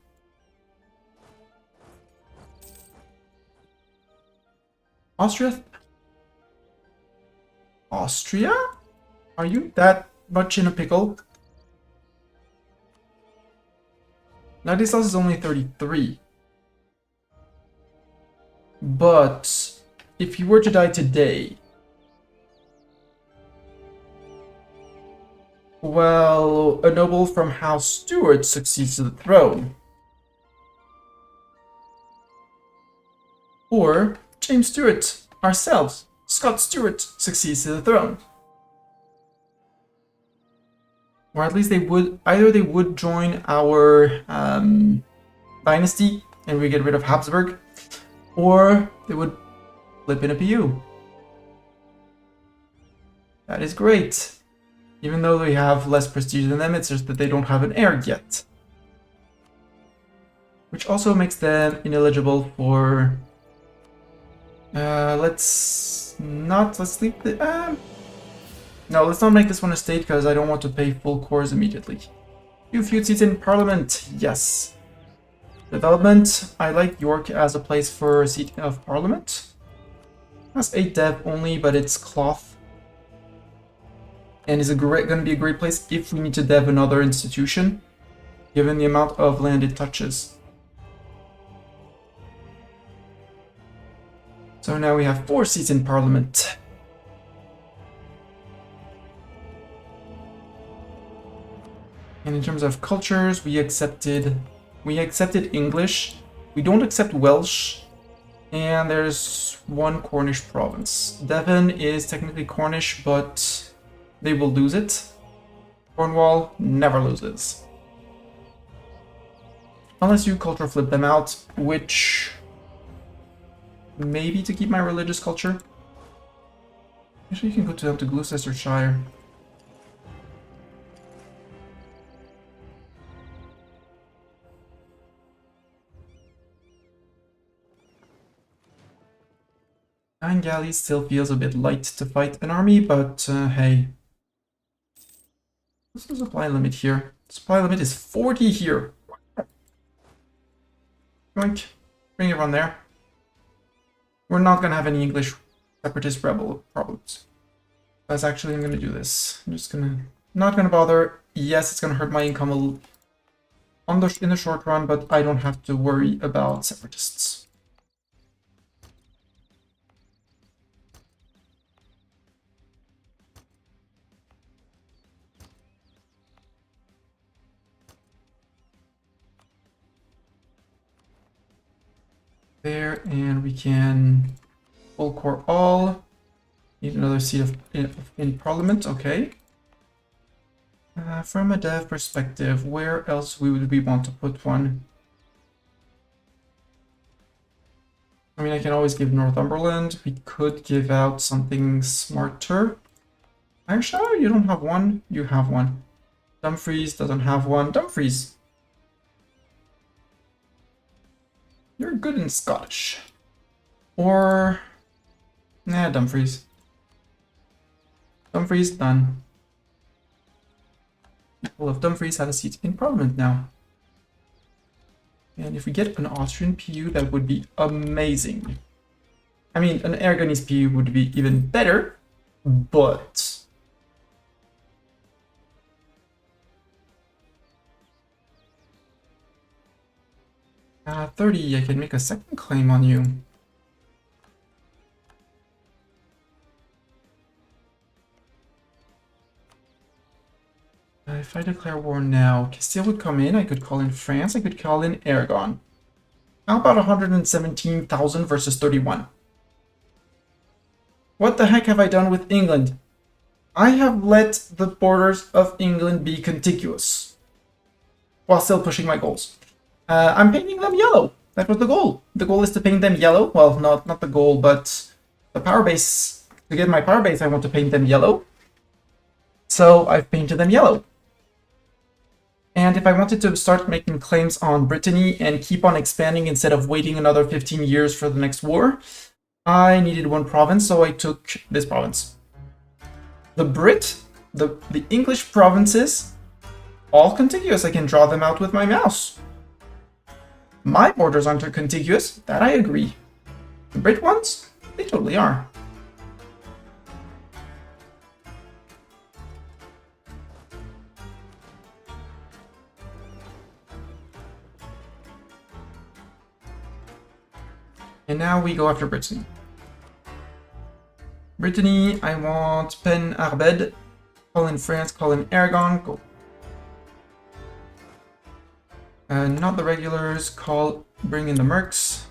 Austria? Austria? Are you that much in a pickle? Ladislaus is only 33. But if he were to die today, well, a noble from House Stuart succeeds to the throne. Or James Stuart, ourselves, Scott Stuart, succeeds to the throne. Or at least they would, either they would join our dynasty and we get rid of Habsburg, or they would flip in a PU. That is great. Even though they have less prestige than them, it's just that they don't have an heir yet. Which also makes them ineligible for... let's leave the... No, let's not make this one a state because I don't want to pay full cores immediately. Few seats in Parliament, yes. Development, I like York as a place for a seat of Parliament. Has 8 dev only, but it's cloth. And is going to be a great place if we need to dev another institution, given the amount of land it touches. So now we have 4 seats in Parliament. And in terms of cultures, we accepted English. We don't accept Welsh. And there's 1 Cornish province. Devon is technically Cornish, but they will lose it. Cornwall never loses. Unless you culture flip them out, which... maybe to keep my religious culture. Actually, you can go down to Gloucestershire. Nine galleys still feels a bit light to fight an army, but hey. What's the supply limit here? Supply limit is 40 here. Yoink. Bring everyone there. We're not gonna have any English separatist rebel problems. That's actually, I'm gonna do this. I'm just gonna, not gonna bother. Yes, it's gonna hurt my income in the short run, but I don't have to worry about separatists. There, and we can full core all. Need another seat in Parliament, okay. From a dev perspective, where else would we want to put one? I mean, I can always give Northumberland. We could give out something smarter. Actually, you don't have one. You have one. Dumfries doesn't have one. Dumfries. You're good in Scottish. Or... nah, Dumfries. Dumfries, done. People of Dumfries have a seat in Parliament now. And if we get an Austrian PU, that would be amazing. I mean, an Aragonese PU would be even better, but... 30, I can make a second claim on you. If I declare war now, Castile would come in, I could call in France, I could call in Aragon. How about 117,000 versus 31? What the heck have I done with England? I have let the borders of England be contiguous, while still pushing my goals. I'm painting them yellow. That was the goal. The goal is to paint them yellow. Well, not the goal, but the power base. To get my power base, I want to paint them yellow. So I've painted them yellow. And if I wanted to start making claims on Brittany and keep on expanding instead of waiting another 15 years for the next war, I needed 1 province, so I took this province. The English provinces, all contiguous. I can draw them out with my mouse. My borders aren't contiguous, that I agree. The Brit ones, they totally are. And now we go after Brittany. Brittany, I want Pen Arbed. Call in France, call in Aragon, go. Not the regulars, bring in the mercs.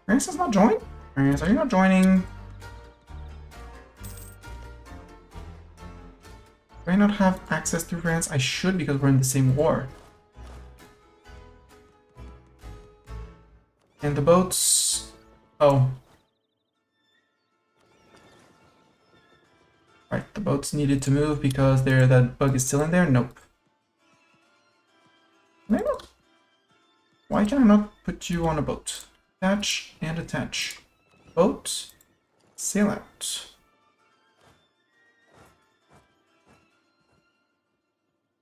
France does not join? France, are you not joining? Do I not have access to France? I should because we're in the same war. And the boats... Oh. Right, the boats needed to move because that bug is still in there? Nope. Can I not? Why can I not put you on a boat? Attach and attach. Boat. Sail out.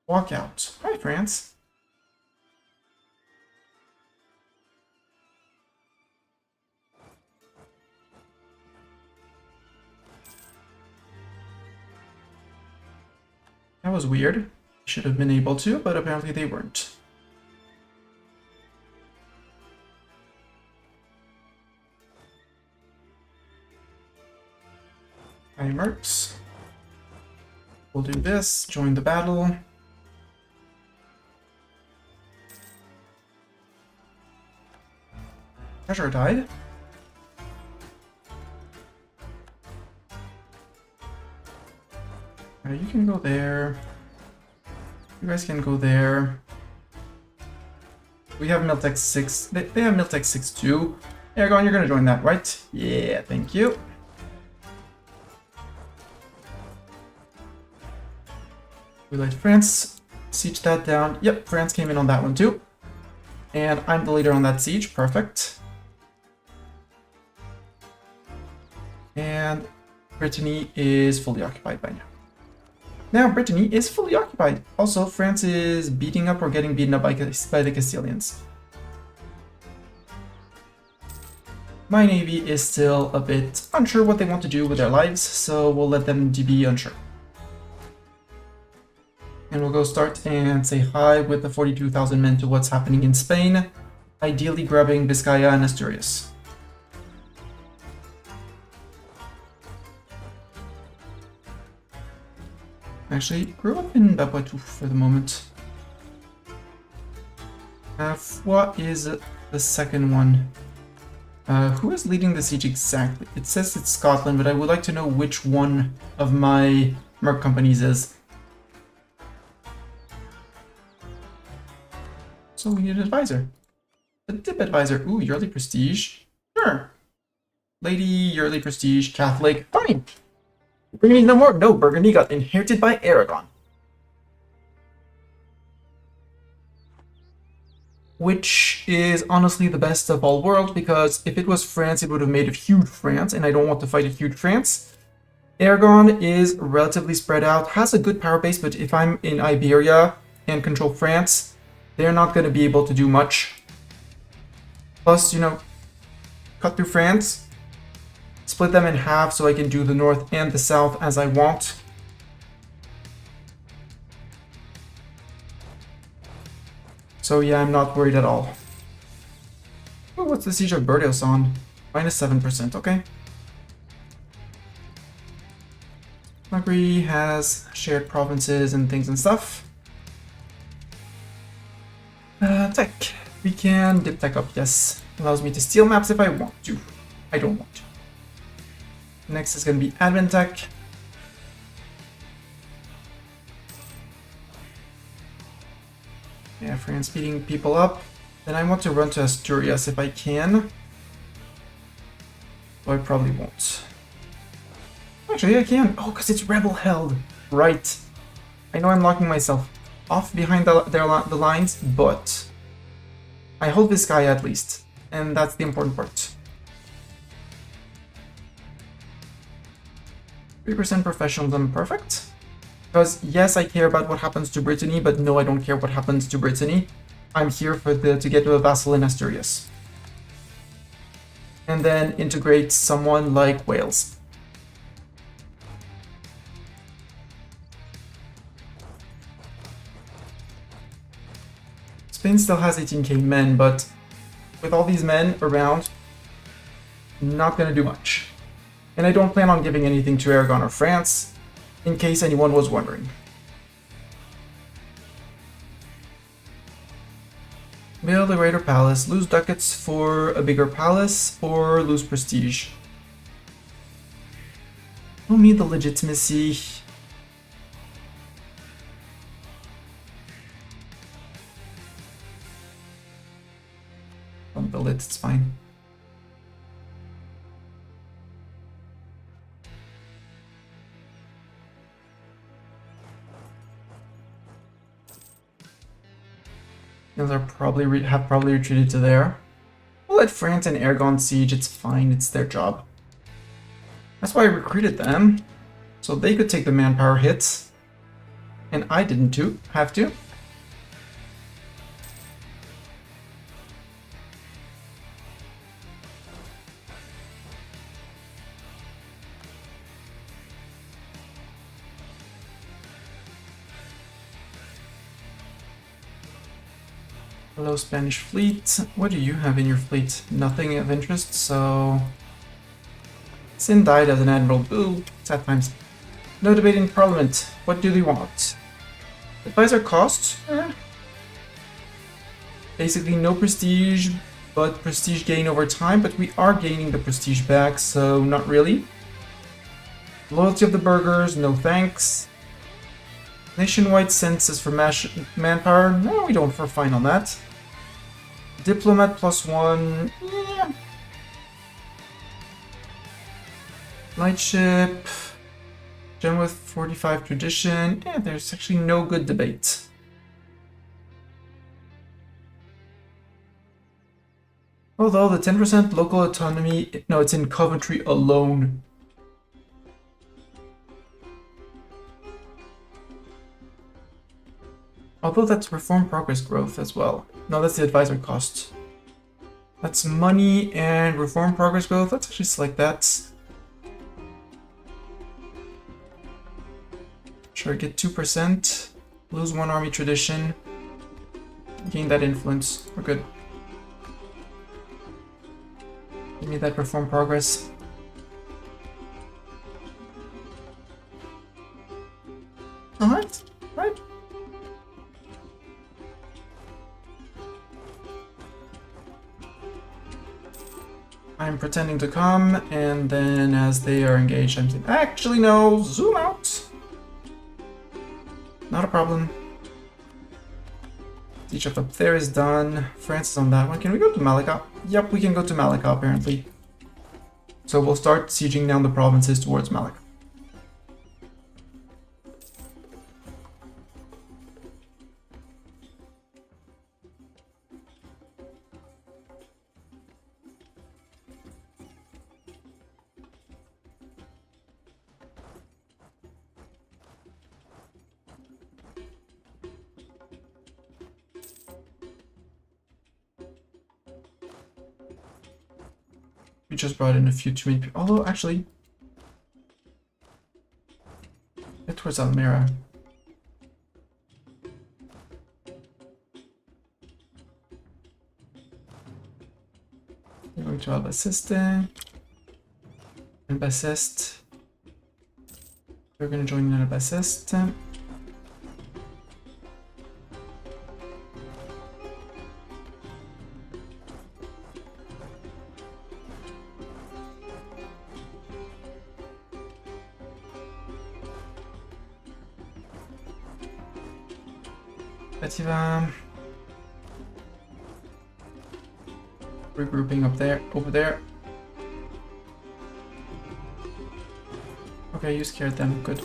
Walk out. Hi, France. That was weird. Should have been able to, but apparently they weren't. Hi, mercs. We'll do this. Join the battle. Treasure died. You can go there. You guys can go there. We have Miltech 6. They have Miltech 6 too. Aragon, you're gonna join that, right? Yeah, thank you. We let France siege that down. Yep, France came in on that one too. And I'm the leader on that siege. Perfect. And Brittany is fully occupied by now. Now Brittany is fully occupied. Also, France is beating up or getting beaten up by the Castilians. My navy is still a bit unsure what they want to do with their lives, so we'll let them be unsure. And we'll go start and say hi with the 42,000 men to what's happening in Spain, ideally grabbing Vizcaya and Asturias. Actually, grew up in Bapuatu for the moment. What is the second one? Who is leading the siege exactly? It says it's Scotland, but I would like to know which one of my merc companies is. So we need an advisor. A dip advisor. Ooh, yearly prestige. Sure. Lady, yearly prestige, Catholic. Fine. Burgundy no more? No, Burgundy got inherited by Aragon. Which is honestly the best of all worlds, because if it was France, it would have made a huge France, and I don't want to fight a huge France. Aragon is relatively spread out, has a good power base, but if I'm in Iberia and control France, they're not going to be able to do much. Plus, you know, cut through France, split them in half so I can do the north and the south as I want. So yeah, I'm not worried at all. Oh, what's the siege of Burdeos on? Minus 7%, okay. Hungary has shared provinces and things and stuff. Tech. We can dip tech up, yes. Allows me to steal maps if I want to. I don't want to. Next is going to be admin tech. Yeah, France beating people up. Then I want to run to Asturias if I can. Though I probably won't. Actually, I can. Oh, because it's rebel held. Right. I know I'm locking myself off behind the lines, but I hold this guy at least. And that's the important part. 3% professionalism, perfect. Because yes, I care about what happens to Brittany, but no, I don't care what happens to Brittany. I'm here to get to a vassal in Asturias. And then integrate someone like Wales. Spain still has 18k men, but with all these men around, not gonna do much. And I don't plan on giving anything to Aragon or France, in case anyone was wondering. Build a greater palace, lose ducats for a bigger palace, or lose prestige. Don't need the legitimacy. Don't build it, it's fine. They're probably have retreated to there. We'll let France and Aragon siege, it's fine, it's their job. That's why I recruited them, so they could take the manpower hits. And I didn't have to. Hello, Spanish fleet. What do you have in your fleet? Nothing of interest, so... Sin died as an admiral. Boo. Sad times. No debate in parliament. What do they want? Advisor costs? Basically no prestige, but prestige gain over time, but we are gaining the prestige back, so not really. Loyalty of the burghers, no thanks. Nationwide census for manpower, no, we don't, we're fine on that. Diplomat +1, yeah. Lightship, gem with 45 tradition, yeah, there's actually no good debate. Although the 10% local autonomy, no, it's in Coventry alone. Although that's reform progress growth as well. No, that's the advisor cost. That's money and reform progress growth. Let's actually select that. Sure, get 2%. Lose 1 army tradition. Gain that influence. We're good. Give me that reform progress. Alright, right. I'm pretending to come, and then as they are engaged, I'm saying, actually no, zoom out. Not a problem. Siege up there is done. France is on that one. Can we go to Malacca? Yep, we can go to Malacca apparently. So we'll start sieging down the provinces towards Malacca. We just brought in a few too many people. Although, actually, get towards Almera. We're going to Albacete. Albacete. We're going to join in Albacete. Regrouping up there, over there. Okay, you scared them, good.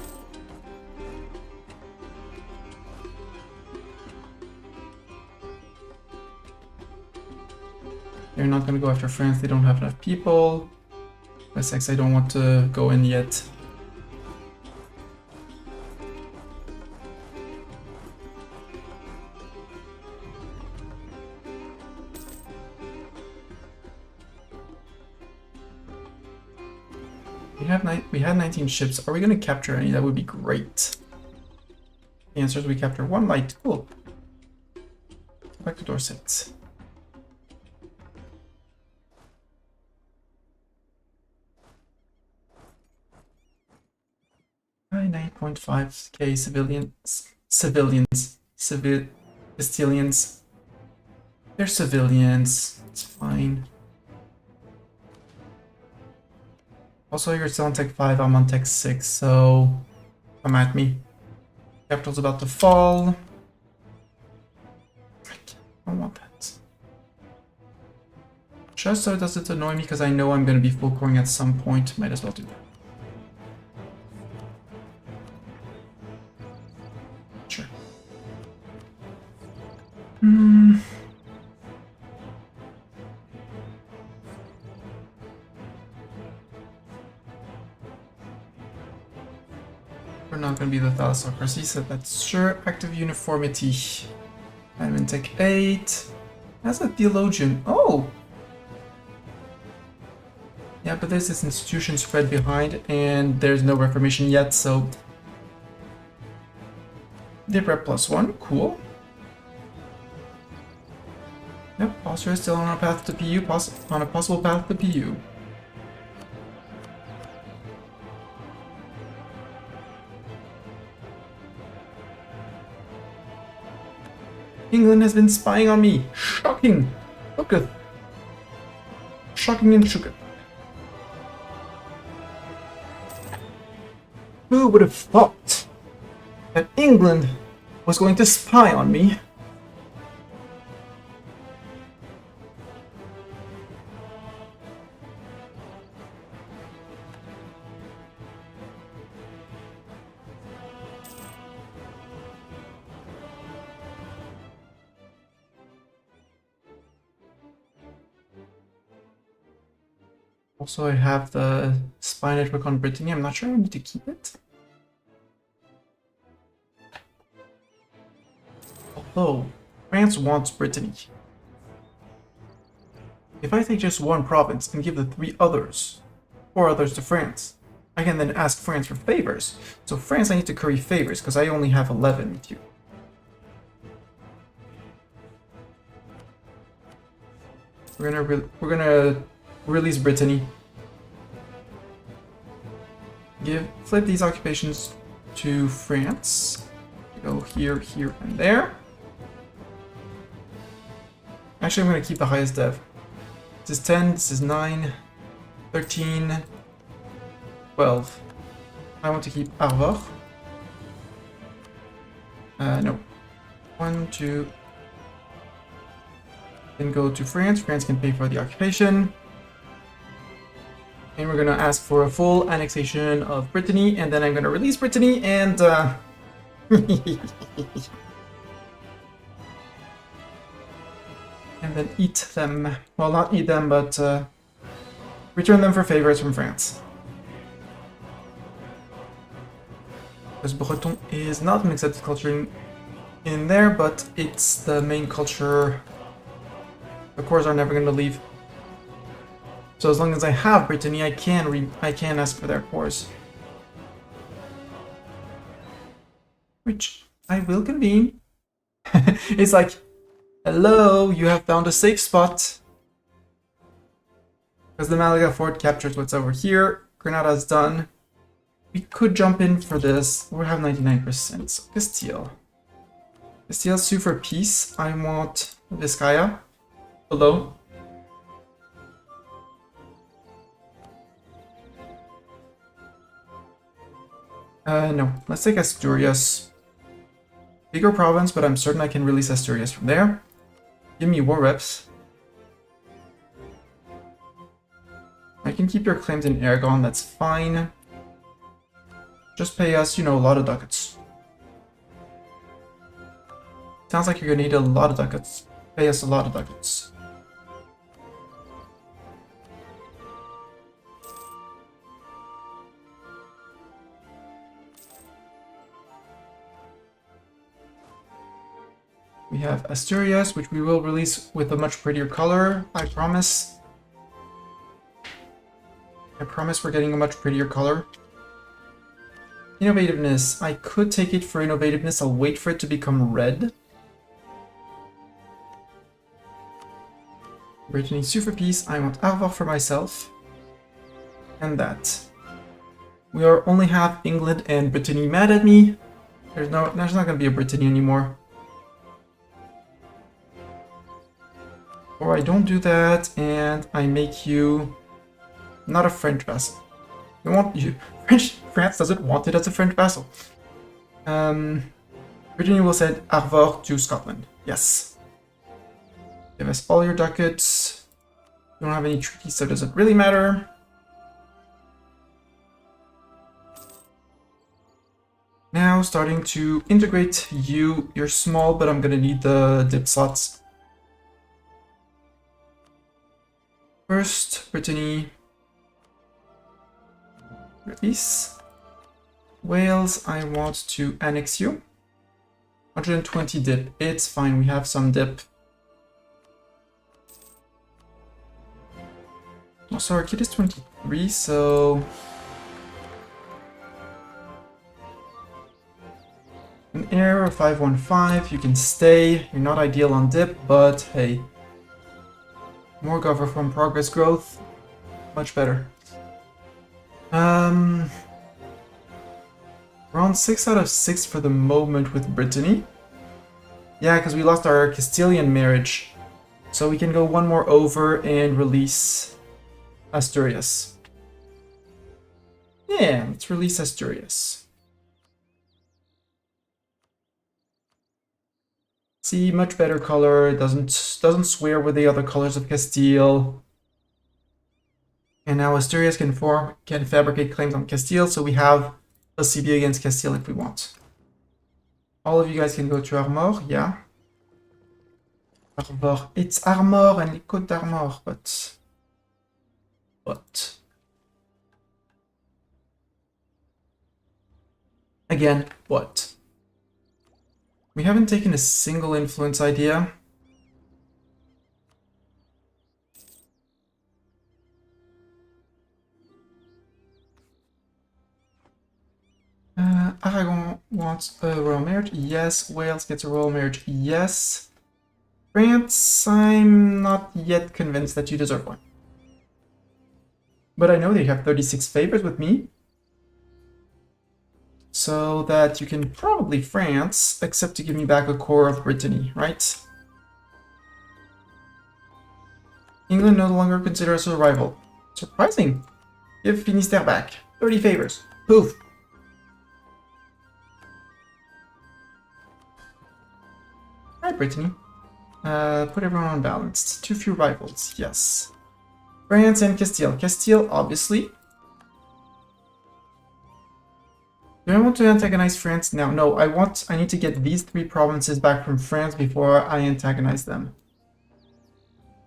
They're not gonna go after France, they don't have enough people. Essex, I don't want to go in yet. We had 19 ships. Are we going to capture any? That would be great. The answer is we capture 1 light. Cool. Back to Dorset. 9.5k Castilians. They're civilians. It's fine. Also, you're still on tech 5, I'm on tech 6, so come at me. Capital's about to fall. I don't want that. Just so it doesn't annoy me, because I know I'm going to be full coring at some point. Might as well do that. Sure. We're not going to be the thalassocracy, so that's sure. Active uniformity. I'm in tech 8. That's a theologian. Oh! Yeah, but there's this institution spread behind, and there's no reformation yet, so... Dip rep +1, cool. Yep, Austria is still on a path to PU, on a possible path to PU. England has been spying on me. Shocking. Looketh. Shocking and shooketh. Who would have thought that England was going to spy on me? Also, I have the spy network on Brittany. I'm not sure I need to keep it. Although, France wants Brittany. If I take just one province and give the 4 others to France, I can then ask France for favors. So France, I need to curry favors because I only have 11 with you. We're gonna release Brittany. Flip these occupations to France. Go here, here, and there. Actually, I'm going to keep the highest dev. This is 10, this is 9, 13, 12. I want to keep Arvor. No. 1, 2. Then go to France. France can pay for the occupation. And we're going to ask for a full annexation of Brittany, and then I'm going to release Brittany, and and then eat them. Well, not eat them, but return them for favors from France. Because Breton is not an accepted culture in there, but it's the main culture the cores are never going to leave. So as long as I have Brittany, I can ask for their cores. Which I will convene. It's like, hello, you have found a safe spot. Because the Malaga fort captures what's over here. Granada's done. We could jump in for this. We have 99%. So Castile. Castile, sue for peace. I want Vizcaya. Hello. No. Let's take Asturias. Bigger province, but I'm certain I can release Asturias from there. Give me war reps. I can keep your claims in Aragon, that's fine. Just pay us, a lot of ducats. Sounds like you're gonna need a lot of ducats. Pay us a lot of ducats. We have Asturias, which we will release with a much prettier color, I promise. I promise we're getting a much prettier color. Innovativeness. I could take it for innovativeness. I'll wait for it to become red. Brittany, sue for peace. I want Arvor for myself. And that. We are only have England and Brittany mad at me. There's not gonna be a Brittany anymore. Or I don't do that and I make you not a French vassal. I want you. France doesn't want it as a French vassal. Brittany will send Arvor to Scotland. Yes. Give us all your ducats. You don't have any treaties, so it doesn't really matter. Now starting to integrate you. You're small, but I'm gonna need the dip slots. First, Brittany. Release. Wales, I want to annex you. 120 dip. It's fine, we have some dip. Also, our kid is 23, so... An heir of 515, you can stay. You're not ideal on dip, but hey. More cover from progress growth. Much better. We're on 6 out of 6 for the moment with Brittany. Yeah, because we lost our Castilian marriage. So we can go one more over and release Asturias. Yeah, let's release Asturias. See, much better color. It doesn't swear with the other colors of Castile. And now Asturias can fabricate claims on Castile, so we have a CB against Castile if we want. All of you guys can go to Armor, yeah. Armor. It's Armor and les Côtes d'Armor, but... Again, what? We haven't taken a single influence idea. Aragon wants a royal marriage. Yes. Wales gets a royal marriage. Yes. France, I'm not yet convinced that you deserve one. But I know they have 36 favors with me. So that you can probably France, except to give me back a core of Brittany, right? England no longer considers us a rival. Surprising. Give Finistère back. 30 favors. Poof. Alright, Brittany. Put everyone on balanced. Too few rivals, yes. France and Castile. Castile, obviously. Do I want to antagonize France now? No, I need to get these 3 provinces back from France before I antagonize them.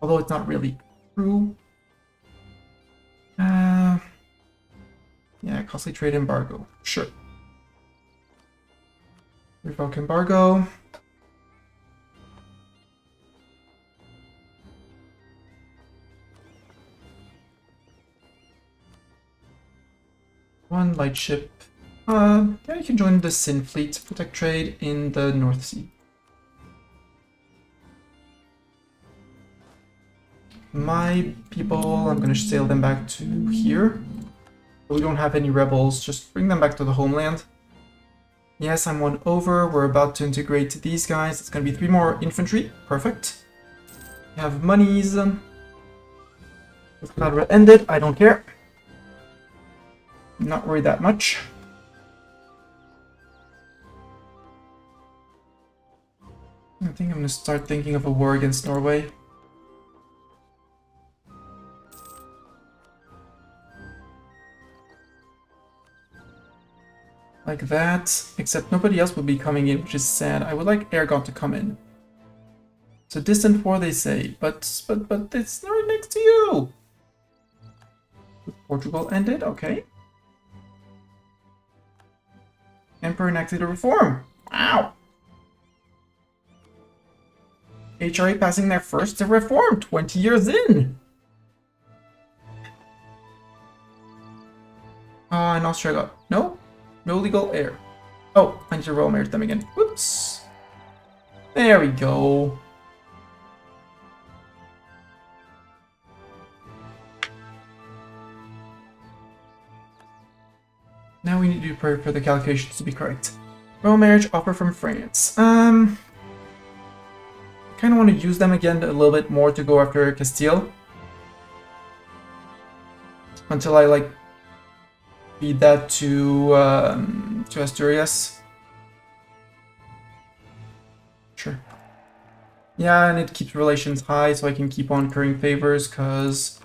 Although it's not really true. Yeah, costly trade embargo. Sure. Revoke embargo. One light ship. Yeah, you can join the Sin Fleet, protect trade in the North Sea. My people, I'm gonna sail them back to here. We don't have any rebels, just bring them back to the homeland. Yes, I'm 1 over. We're about to integrate these guys. It's gonna be 3 more infantry. Perfect. We have monies. With Cloud Red ended, I don't care. I'm not worried that much. I think I'm gonna start thinking of a war against Norway. Like that, except nobody else will be coming in, which is sad. I would like Aragon to come in. It's a distant war, they say, but it's right next to you. Portugal ended, okay. Emperor enacted a reform. Wow. HRA passing their first reform 20 years in. And Austria got no legal heir. Oh, I need to roll marriage them again. Whoops. There we go. Now we need to pray for the calculations to be correct. Royal marriage offer from France. I kind of want to use them again a little bit more to go after Castile. Until I like feed that to Asturias. Sure. Yeah, and it keeps relations high, so I can keep on currying favors, because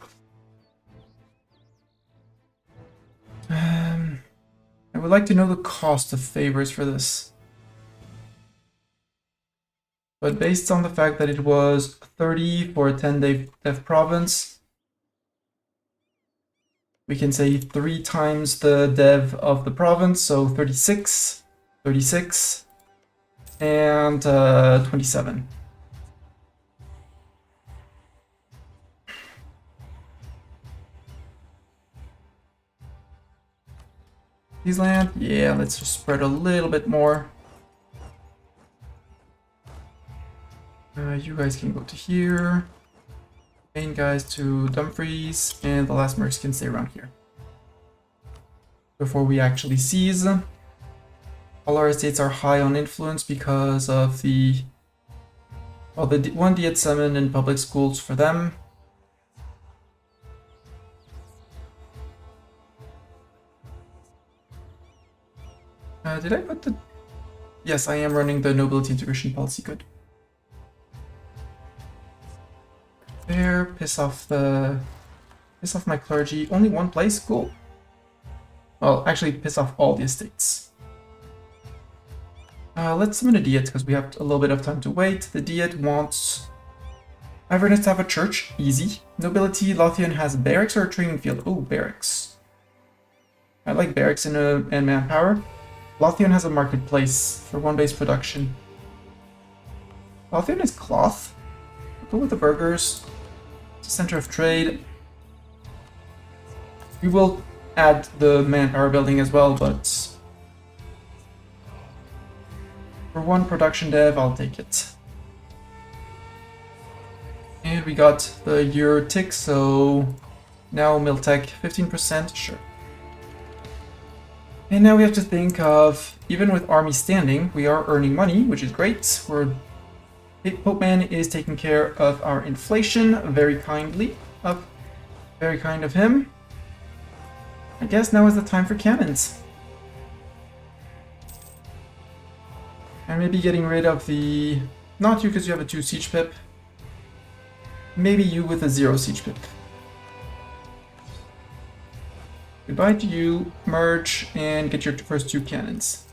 I would like to know the cost of favors for this. But based on the fact that it was 30 for a 10-day dev province, we can say 3 times the dev of the province, so 36, 36, and 27. These land, yeah, let's just spread a little bit more. You guys can go to here. Main guys to Dumfries, and the last mercs can stay around here. Before we actually seize. All our estates are high on influence because of the... well, the 1 Diet summon and public schools for them. Did I put the... Yes, I am running the nobility integration policy, good. There, piss off my clergy. Only 1 place, cool. Well, actually piss off all the estates. Let's summon a Diet, because we have a little bit of time to wait. The Diet wants Iverness to have a church, easy. Nobility, Lothian has barracks or a training field? Oh, barracks. I like barracks and manpower. Lothian has a marketplace for 1 base production. Lothian is cloth. Go with the burgers. It's a center of trade. We will add the manpower building as well, but for 1 production dev, I'll take it. And we got the year tick, so now Miltech 15%, sure. And now we have to think of, even with army standing, we are earning money, which is great. Pope Man is taking care of our inflation very kindly. Very kind of him. I guess now is the time for cannons. And maybe getting rid of the... not you because you have a 2 siege pip. Maybe you with a 0 siege pip. Goodbye to you, merge, and get your first 2 cannons.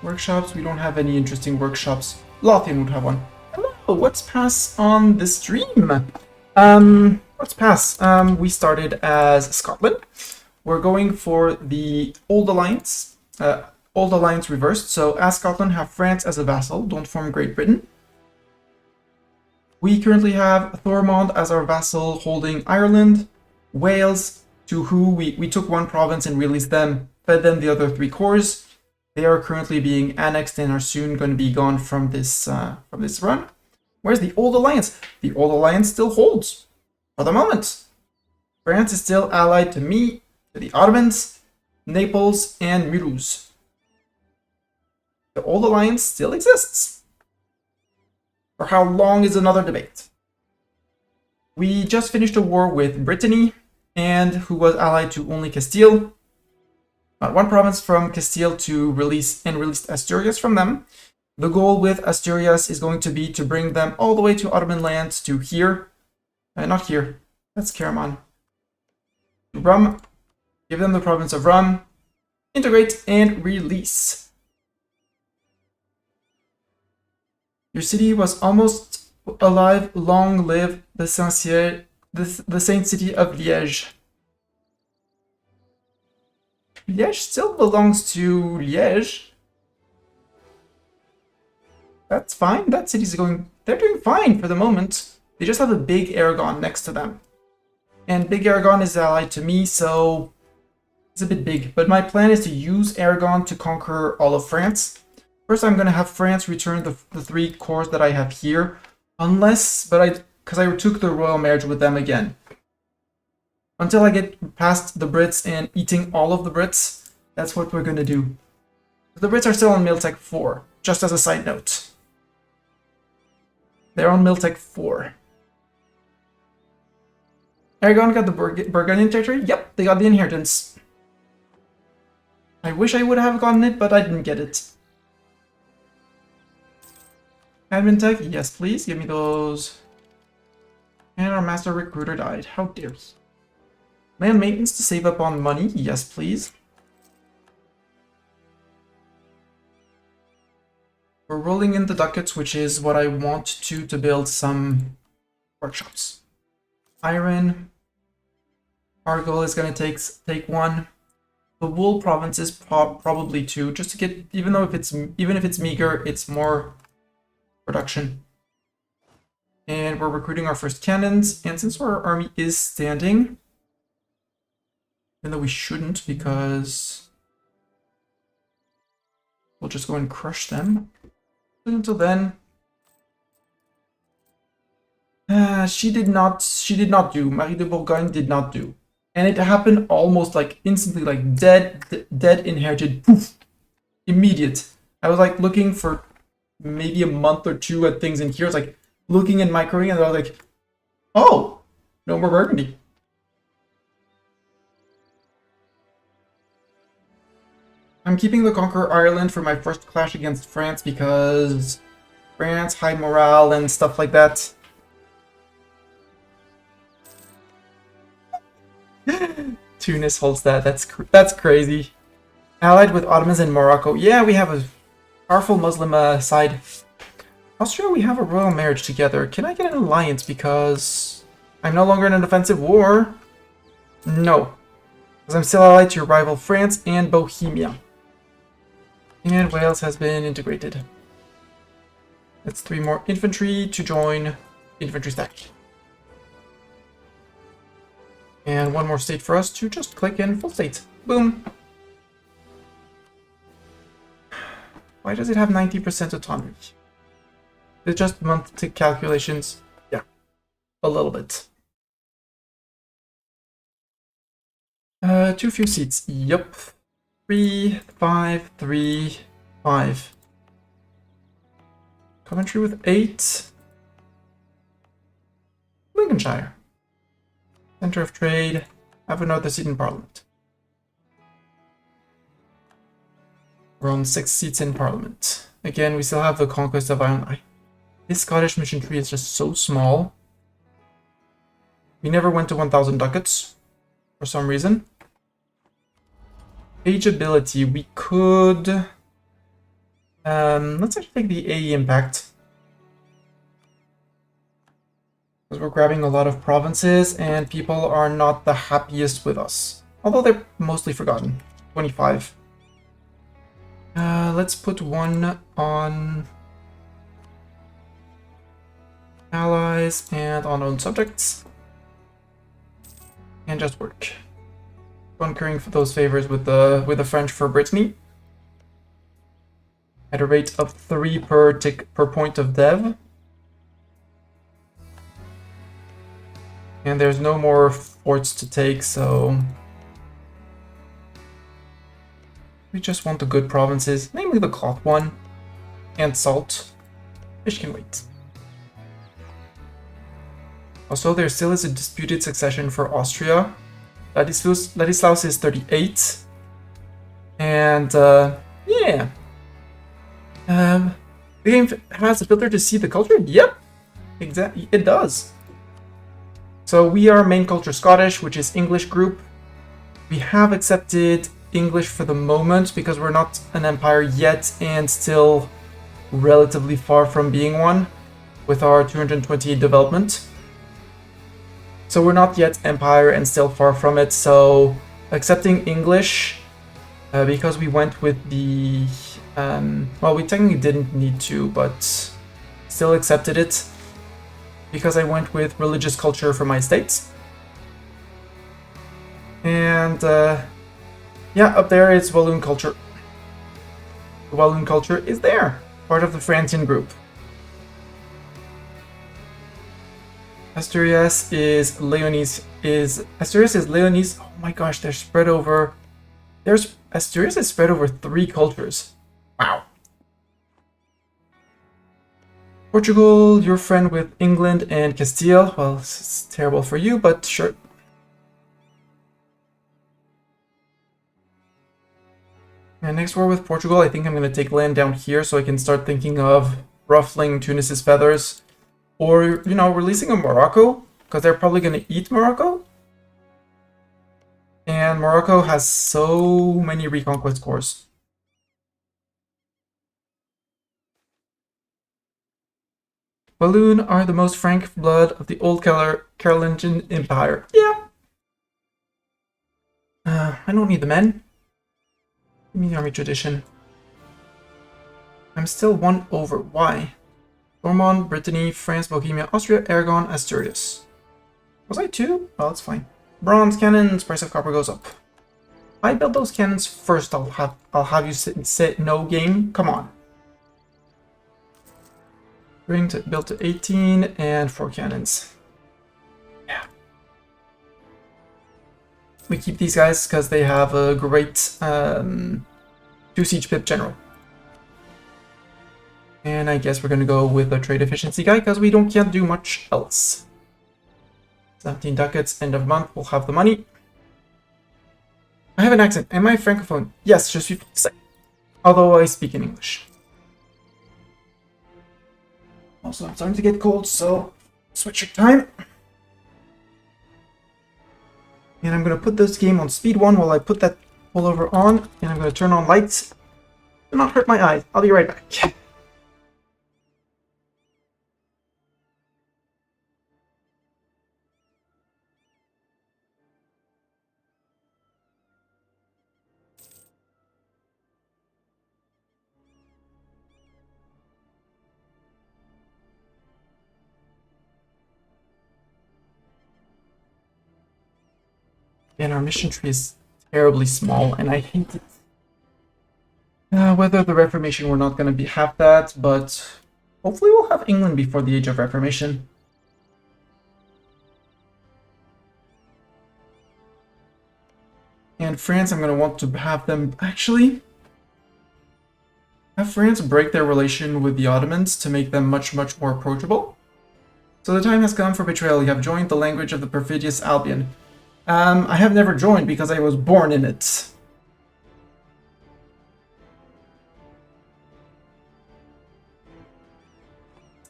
Workshops, we don't have any interesting workshops. Lothian would have one. Hello, what's pass on the stream? What's pass? We started as Scotland. We're going for the Auld Alliance. Auld Alliance Reversed. So as Scotland, have France as a vassal. Don't form Great Britain. We currently have Thormond as our vassal holding Ireland, Wales, to who we took 1 province and released them, fed them the other 3 cores. They are currently being annexed and are soon going to be gone from this run. Where's the Auld Alliance? The Auld Alliance still holds for the moment. France is still allied to me, to the Ottomans, Naples, and Mulhouse. The Auld Alliance still exists. For how long is another debate. We just finished a war with Brittany, and who was allied to only Castile. Not 1 province from Castile to released Asturias from them. The goal with Asturias is going to be to bring them all the way to Ottoman lands to here. Not here, that's Karaman. Rum, give them the province of Rum, integrate and release. Your city was almost alive, long live the saint city of Liège. Liège still belongs to Liège. That's fine, that city's they're doing fine for the moment. They just have a big Aragon next to them. And big Aragon is allied to me, so it's a bit big. But my plan is to use Aragon to conquer all of France. First, I'm going to have France return the 3 cores that I have here. Unless, but because I took the royal marriage with them again. Until I get past the Brits and eating all of the Brits, that's what we're gonna do. The Brits are still on Miltech 4, just as a side note. They're on Miltech 4. Aragon got the Burgundian territory? Yep, they got the inheritance. I wish I would have gotten it, but I didn't get it. Admin tech? Yes, please. Give me those. And our master recruiter died. How dare he? Land maintenance to save up on money? Yes, please. We're rolling in the ducats, which is what I want to build some workshops. Iron. Argyle is going to take one. The wool province is probably two, just to get, even if it's meager, it's more production. And we're recruiting our first cannons, and since our army is standing, even though we shouldn't, because we'll just go and crush them. But until then, she did not do. Marie de Bourgogne did not do. And it happened almost like instantly, like dead inherited, poof, immediate. I was like looking for maybe a month or two at things in here. It's like looking in my Korean, and I was like, oh, no more Burgundy. I'm keeping the Conquer Ireland for my first clash against France because France, high morale and stuff like that. Tunis holds that. That's crazy. Allied with Ottomans and Morocco. Yeah, we have a powerful Muslim side. Austria, we have a royal marriage together. Can I get an alliance because I'm no longer in an offensive war? No. Because I'm still allied to your rival France and Bohemia. And Wales has been integrated. That's 3 more infantry to join infantry stack. And 1 more state for us to just click in full state. Boom. Why does it have 90% autonomy? It's just monthly calculations. Yeah, a little bit. Too few seats. Yup. 3, 5, 3, 5. Coventry with 8. Lincolnshire. Center of trade. Have another seat in Parliament. We're on 6 seats in Parliament. Again, we still have the conquest of Iron. This Scottish mission tree is just so small. We never went to 1,000 ducats for some reason. Age ability, we could. Let's actually take the AE impact. Because we're grabbing a lot of provinces and people are not the happiest with us. Although they're mostly forgotten. 25. Let's put 1 on allies and on own subjects. And just work. Concurring for those favors with the French for Brittany. At a rate of 3 per point of dev. And there's no more forts to take, so we just want the good provinces, namely the cloth one and salt. Fish can wait. Also, there still is a disputed succession for Austria. Ladislaus is 38. And, yeah. The game has a filter to see the culture? Yep. Exactly, it does. So we are main culture Scottish, which is English group. We have accepted English for the moment because we're not an empire yet and still relatively far from being one with our 228 development. So we're not yet empire and still far from it. So accepting English because we went with the well, we technically didn't need to, but still accepted it because I went with religious culture for my states. And yeah, up there is Walloon culture. The Walloon culture is there, part of the Francian group. Asturias is Leonese. Asturias is Leonese? Oh my gosh, they're spread over. Asturias is spread over 3 cultures. Wow. Portugal, you're friend with England and Castile. Well, it's terrible for you, but sure. And next war with Portugal, I think I'm going to take land down here so I can start thinking of ruffling Tunis's feathers. Or, you know, releasing a Morocco, because they're probably going to eat Morocco. And Morocco has so many reconquest cores. Walloon are the most frank blood of the old Carolingian Empire. Yeah. I don't need the men. Give me the army tradition. I'm still 1 over. Why? Ormond, Brittany, France, Bohemia, Austria, Aragon, Asturias. Was I 2? Well, that's fine. Bronze cannons, price of copper goes up. I build those cannons first. I'll have you sit no game. Come on. Built to 18 and 4 cannons. Yeah. We keep these guys because they have a great 2 siege pip general. And I guess we're going to go with a trade efficiency guy because we can't do much else. 17 ducats, end of month, we'll have the money. I have an accent. Am I francophone? Yes, je suis français. Although I speak in English. Also, I'm starting to get cold, so switch your time. And I'm going to put this game on speed 1 while I put that pullover on. And I'm going to turn on lights. Do not hurt my eyes. I'll be right back. And our mission tree is terribly small, and I hate it. Whether the Reformation, we're not going to have that, but hopefully we'll have England before the Age of Reformation. And France, I'm going to want to have them actually have France break their relation with the Ottomans to make them much, much more approachable. So the time has come for betrayal. You have joined the language of the perfidious Albion. I have never joined because I was born in it.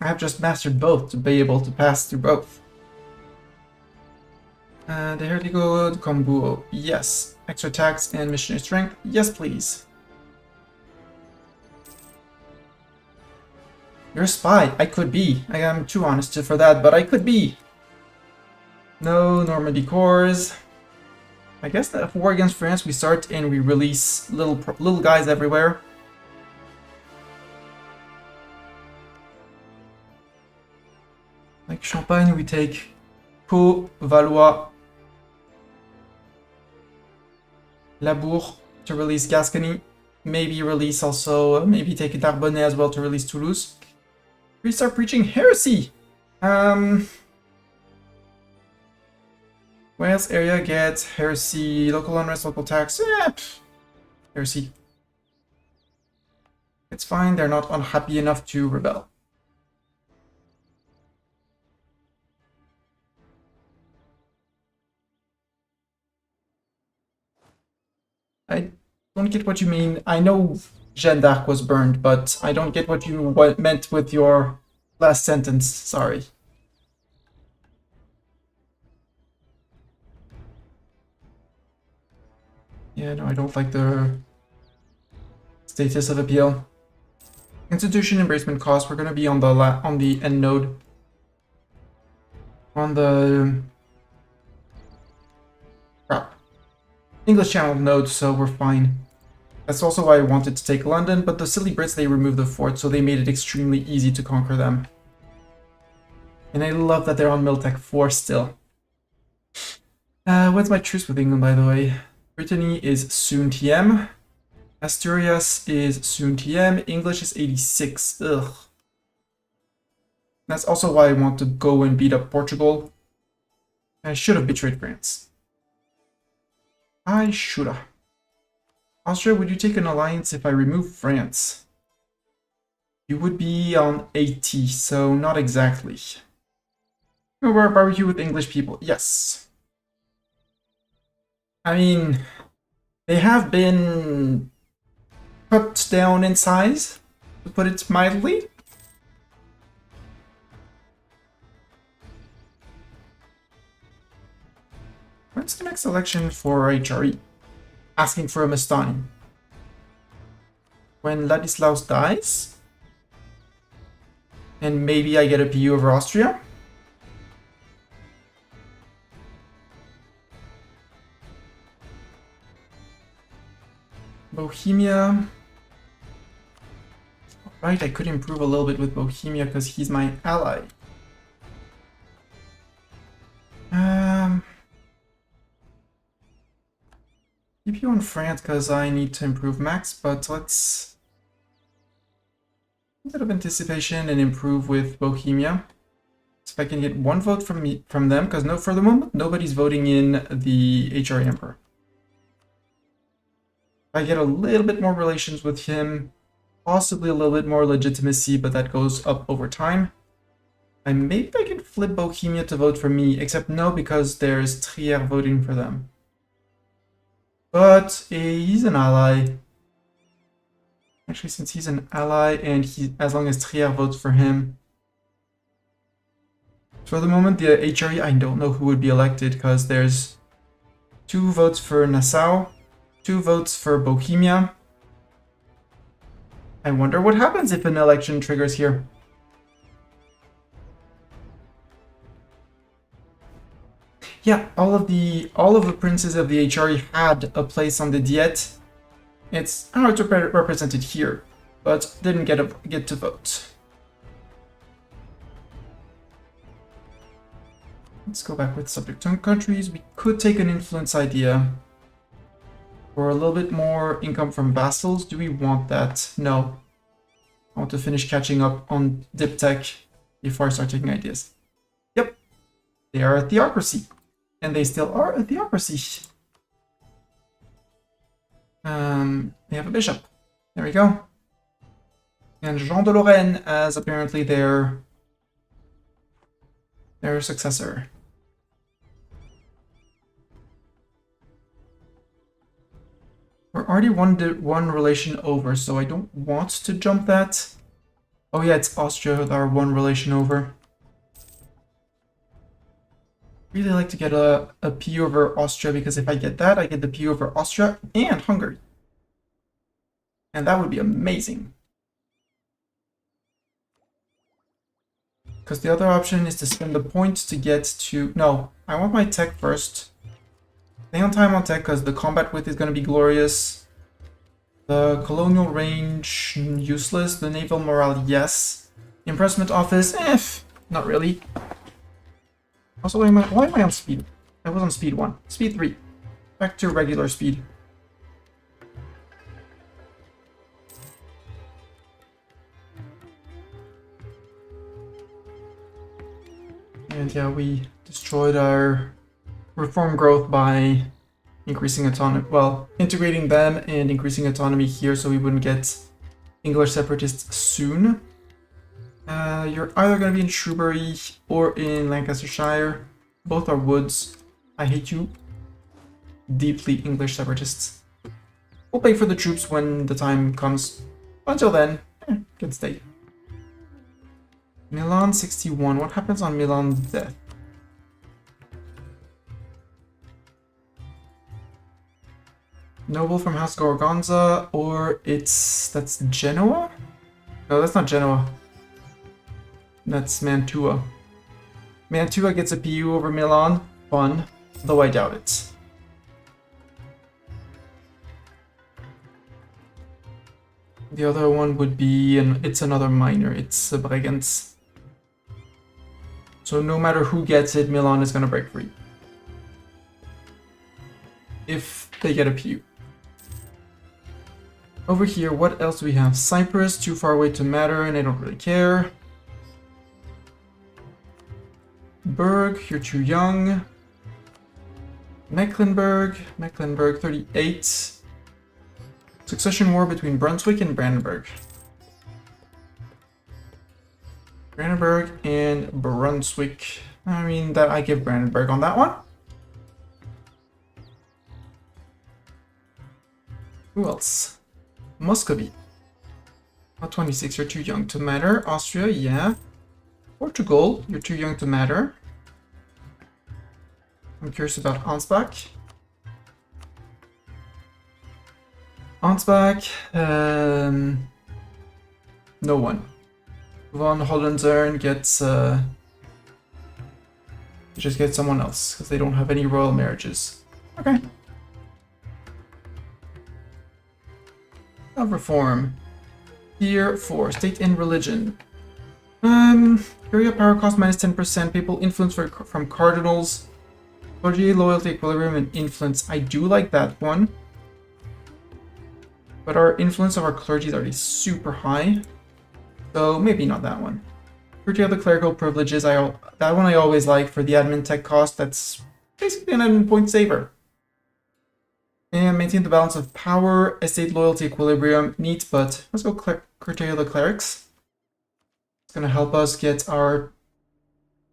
I have just mastered both to be able to pass through both. The Herligo Kombuo, yes. Extra tax and missionary strength, yes please. You're a spy, I could be. I am too honest for that, but I could be. No Normandy cores. I guess that war against France we start and we release little guys everywhere. Like Champagne, we take Pau, Valois, Labour to release Gascony. Maybe release also, maybe take Narbonnais as well to release Toulouse. We start preaching heresy. Wales area gets heresy, local unrest, local tax. Heresy. It's fine, they're not unhappy enough to rebel. I don't get what you mean. I know Jeanne d'Arc was burned, but I don't get what you meant with your last sentence. Sorry. Yeah, no, I don't like the status of appeal. Institution embracement cost. We're gonna be on the end node. On the English Channel node, so we're fine. That's also why I wanted to take London, but the silly Brits, they removed the fort, so they made it extremely easy to conquer them. And I love that they're on Miltech 4 still. When's my truce with England, by the way? Brittany is soon TM. Asturias is soon TM. English is 86. Ugh. That's also why I want to go and beat up Portugal. I should have betrayed France. I shoulda. Austria, would you take an alliance if I remove France? You would be on 80, so not exactly. We're a barbecue with English people. Yes. I mean, they have been cut down in size, to put it mildly. When's the next election for HRE? Asking for a Mastani. When Ladislaus dies? And maybe I get a PU over Austria? Bohemia. Right, I could improve a little bit with Bohemia because he's my ally. Keep you on France because I need to improve Max, but let's a bit of anticipation and improve with Bohemia. So if I can get one vote from them, because for the moment nobody's voting in the HR Emperor. If I get a little bit more relations with him, possibly a little bit more legitimacy, but that goes up over time. And maybe I can flip Bohemia to vote for me, except no, because there's Trier voting for them. But he's an ally. Actually, since he's an ally and as long as Trier votes for him. For the moment, the HRE, I don't know who would be elected because there's 2 votes for Nassau, 2 votes for Bohemia. I wonder what happens if an election triggers here. Yeah, all of the princes of the HRE had a place on the Diet. It's hard to represent it here, but didn't get to vote. Let's go back with subject countries. We could take an influence idea for a little bit more income from vassals. Do we want that? No. I want to finish catching up on dip tech before I start taking ideas. Yep, they are a theocracy. And they still are a theocracy. They have a bishop. There we go. And Jean de Lorraine as apparently their successor. We're already one relation over, so I don't want to jump that. Oh yeah, it's Austria that are 1 relation over. Really like to get a PU over Austria, because if I get that, I get the PU over Austria and Hungary. And that would be amazing. Because the other option is to spend the points to get to... No, I want my tech first. Stay on time on tech because the combat width is going to be glorious. The colonial range, useless. The naval morale, yes. Impressment office, not really. Also, why am I on speed? I was on speed 1. Speed 3. Back to regular speed. And yeah, we destroyed our reform growth by increasing autonomy. Well, integrating them and increasing autonomy here so we wouldn't get English separatists soon. You're either going to be in Shrewsbury or in Lancashire. Both are woods. I hate you. Deeply English separatists. We'll pay for the troops when the time comes. Until then, can stay. Milan 61. What happens on Milan's death? Noble from House Gorgonza, or that's Genoa? No, that's not Genoa. That's Mantua. Mantua gets a PU over Milan. Fun, though I doubt it. The other one would be, it's another minor. It's a Bregenz. So no matter who gets it, Milan is going to break free. If they get a PU. Over here, what else do we have? Cyprus, too far away to matter, and I don't really care. Brandenburg, you're too young. Mecklenburg, 38. Succession war between Brunswick and Brandenburg. Brandenburg and Brunswick. I mean, that I give Brandenburg on that one. Who else? Muscovy. Not 26, you're too young to matter. Austria, yeah. Portugal, you're too young to matter. I'm curious about Ansbach. Ansbach, no one. Von Hohenzollern gets, just get someone else, because they don't have any royal marriages. Okay. Of reform. Tier 4, state and religion. Area power cost minus 10%, people influence from cardinals. Clergy, loyalty, equilibrium, and influence. I do like that one. But our influence of our clergy is already super high. So maybe not that one. Curtail the clerical privileges. That one I always like for the admin tech cost. That's basically an admin point saver. And maintain the balance of power, estate, loyalty, equilibrium. Neat, but let's go curtail the clerics. It's going to help us get our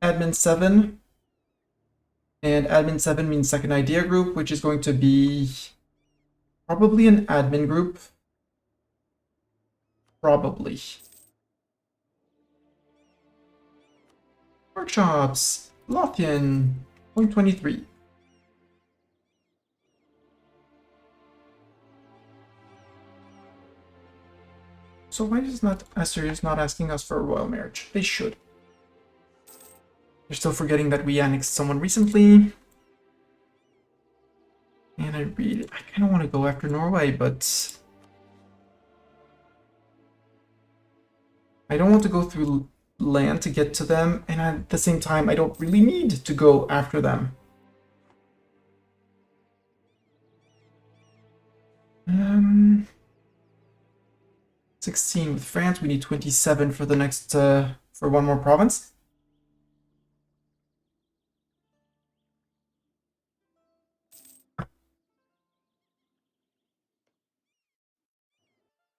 admin 7. And admin 7 means second idea group, which is going to be probably an admin group. Probably. Workshops. Lothian. 0.23. So why is not Asturias not asking us for a royal marriage? They should. They're still forgetting that we annexed someone recently. And I kind of want to go after Norway, but I don't want to go through land to get to them, and at the same time, I don't really need to go after them. 16 with France. We need 27 for the next, for one more province.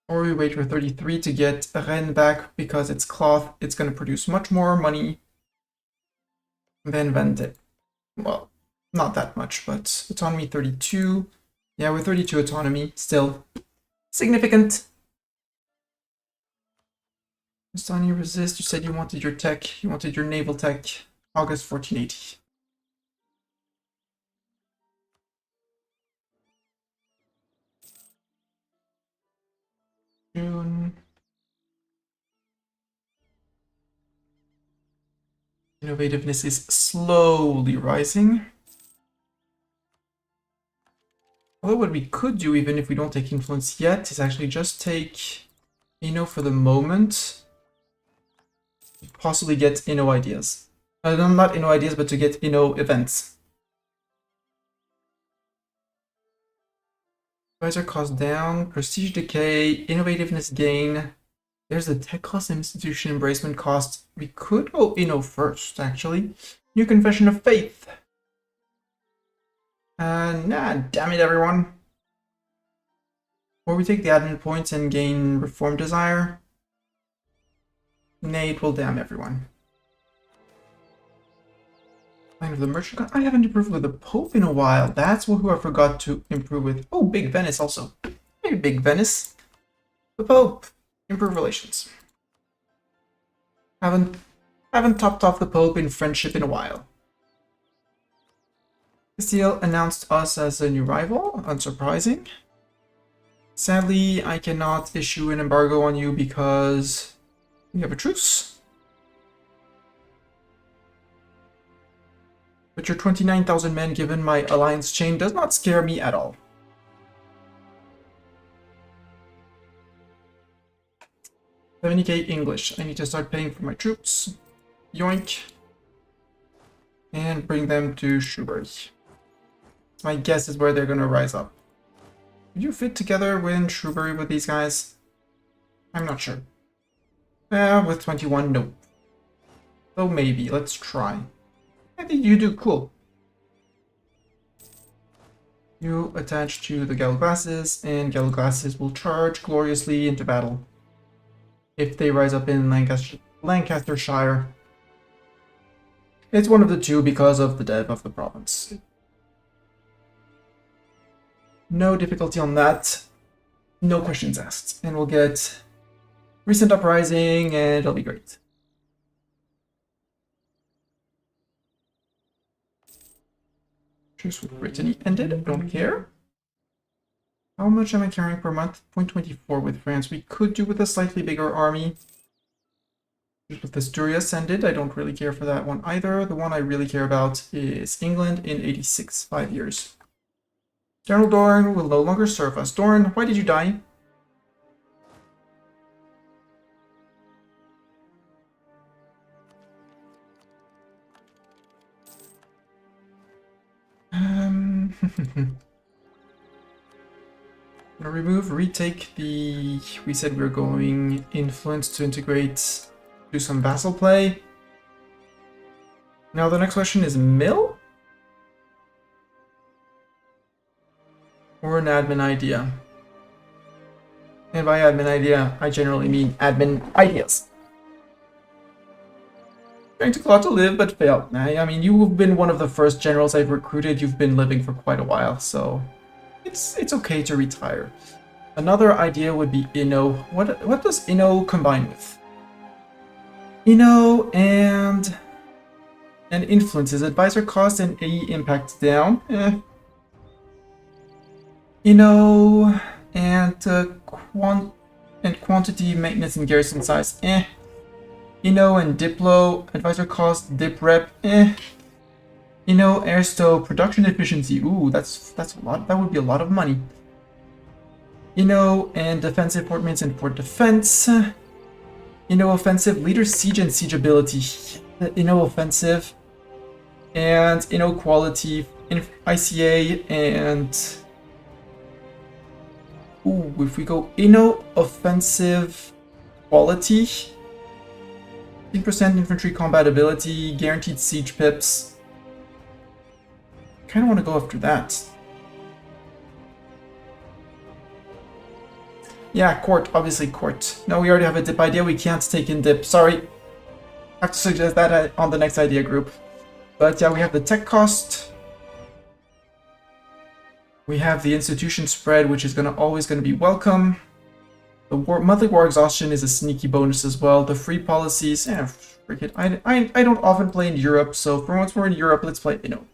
Or we wait for 33 to get Rennes back because it's cloth. It's going to produce much more money than Vendée. Well, not that much, but autonomy 32. Yeah, with 32 autonomy, still significant. Estonia resist. You said you wanted your tech. You wanted your naval tech. August 1480. June. Innovativeness is slowly rising. Although what we could do, even if we don't take influence yet, is actually just take Inno for the moment. Possibly get Inno ideas. No, not Inno ideas, but to get Inno events. Advisor cost down, prestige decay, innovativeness gain. There's the tech cost and institution embracement cost. We could go Inno first, actually. New confession of faith. Nah, damn it, everyone. Or we take the admin points and gain reform desire. Nay, it will damn everyone. Line of the merchant. I haven't improved with the Pope in a while. That's who I forgot to improve with. Oh, Big Venice also. Hey, Big Venice. The Pope. Improve relations. Haven't topped off the Pope in friendship in a while. Castile announced us as a new rival. Unsurprising. Sadly, I cannot issue an embargo on you because we have a truce. But your 29,000 men given my alliance chain does not scare me at all. $70k English. I need to start paying for my troops. Yoink. And bring them to Shrewsbury. My guess is where they're going to rise up. Would you fit together in Shrewsbury with these guys? I'm not sure. With 21, nope. Though maybe. Let's try. I think you do cool. You attach to the Galloglasses, and Galloglasses will charge gloriously into battle if they rise up in Lancastershire. It's one of the two because of the dev of the province. No difficulty on that. No questions asked. And we'll get recent uprising, and it'll be great. Truce with Brittany ended. I don't care. How much am I carrying per month? 0.24 with France. We could do with a slightly bigger army. Truce with Asturias ended. I don't really care for that one either. The one I really care about is England in 86, 5 years. General Doran will no longer serve us. Doran, why did you die? Remove, retake the... We said we were going influence to integrate, do some vassal play. Now the next question is mill? Or an admin idea? And by admin idea, I generally mean admin ideas. Trying to claw to live, but failed. I mean, you've been one of the first generals I've recruited. You've been living for quite a while, so it's okay to retire. Another idea would be Inno. What does Inno combine with? Inno and influences. Advisor cost and AE impact down. Inno and quantity, maintenance, and garrison size. Inno and Diplo, advisor cost, dip rep, Inno, airstow, production efficiency. Ooh, that's a lot. That would be a lot of money. Inno and defensive port maintenance and port defense. Inno offensive, leader siege and siege ability. Inno offensive and Inno quality, ICA and. Ooh, if we go Inno offensive quality. 15% infantry combat ability, guaranteed siege pips. Kind of want to go after that. Yeah, court, obviously court. No, we already have a dip idea, we can't take in dip, sorry. Have to suggest that on the next idea group. But yeah, we have the tech cost. We have the institution spread, which is always going to be welcome. The monthly war exhaustion is a sneaky bonus as well. The free policies, frick it. I don't often play in Europe, so for once we're in Europe, let's play Inno.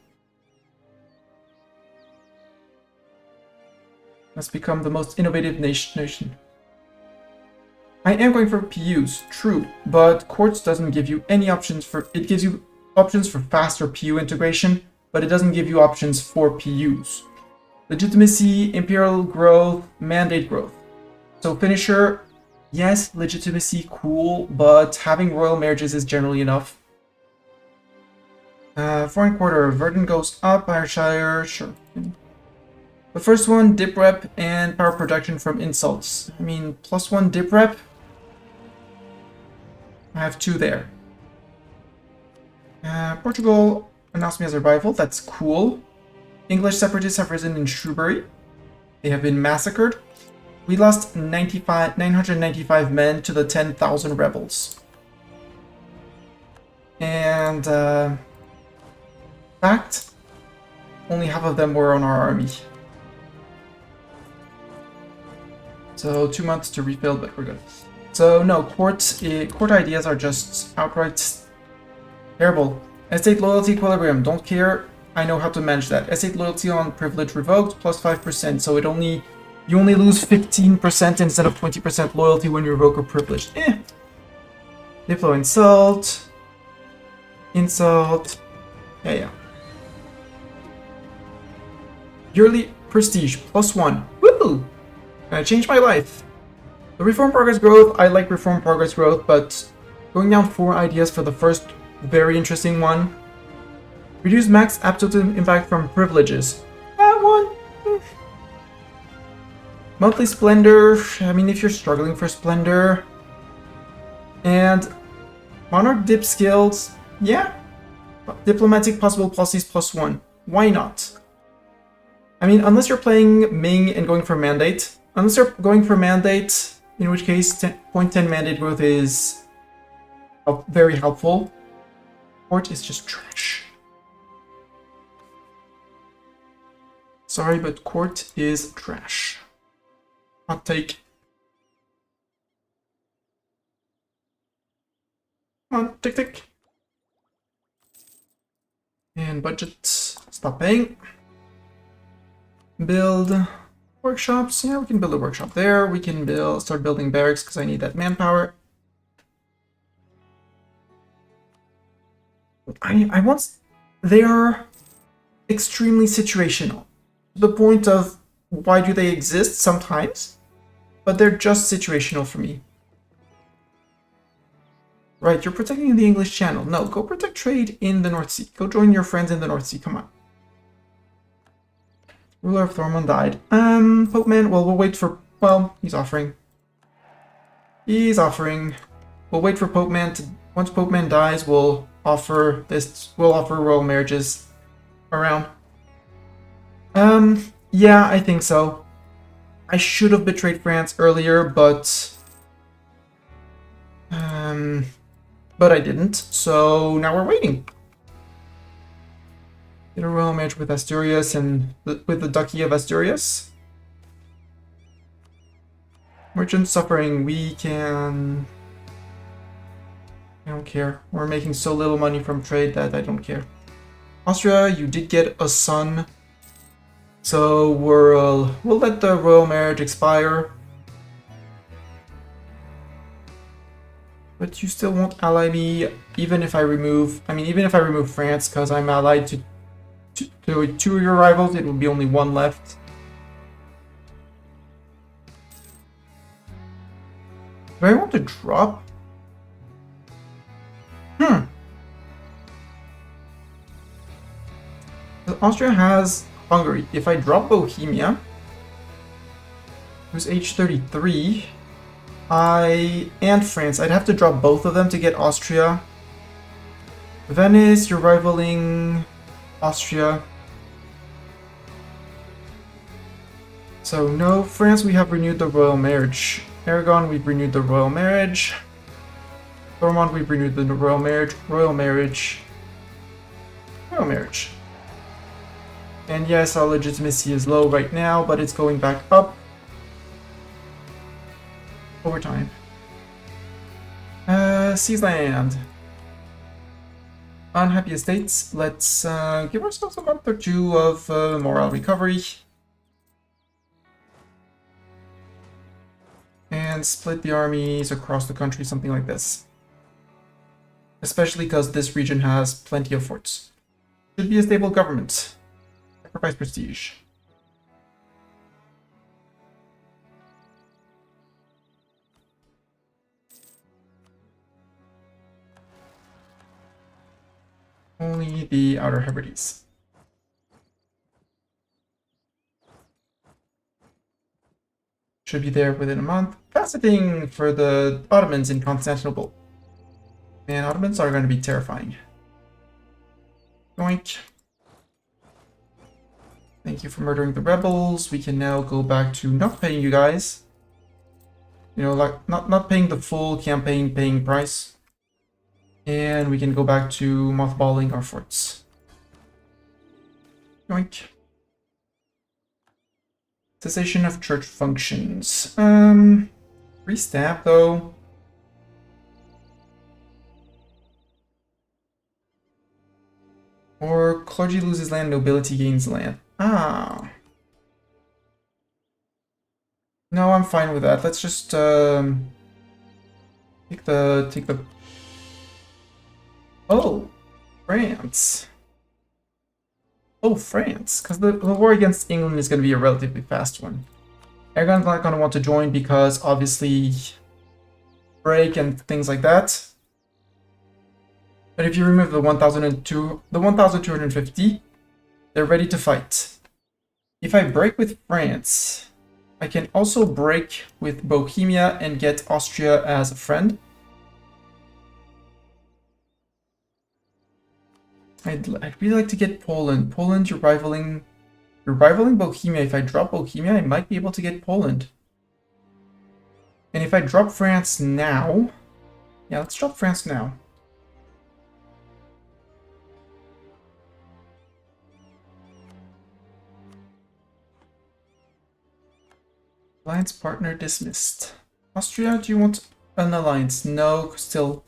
Let's become the most innovative nation. I am going for PUs, true, but Quartz doesn't give you any options for... It gives you options for faster PU integration, but it doesn't give you options for PUs. Legitimacy, imperial growth, mandate growth. So finisher, yes, legitimacy, cool, but having royal marriages is generally enough. Foreign quarter, Verdun goes up, Ayrshire, sure. The first one, dip rep and power production from insults. I mean, +1 dip rep. I have 2 there. Portugal announced me as a rival, that's cool. English separatists have risen in Shrewsbury. They have been massacred. We lost 995 men to the 10,000 rebels. And, fact, only half of them were on our army. So 2 months to rebuild, but we're good. So no, court ideas are just outright terrible. Estate loyalty equilibrium, don't care. I know how to manage that. Estate loyalty on privilege revoked, +5%, so you only lose 15% instead of 20% loyalty when you revoke a privilege. Diplo insult. Insult. Yeah. Yearly prestige, +1. Woo! Gonna change my life. The reform progress growth, I like reform progress growth, but going down 4 ideas for the first very interesting one. Reduce max absolute impact from privileges. That one. Monthly splendor, I mean, if you're struggling for splendor. And monarch dip skills, yeah. Diplomatic possible policies +1. Why not? I mean, unless you're playing Ming and going for mandate. Unless you're going for mandate, in which case 0.10 mandate growth is very helpful. Court is just trash. Sorry, but court is trash. Hot take. Come on, tick tick. And budget. Stop paying. Build workshops. Yeah, we can build a workshop there. We can start building barracks because I need that manpower. I want. They are extremely situational. To the point of why do they exist sometimes, but they're just situational for me. Right, you're protecting the English Channel. No, go protect trade in the North Sea. Go join your friends in the North Sea. Come on. Ruler of Thormund died. Pope Man. Well, we'll wait for. Well, he's offering. He's offering. We'll wait for Pope Man to. Once Pope Man dies, we'll offer this. We'll offer royal marriages around. Yeah, I think so. I should have betrayed France earlier, but I didn't. So now we're waiting. Get a royal marriage with Asturias and with the Duchy of Asturias. Merchant suffering. We can. I don't care. We're making so little money from trade that I don't care. Austria, you did get a son. So we'll let the royal marriage expire. But you still won't ally me, even if I remove. I mean, even if I remove France, because I'm allied to two of your rivals, it will be only one left. Do I want to drop? Austria has Hungary. If I drop Bohemia, who's age 33, and France, I'd have to drop both of them to get Austria. Venice, you're rivaling Austria. So no, France, we have renewed the royal marriage. Aragon, we've renewed the royal marriage. Thormund, we've renewed the royal marriage. Royal marriage. Royal marriage. And yes, our legitimacy is low right now, but it's going back up over time. Seasland. Unhappy estates. Let's give ourselves a month or two of morale recovery. And split the armies across the country, something like this. Especially because this region has plenty of forts. Should be a stable government. Sacrifice prestige. Only the Outer Hebrides. Should be there within a month. Fascinating for the Ottomans in Constantinople. Man, Ottomans are going to be terrifying. Yoink. Thank you for murdering the rebels. We can now go back to not paying you guys. You know, like not paying the full campaign paying price. And we can go back to mothballing our forts. Yoink. Cessation of church functions. Restab though. Or clergy loses land, nobility gains land. Ah. No, I'm fine with that. Let's just take the. Oh, France. Oh, France, because the war against England is going to be a relatively fast one. Aragon's not going to want to join because obviously break and things like that. But if you remove the 1,250, they're ready to fight. If I break with France, I can also break with Bohemia and get Austria as a friend. I'd really like to get Poland. Poland, you're rivaling Bohemia. If I drop Bohemia, I might be able to get Poland. And if I drop France now... Yeah, let's drop France now. Alliance partner dismissed. Austria, do you want an alliance? No, still.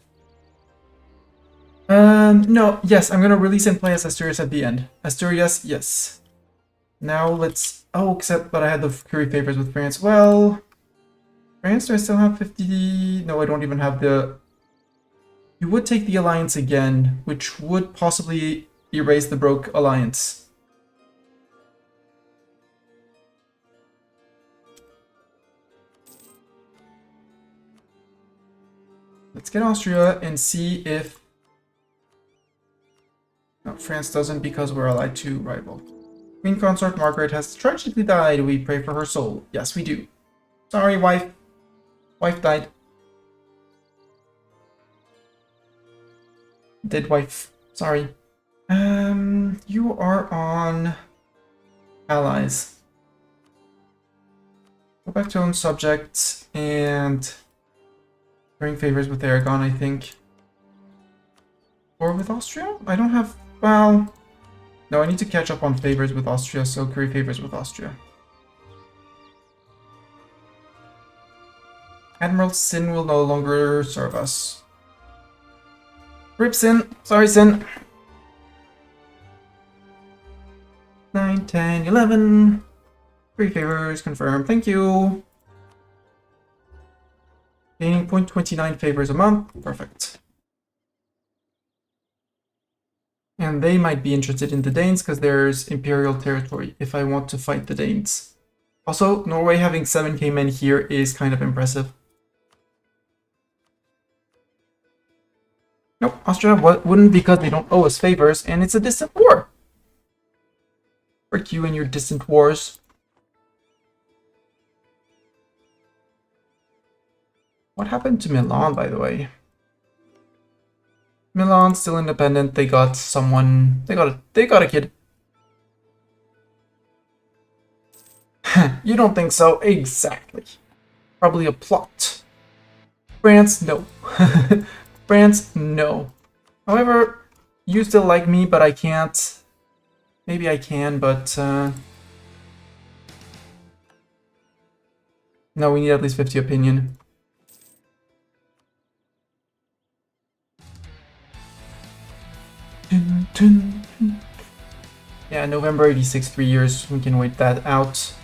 No, yes, I'm gonna release and play as Asturias at the end. Asturias, yes. Now let's... Oh, but I had the Curie favors with France. Well... France, do I still have 50? No, I don't even have the... You would take the alliance again, which would possibly erase the broke alliance. Let's get Austria and see if... No, France doesn't because we're allied to rival. Queen Consort Margaret has tragically died. We pray for her soul. Yes, we do. Sorry, wife. Wife died. Dead wife. Sorry. You are on allies. Go back to own subjects and bring favors with Aragon, I think. Or with Austria? I don't have... Well... No, I need to catch up on favors with Austria, so Curie favors with Austria. Admiral Sin will no longer serve us. Rip Sin. Sorry, Sin. 9, 10, 11. 3 favors confirmed. Thank you. Gaining 0.29 favors a month. Perfect. And they might be interested in the Danes because there's Imperial territory if I want to fight the Danes. Also, Norway having 7k men here is kind of impressive. Nope, Austria wouldn't because they don't owe us favors and it's a distant war. Frick you and your distant wars. What happened to Milan, by the way? Milan still independent. They got someone. They got a kid. You don't think so? Exactly. Probably a plot. France, no. France, no. However, you still like me, but I can't. Maybe I can, but no, we need at least 50 opinion. Yeah, November 86, 3 years. We can wait that out.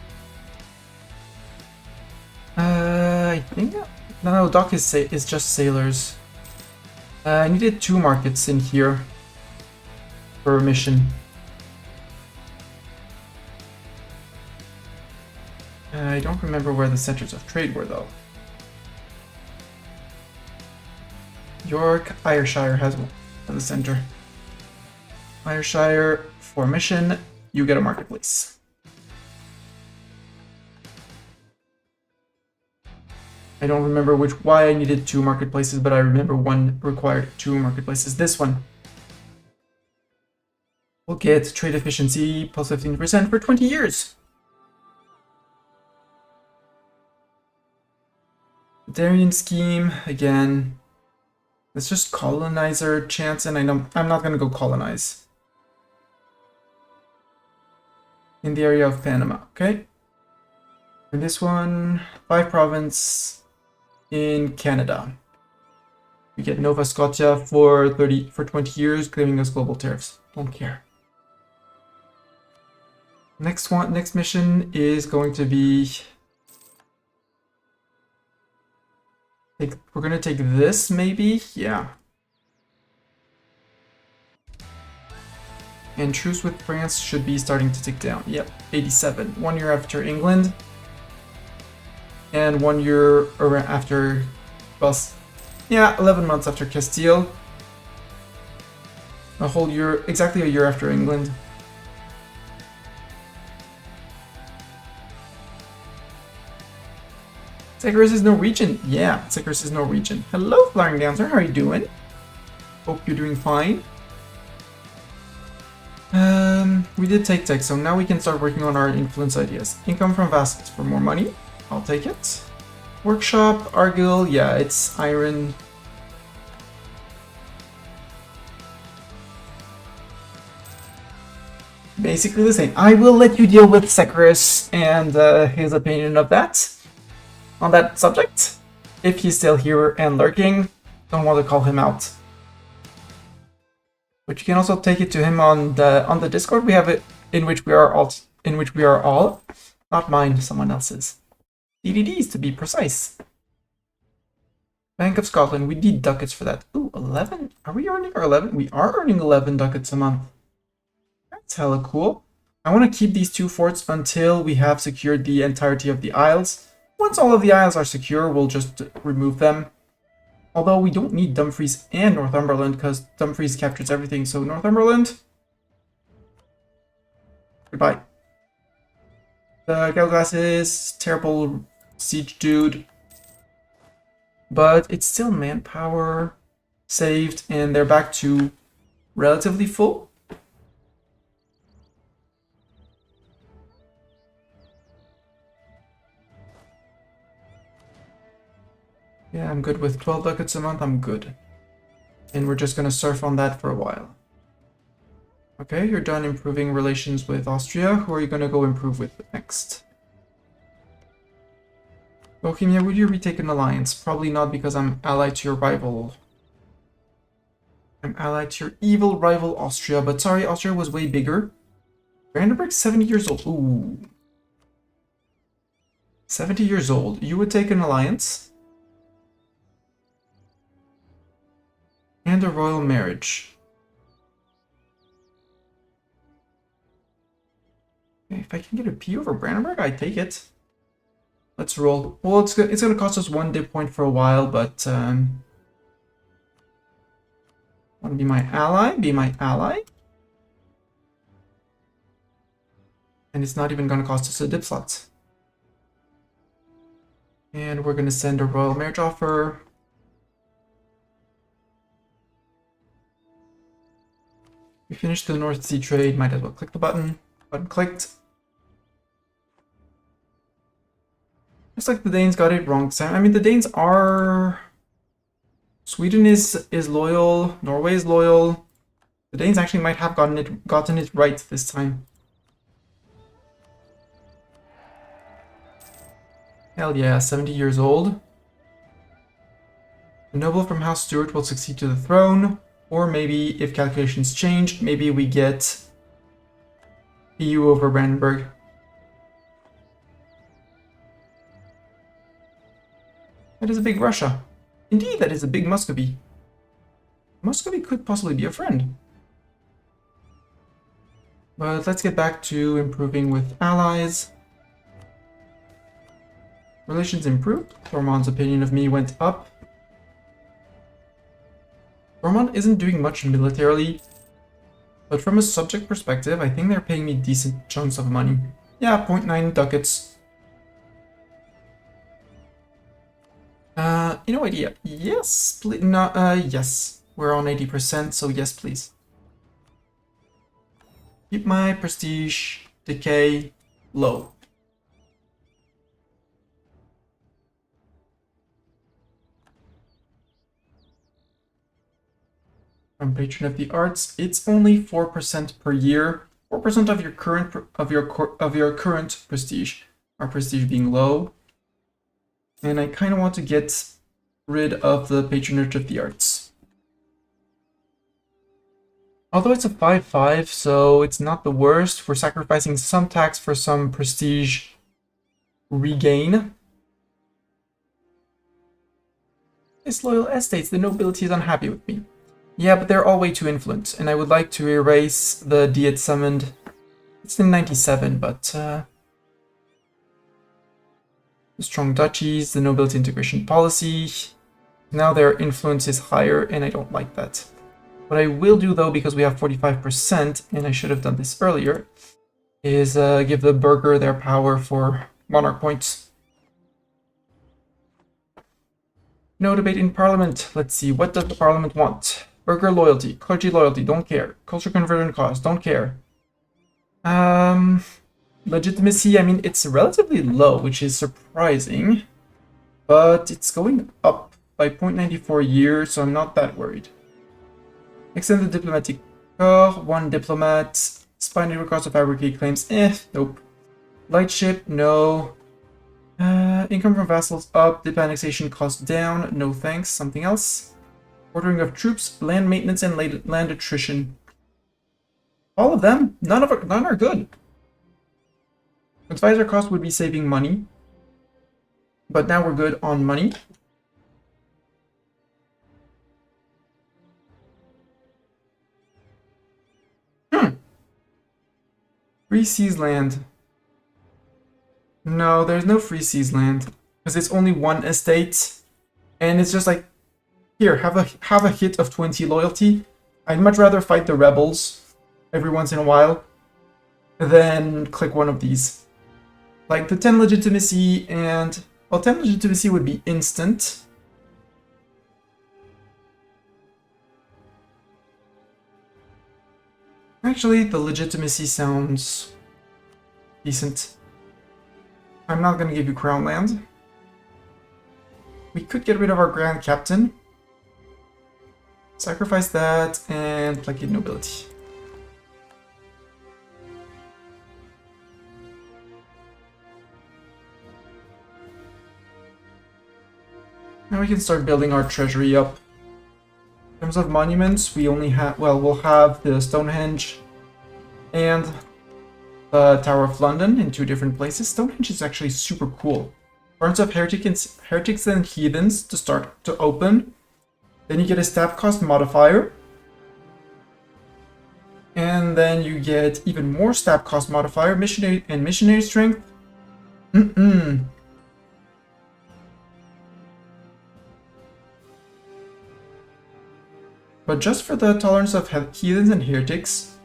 I think no, dock is just sailors. I needed 2 markets in here for a mission. I don't remember where the centers of trade were though. York, Ayrshire has one at the center. Ayrshire, for mission, you get a marketplace. I don't remember why I needed 2 marketplaces, but I remember one required 2 marketplaces. This one. We'll get trade efficiency plus 15% for 20 years. Darien scheme, again. It's just colonizer chance, and I'm not gonna go colonize. In the area of Panama, okay? And this one, 5 province in Canada. We get Nova Scotia for 20 years, giving us global tariffs. Don't care. Next mission is going to be... we're gonna take this, maybe? Yeah. And truce with France should be starting to tick down. Yep, 87. 1 year after England. And 1 year after... well, yeah, 11 months after Castile. A whole year, exactly a year after England. Cyprus is Norwegian. Yeah, Cyprus is Norwegian. Hello, Flying Dancer. How are you doing? Hope you're doing fine. We did take tech, so now we can start working on our influence ideas. Income from vassals for more money. I'll take it. Workshop, Argyle, yeah, it's iron. Basically the same. I will let you deal with Secarus and his opinion of that. On that subject. If he's still here and lurking, don't want to call him out. But you can also take it to him on the Discord. We have it in which we are all, not mine, someone else's. DDDs to be precise. Bank of Scotland, we need ducats for that. Ooh, 11? Are we earning our 11? We are earning 11 ducats a month. That's hella cool. I want to keep these two forts until we have secured the entirety of the Isles. Once all of the Isles are secure, we'll just remove them. Although we don't need Dumfries and Northumberland because Dumfries captures everything, so Northumberland, goodbye. The Galglass is terrible siege dude, but it's still manpower saved and they're back to relatively full. Yeah, I'm good with 12 ducats a month, I'm good. And we're just gonna surf on that for a while. Okay, you're done improving relations with Austria. Who are you gonna go improve with next? Bohemia, would you retake an alliance? Probably not because I'm allied to your rival. I'm allied to your evil rival Austria, but sorry, Austria was way bigger. Brandenburg's 70 years old. Ooh. 70 years old. You would take an alliance. And a royal marriage. Okay, if I can get a P over Brandenburg, I take it. Let's roll. Well, it's gonna cost us 1 dip point for a while, but want to be my ally? Be my ally. And it's not even gonna cost us a dip slot. And we're gonna send a royal marriage offer. We finished the North Sea trade, might as well click the button. Button clicked. Looks like the Danes got it wrong this time. I mean, the Danes are... Sweden is loyal, Norway is loyal. The Danes actually might have gotten it right this time. Hell yeah, 70 years old. A noble from House Stuart will succeed to the throne. Or maybe, if calculations change, maybe we get EU over Brandenburg. That is a big Russia. Indeed, that is a big Muscovy. Muscovy could possibly be a friend. But let's get back to improving with allies. Relations improved. Thormond's opinion of me went up. Thormond isn't doing much militarily, but from a subject perspective, I think they're paying me decent chunks of money. Yeah, 0.9 ducats. You know what, yeah, yes, please, no, yes, we're on 80%, so yes, please. Keep my prestige decay low. From Patron of the Arts, it's only 4% per year. 4% of your current prestige. Our prestige being low. And I kind of want to get rid of the Patronage of the Arts. Although it's a 5-5, so it's not the worst. We're sacrificing some tax for some prestige regain. Disloyal estates, the nobility is unhappy with me. Yeah, but they're all way too influent, and I would like to erase the Diet summoned. It's in 97, but the strong duchies, the nobility integration policy. Now their influence is higher, and I don't like that. What I will do, though, because we have 45%, and I should have done this earlier, is give the burgher their power for monarch points. No debate in Parliament. Let's see, what does the Parliament want? Burger loyalty, clergy loyalty, don't care. Culture conversion cost, don't care. Legitimacy, I mean, it's relatively low, which is surprising. But it's going up by 0.94 years, so I'm not that worried. Extend the diplomatic corps, 1 diplomat. Spiny records of fabricate claims, nope. Light ship, no. Income from vassals up, dip annexation cost down, no thanks, something else. Ordering of troops, land maintenance, and land attrition. All of them, none are good. Advisor cost would be saving money. But now we're good on money. Free seas land. No, there's no free seas land. Because it's only 1 estate. And it's just like, here, have a hit of 20 loyalty. I'd much rather fight the rebels every once in a while than click one of these. Like the 10 legitimacy and... Well, 10 legitimacy would be instant. Actually, the legitimacy sounds decent. I'm not going to give you crown land. We could get rid of our Grand Captain. Sacrifice that and placate nobility. Now we can start building our treasury up. In terms of monuments, we only have, well, we'll have the Stonehenge and the Tower of London in 2 different places. Stonehenge is actually super cool. Burns of heretics and heathens to start to open. Then you get a staff cost modifier. And then you get even more staff cost modifier, missionary strength. But just for the tolerance of heathens and heretics,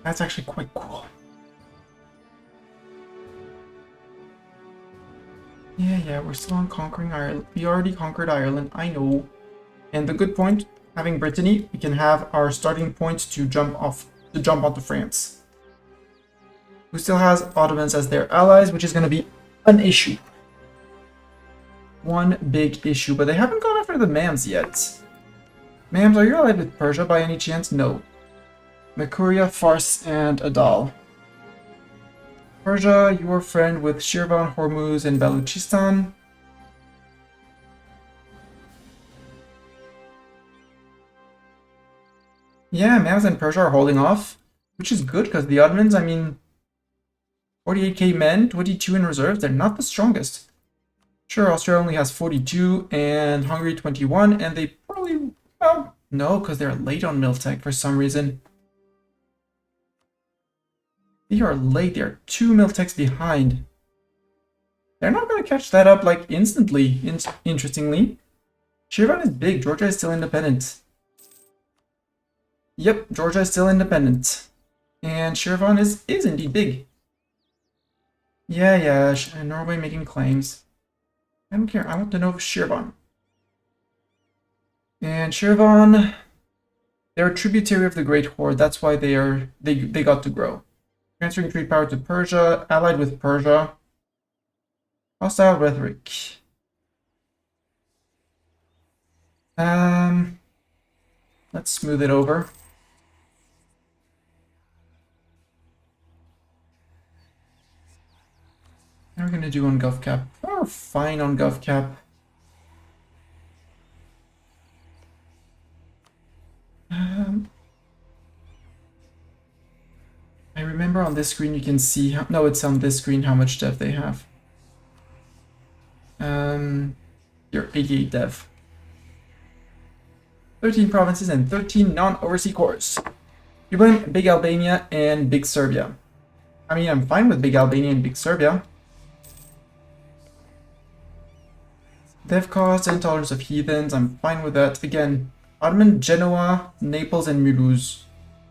that's actually quite cool. Yeah, we're still on conquering Ireland. We already conquered Ireland, I know. And the good point, having Brittany, we can have our starting point to jump onto France. Who still has Ottomans as their allies, which is going to be an issue. One big issue, but they haven't gone after the Mams yet. Mams, are you allied with Persia by any chance? No. Mercuria, Fars, and Adal. Persia, your friend with Shirvan, Hormuz, and Baluchistan. Yeah, Mams and Persia are holding off, which is good because the Ottomans, I mean, 48k men, 22 in reserve, they're not the strongest. Sure, Austria only has 42 and Hungary 21, and they probably, well, no, because they're late on Miltech for some reason. They are late, they are 2 Miltechs behind. They're not going to catch that up like instantly, interestingly. Shirvan is big, Georgia is still independent. Yep, Georgia is still independent. And Shirvan is indeed big. Yeah, Norway making claims. I don't care, I want to know Shirvan. And Shirvan, they're a tributary of the Great Horde, that's why they got to grow. Transferring trade power to Persia, allied with Persia. Hostile rhetoric. Let's smooth it over. How are we gonna do on GovCap? Oh, we're fine on GovCap. I remember on this screen you can see how, no, it's on this screen how much dev they have. You're 88 dev. 13 provinces and 13 non-overseas cores. You blame Big Albania and Big Serbia. I mean, I'm fine with Big Albania and Big Serbia. Dev cost and tolerance of heathens, I'm fine with that. Again, Ottoman, Genoa, Naples, and Mulhouse.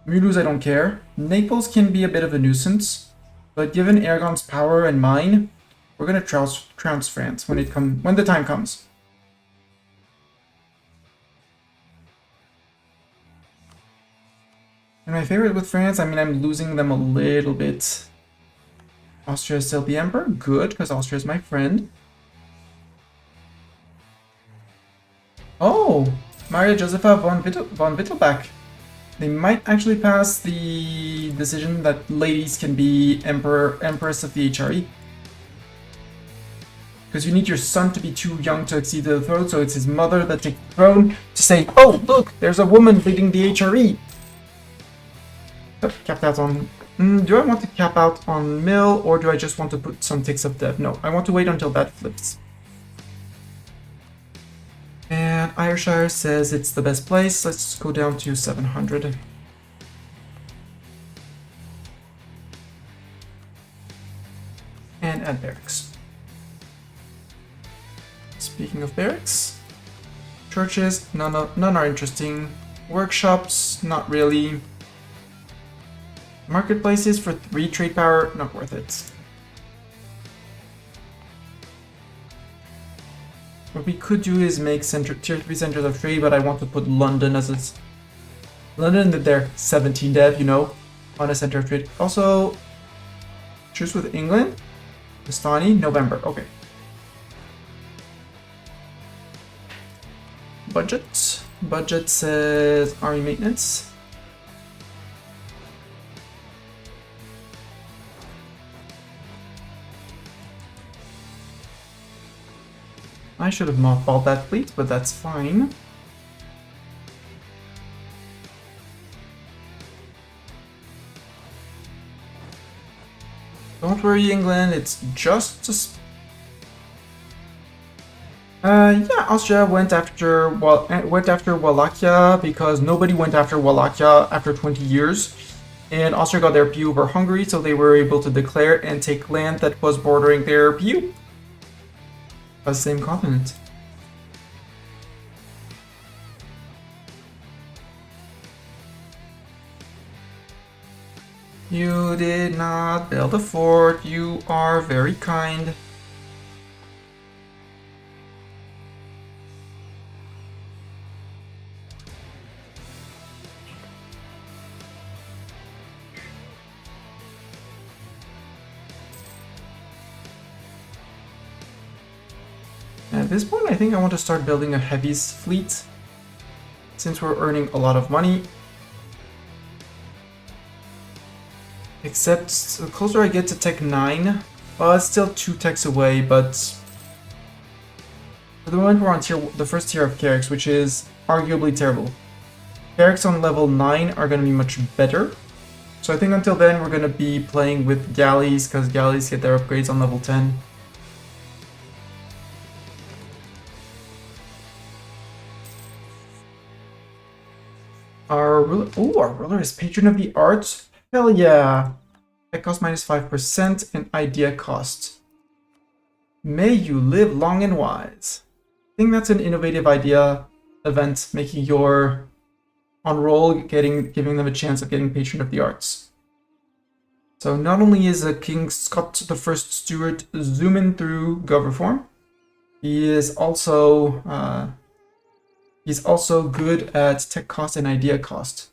Mulhouse, I don't care. Naples can be a bit of a nuisance, but given Aragon's power and mine, we're gonna trounce France when the time comes. And my favorite with France, I mean, I'm losing them a little bit. Austria is still the emperor. Good, because Austria is my friend. Oh, Maria Josepha von Wittelbach. They might actually pass the decision that ladies can be empress of the HRE. Because you need your son to be too young to accede to the throne, so it's his mother that takes the throne to say, oh, look, there's a woman leading the HRE. Oh, capped out on... do I want to cap out on mill, or do I just want to put some ticks of dev? No, I want to wait until that flips. And Ayrshire says it's the best place. Let's go down to 700. And add barracks. Speaking of barracks, churches, none are interesting. Workshops, not really. Marketplaces for 3 trade power, not worth it. What we could do is make tier 3 centers of trade, but I want to put London as its... London did their 17 dev, you know, on a center of trade. Also, choose with England. Bastani, November, okay. Budget. Budget says army maintenance. I should have mothballed that fleet, but that's fine. Don't worry, England, it's just yeah, Austria went after Wallachia because nobody went after Wallachia after 20 years. And Austria got their PU over Hungary, so they were able to declare and take land that was bordering their PU. The same continent. You did not build a fort. You are very kind. At this point, I think I want to start building a heavies fleet, since we're earning a lot of money. Except, the closer I get to Tech 9, well, it's still 2 techs away, but for the moment we're on the first tier of Carracks, which is arguably terrible. Carracks on level 9 are going to be much better. So I think until then we're going to be playing with galleys, because galleys get their upgrades on level 10. Our ruler is patron of the arts. Hell yeah! Tech cost minus 5% and idea cost. May you live long and wise. I think that's an innovative idea event, making your on roll giving them a chance of getting patron of the arts. So not only is King Scott the First Stuart zooming through gov reform, he is also good at tech cost and idea cost.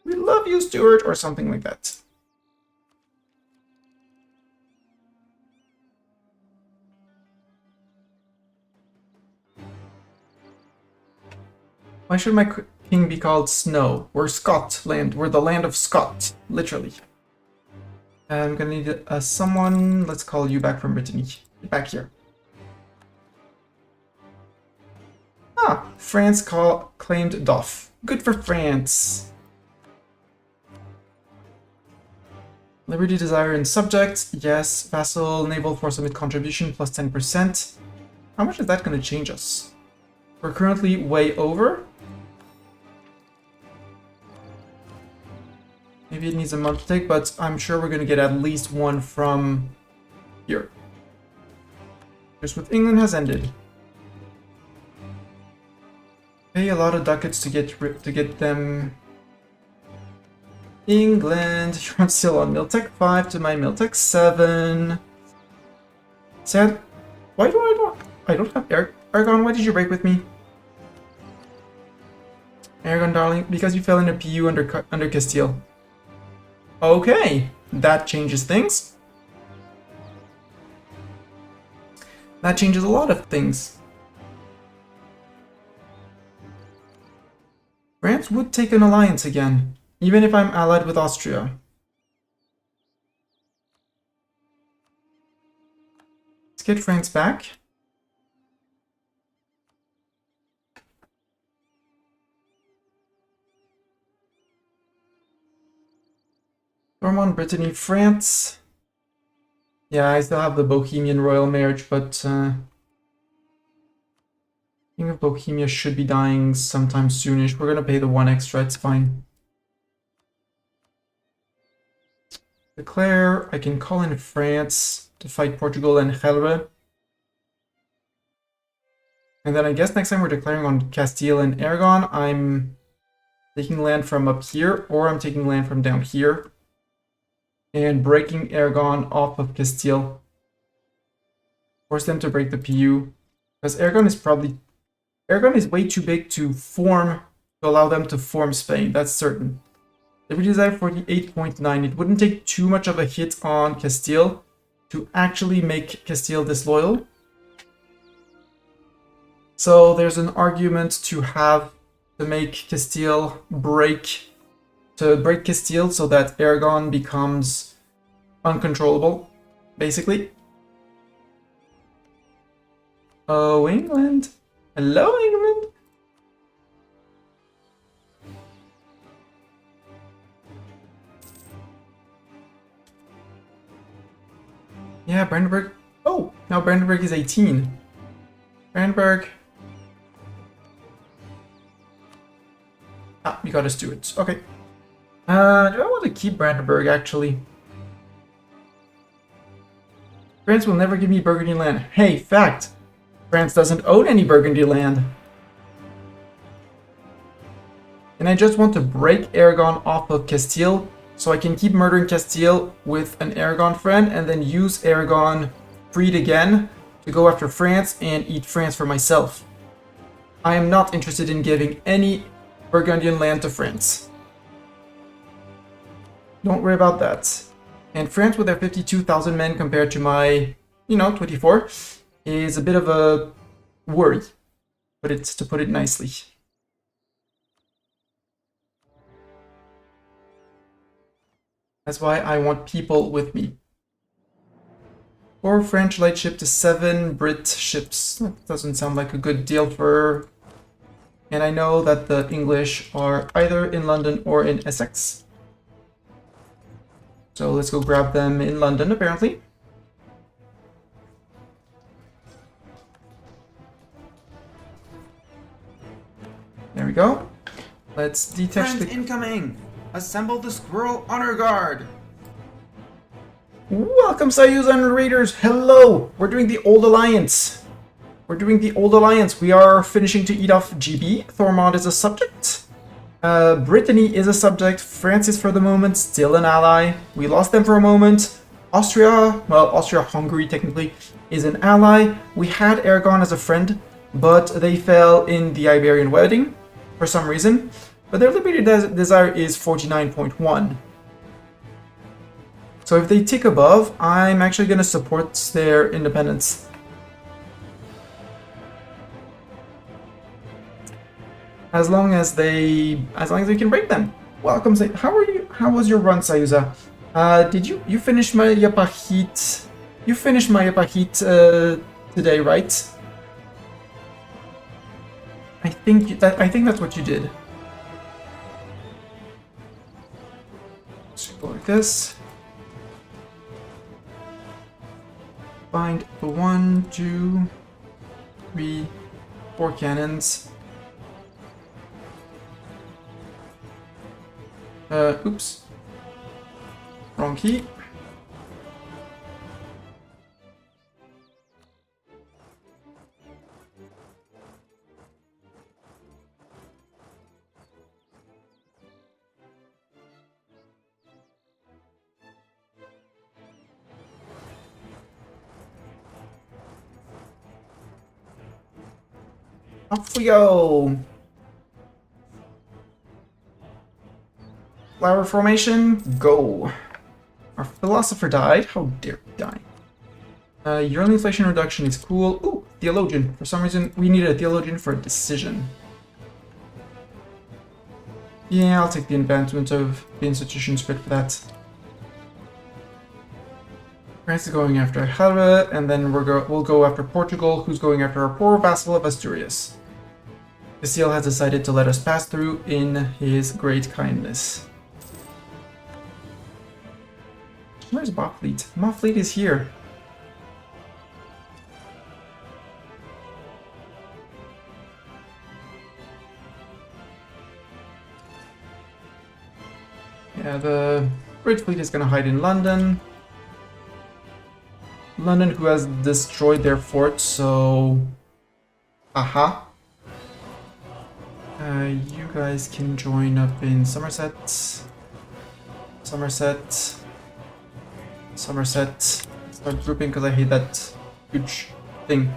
We love you, Stuart, or something like that. Why should my king be called Snow? We're Scotland. We're the land of Scott, literally. I'm gonna need someone. Let's call you back from Brittany. Get back here. Ah, France claimed Doff. Good for France. Liberty, desire, and subject. Yes. Vassal, naval force limit contribution plus 10%. How much is that going to change us? We're currently way over. Maybe it needs a month to take, but I'm sure we're going to get at least one from here. Just with England has ended. Pay a lot of ducats to get them. England, you're still on Miltech 5 to my Miltech 7. Sad. Why do I don't have Aragon? Why did you break with me? Aragon, darling, because you fell in a PU under Castile. Okay, that changes things. That changes a lot of things. France would take an alliance again, even if I'm allied with Austria. Let's get France back. Ormond, Brittany, France. Yeah, I still have the Bohemian royal marriage, but King of Bohemia should be dying sometime soonish. We're gonna pay the 1 extra, it's fine. Declare, I can call in France to fight Portugal and Helve. And then I guess next time we're declaring on Castile and Aragon, I'm taking land from up here, or I'm taking land from down here. And breaking Aragon off of Castile. Force them to break the PU. Because Aragon is way too big to allow them to form Spain, that's certain. Liberty Desire 48.9. It wouldn't take too much of a hit on Castile to actually make Castile disloyal. So there's an argument to make Castile break Castile so that Aragon becomes uncontrollable, basically. Oh, England. Hello, England. Yeah, Brandenburg. Oh, now Brandenburg is 18. Brandenburg. Ah, we got a Stuart. Okay. Do I want to keep Brandenburg, actually? France will never give me Burgundy land. Hey, fact! France doesn't own any Burgundy land. And I just want to break Aragon off of Castile, so I can keep murdering Castile with an Aragon friend, and then use Aragon freed again to go after France and eat France for myself. I am not interested in giving any Burgundian land to France. Don't worry about that. And France with their 52,000 men compared to my, 24, is a bit of a worry, to put it nicely. That's why I want people with me. 4 French light ship to 7 Brit ships. That doesn't sound like a good deal for... And I know that the English are either in London or in Essex. So let's go grab them in London, apparently. There we go. Let's detach the... incoming! Assemble the Squirrel Honor Guard! Welcome, Soyuz and Raiders! Hello! We're doing the Auld Alliance. We are finishing to eat off GB. Thormod is a subject. Brittany is a subject. France is for the moment still an ally. We lost them for a moment. Austria-Hungary technically is an ally. We had Aragon as a friend, but they fell in the Iberian wedding for some reason. But their Liberty Desire is 49.1. So if they tick above, I'm actually going to support their independence. As long as they can break them. Welcome, how are you? How was your run, Sayuza? Did you finish my Yapahit? You finished my Yapahit today, right? I think that's what you did. Let's go like this. Find the 1, 2, 3, 4 cannons. Oops. Wrong key. Off we go. Flower formation, go. Our philosopher died. How dare he die? Yearly inflation reduction is cool. Ooh, theologian. For some reason, we needed a theologian for a decision. Yeah, I'll take the advancement of the institution spread for that. France is going after Helve, and then we'll go after Portugal, who's going after our poor vassal of Asturias. Castile has decided to let us pass through in his great kindness. Where's Moffleet? Moffleet is here. Yeah, the British fleet is gonna hide in London. London, who has destroyed their fort, so... Aha. You guys can join up in Somerset. Somerset. Somerset. Start grouping because I hate that huge thing.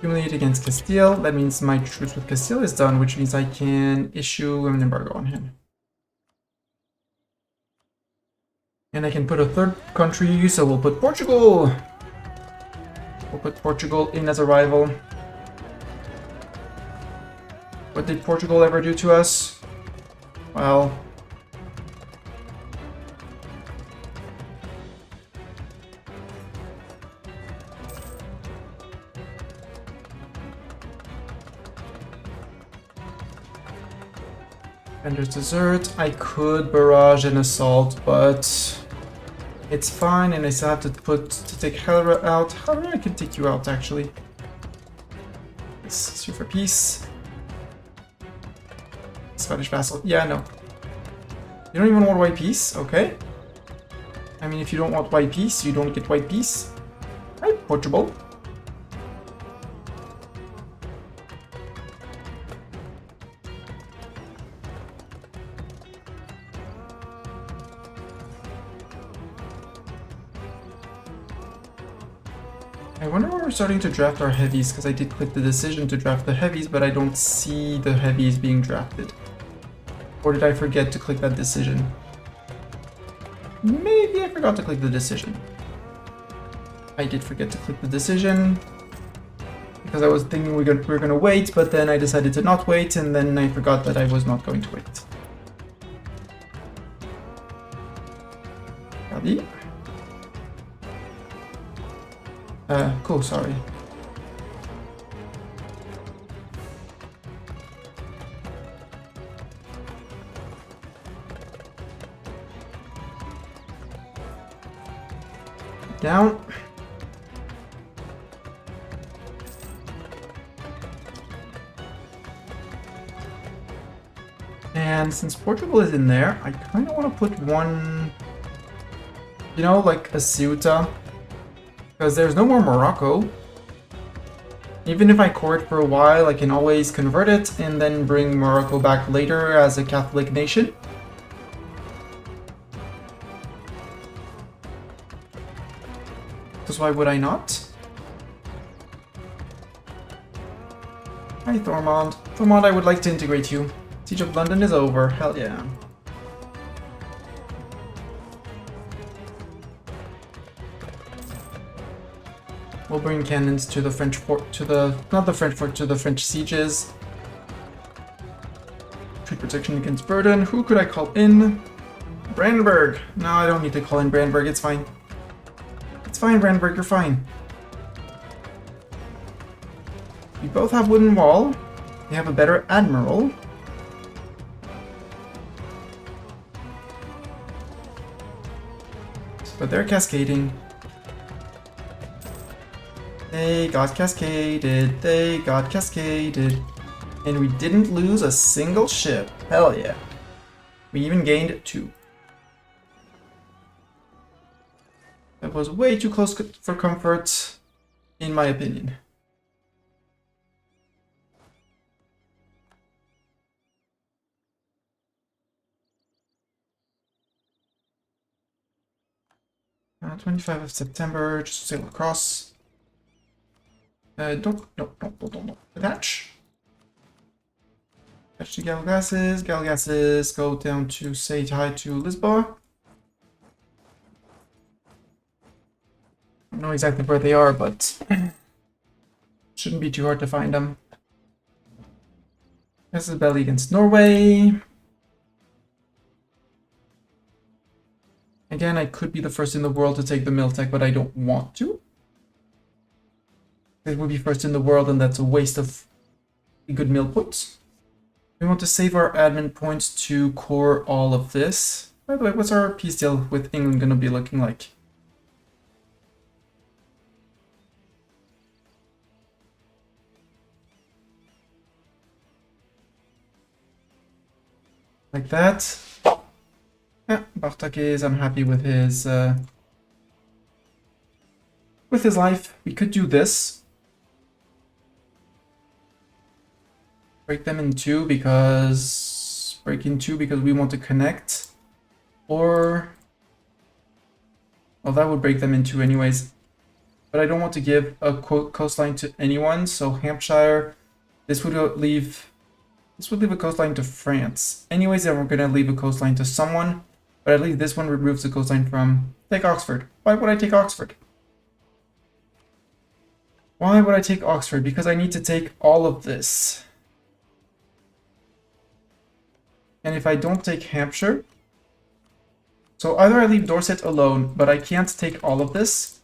Humiliate against Castile. That means my truce with Castile is done, which means I can issue an embargo on him. And I can put a third country, so we'll put Portugal! We'll put Portugal in as a rival. What did Portugal ever do to us? Well... Vendor's Dessert. I could barrage and assault, but... It's fine, and I still have to take Helra out. Helra, I can take you out, actually. Sue for peace. Scottish vassal. Yeah, no. You don't even want white peace? Okay. I mean, if you don't want white peace, you don't get white peace. Right, Portugal. I wonder why we're starting to draft our heavies, because I did click the decision to draft the heavies, but I don't see the heavies being drafted. Or did I forget to click that decision? Maybe I forgot to click the decision. I did forget to click the decision, because I was thinking we were going to wait, but then I decided to not wait, and then I forgot that I was not going to wait. Copy. Cool, sorry. Down. And since Portugal is in there, I kind of want to put one, you know, like a Ceuta. Because there's no more Morocco. Even if I core it for a while, I can always convert it and then bring Morocco back later as a Catholic nation. Because why would I not? Hi Thormond. Thormond, I would like to integrate you. Siege of London is over. Hell yeah. We'll bring cannons to the French fort, to the, not the French fort, to the French sieges. Treat protection against burden. Who could I call in? Brandenburg. No, I don't need to call in Brandenburg, it's fine. It's fine, Brandenburg, you're fine. We both have wooden wall. We have a better admiral. But they're cascading. They got cascaded, they got cascaded. And we didn't lose a single ship. Hell yeah. We even gained 2. That was way too close for comfort, in my opinion. Uh, 25 of September, just sail across. Don't. Attach. Catch the Galgasses. Galgasses go down to say hi to Lisboa. I don't know exactly where they are, but shouldn't be too hard to find them. This is Belly against Norway. Again, I could be the first in the world to take the Miltech, but I don't want to. It would be first in the world, and that's a waste of good mill points. We want to save our admin points to core all of this. By the way, what's our peace deal with England going to be looking like? Like that. Yeah, Bartok is unhappy with his life. We could do this. Break them in two because we want to connect. Or well, that would break them in two anyways. But I don't want to give a coastline to anyone, so Hampshire, this would leave a coastline to France. Anyways, then we're gonna leave a coastline to someone. But at least this one removes the coastline from... Take Oxford. Why would I take Oxford? Why would I take Oxford? Because I need to take all of this. And if I don't take Hampshire... So either I leave Dorset alone, but I can't take all of this.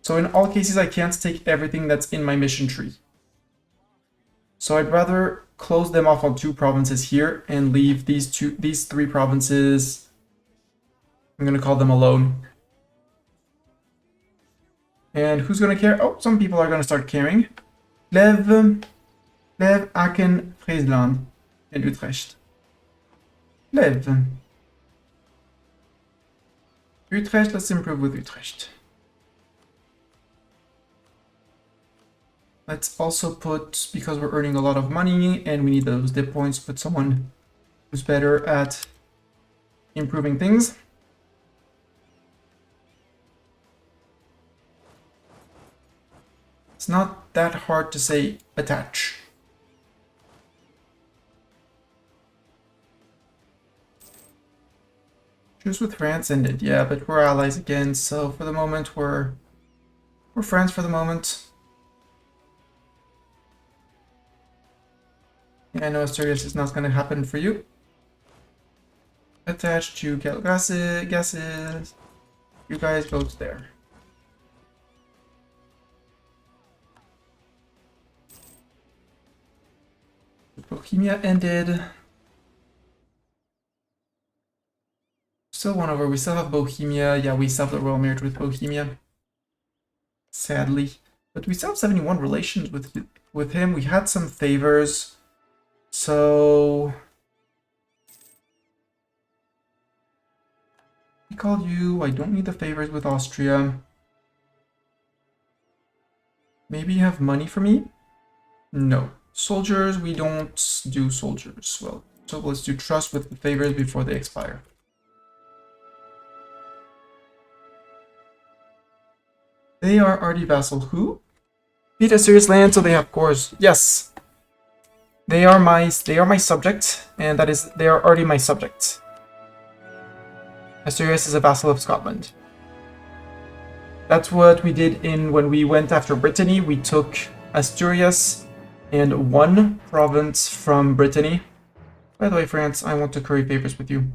So in all cases, I can't take everything that's in my mission tree. So I'd rather close them off on two provinces here and leave these three provinces... I'm going to call them alone. And who's going to care? Oh, some people are going to start caring. Leuven, Aachen, Friesland, and Utrecht. Leuven. Utrecht, let's improve with Utrecht. Let's also put, because we're earning a lot of money and we need those dip points, put someone who's better at improving things. It's not that hard to say attach. Truce with France ended, yeah, but we're allies again, so for the moment we're friends for the moment. Yeah, I know Asturias is not going to happen for you. Attached to gases. You guys go to there. Bohemia ended. Still one over. We still have Bohemia. Yeah, we still have the royal marriage with Bohemia. Sadly. But we still have 71 relations with him. We had some favors. So... I call you. I don't need the favors with Austria. Maybe you have money for me? No. Soldiers, we don't do soldiers. Well, so let's do trust with the favors before they expire. They are already vassal who? Beat Asturias land, so they have cores. Yes. They are my subject, and that is they are already my subject. Asturias is a vassal of Scotland. That's what we did when we went after Brittany. We took Asturias and one province from Brittany. By the way, France, I want to curry favors with you.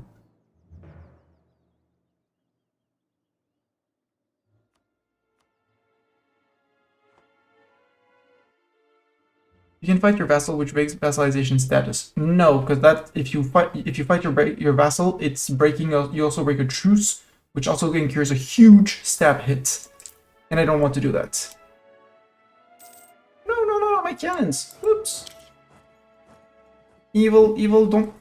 You can fight your vassal, which breaks vassalization status. No, because that if you fight your vassal, it's breaking. You also break a truce, which also incurs a huge stab hit, and I don't want to do that. No, my cannons. Oops. Evil, don't.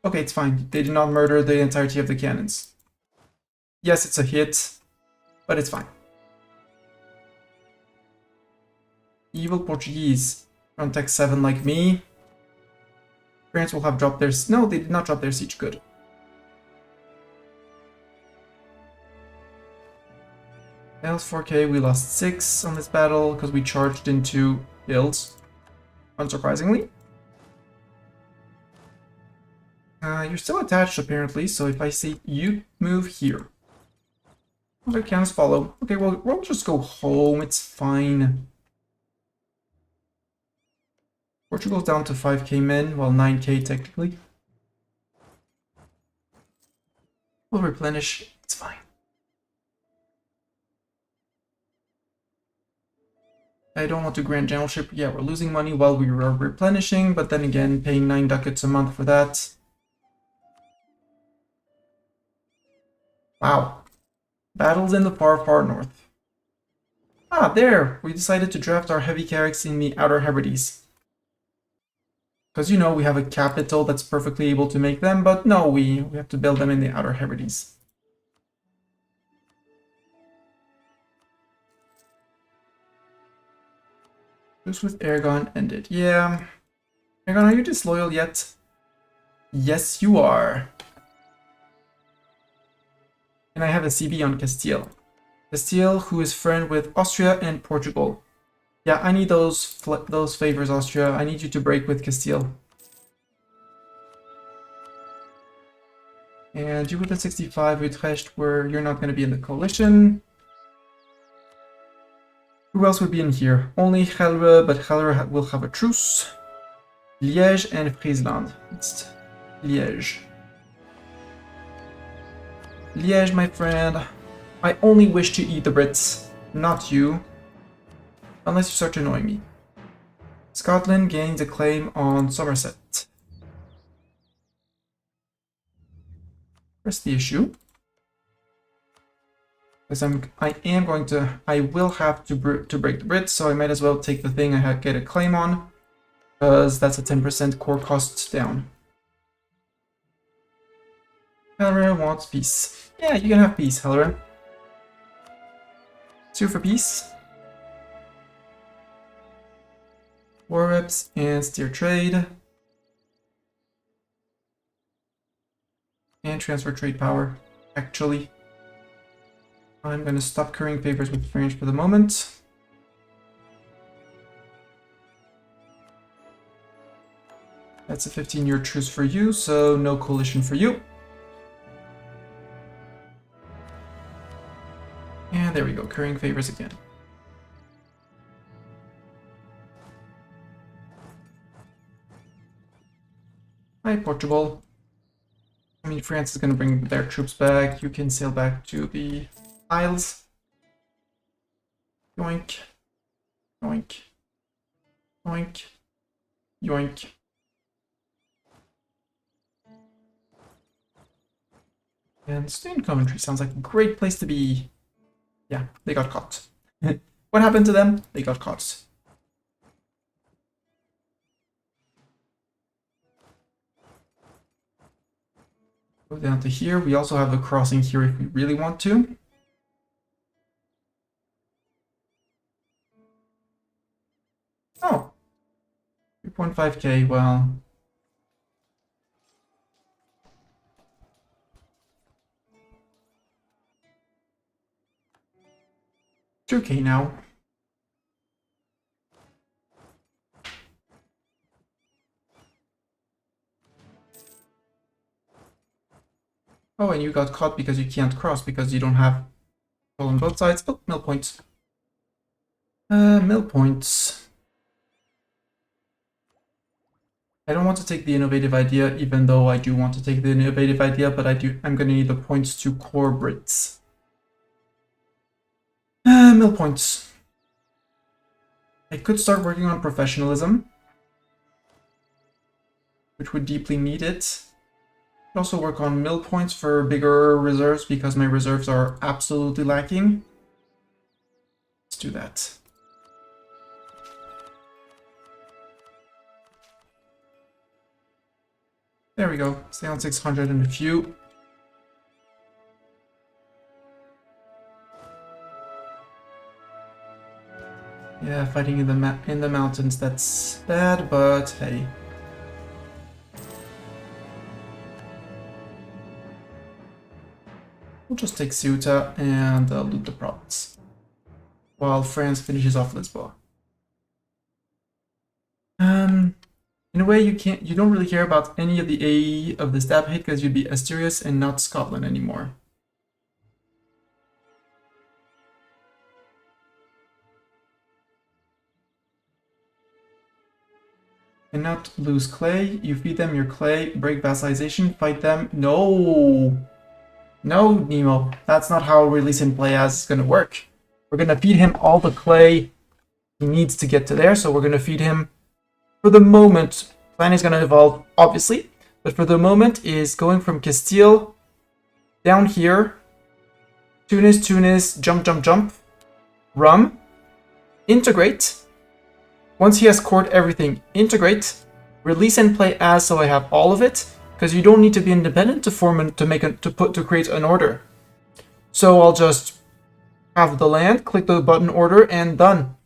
Okay, it's fine. They did not murder the entirety of the cannons. Yes, it's a hit, but it's fine. Evil Portuguese. Front tech 7 like me. France will have dropped their... No, they did not drop their siege. Good. Hills 4k, we lost 6 on this battle because we charged into hills. Unsurprisingly. You're still attached apparently, so if I say you move here. Other cannons follow. Okay, well, we'll just go home, it's fine. Portugal's down to 5k men, well 9k technically. We'll replenish, it's fine. I don't want to grant generalship. Yeah, we're losing money while we are replenishing, but then again, paying 9 ducats a month for that. Wow. Battles in the far, far north. Ah, there! We decided to draft our heavy carracks in the Outer Hebrides. Because, you know, we have a capital that's perfectly able to make them, but no, we have to build them in the Outer Hebrides. Truce with Aragon ended. Yeah. Aragon, are you disloyal yet? Yes, you are. And I have a CB on Castile. Castile, who is friend with Austria and Portugal. Yeah, I need those favors, Austria. I need you to break with Castile. And you with the 65 Utrecht, where you're not going to be in the coalition. Who else would be in here? Only Gelre, but Gelre will have a truce. Liège and Friesland. It's Liège. Liège, my friend. I only wish to eat the Brits, not you. Unless you start annoying me. Scotland gains a claim on Somerset. Where's the issue? Because I will have to break the Brits, so I might as well take the thing I get a claim on, because that's a 10% core cost down. Hellerin wants peace. Yeah, you can have peace, Hellerin. Sue for peace. War reps and steer trade. And transfer trade power, actually. I'm going to stop currying favors with France for the moment. That's a 15-year truce for you, so no coalition for you. And there we go, currying favors again. Hi, Portugal. I mean, France is going to bring their troops back. You can sail back to the Isles. Yoink. Yoink. Yoink. Yoink. And stay in Coventry sounds like a great place to be. Yeah, they got caught. What happened to them? They got caught. Go down to here. We also have a crossing here if we really want to. Oh. 3.5k, well. $2k now. Oh, and you got caught because you can't cross, because you don't have control on both sides. Oh, mill points. Mill points. I don't want to take the innovative idea, even though I do want to take the innovative idea, but I'm gonna need the points to core Brits. Mill points. I could start working on professionalism, which would deeply need it. I'd also work on mill points for bigger reserves, because my reserves are absolutely lacking. Let's do that. There we go. Stay on 600 and a few. Yeah, fighting in the mountains, that's bad, but hey. We'll just take Ceuta and loot the province, while France finishes off Lisboa. You In a way, you don't really care about any of the AE of the stab hit because you'd be Asturias and not Scotland anymore. And not lose clay. You feed them your clay, break vassalization, fight them. No! No, Nemo. That's not how release and play as is gonna work. We're gonna feed him all the clay he needs to get to there, so we're gonna feed him for the moment. Plan is gonna evolve, obviously, but for the moment is going from Castile down here. Tunis, jump, jump, jump. Rum. Integrate. Once he has cored everything, integrate, release and play as, so I have all of it, because you don't need to be independent to form and to create an order. So I'll just have the land, click the button order, and done.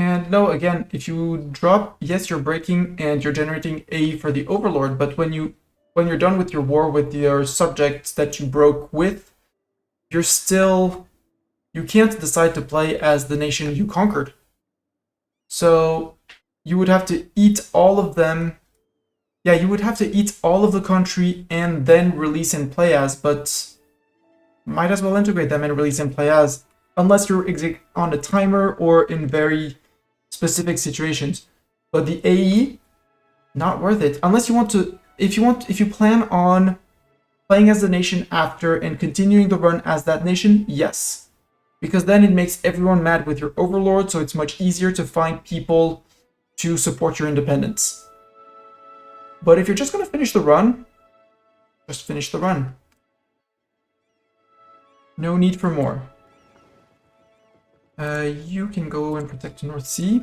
And no, again, if you drop, yes, you're breaking and you're generating A for the Overlord, but when you're done with your war with your subjects that you broke with, you can't decide to play as the nation you conquered. So you would have to eat all of them. Yeah, you would have to eat all of the country and then release and play as, but might as well integrate them and release and play as, unless you're on a timer or in very specific situations. But the AE, not worth it. Unless you want to, if you plan on playing as the nation after and continuing the run as that nation, yes. Because then it makes everyone mad with your overlord, so it's much easier to find people to support your independence. But if you're just going to finish the run, just finish the run. No need for more. You can go and protect the North Sea.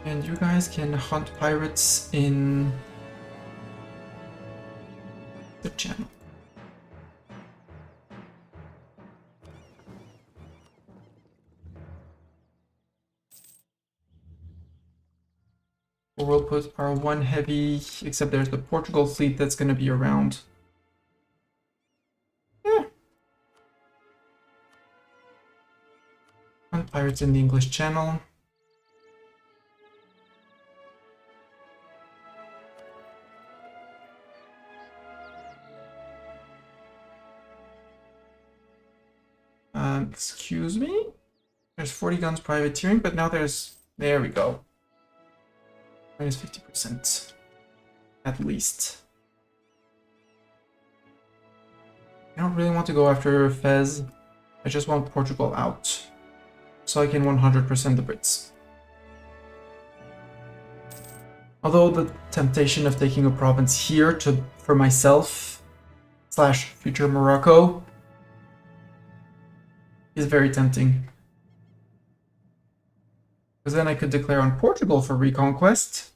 And you guys can hunt pirates in the channel. Or we'll put our one heavy, except there's the Portugal fleet that's going to be around. Hunt pirates in the English Channel. Excuse me? There's 40 guns privateering, but now there we go. Minus 50%. At least. I don't really want to go after Fez. I just want Portugal out. So I can 100% the Brits. Although the temptation of taking a province here for myself / future Morocco is very tempting. Because then I could declare on Portugal for reconquest.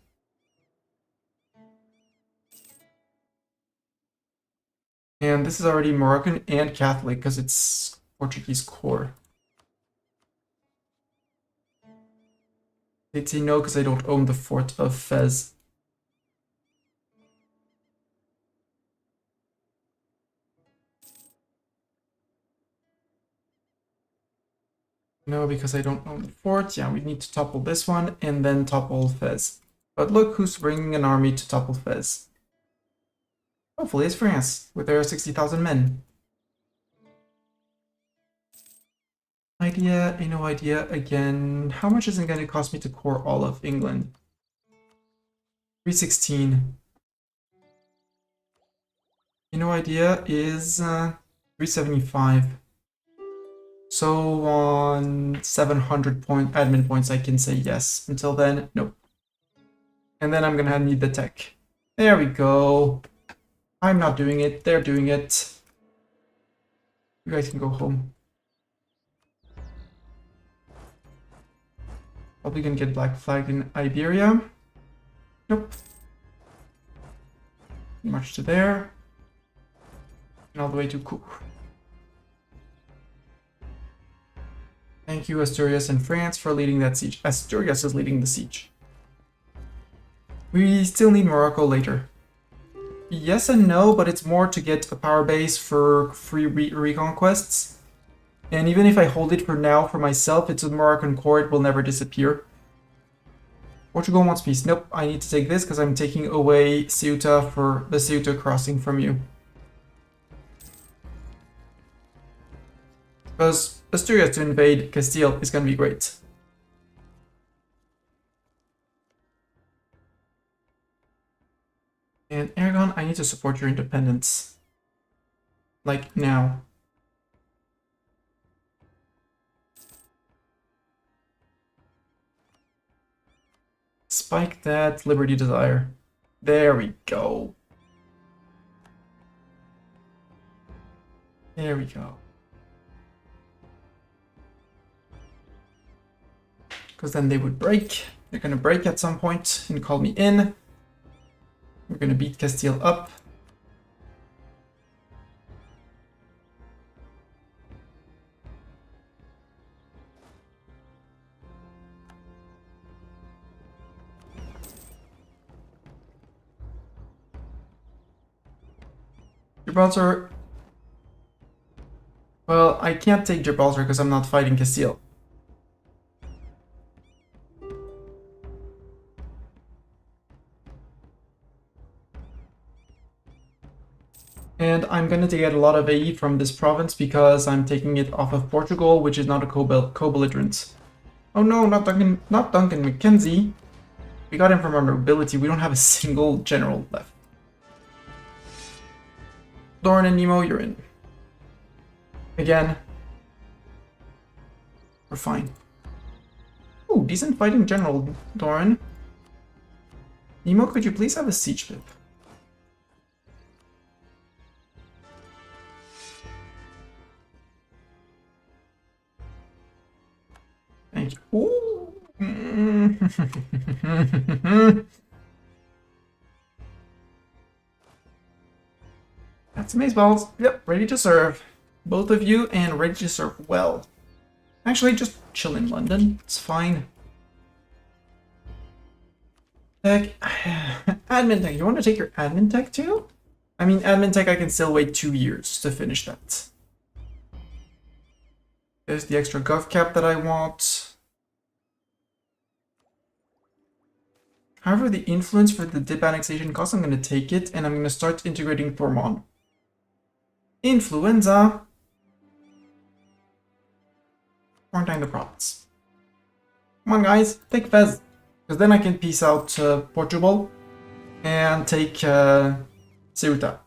And this is already Moroccan and Catholic because it's Portuguese core. They'd say no because I don't own the fort of Fez. No, because I don't own the fort. Yeah, we need to topple this one and then topple Fez. But look who's bringing an army to topple Fez. Hopefully it's France, with their 60,000 men. Idea, no idea again. How much is it going to cost me to core all of England? 316. No idea is 375. So on 700 admin points, I can say yes. Until then, nope. And then I'm gonna need the tech. There we go. I'm not doing it. They're doing it. You guys can go home. Probably gonna get black flagged in Iberia. Nope. March to there. And all the way to Cook. Thank you, Asturias and France, for leading that siege. Asturias is leading the siege. We still need Morocco later. Yes and no, but it's more to get a power base for free reconquests. And even if I hold it for now for myself, it's a Moroccan core, it will never disappear. Portugal wants peace. Nope, I need to take this because I'm taking away Ceuta for the Ceuta crossing from you. Because Asturias to invade Castile is going to be great. And Aragon, I need to support your independence. Like, now. Spike that Liberty Desire. There we go. There we go. Because then they would break. They're going to break at some point and call me in. We're going to beat Castile up. Gibraltar. Well, I can't take Gibraltar because I'm not fighting Castile. And I'm going to get a lot of AE from this province because I'm taking it off of Portugal, which is not a co-belligerent. Oh no, not Duncan Mackenzie. We got him from our nobility. We don't have a single general left. Doran and Nemo, you're in. Again. We're fine. Ooh, decent fighting general, Doran. Nemo, could you please have a siege pip? Thank you. Ooh. That's amazeballs. Yep, ready to serve. Both of you, and ready to serve well. Actually, just chill in London. It's fine. Tech. Admin tech. You want to take your admin tech too? I mean, admin tech, I can still wait 2 years to finish that. There's the extra gov cap that I want. However, the influence for the dip annexation cost, I'm going to take it, and I'm going to start integrating Thormon. Influenza. Quarantine the province. Come on, guys, take Fez. Because then I can peace out Portugal and take Ceuta.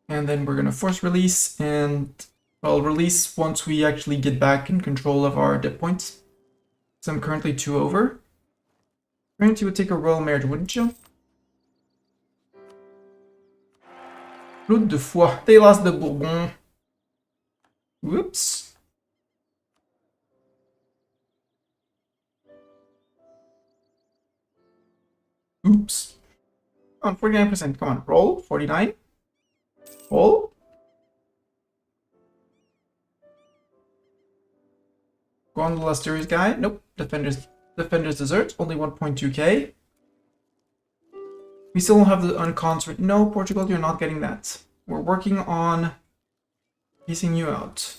And then we're going to force release, and well, release once we actually get back in control of our dip points. So I'm currently 2 over. Grant, you would take a royal marriage, wouldn't you? Route de foi. They lost the Bourbon. Whoops. Oops. On 49%. Come on, roll. 49. Roll. Go on the Asturias guy. Nope. Defenders desert. Only 1.2k. We still don't have the unconsort. No, Portugal, you're not getting that. We're working on piecing you out.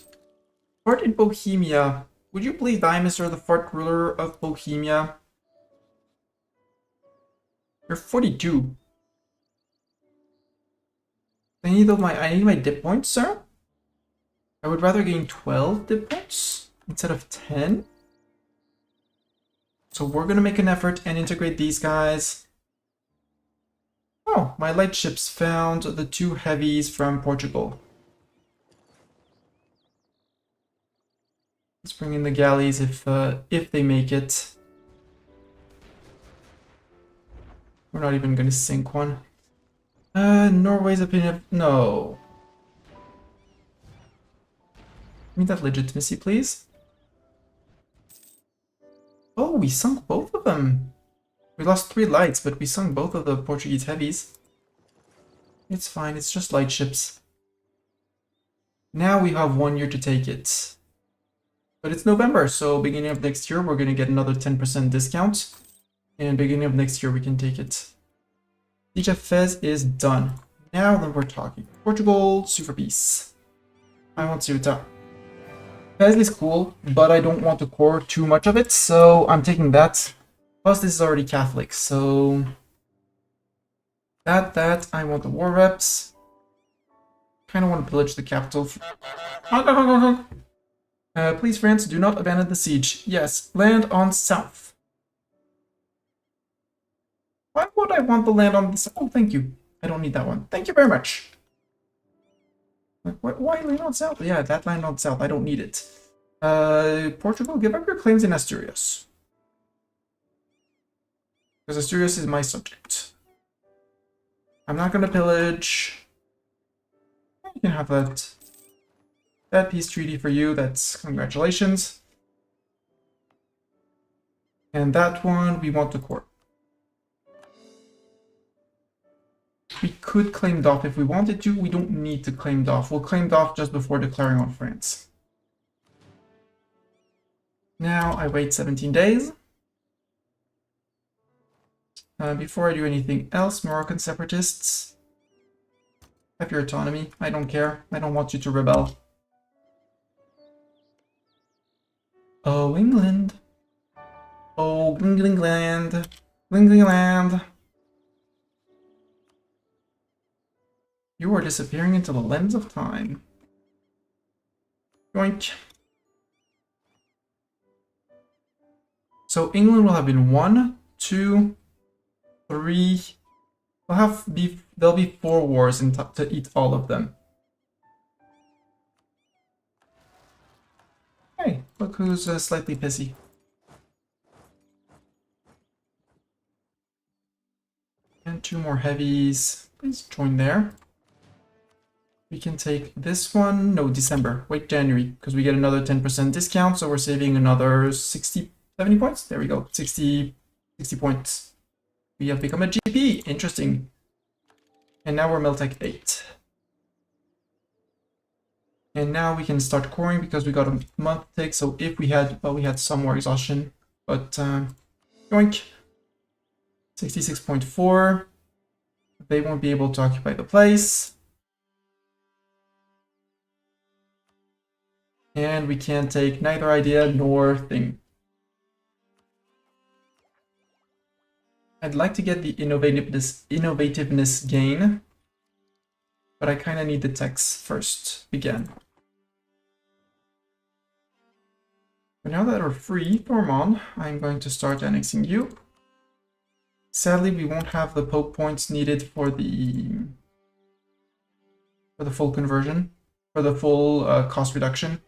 Fort in Bohemia. Would you please die, Mr. the Fort ruler of Bohemia? You're 42. I need my dip points, sir. I would rather gain 12 dip points instead of 10. So we're gonna make an effort and integrate these guys. Oh, my light ships found the 2 heavies from Portugal. Let's bring in the galleys if they make it. We're not even gonna sink one. Norway's opinion. No. Give me that legitimacy, please. Oh, we sunk both of them. We lost 3 lights, but we sunk both of the Portuguese heavies. It's fine, it's just light ships. Now we have 1 year to take it. But it's November, so beginning of next year, we're going to get another 10% discount. And beginning of next year, we can take it. Siege of Fez is done. Now then we're talking. Portugal, super peace. I want Ceuta. Fez is cool, but I don't want to core too much of it, so I'm taking that. Plus, this is already Catholic, so... That, I want the war reps. Kind of want to pillage the capital. Please, France, do not abandon the siege. Yes, land on south. Why would I want the land on the south? Oh, thank you. I don't need that one. Thank you very much. Why land on south? Yeah, that land on south. I don't need it. Portugal, give up your claims in Asturias. Because Asturias is my subject. I'm not going to pillage. You can have that peace treaty for you. That's congratulations. And that one we want to court. We could claim DOF if we wanted to. We don't need to claim DOF. We'll claim DOF just before declaring on France. Now I wait 17 days. Before I do anything else, Moroccan separatists, have your autonomy. I don't care. I don't want you to rebel. Oh, England. Oh, England. England. You are disappearing into the lens of time. Yoink. So England will have been 1, 2, 3. There'll be 4 wars to eat all of them. Hey, look who's slightly pissy. And 2 more heavies. Please join there. We can take this one. No, December. Wait, January, because we get another 10% discount, so we're saving another 60, 70 points. There we go. 60 points. We have become a GP. Interesting. And now we're Miltech 8. And now we can start coring because we got a month tick. So if we had, well, we had some more exhaustion, but yoink. 66.4. They won't be able to occupy the place. And we can't take neither idea nor thing. I'd like to get the innovativeness gain, but I kind of need the text first again. But now that we're free, Thormon, I'm going to start annexing you. Sadly, we won't have the Pope points needed for the full conversion, for the full cost reduction.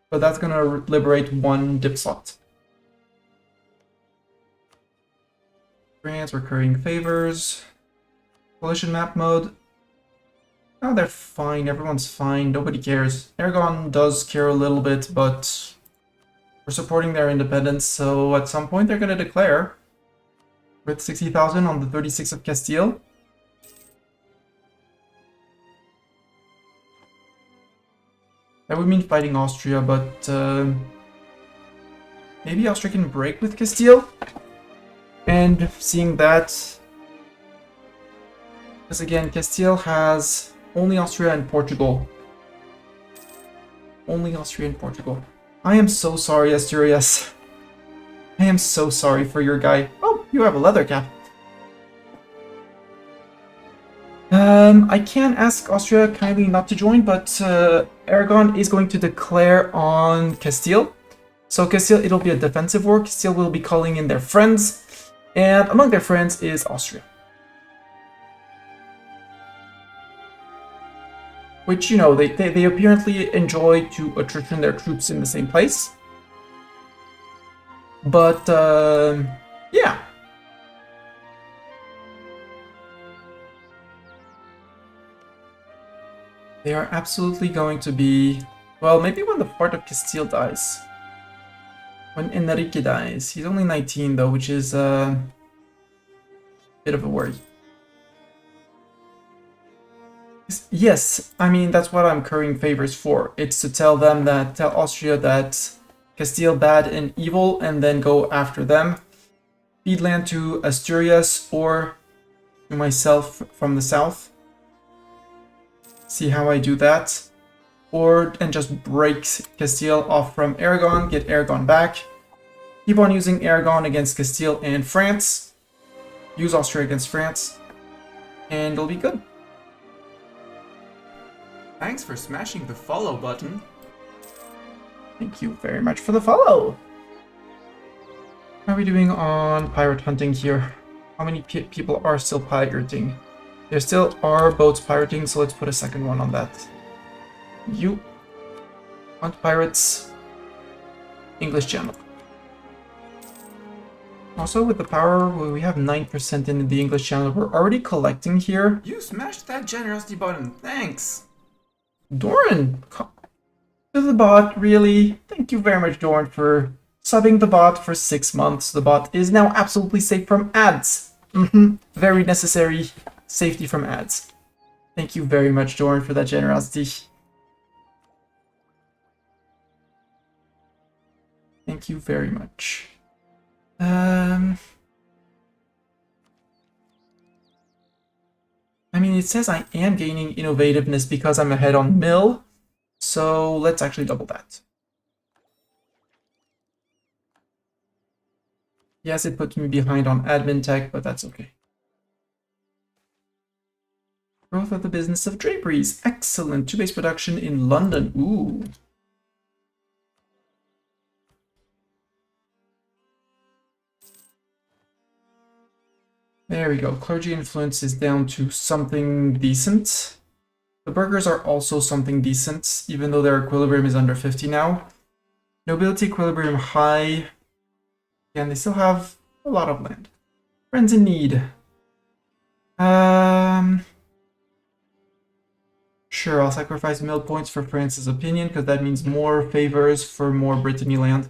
But that's going to liberate 1 dip slot. France, recurring favors. Coalition map mode. Oh, they're fine. Everyone's fine. Nobody cares. Aragon does care a little bit, but we're supporting their independence, so at some point they're going to declare. With 60,000 on the 36 of Castile. That would mean fighting Austria, but maybe Austria can break with Castile. And seeing that, because again, Castile has only Austria and Portugal. Only Austria and Portugal. I am so sorry, Asturias. I am so sorry for your guy. Oh, you have a leather cap. I can ask Austria kindly not to join, but Aragon is going to declare on Castile. So Castile, it'll be a defensive war. Castile will be calling in their friends, and among their friends is Austria. Which, you know, they apparently enjoy to attrition their troops in the same place. But, yeah. They are absolutely going to be... Well, maybe when the part of Castile dies. When Enrique dies. He's only 19 though, which is bit of a worry. Yes, I mean, that's what I'm currying favors for. It's to tell them that, tell Austria that Castile bad and evil, and then go after them. Feed land to Asturias or to myself from the south. See how I do that. And just break Castile off from Aragon, get Aragon back. Keep on using Aragon against Castile and France. Use Austria against France. And it'll be good. Thanks for smashing the follow button. Thank you very much for the follow. How are we doing on pirate hunting here? How many people are still pirating? There still are boats pirating, so let's put a second one on that. You hunt pirates. English Channel. Also, with the power, we have 9% in the English Channel. We're already collecting here. You smashed that generosity button. Thanks. Doran, to the bot, really? Thank you very much, Doran, for subbing the bot for 6 months. The bot is now absolutely safe from ads. Very necessary safety from ads. Thank you very much, Doran, for that generosity. Thank you very much. I mean, it says I am gaining innovativeness because I'm ahead on mill, so let's actually double that. Yes, it puts me behind on admin tech, but that's okay. Growth of the business of draperies. Excellent. 2-base production in London. Ooh. There we go. Clergy influence is down to something decent. The burghers are also something decent, even though their equilibrium is under 50 now. Nobility equilibrium high. And they still have a lot of land. Friends in need. Sure, I'll sacrifice mill points for France's opinion, because that means more favors for more Brittany land.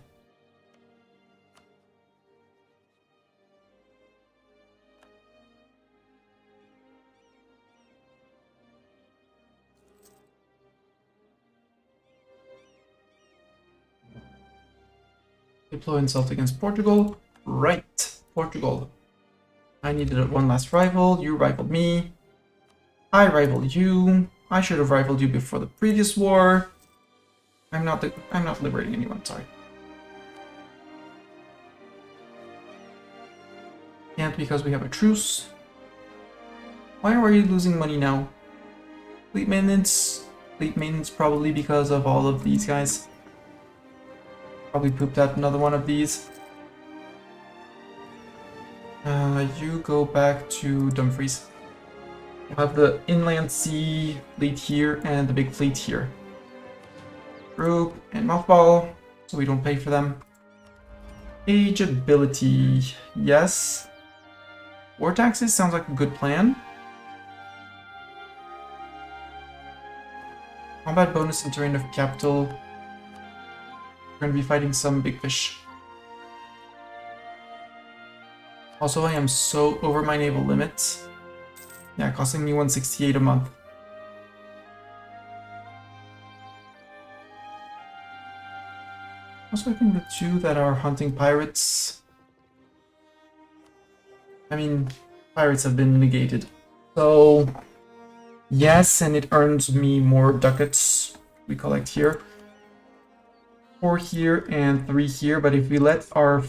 Deploy insult against Portugal. Right, Portugal. I needed one last rival. You rivaled me. I rivaled you. I should have rivaled you before the previous war. I'm not liberating anyone, sorry. Can't because we have a truce. Why are we losing money now? Fleet maintenance. Fleet maintenance probably because of all of these guys. Probably pooped out another one of these. You go back to Dumfries. We'll have the inland sea fleet here and the big fleet here. Group and mothball, so we don't pay for them. Age ability, yes. War taxes sounds like a good plan. Combat bonus and terrain of capital. We're going to be fighting some big fish. Also, I am so over my naval limit. Yeah, costing me 168 a month. Also, I think the two that are hunting pirates... I mean, pirates have been negated. So, yes, and it earns me more ducats we collect here. 4 here and 3 here, but if we let our...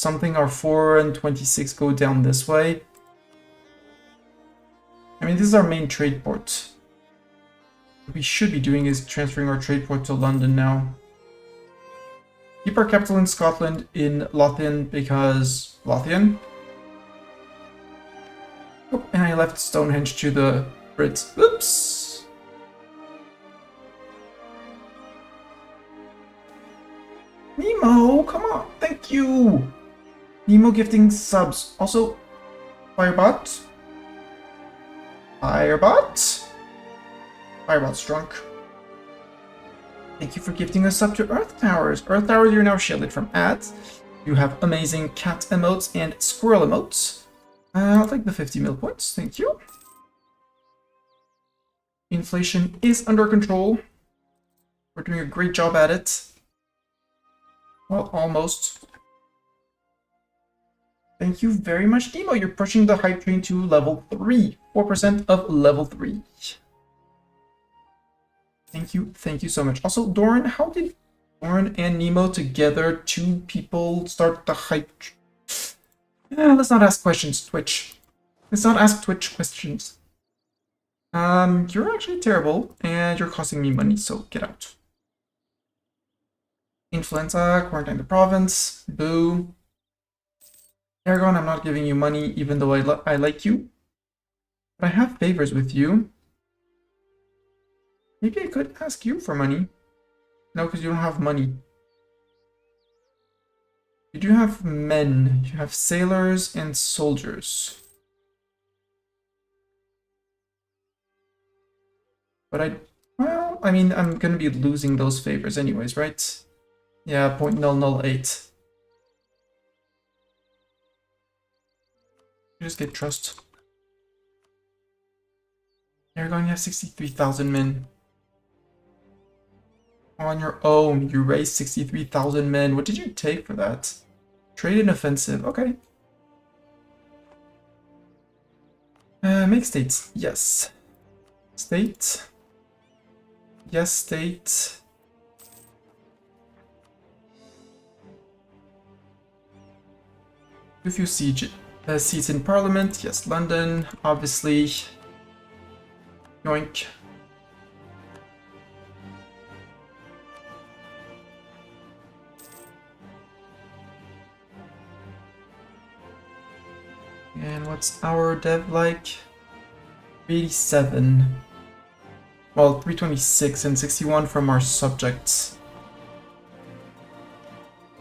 our 4 and 26 go down this way... I mean, this is our main trade port. What we should be doing is transferring our trade port to London now. Keep our capital in Scotland in Lothian because Lothian. Oh, and I left Stonehenge to the Brits. Oops! Nemo, come on, thank you! Nemo gifting subs. Also, Firebot. Firebot? Firebot's drunk. Thank you for gifting us up to Earth Towers. Earth Towers, you're now shielded from ads. You have amazing cat emotes and squirrel emotes. I'll take the 50 mil points, thank you. Inflation is under control. We're doing a great job at it. Well, almost. Thank you very much, Nemo. You're pushing the hype train to level 3. 4% of level 3. Thank you so much. Also, Doran, how did Doran and Nemo together, 2 people, start the hype? Let's not ask questions, Twitch. Let's not ask Twitch questions. You're actually terrible, and you're costing me money, so get out. Influenza, quarantine the province, boo. Aragon, I'm not giving you money, even though I like you. But I have favors with you. Maybe I could ask you for money. No, because you don't have money. You do have men. You have sailors and soldiers. But well, I mean, I'm gonna be losing those favors anyways, right? Yeah, 0.008. You just get trust. You're going to have 63,000 men. On your own, you raised 63,000 men. What did you take for that? Trade and offensive, okay. Make states, yes. State. Yes, state. A few seats in parliament, yes, London, obviously. Yoink. And what's our dev like? 87. Well, 326 and 61 from our subjects.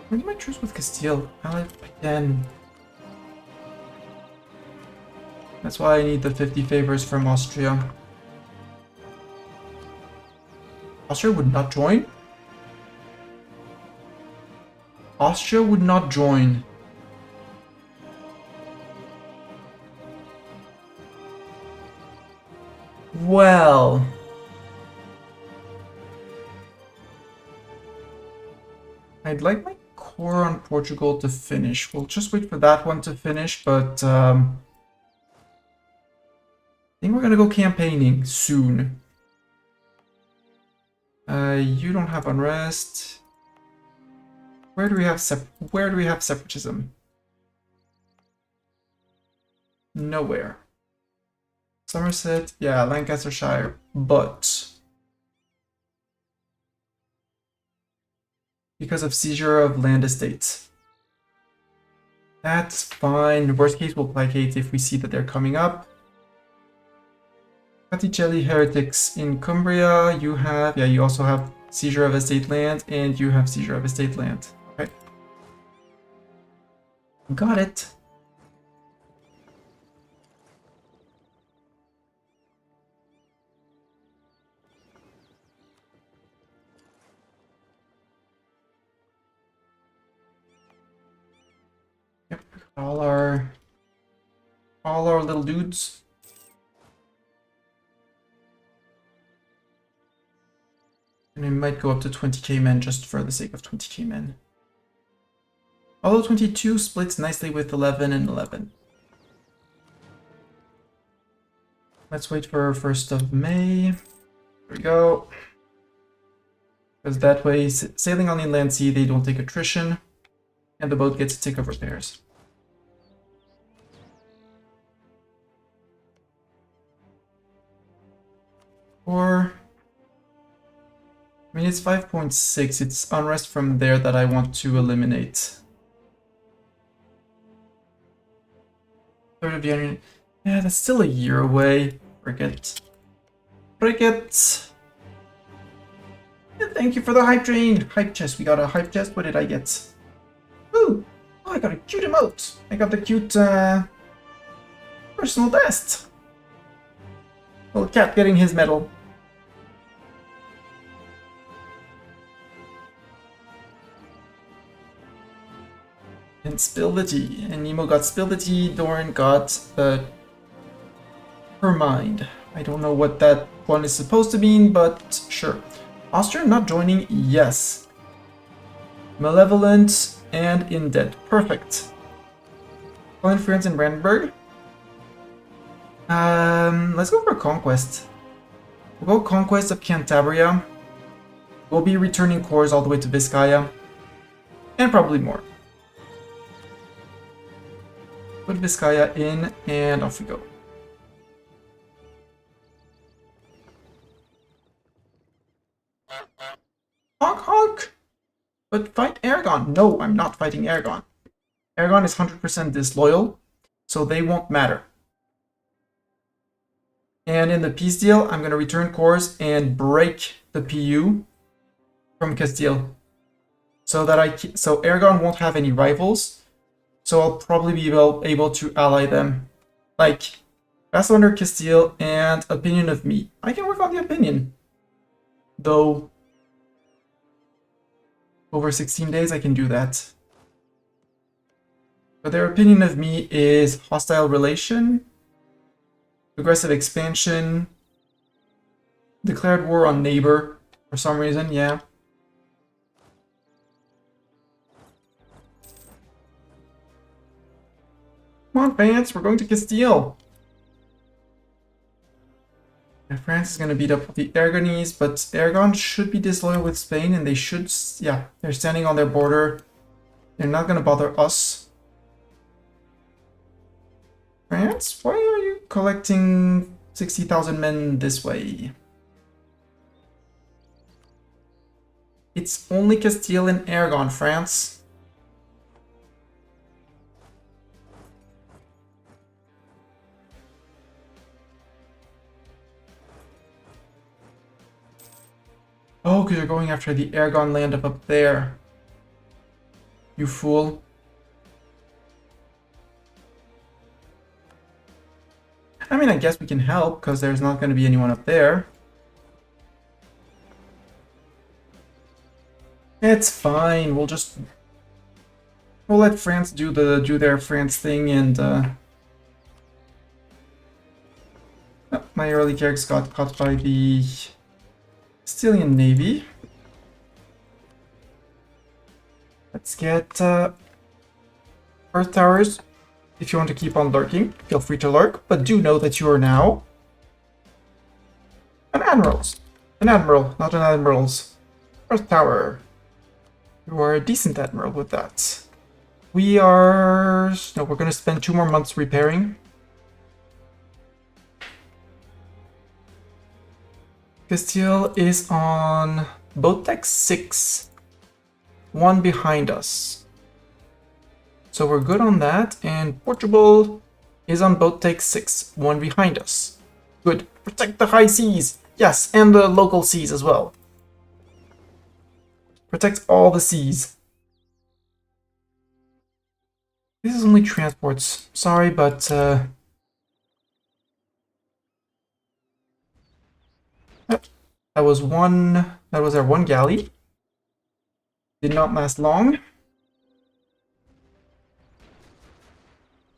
Where's my truce with Castile? Again. That's why I need the 50 favors from Austria. Austria would not join? Austria would not join. Well... I'd like my core on Portugal to finish. We'll just wait for that one to finish, but I think we're gonna go campaigning soon. You don't have unrest. Where do we have separatism? Nowhere. Somerset, yeah, Lancashire, but because of seizure of land estates. That's fine. Worst case, we'll placate if we see that they're coming up. Catticelli heretics in Cumbria. You have, yeah, you also have seizure of estate land, and you have seizure of estate land. Okay. Got it. Yep, all our little dudes. And we might go up to 20k men just for the sake of 20k men. Although 22 splits nicely with 11 and 11. Let's wait for 1st of May. There we go. Because that way, sailing on the inland sea, they don't take attrition. And the boat gets to take up repairs. Or... I mean, it's 5.6. It's unrest from there that I want to eliminate. 3rd of January. Yeah, that's still a year away. Frick it. Yeah, thank you for the hype train. Hype chest. We got a hype chest. What did I get? Ooh. Oh, I got a cute emote. I got the cute personal best. Little cat getting his medal. And spill the tea. And Nemo got spill the tea, Doran got her mind. I don't know what that one is supposed to mean, but sure. Austria not joining? Yes. Malevolent and in debt. Perfect. Calling friends in Brandenburg. Let's go for Conquest. We'll go Conquest of Cantabria. We'll be returning cores all the way to Vizcaya. And probably more. Put Vizcaya in, and off we go. Honk honk! But fight Aragon. No, I'm not fighting Aragon. Aragon is 100% disloyal, so they won't matter. And in the peace deal, I'm going to return cores and break the PU from Castile. So that so Aragon won't have any rivals. So I'll probably be able to ally them. Like, vassal under Castile and opinion of me. I can work on the opinion. Though, over 16 days I can do that. But their opinion of me is hostile relation, aggressive expansion, declared war on neighbor for some reason, yeah. Come on, fans, we're going to Castile. And France is going to beat up the Aragonese, but Aragon should be disloyal with Spain, and they should, yeah, they're standing on their border. They're not going to bother us. France, why are you collecting 60,000 men this way? It's only Castile and Aragon, France. Oh, because you're going after the Aragon land up there. You fool. I mean, I guess we can help, because there's not going to be anyone up there. It's fine, we'll let France do their France thing, and oh, my early characters got caught by the Castilian Navy. Let's get Earth Towers. If you want to keep on lurking, feel free to lurk, but do know that you are now an admiral's. An admiral, not an admiral's. Earth Tower. You are a decent admiral with that. We are... no, we're going to spend 2 more months repairing. Castile is on boat deck 6. 1 behind us. So we're good on that, and Portugal is on boat deck 6. 1 behind us. Good. Protect the high seas! Yes, and the local seas as well. Protect all the seas. This is only transports. Sorry, but that was our 1 galley. Did not last long.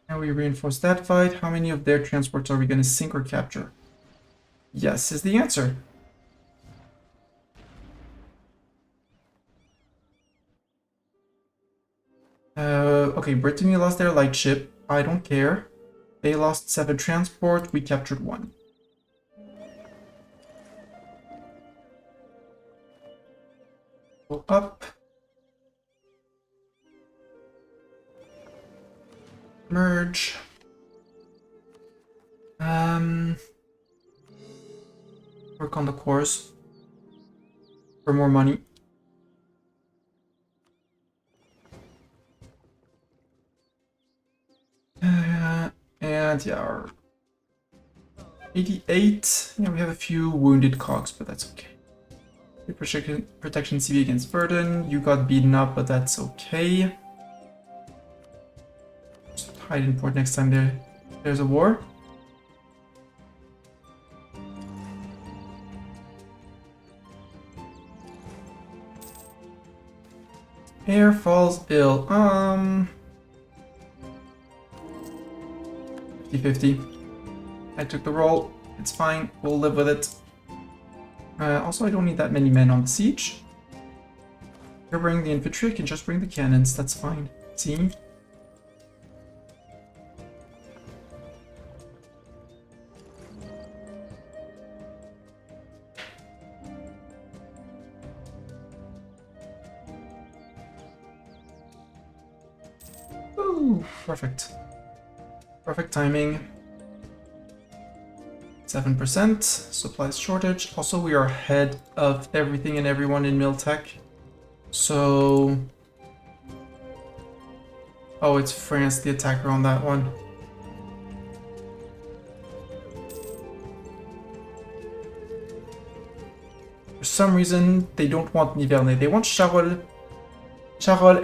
Now we reinforce that fight. How many of their transports are we going to sink or capture? Yes is the answer. Okay, Brittany lost their lightship. I don't care. They lost 7 transport. We captured 1. Go up. Merge. Work on the cores for more money. And yeah, our 88. Yeah, we have a few wounded cogs, but that's okay. Protection CV against Burden. You got beaten up, but that's okay. Just hide in port next time there's a war. Air falls ill. 50-50. I took the roll. It's fine. We'll live with it. Also, I don't need that many men on the siege. You're bringing the infantry, I can just bring the cannons. That's fine. See? Ooh, perfect. Perfect timing. 7%. Supplies shortage. Also, we are ahead of everything and everyone in Miltech. So... Oh, it's France, the attacker on that one. For some reason, they don't want Nivernais. They want Charolles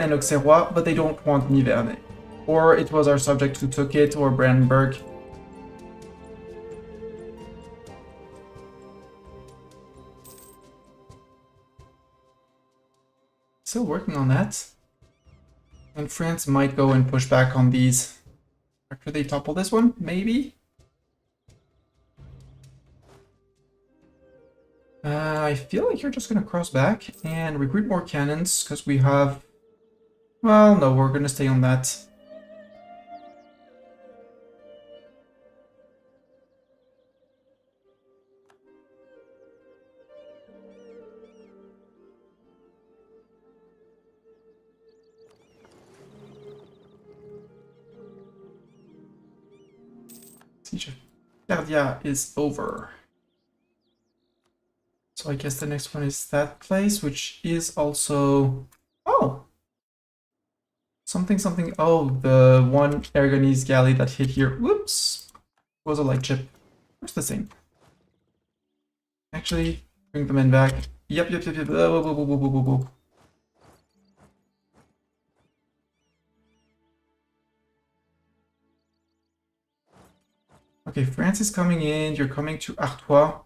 and Auxerrois, but they don't want Nivernais. Or it was our subject who took it, or Brandenburg. Still working on that. And France might go and push back on these. After they topple this one, maybe? I feel like you're just gonna cross back and recruit more cannons, because we have... Well, no, we're gonna stay on that. Siege of Cardia is over. So I guess the next one is that place, which is also... Oh! Something... Oh, the one Aragonese galley that hit here. Whoops! Was a light ship. It's the same. Actually, bring the men back. Yep. Whoa, whoa, whoa, whoa, whoa, whoa. Okay, France is coming in. You're coming to Artois,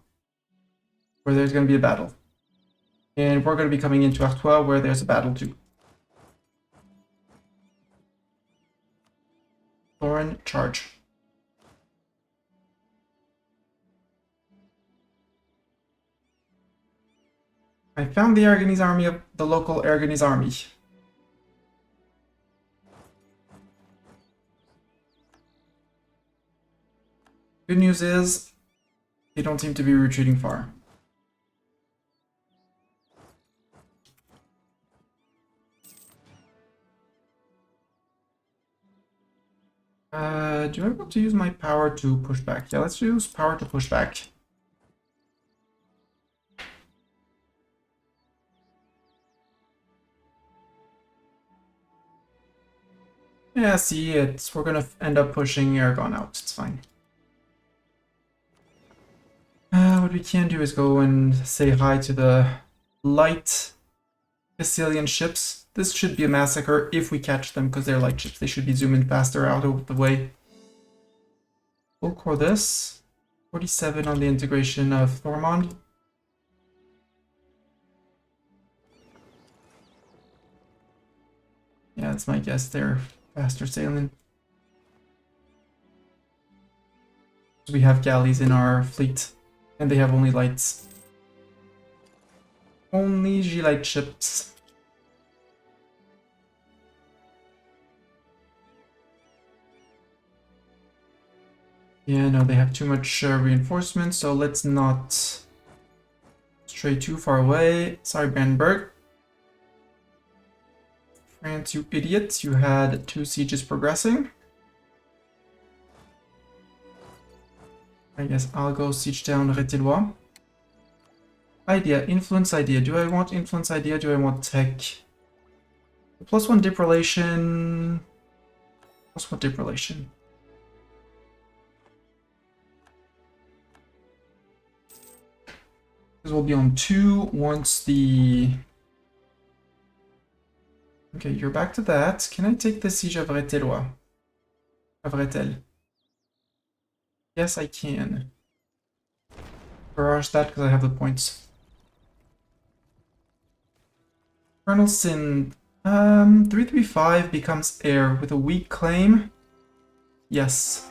where there's going to be a battle. And we're going to be coming into Artois, where there's a battle too. Foreign charge. I found the Aragonese army of the local Aragonese army. Good news is, they don't seem to be retreating far. Do I want to use my power to push back? Yeah, let's use power to push back. Yeah, see, we're gonna end up pushing Aragon out. It's fine. What we can do is go and say hi to the light Castilian ships. This should be a massacre if we catch them, because they're light ships. They should be zooming faster out of the way. We'll core this. 47 on the integration of Thormond. Yeah, that's my guess. They're faster sailing. We have galleys in our fleet, and they have only lights. Only G-light ships. Yeah, no, they have too much reinforcement, so let's not stray too far away. Sorry, Brandenburg. France, you idiots, you had 2 sieges progressing. I guess I'll go siege down Rétillois. Idea, influence idea. Do I want influence idea? Do I want tech? +1 dip relation. +1 dip relation. This will be on 2 once the... Okay, you're back to that. Can I take the siege of Rétillois? Of Rétel? Yes, I can. Barrage that because I have the points. Colonel Sin, 335 becomes heir with a weak claim. Yes.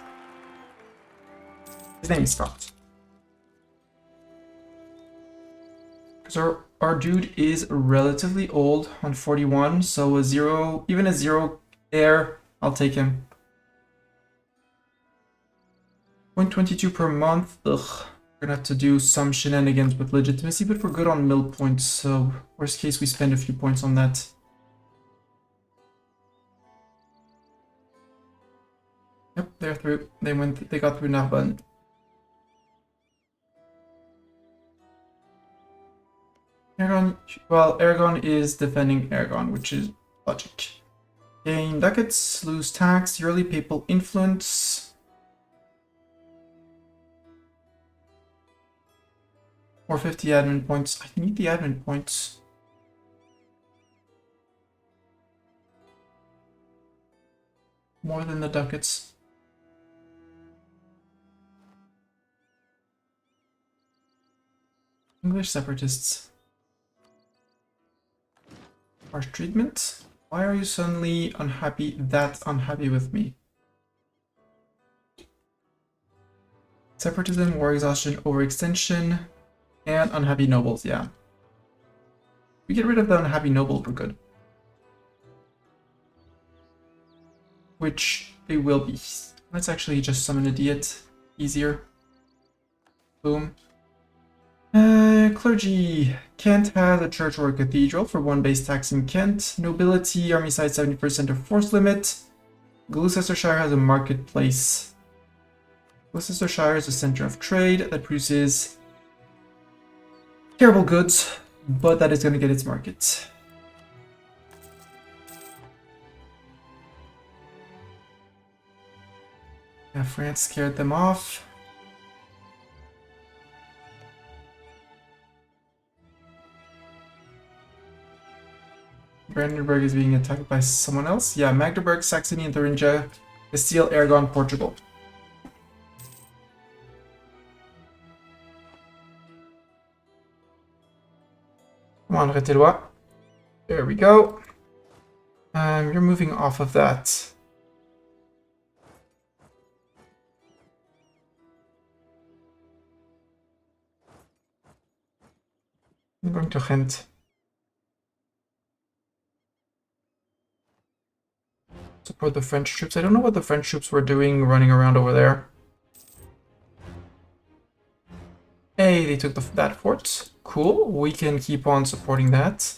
His name is Scott. Because our dude is relatively old on 41, so a 0, even a 0 heir, I'll take him. 0.22 per month, ugh. We're gonna have to do some shenanigans with legitimacy, but we're good on mill points, so worst case we spend a few points on that. Yep, they're through. They got through Narbonne. Aragon, well, Aragon is defending Aragon, which is logic. Gain ducats, lose tax, yearly papal influence. Or 50 admin points. I need the admin points. More than the ducats. English separatists. Harsh treatment? Why are you suddenly that unhappy with me? Separatism, war exhaustion, overextension, and unhappy nobles, yeah. We get rid of the unhappy nobles, we're good. Which they will be. Let's actually just summon a Diet. Easier. Boom. Clergy. Kent has a church or a cathedral for 1 base tax in Kent. Nobility, army size 70% of force limit. Gloucestershire has a marketplace. Gloucestershire is a center of trade that produces terrible goods, but that is going to get its market. Yeah, France scared them off. Brandenburg is being attacked by someone else. Yeah, Magdeburg, Saxony, and Thuringia, Castile, Aragon, Portugal. Come on, Retelois. There we go. You're moving off of that. I'm going to Ghent. Support the French troops. I don't know what the French troops were doing running around over there. Hey, they took that fort. Cool. We can keep on supporting that.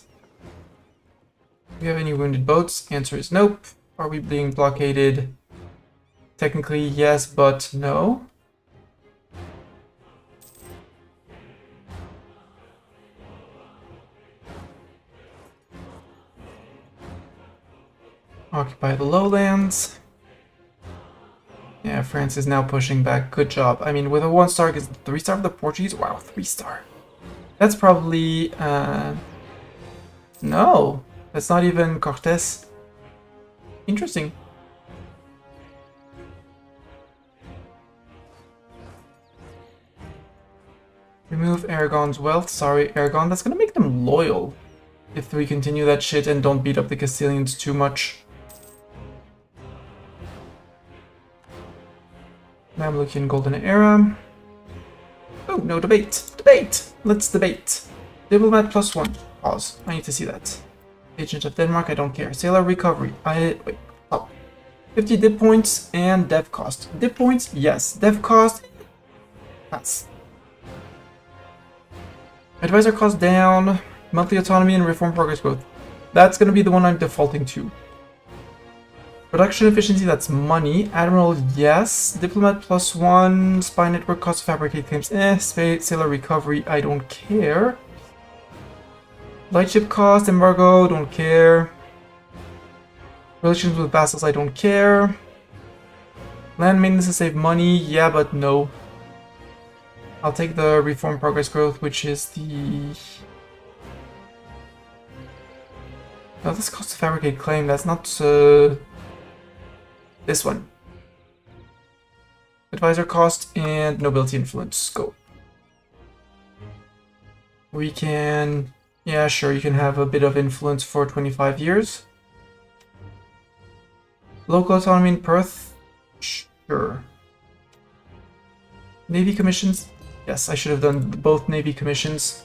Do we have any wounded boats? Answer is nope. Are we being blockaded? Technically, yes, but no. Occupy the lowlands. Yeah, France is now pushing back. Good job. I mean, with a 1-star against the 3-star of the Portuguese. Wow, 3-star. That's probably... No. That's not even Cortés. Interesting. Remove Aragon's wealth. Sorry, Aragon. That's gonna make them loyal. If we continue that shit and don't beat up the Castilians too much. Mamlukian Golden Era. Oh, no debate. Debate! Let's debate. Diplomat +1. Pause. I need to see that. Agent of Denmark, I don't care. Sailor Recovery. Wait. Oh. 50 dip points and dev cost. Dip points? Yes. Dev cost? Pass. Advisor cost down. Monthly autonomy and reform progress growth. That's gonna be the one I'm defaulting to. Production efficiency, that's money. Admiral, yes. Diplomat +1. Spy network cost to fabricate claims. Sailor recovery, I don't care. Lightship cost, embargo, don't care. Relations with vassals, I don't care. Land maintenance to save money, yeah, but no. I'll take the reform progress growth, which is the... No, this cost to fabricate claim, that's not... This one. Advisor cost and nobility influence. Go. We can... Yeah, sure, you can have a bit of influence for 25 years. Local autonomy in Perth? Sure. Navy commissions. Yes, I should have done both Navy commissions.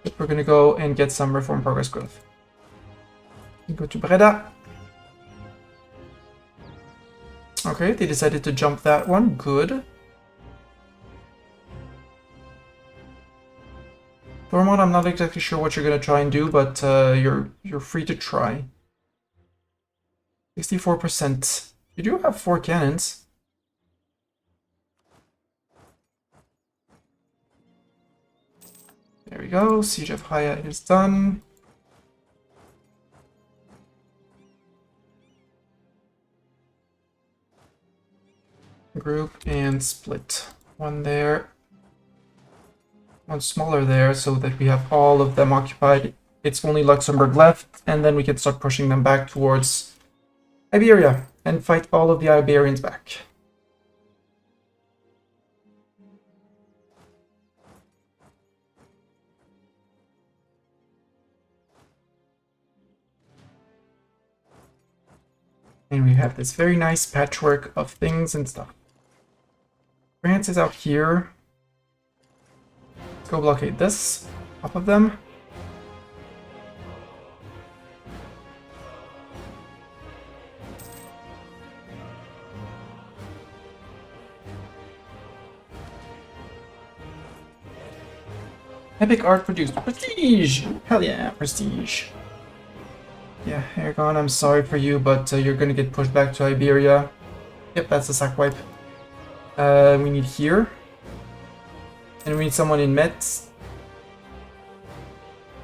But we're gonna go and get some reform progress growth. Go to Breda. Okay, they decided to jump that one. Good. Thormont, I'm not exactly sure what you're gonna try and do, but you're free to try. 64%. You do have 4 cannons. There we go. Siege of Haya is done. Group and split. One there. One smaller there, so that we have all of them occupied. It's only Luxembourg left, and then we can start pushing them back towards Iberia and fight all of the Iberians back. And we have this very nice patchwork of things and stuff. France is out here. Let's go blockade this. Off of them. Epic art produced. Prestige! Hell yeah, prestige. Yeah, Aragon, I'm sorry for you, but you're gonna get pushed back to Iberia. Yep, that's a sack wipe. We need here. And we need someone in Metz.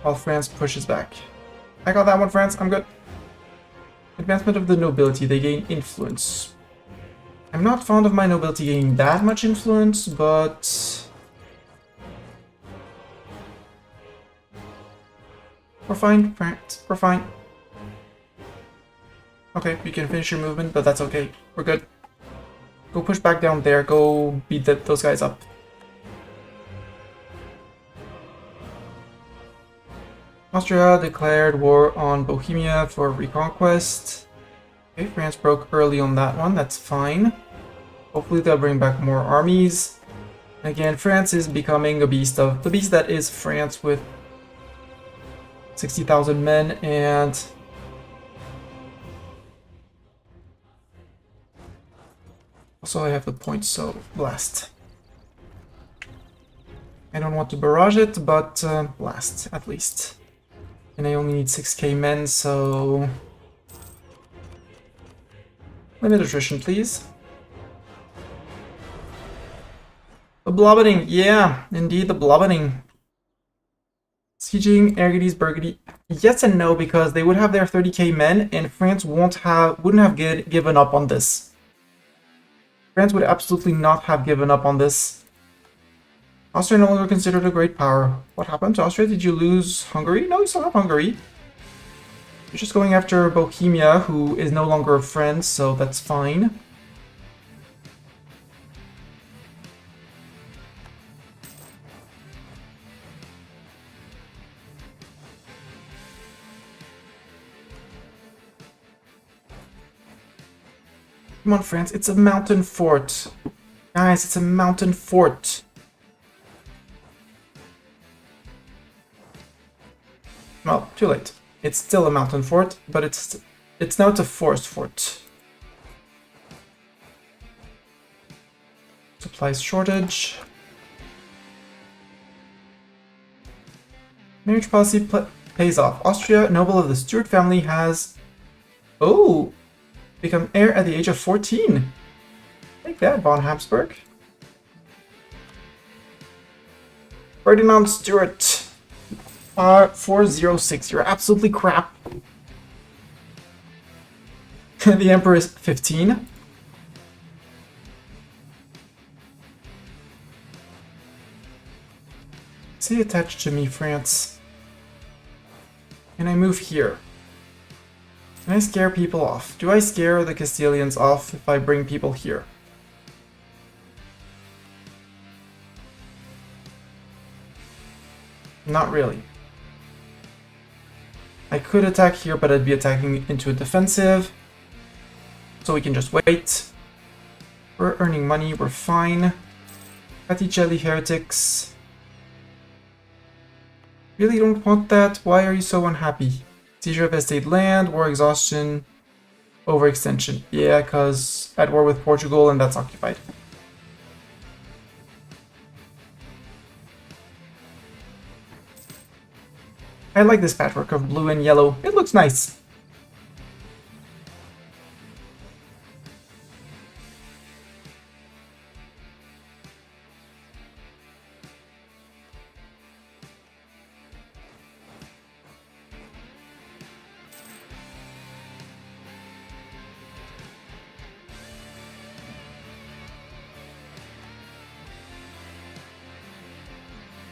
While France pushes back. I got that one, France. I'm good. Advancement of the nobility. They gain influence. I'm not fond of my nobility gaining that much influence, but... we're fine, France. We're fine. Okay, you can finish your movement, but that's okay. We're good. Go push back down there. Go beat those guys up. Austria declared war on Bohemia for reconquest. Okay, France broke early on that one. That's fine. Hopefully they'll bring back more armies. Again, France is becoming a beast of the beast that is France with 60,000 men and also I have the points, so blast. I don't want to barrage it, but blast at least. And I only need 6k men, so limit attrition, please. The blobbeting, yeah, indeed the blobbeting. Sieging Ergidy's Burgundy, yes and no, because they would have their 30k men, and France wouldn't have given up on this. France would absolutely not have given up on this. Austria no longer considered a great power. What happened to Austria? Did you lose Hungary? No, you still have Hungary. You're just going after Bohemia, who is no longer a friend, so that's fine. Come on, France, it's a mountain fort. Guys, it's a mountain fort. Well, too late. It's still a mountain fort, but it's now a forest fort. Supplies shortage. Marriage policy pays off. Austria, noble of the Stuart family, has... oh! Become heir at the age of 14. Take that, von Habsburg. Ferdinand Stuart. 406. You're absolutely crap. The Emperor is 15. Stay attached to me, France. Can I move here? Can I scare people off? Do I scare the Castilians off if I bring people here? Not really. I could attack here, but I'd be attacking into a defensive. So we can just wait. We're earning money, we're fine. Catticelli heretics. Really don't want that? Why are you so unhappy? Seizure of estate land, war exhaustion, overextension. Yeah, because at war with Portugal and that's occupied. I like this patchwork of blue and yellow. It looks nice.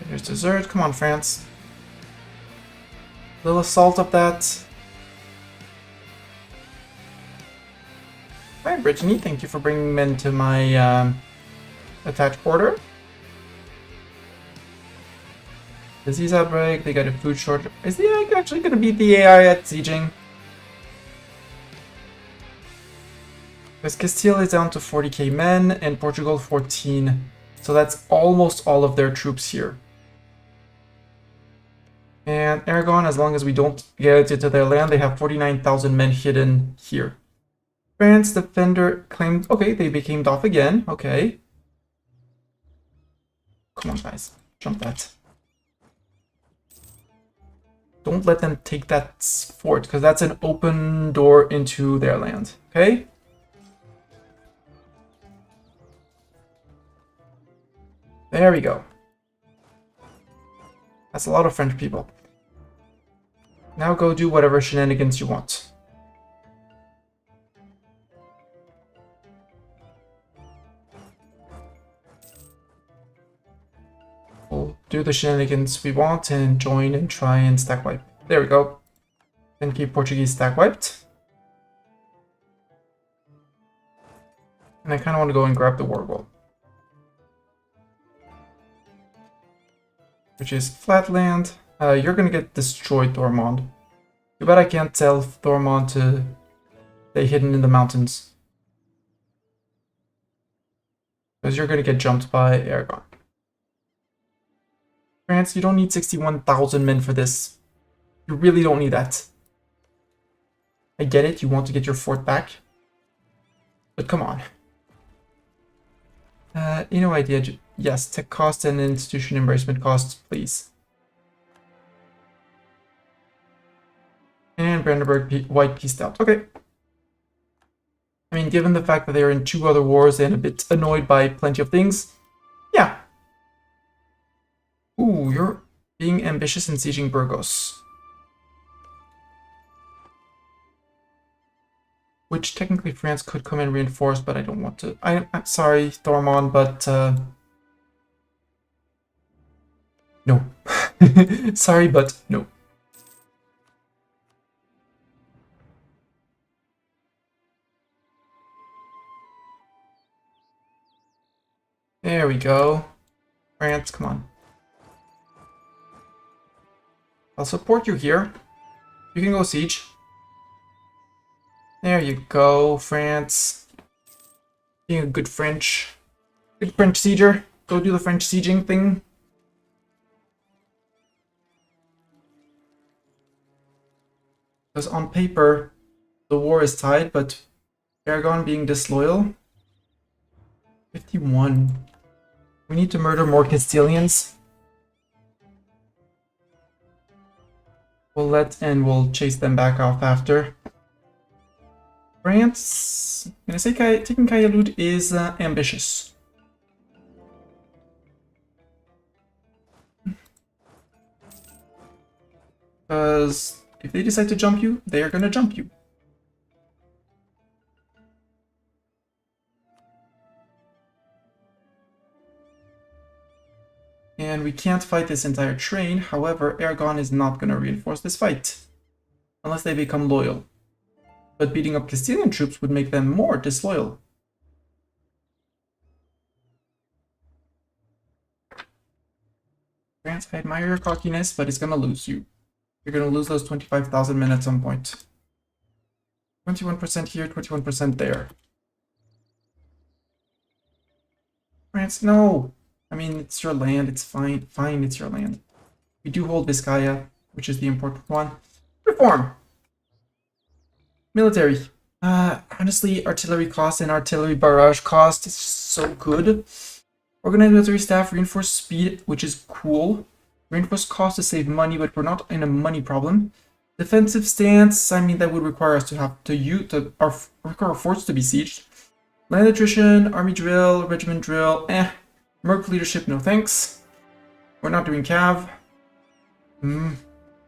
Here's dessert. Come on, France. Little assault of that. Hi, Brittany. Thank you for bringing men to my attached border. Disease outbreak. They got a food shortage. Is the AI actually going to beat the AI at sieging? Because Castile is down to 40k men and Portugal 14. So that's almost all of their troops here. And Aragon, as long as we don't get into their land, they have 49,000 men hidden here. France defender claimed... Okay, they became off again. Okay. Come on, guys. Jump that. Don't let them take that fort, because that's an open door into their land. Okay? There we go. That's a lot of French people. Now go do whatever shenanigans you want. We'll do the shenanigans we want and join and try and stack wipe. There we go. Then keep Portuguese stack wiped. And I kind of want to go and grab the war goal, which is flatland. You're gonna get destroyed, Thormond. Too bad I can't tell Thormond to stay hidden in the mountains, because you're gonna get jumped by Aragon. France, you don't need 61,000 men for this. You really don't need that. I get it, you want to get your fort back, but come on. No idea. Yes, tech cost and institution embracement costs, please. And Brandenburg White pieced out. Okay. I mean, given the fact that they're in 2 other wars and a bit annoyed by plenty of things, yeah. Ooh, you're being ambitious in sieging Burgos. Which technically France could come and reinforce, but I don't want to. I'm sorry, Thormond, but no. Sorry, but no. There we go. France, come on. I'll support you here. You can go siege. There you go, France. Being a good French sieger. Go do the French sieging thing. Because on paper, the war is tied, but Aragon being disloyal. 51. We need to murder more Castilians. We'll chase them back off after. France, I'm gonna say taking Kayalud is ambitious. Because if they decide to jump you, they are gonna jump you. And we can't fight this entire train. However, Aragon is not going to reinforce this fight, unless they become loyal. But beating up Castilian troops would make them more disloyal. France, I admire your cockiness, but it's going to lose you. You're going to lose those 25,000 men at some point. 21% here, 21% there. France, no! I mean, it's your land, it's fine. Fine, it's your land. We do hold Vizcaya, which is the important one. Reform! Military. Honestly, artillery cost and artillery barrage cost is so good. Organized military staff, reinforced speed, which is cool. Reinforced cost to save money, but we're not in a money problem. Defensive stance, I mean, that would require us to have require our forts to be sieged. Land attrition, army drill, regiment drill, Merc leadership, no thanks. We're not doing cav.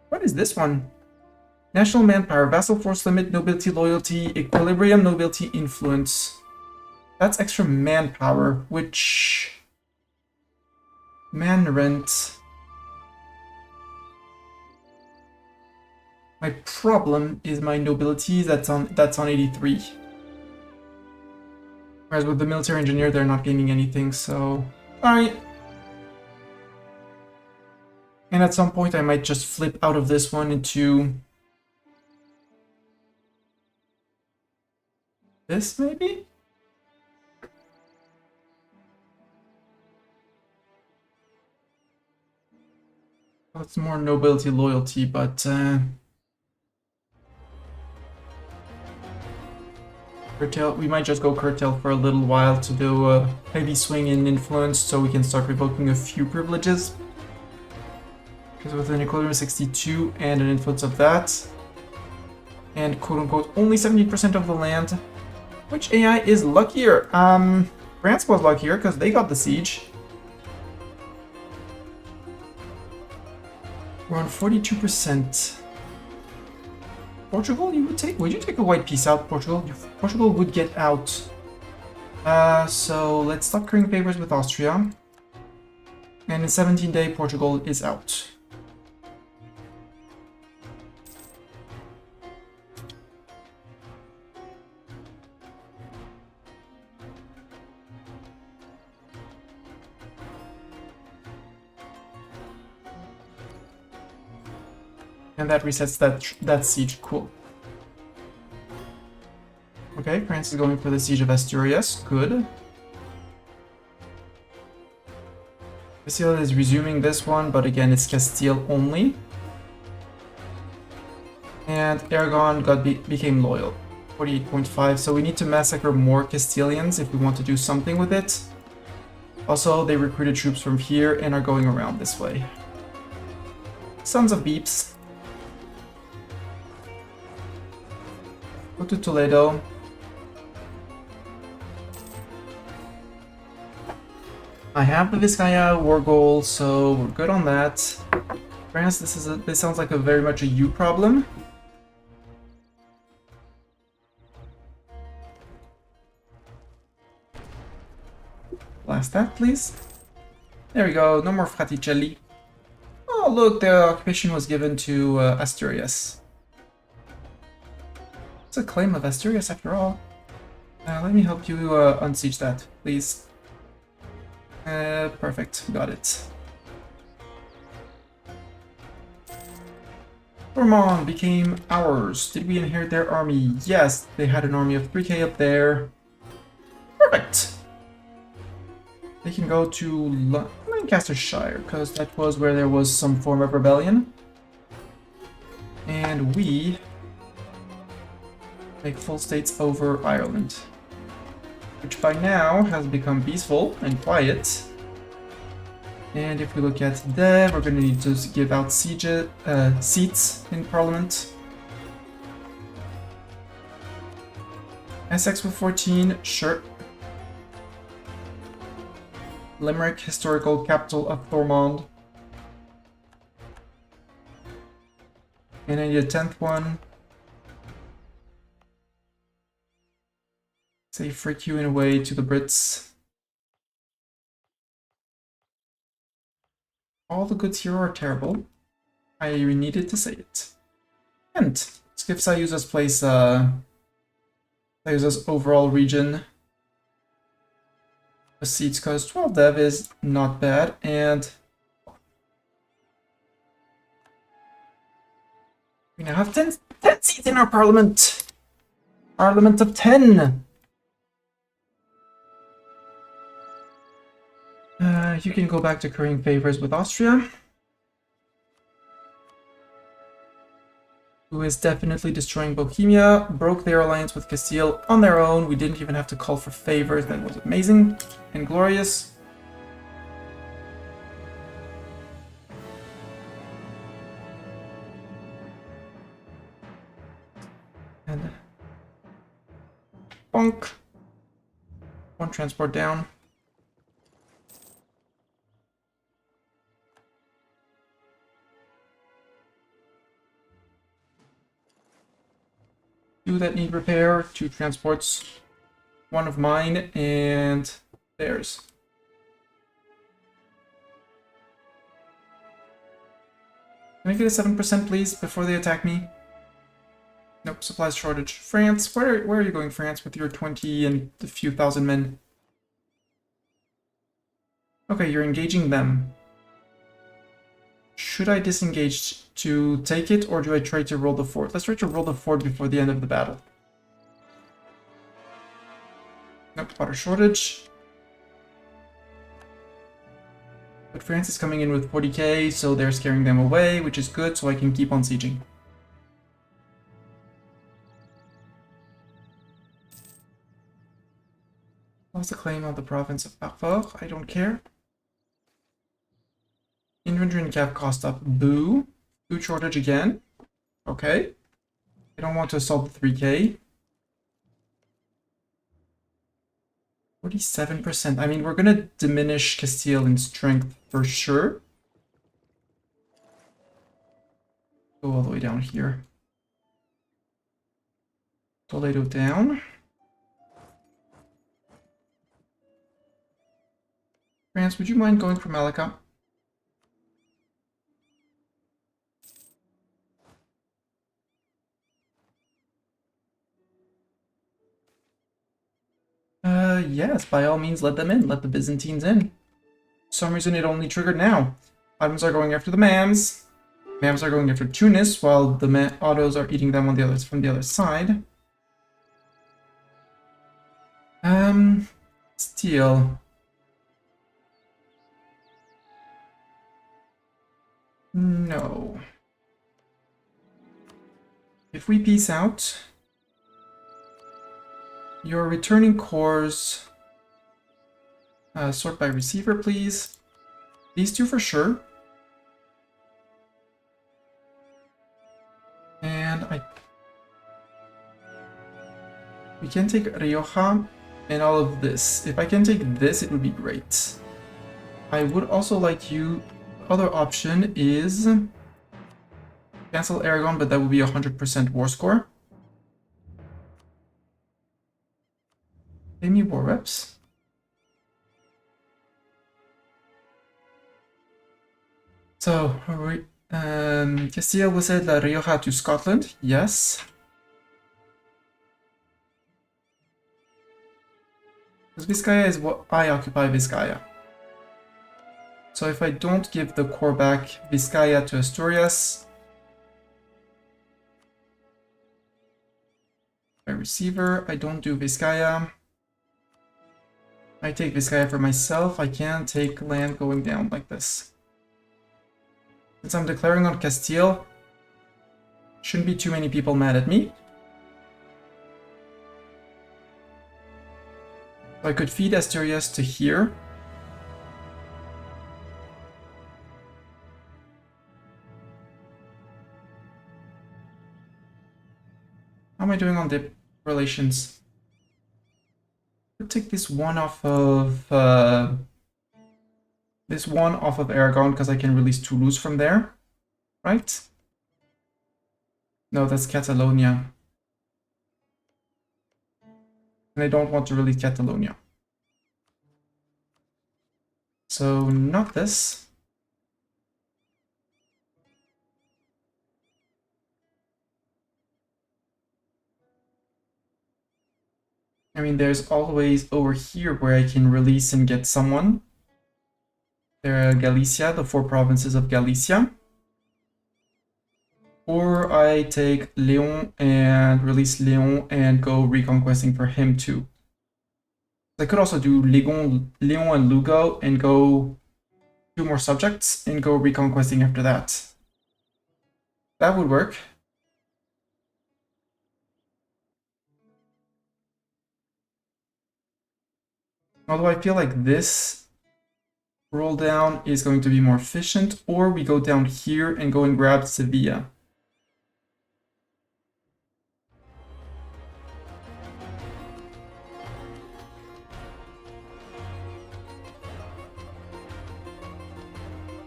What is this one? National manpower, vassal force limit, nobility loyalty, equilibrium, nobility influence. That's extra manpower, which... Man rent. My problem is my nobility, that's on 83. Whereas with the military engineer, they're not gaining anything, so... Alright. And at some point, I might just flip out of this one into... this, maybe? Well, it's more nobility loyalty, but... curtail, we might just go curtail for a little while to do a heavy swing in influence so we can start revoking a few privileges. Because with an equilibrium 62 and an influence of that, and quote-unquote only 70% of the land, which AI is luckier? France was luckier because they got the siege. We're on 42%. Portugal, would you take a white piece out, Portugal? Portugal would get out. So let's stop currying favors with Austria. And in 17 days, Portugal is out. And that resets that siege. Cool. Okay, France is going for the siege of Asturias. Good. Castile is resuming this one, but again, it's Castile only. And Aragon became loyal. 48.5. So we need to massacre more Castilians if we want to do something with it. Also, they recruited troops from here and are going around this way. Sons of beeps. Go to Toledo. I have the Vizcaya war goal, so we're good on that. France, this sounds like very much a you problem. Blast that, please. There we go. No more Fraticelli. Oh, look, the occupation was given to Asturias. It's a claim of Asturias after all. Let me help you unsiege that, please. Perfect. Got it. Ormond became ours. Did we inherit their army? Yes, they had an army of 3k up there. Perfect! They can go to Lancastershire, because that was where there was some form of rebellion. And we make full states over Ireland, which by now has become peaceful and quiet. And if we look at there, we're going to need to give out seats in Parliament. Essex with 14, sure. Limerick, historical capital of Thormond. And I need a 10th one. Say frick you in a way to the Brits. All the goods here are terrible. I needed to say it. And skip Sayuza's place, Sayuza's overall region. The seats because 12 dev is not bad, and we now have 10 seats in our parliament. Parliament of 10. You can go back to currying favors with Austria, who is definitely destroying Bohemia, broke their alliance with Castile on their own. We didn't even have to call for favors. That was amazing and glorious. And bonk. One transport down. Two that need repair, two transports, one of mine and theirs. Can I get a 7% please before they attack me? Nope, supplies shortage. France, where are you going, France, with your 20 and a few thousand men? Okay, you're engaging them. Should I disengage to take it, or do I try to roll the fort? Let's try to roll the fort before the end of the battle. Nope, water shortage. But France is coming in with 40k, so they're scaring them away, which is good, so I can keep on sieging. What's the claim of the province of Parfort? I don't care. Infantry and cav cost up. Boo. Food shortage again. Okay. I don't want to assault the 3k. 47%. I mean, we're gonna diminish Castile in strength for sure. Go all the way down here. Toledo down. France, would you mind going for Malacca? Yes, by all means, let them in. Let the Byzantines in. For some reason, it only triggered now. Ottomans are going after the Mams. Mams are going after Tunis, while the Ottos are eating them on the others from the other side. Steel. No. If we peace out, your returning cores sort by receiver, please. These two for sure. And we can take Rioja and all of this. If I can take this, it would be great. I would also like you. Other option is cancel Aragon, but that would be 100% war score. Pay me war reps. So, Castile will send La Rioja to Scotland. Yes. Because Vizcaya is what I occupy Vizcaya. So if I don't give the core back Vizcaya to Asturias, by receiver, I don't do Vizcaya. I take Vizcaya for myself. I can't take land going down like this. Since I'm declaring on Castile, shouldn't be too many people mad at me. So I could feed Asturias to here. How am I doing on the relations? I'll take this one off of Aragon because I can release Toulouse from there, right? No, that's Catalonia. And I don't want to release Catalonia. So not this. I mean, there's always over here where I can release and get someone. There are Galicia, the 4 provinces of Galicia. Or I take Leon and release Leon and go reconquesting for him too. I could also do Leon and Lugo and go 2 more subjects and go reconquesting after that. That would work. Although I feel like this roll down is going to be more efficient, or we go down here and go and grab Sevilla.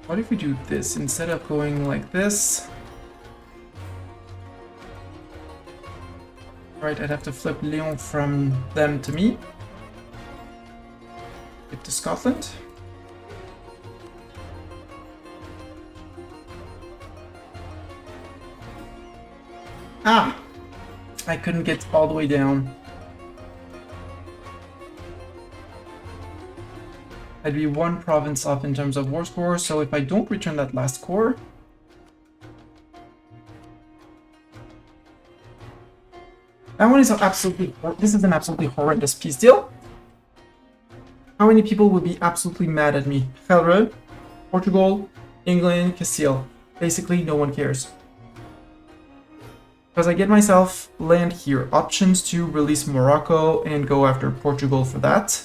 What if we do this instead of going like this? Right, I'd have to flip Leon from them to me. Get to Scotland. Ah! I couldn't get all the way down. I'd be 1 province off in terms of war score, so if I don't return that last core... That one is absolutely... This is an absolutely horrendous peace deal. How many people would be absolutely mad at me? Gelre, Portugal, England, Castile. Basically, no one cares. Because I get myself land here. Options to release Morocco and go after Portugal for that.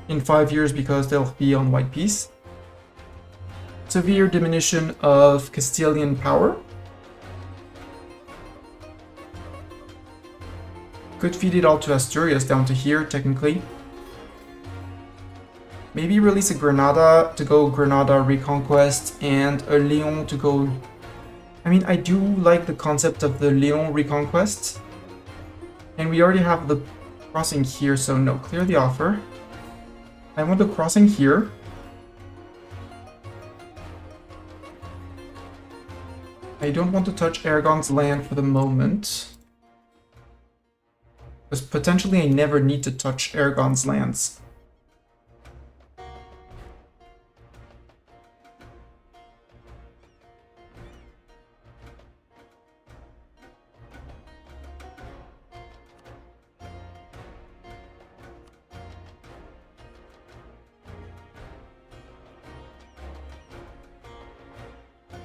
In 5 years because they'll be on white peace. Severe diminution of Castilian power. Could feed it all to Asturias down to here, technically. Maybe release a Granada to go Granada Reconquest and a Leon to go... I mean, I do like the concept of the Leon Reconquest. And we already have the crossing here, so no, clear the offer. I want the crossing here. I don't want to touch Aragon's land for the moment. Because potentially I never need to touch Aragon's lands.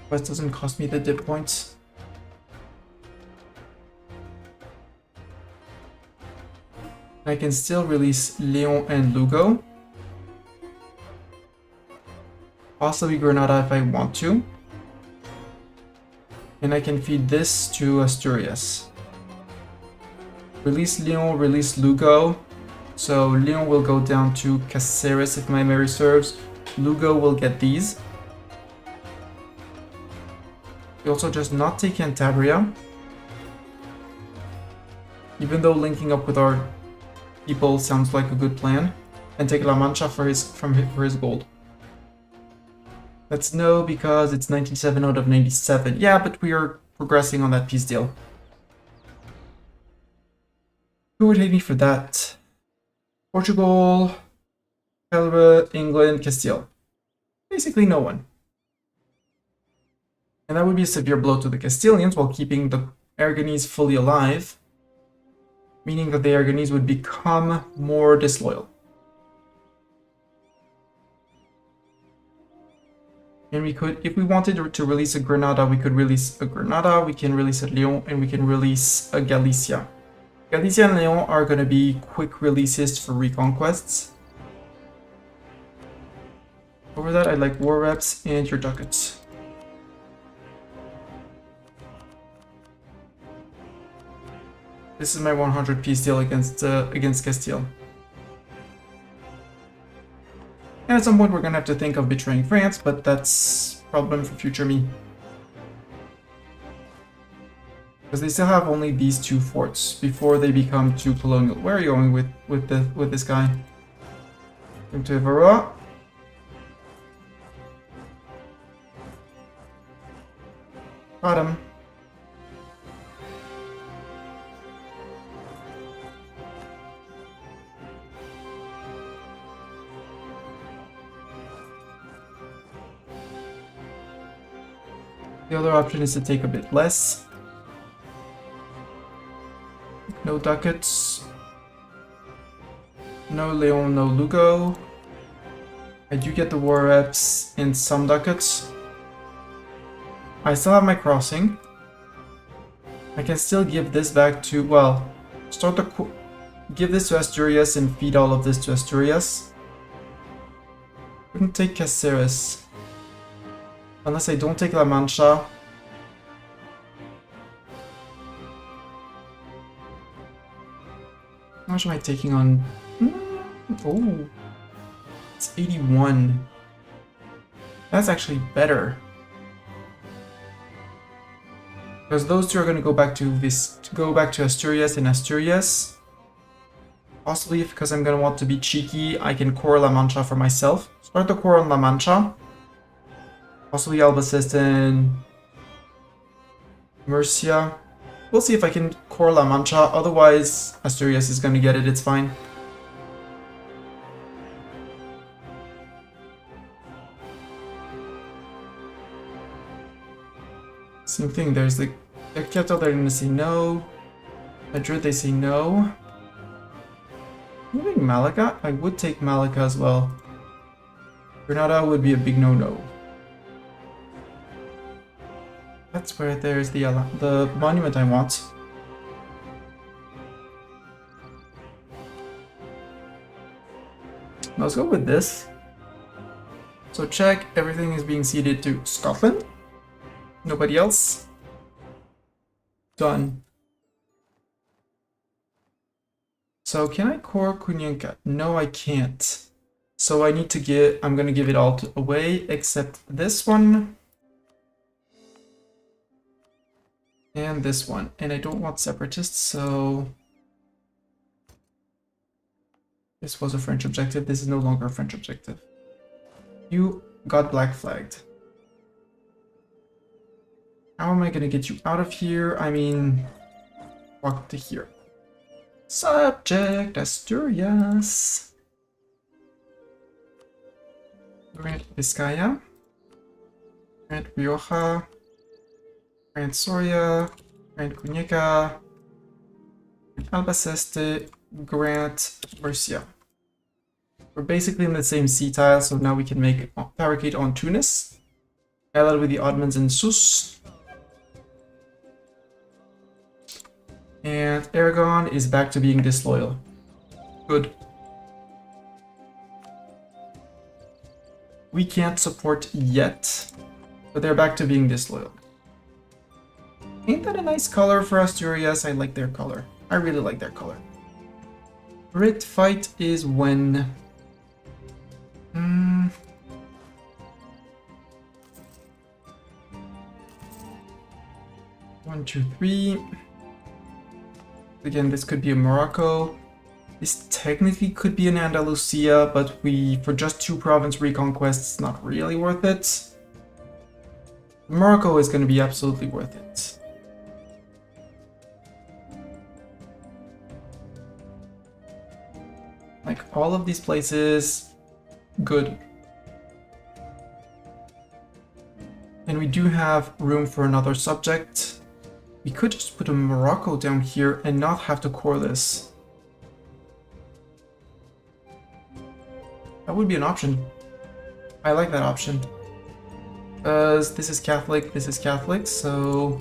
Quest doesn't cost me the dip points. I can still release Leon and Lugo. Possibly Granada if I want to. And I can feed this to Asturias. Release Leon, release Lugo. So Leon will go down to Caceres if my memory serves. Lugo will get these. We also just not take Cantabria. Even though linking up with our people sounds like a good plan. And take La Mancha for his gold. That's no, because it's 97 out of 97. Yeah, but we are progressing on that peace deal. Who would hate me for that? Portugal, Gelre, England, Castile. Basically no one. And that would be a severe blow to the Castilians while keeping the Aragonese fully alive. Meaning that the Aragonese would become more disloyal. And we could, if we wanted to release a Granada, we could release a Granada, we can release a Leon, and we can release a Galicia. Galicia and Leon are going to be quick releases for reconquests. Over that, I'd like war reps and your ducats. This is my 100 peace deal against Castile. And at some point we're gonna have to think of betraying France, but that's a problem for future me. Because they still have only these 2 forts before they become too colonial. Where are you going with this guy? Into Varroa. Got him. The other option is to take a bit less. No ducats. No Leon, no Lugo. I do get the war reps in some ducats. I still have my crossing. I can still give this back to, well, give this to Asturias and feed all of this to Asturias. Couldn't take Caceres. Unless I don't take La Mancha. How much am I taking on? Oh, it's 81. That's actually better. Because those two are going to go back to Asturias and Asturias. Possibly because I'm going to want to be cheeky, I can core La Mancha for myself. Start the core on La Mancha. Possibly Albacete and Murcia. We'll see if I can core La Mancha, otherwise Asturias is going to get it, it's fine. Same thing, there's the Querétaro, they're going to say no. Madrid, they say no. Moving Malaga? I would take Malaga as well. Granada would be a big no-no. That's where there's the monument I want. Let's go with this. So check, everything is being ceded to Scotland. Nobody else. Done. So can I core Kunyanka? No, I can't. So I need to I'm gonna give it all away except this one. And this one. And I don't want separatists, so... This was a French objective. This is no longer a French objective. You got black flagged. How am I gonna get you out of here? I mean, walk to here. Subject Asturias. Grant Vizcaya. Grant Rioja. Grant Soria. Grant Cuenca. Grant Albacete. Grant Murcia. We're basically in the same sea tile, so now we can make fabricate on Tunis. Allied with the Ottomans in Sus. And Aragon is back to being disloyal. Good. We can't support yet, but they're back to being disloyal. Ain't that a nice color for Asturias? I like their color. I really like their color. Brit fight is when... 1, 2, 3. Again, this could be a Morocco. This technically could be an Andalusia, but for just 2 province reconquests, it's not really worth it. Morocco is going to be absolutely worth it. Like, all of these places, good. And we do have room for another subject. We could just put a Morocco down here and not have to core this. That would be an option. I like that option. Because this is Catholic, so...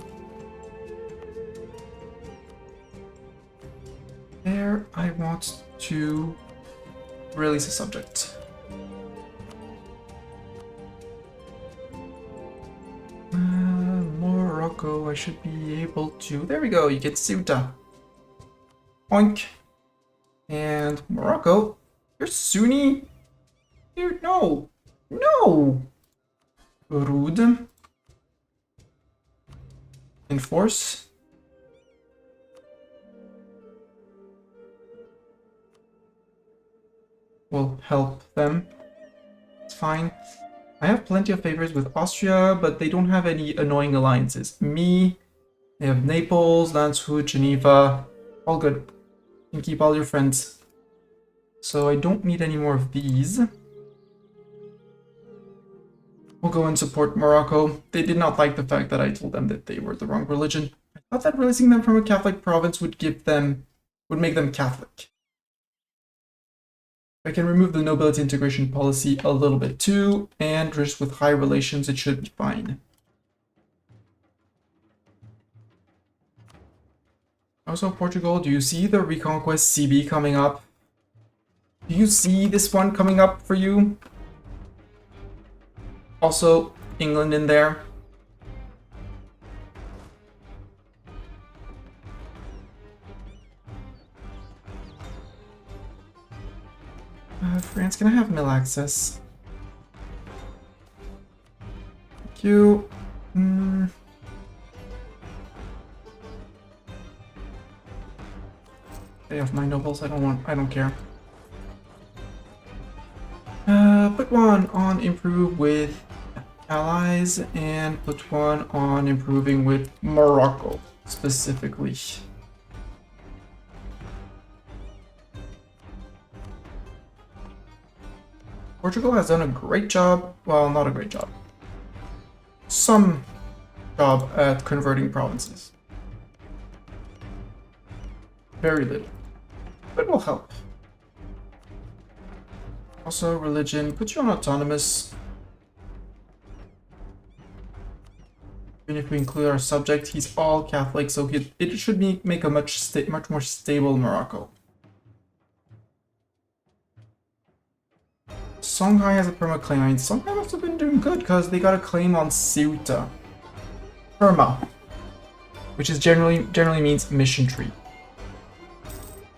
There, I want to release a subject. Morocco, I should be able to... There we go, you get Ceuta. Oink. And Morocco, you're Sunni? Dude, no. No! Rude. Enforce. Will help them. It's fine. I have plenty of favors with Austria, but they don't have any annoying alliances. Me, they have Naples, Landshut, Geneva, all good. You can keep all your friends. So I don't need any more of these. We'll go and support Morocco. They did not like the fact that I told them that they were the wrong religion. I thought that releasing them from a Catholic province would make them Catholic. I can remove the nobility integration policy a little bit too, and just with high relations, it should be fine. Also, Portugal, do you see the Reconquest CB coming up? Do you see this one coming up for you? Also, England in there. France, can I have mill access? Thank you. Pay off my nobles. I don't care. Put one on improve with allies and put one on improving with Morocco specifically. Portugal has done a great job, well, not a great job, some job at converting provinces. Very little, but will help. Also, religion, put you on autonomous. Even if we include our subject, he's all Catholic, so it should make a much more stable Morocco. Songhai has a perma claim. I mean, Songhai must have been doing good because they got a claim on Ceuta. Perma, which is generally means mission tree.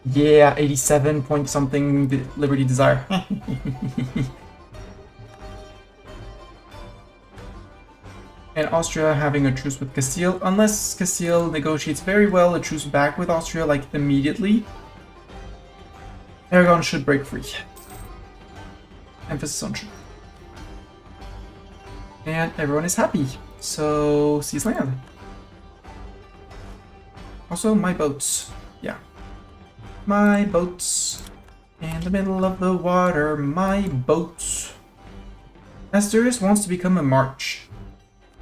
Yeah, 87 point something Liberty Desire. And Austria having a truce with Castile, unless Castile negotiates very well a truce back with Austria, like immediately. Aragon should break free. Emphasis on should. And everyone is happy, so seize land. Also, my boats. Yeah. My boats. In the middle of the water, my boats. Asturias wants to become a march.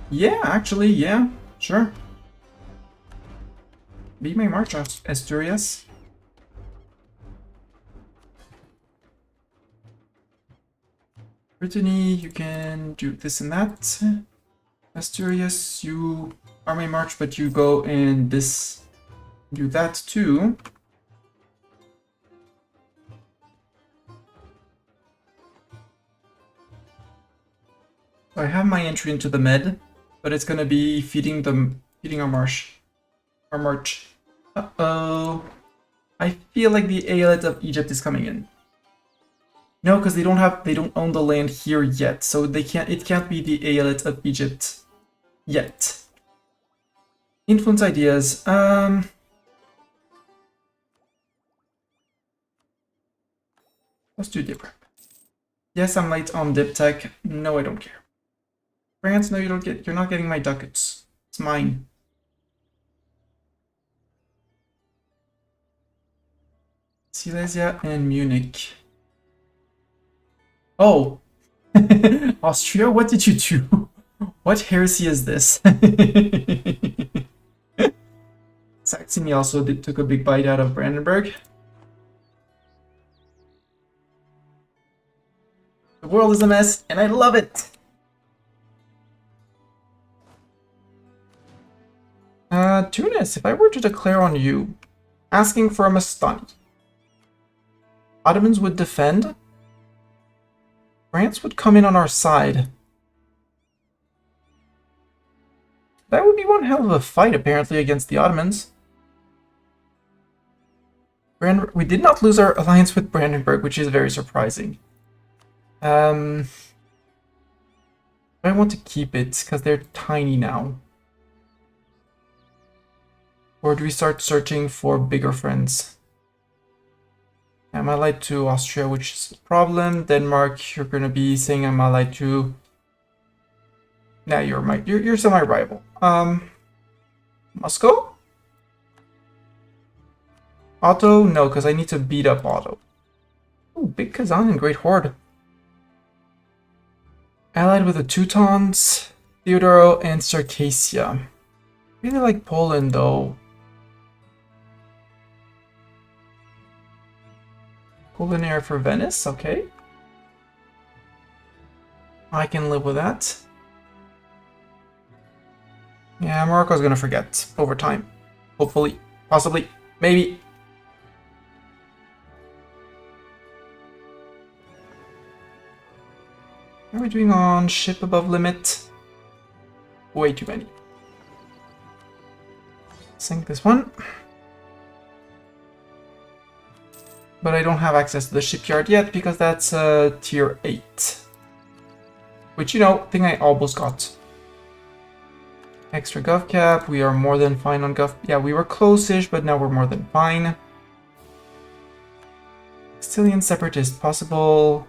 Yeah, actually, yeah, sure. Be my march, Asturias. Brittany, you can do this and that. Asturias, you are my march, but you go and this, do that too. So I have my entry into the Med, but it's gonna be feeding our march. Uh-oh. I feel like the Aeolate of Egypt is coming in. No, because they don't own the land here yet, so it can't be the Aeolate of Egypt yet. Influence ideas. Let's do dip prep. Yes, I'm late on dip tech. No, I don't care. France, no, you're not getting my ducats. It's mine. Silesia and Munich. Oh! Austria, what did you do? What heresy is this? Saxony also took a big bite out of Brandenburg. The world is a mess, and I love it! Tunis, if I were to declare on you, asking for a Mastani, Ottomans would defend, France would come in on our side. That would be one hell of a fight, apparently, against the Ottomans. We did not lose our alliance with Brandenburg, which is very surprising. I want to keep it, because they're tiny now. Or do we start searching for bigger friends? I'm allied to Austria, which is a problem. Denmark, you're going to be saying I'm allied to... Nah, you're semi-rival. Moscow? Otto? No, because I need to beat up Otto. Ooh, big Kazan and Great Horde. Allied with the Teutons, Theodoro, and Circassia. Really like Poland, though. Culinary for Venice, okay. I can live with that. Yeah, Morocco's gonna forget over time. Hopefully. Possibly. Maybe. How are we doing on ship above limit? Way too many. Sink this one. But I don't have access to the shipyard yet because that's tier 8. Which, you know, thing I almost got. Extra gov cap, we are more than fine on gov. Yeah, we were close-ish, but now we're more than fine. Castilian separatist, possible.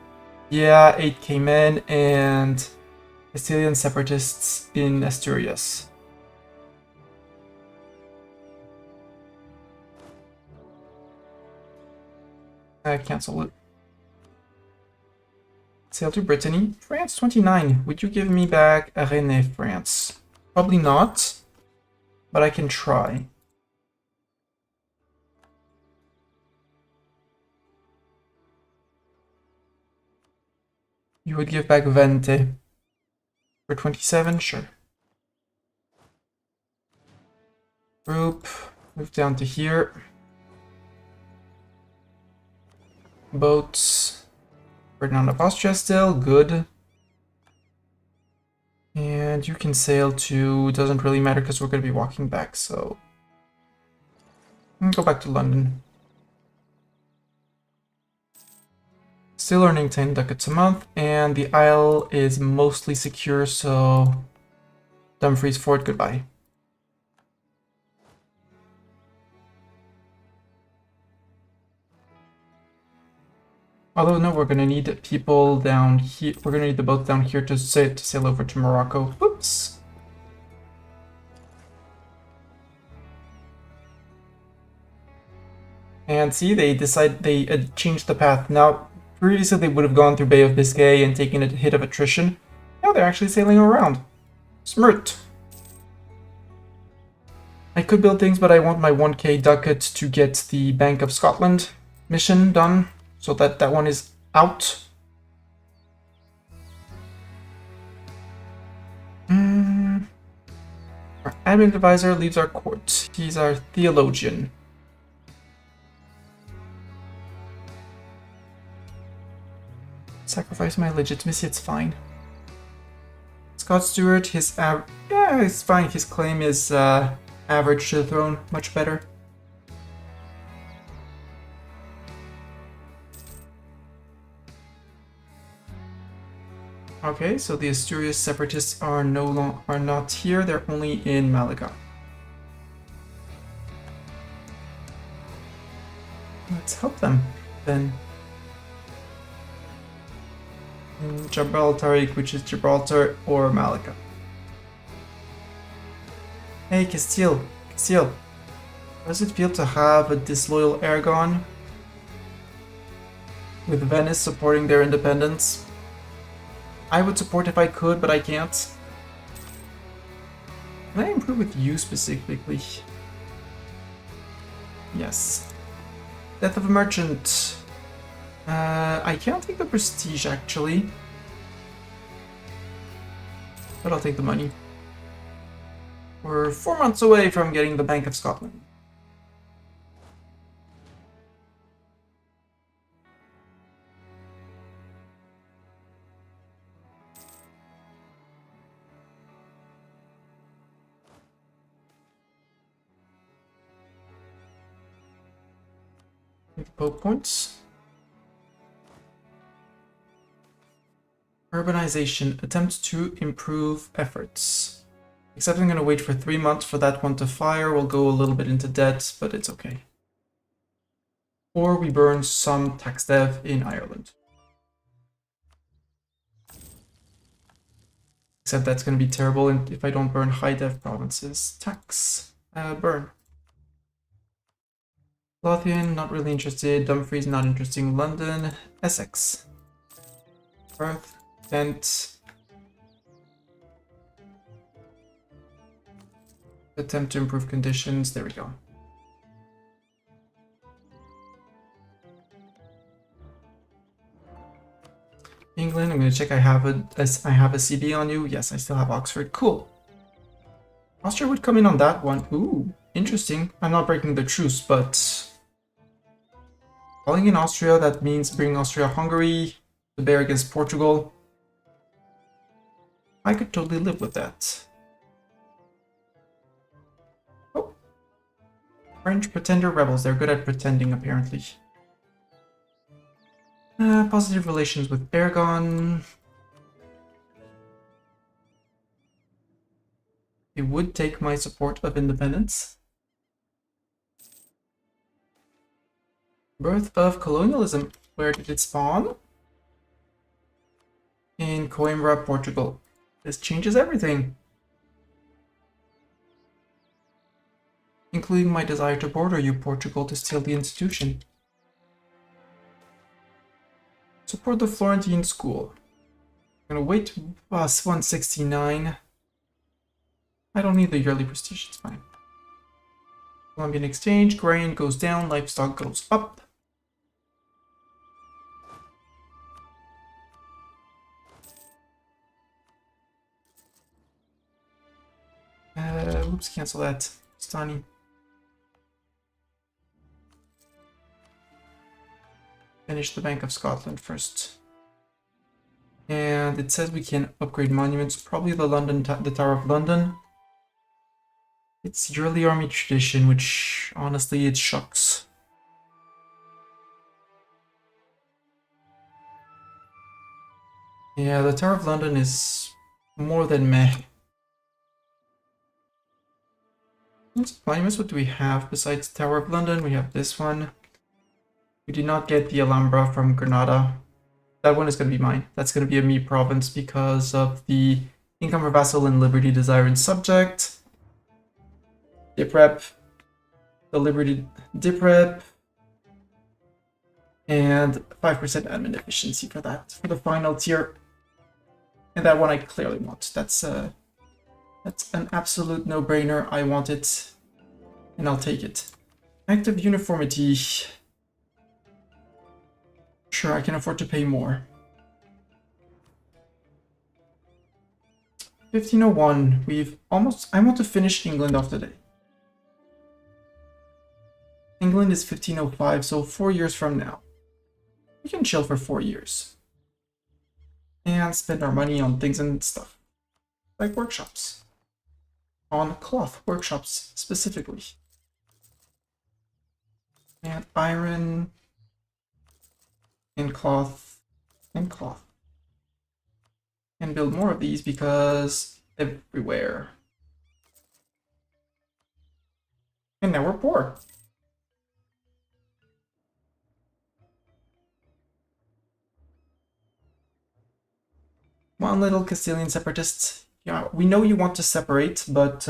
Yeah, 8 came in, and Castilian separatists in Asturias. Cancel it. Sail to Brittany. France 29. Would you give me back Rennes, France? Probably not, but I can try. You would give back Vente. For 27? Sure. Group. Move down to here. Boats. Ferdinand of Austria still. Good. And you can sail to... Doesn't really matter because we're going to be walking back, so... Go back to London. Still earning 10 ducats a month, and the Isle is mostly secure, so... Dumfries Fort, goodbye. Although, no, we're gonna need people down here. We're gonna need the boat down here to sail over to Morocco. Whoops! And see, they changed the path. Now, previously they would have gone through Bay of Biscay and taken a hit of attrition. Now they're actually sailing around. Smart. I could build things, but I want my 1k ducat to get the Bank of Scotland mission done, so that one is out. Our admin advisor leaves our court. He's our theologian. Sacrifice my legitimacy, it's fine. Scott Stewart, yeah, it's fine. His claim is average to the throne, much better. Okay, so the Asturias separatists are not here. They're only in Malaga. Let's help them then. In Gibraltar, which is Gibraltar or Malaga. Hey, Castile. How does it feel to have a disloyal Aragon with Venice supporting their independence? I would support if I could, but I can't. Can I improve with you specifically? Yes. Death of a merchant. I can't take the prestige actually. But I'll take the money. We're 4 months away from getting the Bank of Scotland. Pope points. Urbanization. Attempt to improve efforts. Except I'm going to wait for 3 months for that one to fire. We'll go a little bit into debt, but it's okay. Or we burn some tax dev in Ireland. Except that's going to be terrible if I don't burn high dev provinces. Tax. Burn. Lothian, not really interested. Dumfries, not interesting. London. Essex. Perth. Kent. Attempt to improve conditions. There we go. England, I'm going to check I have a CB on you. Yes, I still have Oxford. Cool. Austria would come in on that one. Ooh, interesting. I'm not breaking the truce, but calling in Austria, that means bringing Austria-Hungary to bear against Portugal. I could totally live with that. Oh. French pretender rebels. They're good at pretending, apparently. Positive relations with Aragon. It would take my support of independence. Birth of colonialism. Where did it spawn? In Coimbra, Portugal. This changes everything. Including my desire to border you, Portugal, to steal the institution. Support the Florentine school. I'm gonna wait to plus 169. I don't need the yearly prestige, it's fine. Colombian exchange, grain goes down, livestock goes up. Oops, cancel that. Stani. Finish the Bank of Scotland first. And it says we can upgrade monuments, probably the Tower of London. It's yearly army tradition, which honestly it shucks. Yeah, the Tower of London is more than meh. Monuments, what do we have besides the Tower of London? We have this one. We did not get the Alhambra from Granada. That one is going to be mine. That's going to be a me province because of the income for vassal and liberty, desire, and subject. Dip rep. The liberty dip rep. And 5% admin efficiency for that. For the final tier. And that one I clearly want. That's an absolute no-brainer. I want it. And I'll take it. Active uniformity. Sure, I can afford to pay more. 1501. I want to finish England off today. England is 1505, so 4 years from now. We can chill for 4 years. And spend our money on things and stuff. Like workshops. On cloth workshops, specifically. And iron... and cloth, and cloth. And build more of these because everywhere. And now we're poor. One little Castilian separatist. Yeah, we know you want to separate, but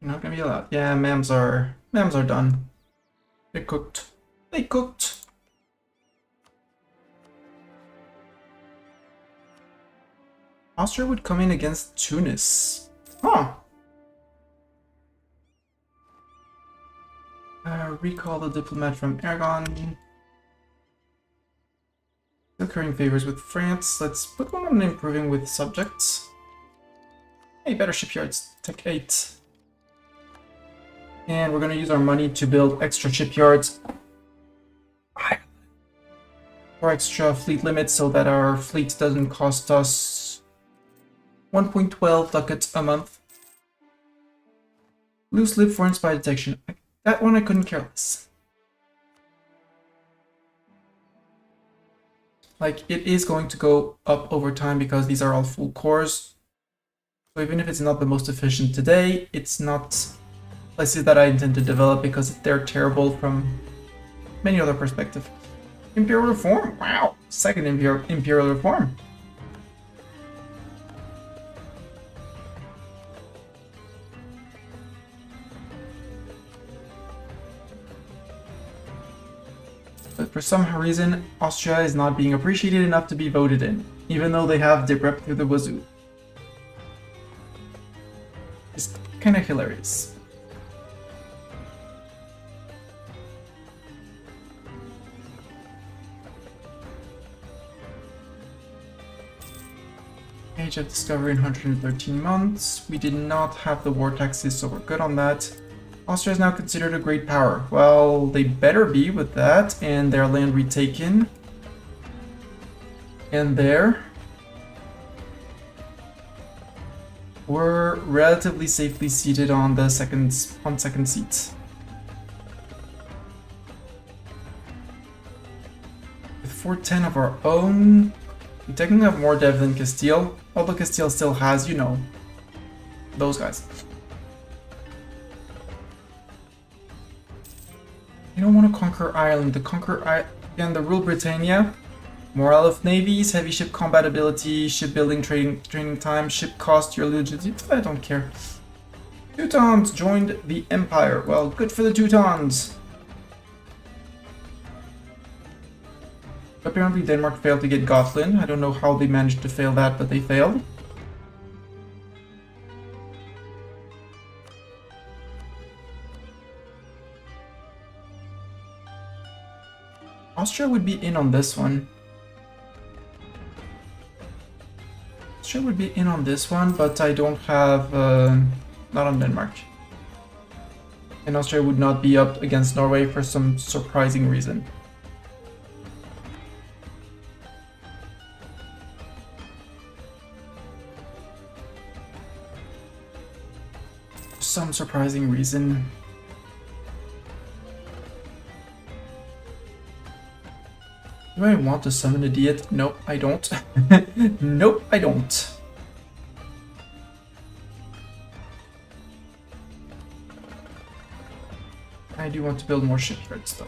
not gonna be allowed. Yeah, mams are done. They cooked. They cooked. Austria would come in against Tunis. Huh. Recall the diplomat from Aragon. Still currying favors with France. Let's put one on improving with subjects. Hey, better shipyards. Tech 8. And we're going to use our money to build extra shipyards. For extra fleet limits so that our fleet doesn't cost us 1.12 ducats a month. Loose lip for spy detection. That one I couldn't care less. Like, it is going to go up over time because these are all full cores. So even if it's not the most efficient today, it's not places that I intend to develop because they're terrible from many other perspectives. Imperial Reform? Wow! Second Imperial Reform. But for some reason, Austria is not being appreciated enough to be voted in, even though they have dip rep through the wazoo. Just kind of hilarious. Age of Discovery in 113 months. We did not have the war taxes, so we're good on that. Austria is now considered a great power. Well, they better be with that, and their land retaken. And there. We're relatively safely seated on the second seat. With 410 of our own, we technically have more dev than Castile, although Castile still has, you know, those guys. You don't want to conquer Ireland. Again, the rule Britannia. Morale of navies, heavy ship combat ability, shipbuilding training time, ship cost, your legitimacy. I don't care. Teutons joined the Empire. Well, good for the Teutons. Apparently Denmark failed to get Gotland. I don't know how they managed to fail that, but they failed. Austria would be in on this one. Austria would be in on this one, but I don't have... not on Denmark. And Austria would not be up against Norway for some surprising reason. Some surprising reason. Do I want to summon a Diet? Nope, I don't. Nope, I don't. I do want to build more shipyards though.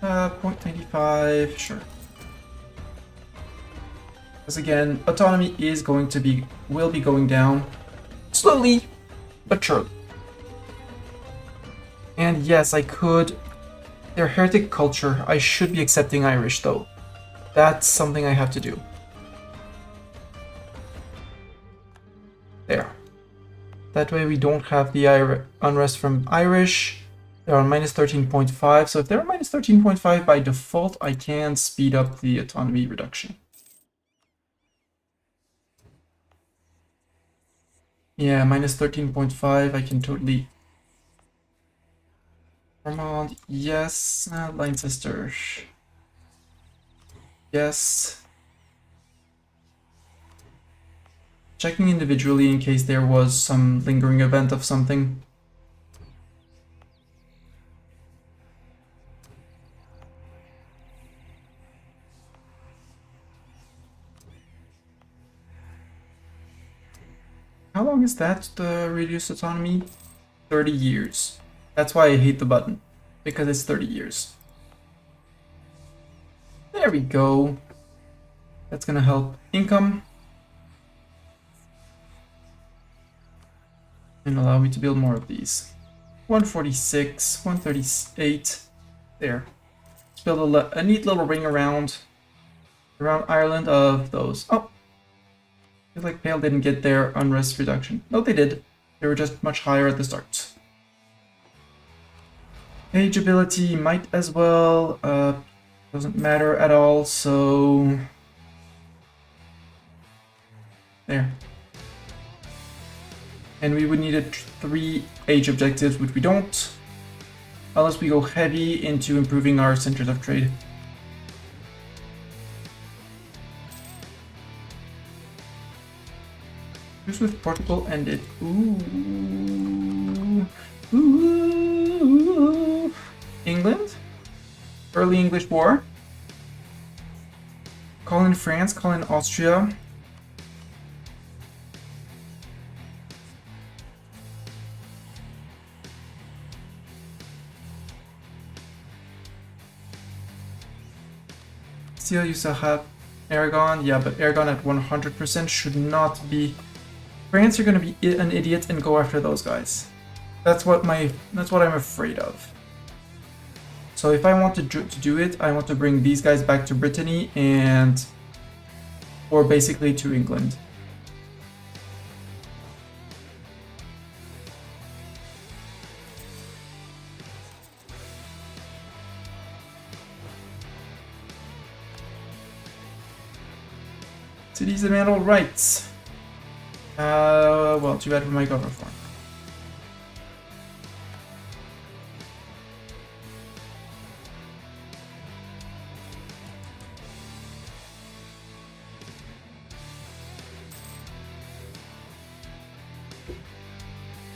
0.95, sure. Because again, autonomy is going to be, will be going down. Slowly, but surely. And yes, I could... Their heretic culture, I should be accepting Irish though. That's something I have to do. There. That way we don't have the unrest from Irish. They're on minus 13.5, so if they're on minus 13.5 by default, I can speed up the autonomy reduction. Yeah, minus 13.5, I can totally... Vermont, yes. Leicester. Yes. Checking individually in case there was some lingering event of something. How long is that, the reduced autonomy? 30 years. That's why I hate the button, because it's 30 years. There we go. That's gonna help income. And allow me to build more of these. 146, 138, there. Let's build a neat little ring around Ireland of those. Oh! I feel like Pale didn't get their unrest reduction. No, they did. They were just much higher at the start. Age ability might as well, doesn't matter at all, so... There. And we would need 3 age objectives, which we don't, unless we go heavy into improving our centers of trade. Who's with Portugal ended? Ooh. Ooh. England? Early English War. Call in France, call in Austria. Still used to have Aragon, yeah, but Aragon at 100% should not be. France, you're gonna be an idiot and go after those guys. That's what I'm afraid of. So if I want to do it, I want to bring these guys back to Brittany or basically to England. Cities demand all rights. Well, too bad for my governor farm.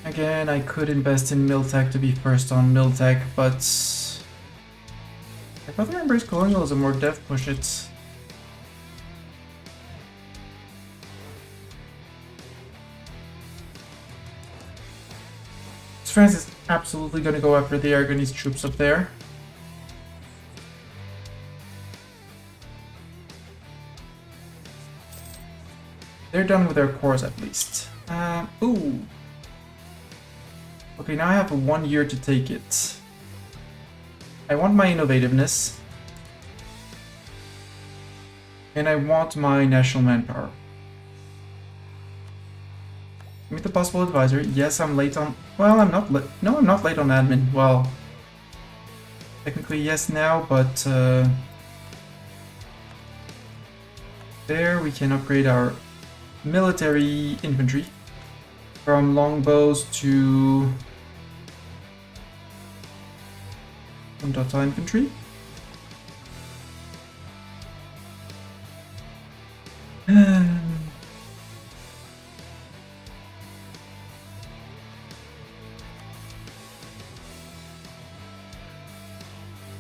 Again, I could invest in Miltech to be first on Miltech, but I'd rather embrace colonialism or dev push it. France is absolutely going to go after the Aragonese troops up there. They're done with their cores at least. Ooh. Okay, now I have 1 year to take it. I want my innovativeness. And I want my national manpower. Meet the possible advisor. Yes, I'm late on... Well, I'm not late. No, I'm not late on admin. Well, technically yes now, but... there we can upgrade our military infantry. From longbows to... Dota infantry.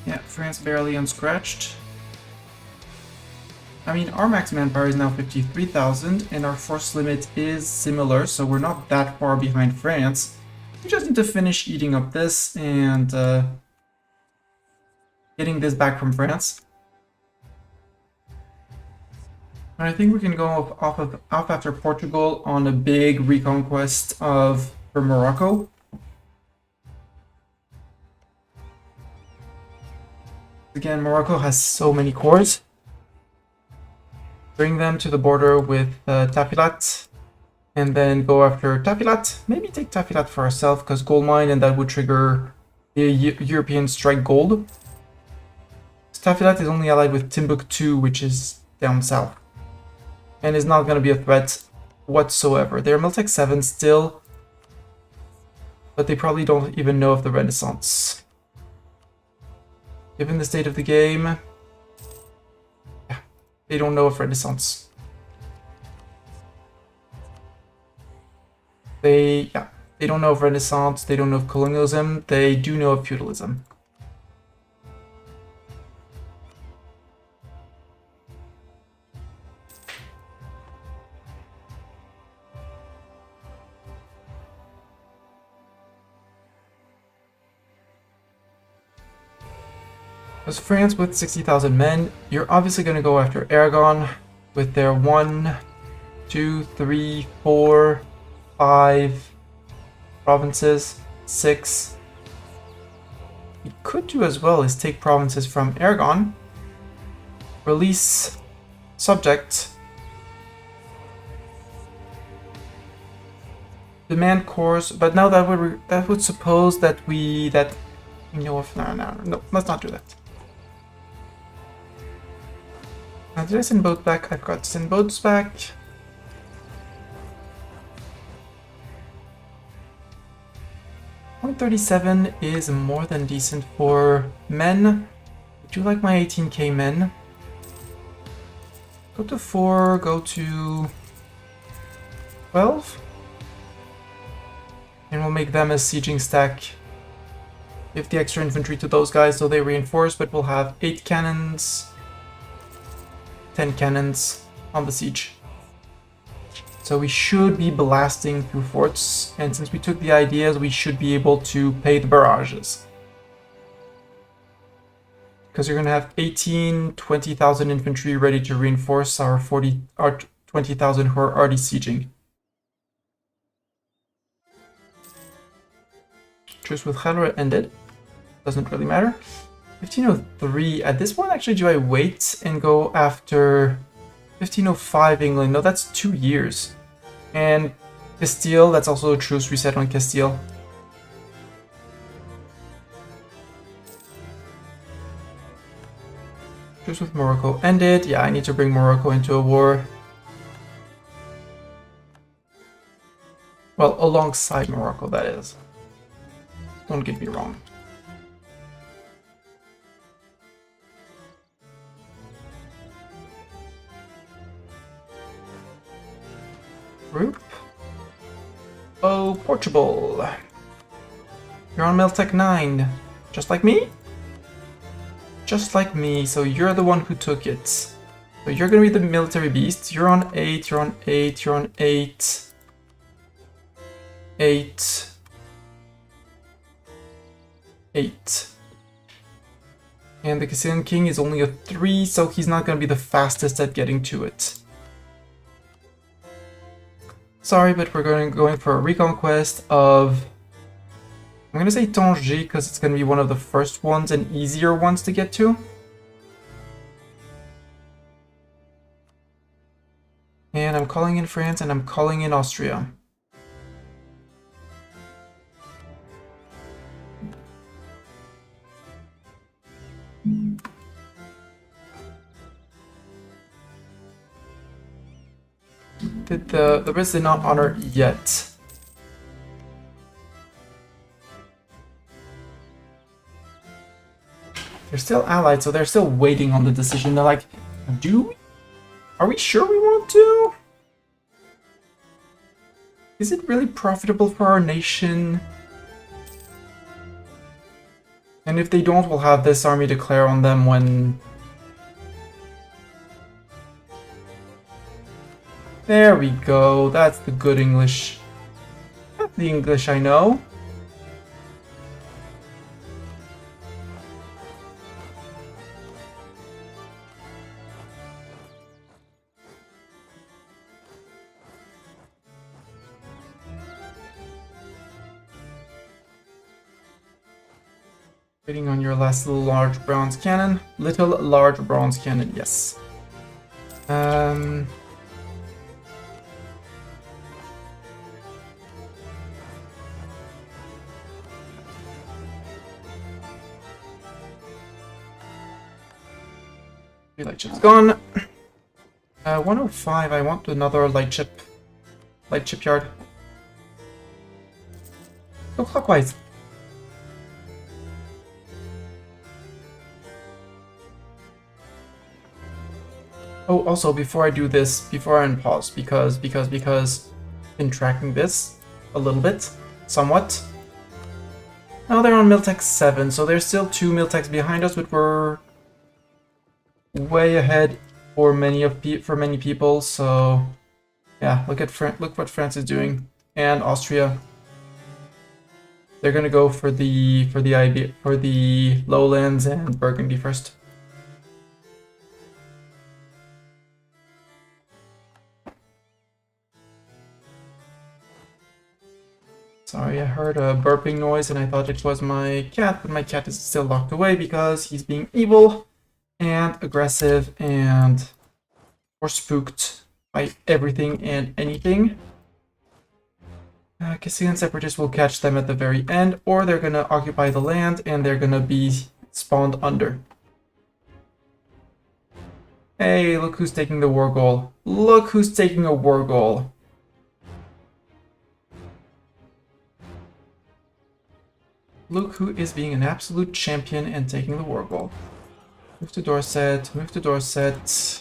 Yeah, France barely unscratched. I mean, our max manpower is now 53,000, and our force limit is similar, so we're not that far behind France. We just need to finish eating up this and getting this back from France. And I think we can go off after Portugal on a big reconquest of Morocco. Again, Morocco has so many cores. Bring them to the border with Tafilat, and then go after Tafilat. Maybe take Tafilat for ourselves, because gold mine, and that would trigger the European strike gold. Tafilat is only allied with Timbuktu, which is down south, and is not going to be a threat whatsoever. They're Miltech 7 still, but they probably don't even know of the Renaissance. Given the state of the game, yeah, they don't know of Renaissance. They don't know of Renaissance, they don't know of colonialism, they do know of feudalism. As France with 60,000 men, you're obviously going to go after Aragon with their 1, 2, 3, 4, 5 provinces, 6. What we could do as well is take provinces from Aragon, release subject, demand cores, but now that would suppose that we know of. No, let's not do that. Now, did I send boats back? I forgot to send boats back. .37 is more than decent for men. I do like my 18k men. Go to 4, go to 12. And we'll make them a sieging stack. Give the extra infantry to those guys so they reinforce, but we'll have 8 cannons. 10 cannons on the siege. So we should be blasting through forts, and since we took the ideas, we should be able to pay the barrages. Because you're going to have 20,000 infantry ready to reinforce our 20,000 who are already sieging. Truce with Khalra ended. Doesn't really matter. 1503. At this point, actually, do I wait and go after 1505 England? No, that's 2 years. And Castile, that's also a truce reset on Castile. Truce with Morocco ended. Yeah, I need to bring Morocco into a war. Well, alongside Morocco, that is. Don't get me wrong. Group. Oh, Portugal. You're on Miltech 9. Just like me? Just like me, so you're the one who took it. So you're gonna be the military beast. You're on 8, you're on 8, you're on 8. 8. 8. And the Castilian King is only a 3, so he's not gonna be the fastest at getting to it. Sorry, but we're going for a reconquest of... I'm gonna say Tanger because it's gonna be one of the first ones and easier ones to get to. And I'm calling in France and I'm calling in Austria. The Brits did not honor yet. They're still allied, so they're still waiting on the decision. They're like, are we sure we want to? Is it really profitable for our nation? And if they don't, we'll have this army declare on them when... There we go, that's the good English. That's the English I know. Waiting on your last little large bronze cannon. Little large bronze cannon, yes. Light chip's gone. 105, I want another light chip. Light chip yard. Go clockwise. Oh, also, before I do this, before I unpause, because been tracking this a little bit, somewhat. Now they're on Miltech 7, so there's still 2 Miltechs behind us, but we're way ahead for many people. So yeah, look what France is doing, and Austria. They're gonna go for the lowlands and Burgundy first. Sorry, I heard a burping noise and I thought it was my cat, but my cat is still locked away because he's being evil and aggressive and or spooked by everything and anything. Castilian separatists will catch them at the very end, or they're gonna occupy the land and they're gonna be spawned under. Hey, look who's taking the war goal. Look who's taking a war goal. Look who is being an absolute champion and taking the war goal. Move to Dorset, move to Dorset.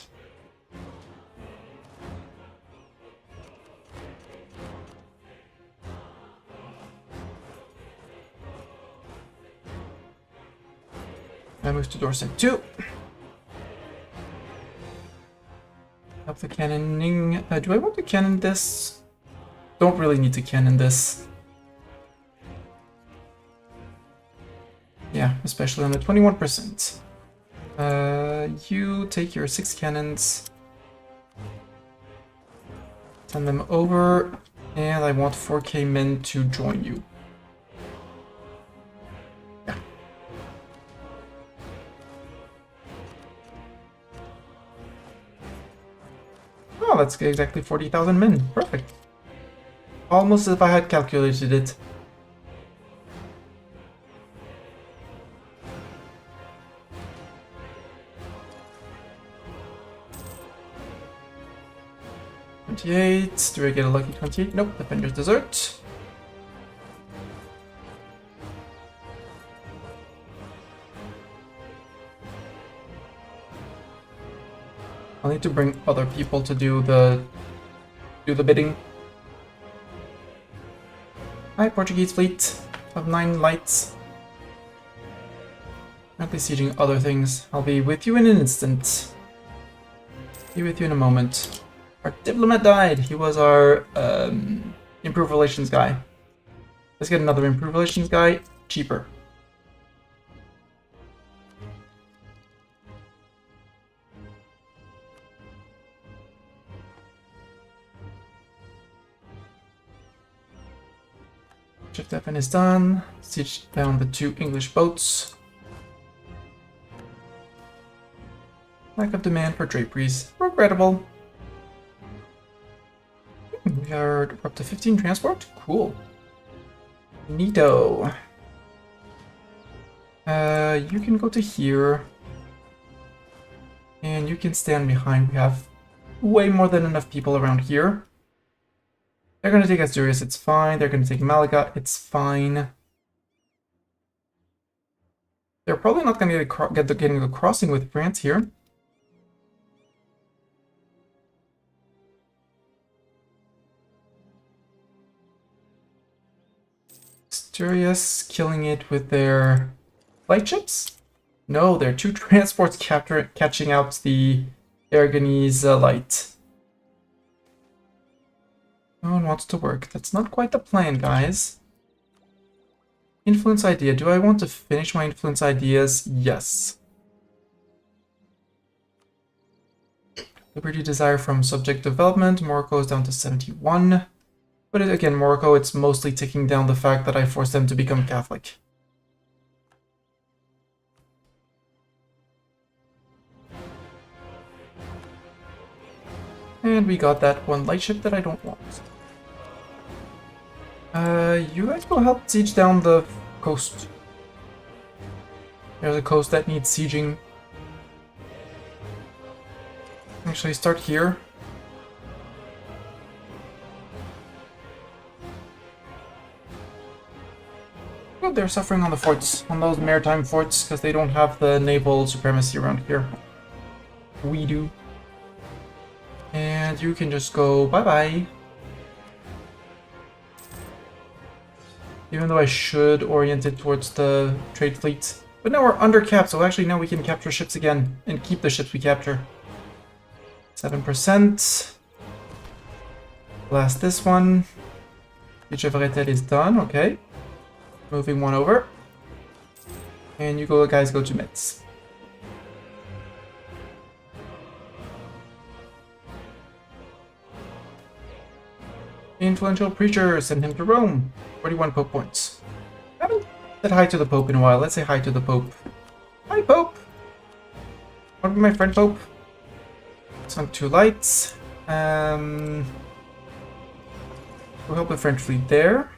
I move to Dorset too. Up the cannoning. Do I want to cannon this? Don't really need to cannon this. Yeah, especially on the 21%. You take your 6 cannons. Send them over. And I want 4k men to join you. Yeah. Oh, that's exactly 40,000 men. Perfect. Almost as if I had calculated it. 28. Do I get a lucky 28? Nope, Defender's Dessert. I'll need to bring other people to do the bidding. Hi, Portuguese fleet of 9 lights. Currently sieging other things. I'll be with you in an instant. Be with you in a moment. Our diplomat died. He was our improved relations guy. Let's get another improved relations guy. Cheaper. Shift FN is done. Siege down the 2 English boats. Lack of demand for draperies. Regrettable. We are up to 15 transport. Cool. Neato. You can go to here. And you can stand behind. We have way more than enough people around here. They're gonna take Asturias, it's fine. They're gonna take Malaga, it's fine. They're probably not gonna getting the crossing with France here. Asturias killing it with their light ships? No, they're 2 transports catching out the Aragonese light. No one wants to work. That's not quite the plan, guys. Influence idea. Do I want to finish my influence ideas? Yes. Liberty desire from subject development. Morocco is down to 71. But again, Morocco, it's mostly ticking down the fact that I forced them to become Catholic. And we got that 1 light ship that I don't want. You guys go help siege down the coast. There's a coast that needs sieging. Actually, start here. Oh, they're suffering on the forts, on those maritime forts, because they don't have the naval supremacy around here. We do. And you can just go bye-bye. Even though I should orient it towards the trade fleet. But now we're under cap, so actually now we can capture ships again and keep the ships we capture. 7%. Blast this one. Chevretel is done, okay. Moving 1 over. And you guys go to Metz. Influential preacher, send him to Rome. 41 Pope points. I haven't said hi to the Pope in a while. Let's say hi to the Pope. Hi, Pope! Want to be my friend, Pope? Sunk 2 lights. We'll help the French fleet there.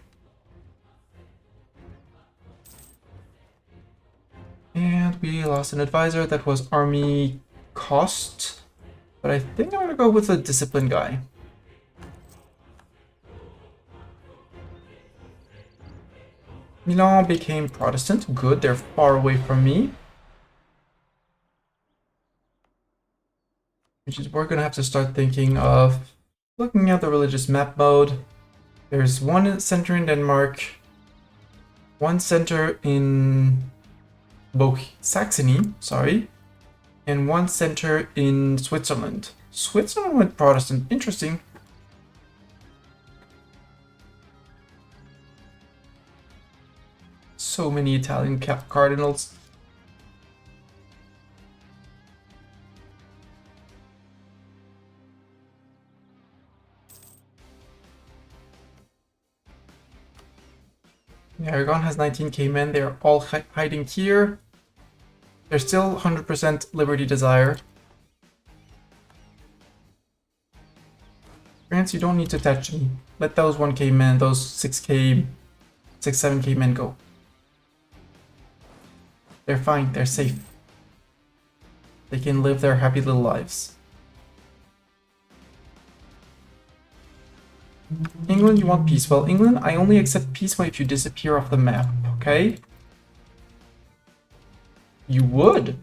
And we lost an advisor. That was army cost. But I think I'm going to go with a discipline guy. Milan became Protestant. Good, they're far away from me. Which is we're gonna have to start thinking of looking at the religious map mode. There's 1 center in Denmark, 1 center in Saxony, sorry, and 1 center in Switzerland. Switzerland went Protestant, interesting. So many Italian cardinals. Yeah, Aragon has 19k men. They're all hiding here. They're still 100% Liberty Desire. France, you don't need to touch me. Let those 1k men, those 6k, 7k men go. They're fine, they're safe. They can live their happy little lives. England, you want peace. Well, England, I only accept peace if you disappear off the map, okay? You would?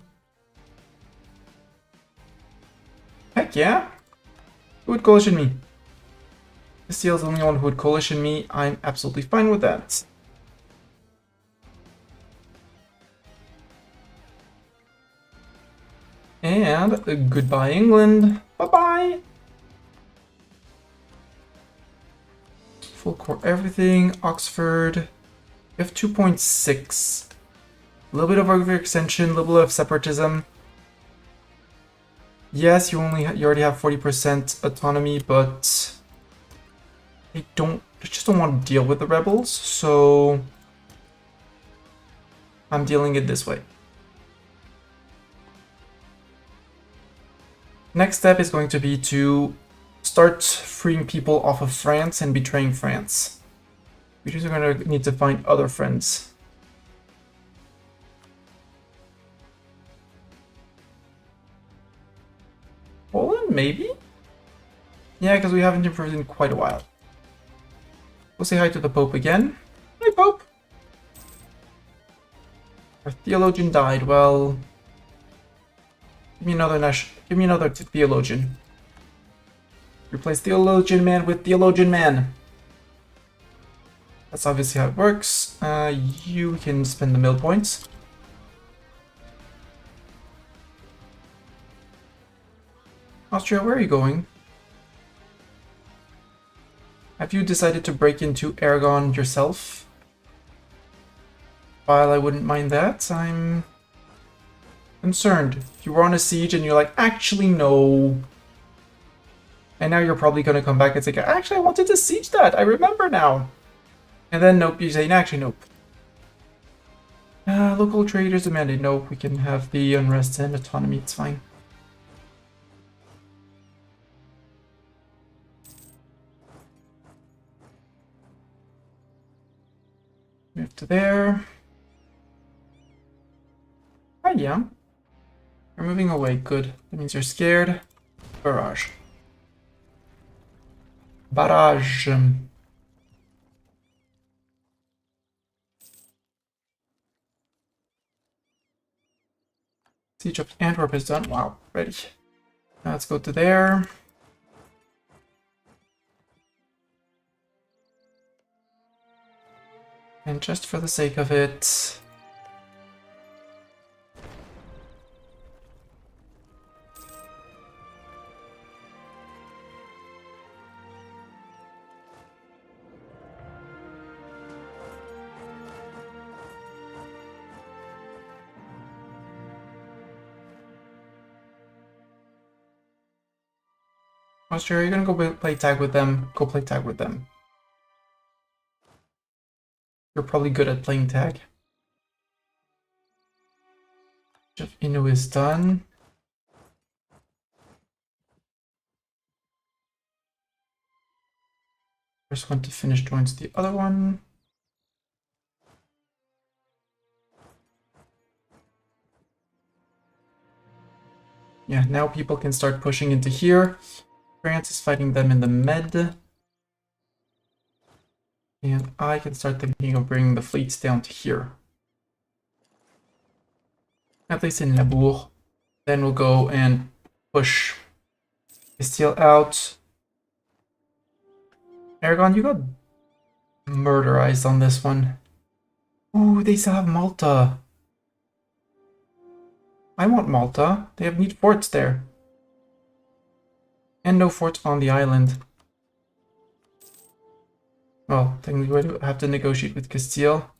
Heck yeah. Who would coalition me? Castile's the only one who would coalition me. I'm absolutely fine with that. And goodbye, England. Bye-bye. Full core everything. Oxford. We have 2.6. A little bit of overextension, a little bit of separatism. Yes, you already have 40% autonomy, but I just don't want to deal with the rebels, so I'm dealing it this way. Next step is going to be to start freeing people off of France and betraying France. We're just going to need to find other friends. Poland, maybe? Yeah, because we haven't improved in quite a while. We'll say hi to the Pope again. Hi, Pope! Our theologian died. Well, give me another theologian. Replace theologian man with theologian man. That's obviously how it works. You can spend the mill points. Austria, where are you going? Have you decided to break into Aragon yourself? While I wouldn't mind that, I'm concerned. If you were on a siege and you're like, actually no. And now you're probably going to come back and say, actually I wanted to siege that, I remember now. And then nope, you say, actually nope. Local traders demanded, nope, we can have the unrest and autonomy, it's fine. Move to there. Hi, yeah. You're moving away, good. That means you're scared. Barrage. Barrage. Siege of Antwerp is done. Wow, ready. Now let's go to there. And just for the sake of it... Austria, you're gonna go play tag with them. Go play tag with them. You're probably good at playing tag. Jeff Inu is done. First one to finish joins the other one. Yeah, now people can start pushing into here. France is fighting them in the Med. And I can start thinking of bringing the fleets down to here. At least in Labour. Then we'll go and push Castile out. Aragon, you got murderized on this one. Ooh, they still have Malta. I want Malta. They have neat forts there. And no forts on the island. Well, technically we have to negotiate with Castile.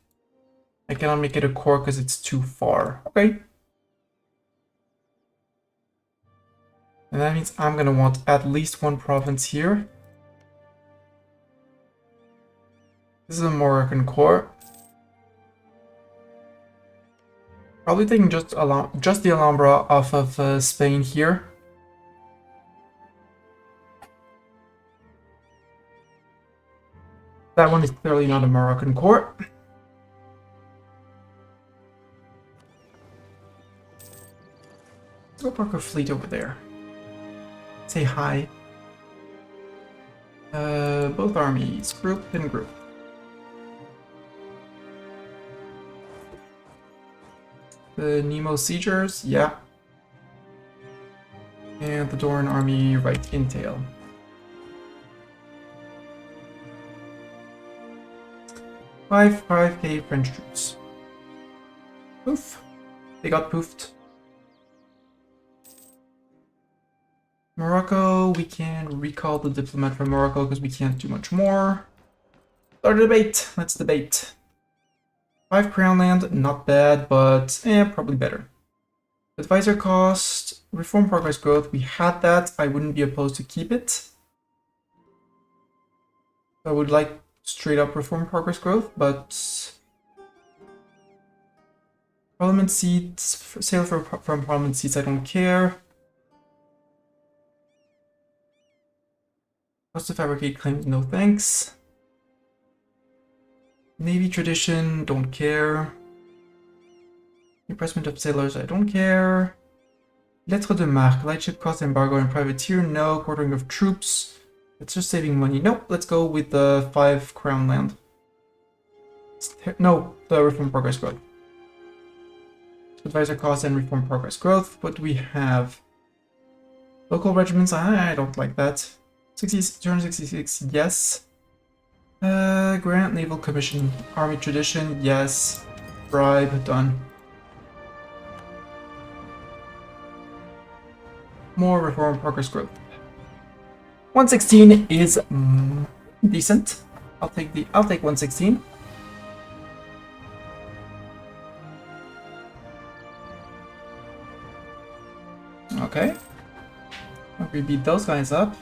I cannot make it a core because it's too far. Okay. And that means I'm gonna want at least one province here. This is a Moroccan core. Probably taking just the Alhambra off of Spain here. That one is clearly not a Moroccan core. Let's go park a fleet over there. Say hi. Both armies, group and group. The Nemo Siegers, yeah. And the Doran army, right, intel. 5K French troops. Poof. They got poofed. Morocco, we can recall the diplomat from Morocco because we can't do much more. Start a debate. Let's debate. 5 crown land, not bad, but probably better. Advisor cost, reform progress growth, we had that. I wouldn't be opposed to keep it. I would like straight up reform progress growth, but parliament seats, sale from parliament seats, I don't care. Cost to fabricate claims, no thanks. Navy tradition, don't care. Impressment of sailors, I don't care. Lettre de marque, lightship cost embargo and privateer, no. Quartering of troops. It's just saving money. Nope, let's go with the 5 crown land. No, the reform progress growth. Advisor cost and reform progress growth. What do we have? Local regiments, I don't like that. 266, yes. Grant Naval Commission, Army Tradition, yes. Bribe, done. More reform progress growth. 116 is decent. I'll take 116. Okay. We beat those guys up.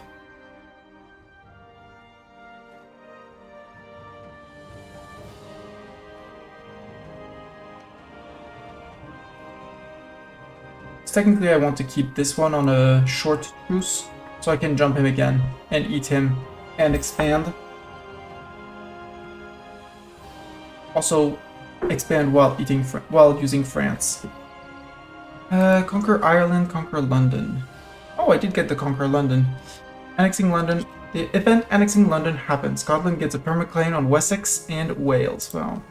Technically, I want to keep this one on a short truce, so I can jump him again and eat him and expand. Also, expand while using France. Conquer Ireland, conquer London. Oh, I did get the conquer London. Annexing London. The event annexing London happens. Scotland gets a permanent claim on Wessex and Wales. Well.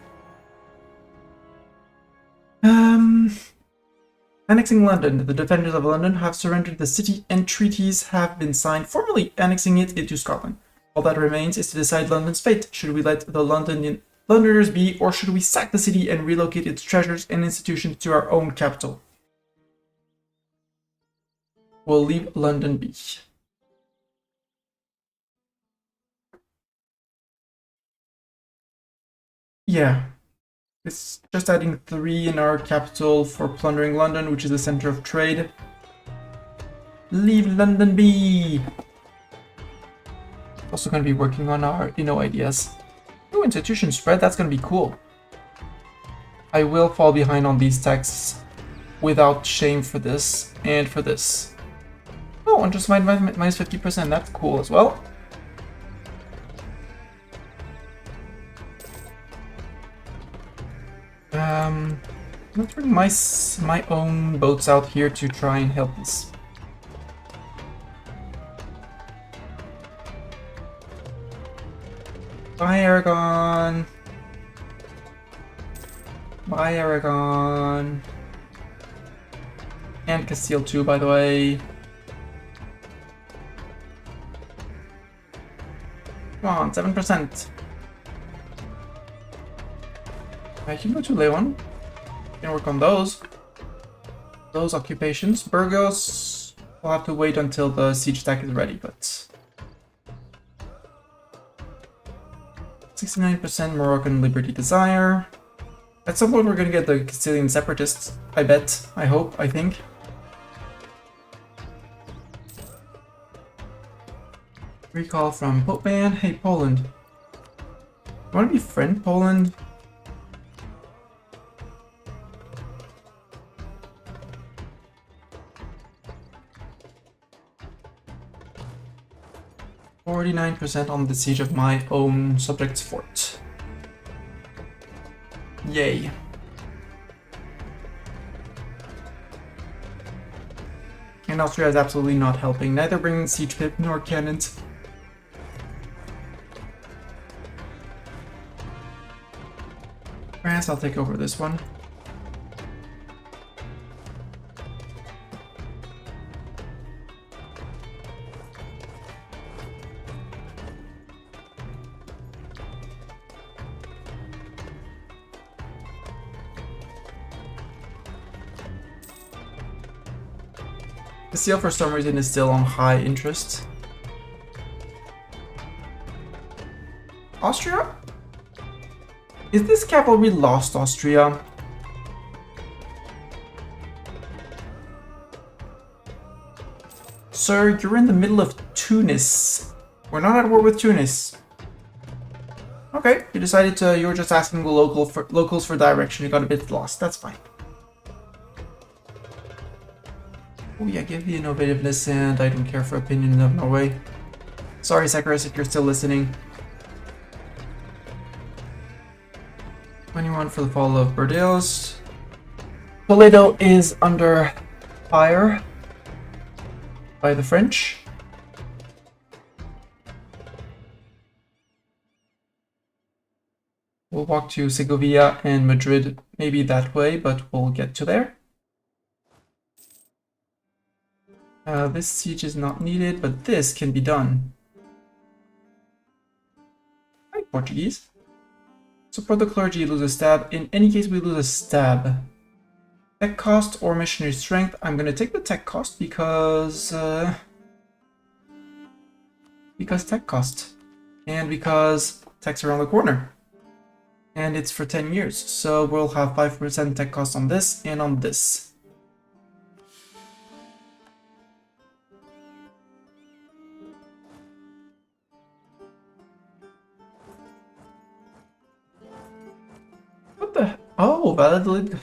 Annexing London. The defenders of London have surrendered the city and treaties have been signed, formally annexing it into Scotland. All that remains is to decide London's fate. Should we let the Londoners be, or should we sack the city and relocate its treasures and institutions to our own capital? We'll leave London be. Yeah. It's just adding 3 in our capital for plundering London, which is the center of trade. Leave London be! Also going to be working on our ideas. New institution spread, that's going to be cool. I will fall behind on these texts without shame for this and for this. Oh, and just minus 50%, that's cool as well. Let's bring my own boats out here to try and help this. Bye, Aragon. Bye, Aragon. And Castile too, by the way. Come on, 7%. I can go to Leon. Can work on those. Those occupations. Burgos, we'll have to wait until the siege stack is ready, but 69% Moroccan Liberty Desire. At some point we're gonna get the Castilian Separatists, I bet, I hope, I think. Recall from Pope Man. Hey, Poland. You wanna be friend Poland? %49 on the siege of my own subject's fort. Yay. And Austria is absolutely not helping, neither bringing siege pip nor cannons. Guess I'll take over this one. Castile for some reason is still on high interest. Austria? Is this cavalry lost, Austria? Sir, you're in the middle of Tunis. We're not at war with Tunis. Okay, you decided to, you were just asking the locals for direction. You got a bit lost. That's fine. Oh yeah, give the innovativeness, and I don't care for opinion of Norway. Sorry, Zacharias, if you're still listening. 21 for the fall of Burdeos. Toledo is under fire by the French. We'll walk to Segovia and Madrid, maybe that way, but we'll get to there. This siege is not needed, but this can be done. Hi, Portuguese. Support the clergy, lose a stab. In any case, we lose a stab. Tech cost or missionary strength. I'm gonna take the tech cost because tech cost. And because tech's around the corner. And it's for 10 years. So we'll have 5% tech cost on this and on this. What the? Oh, Valladolid got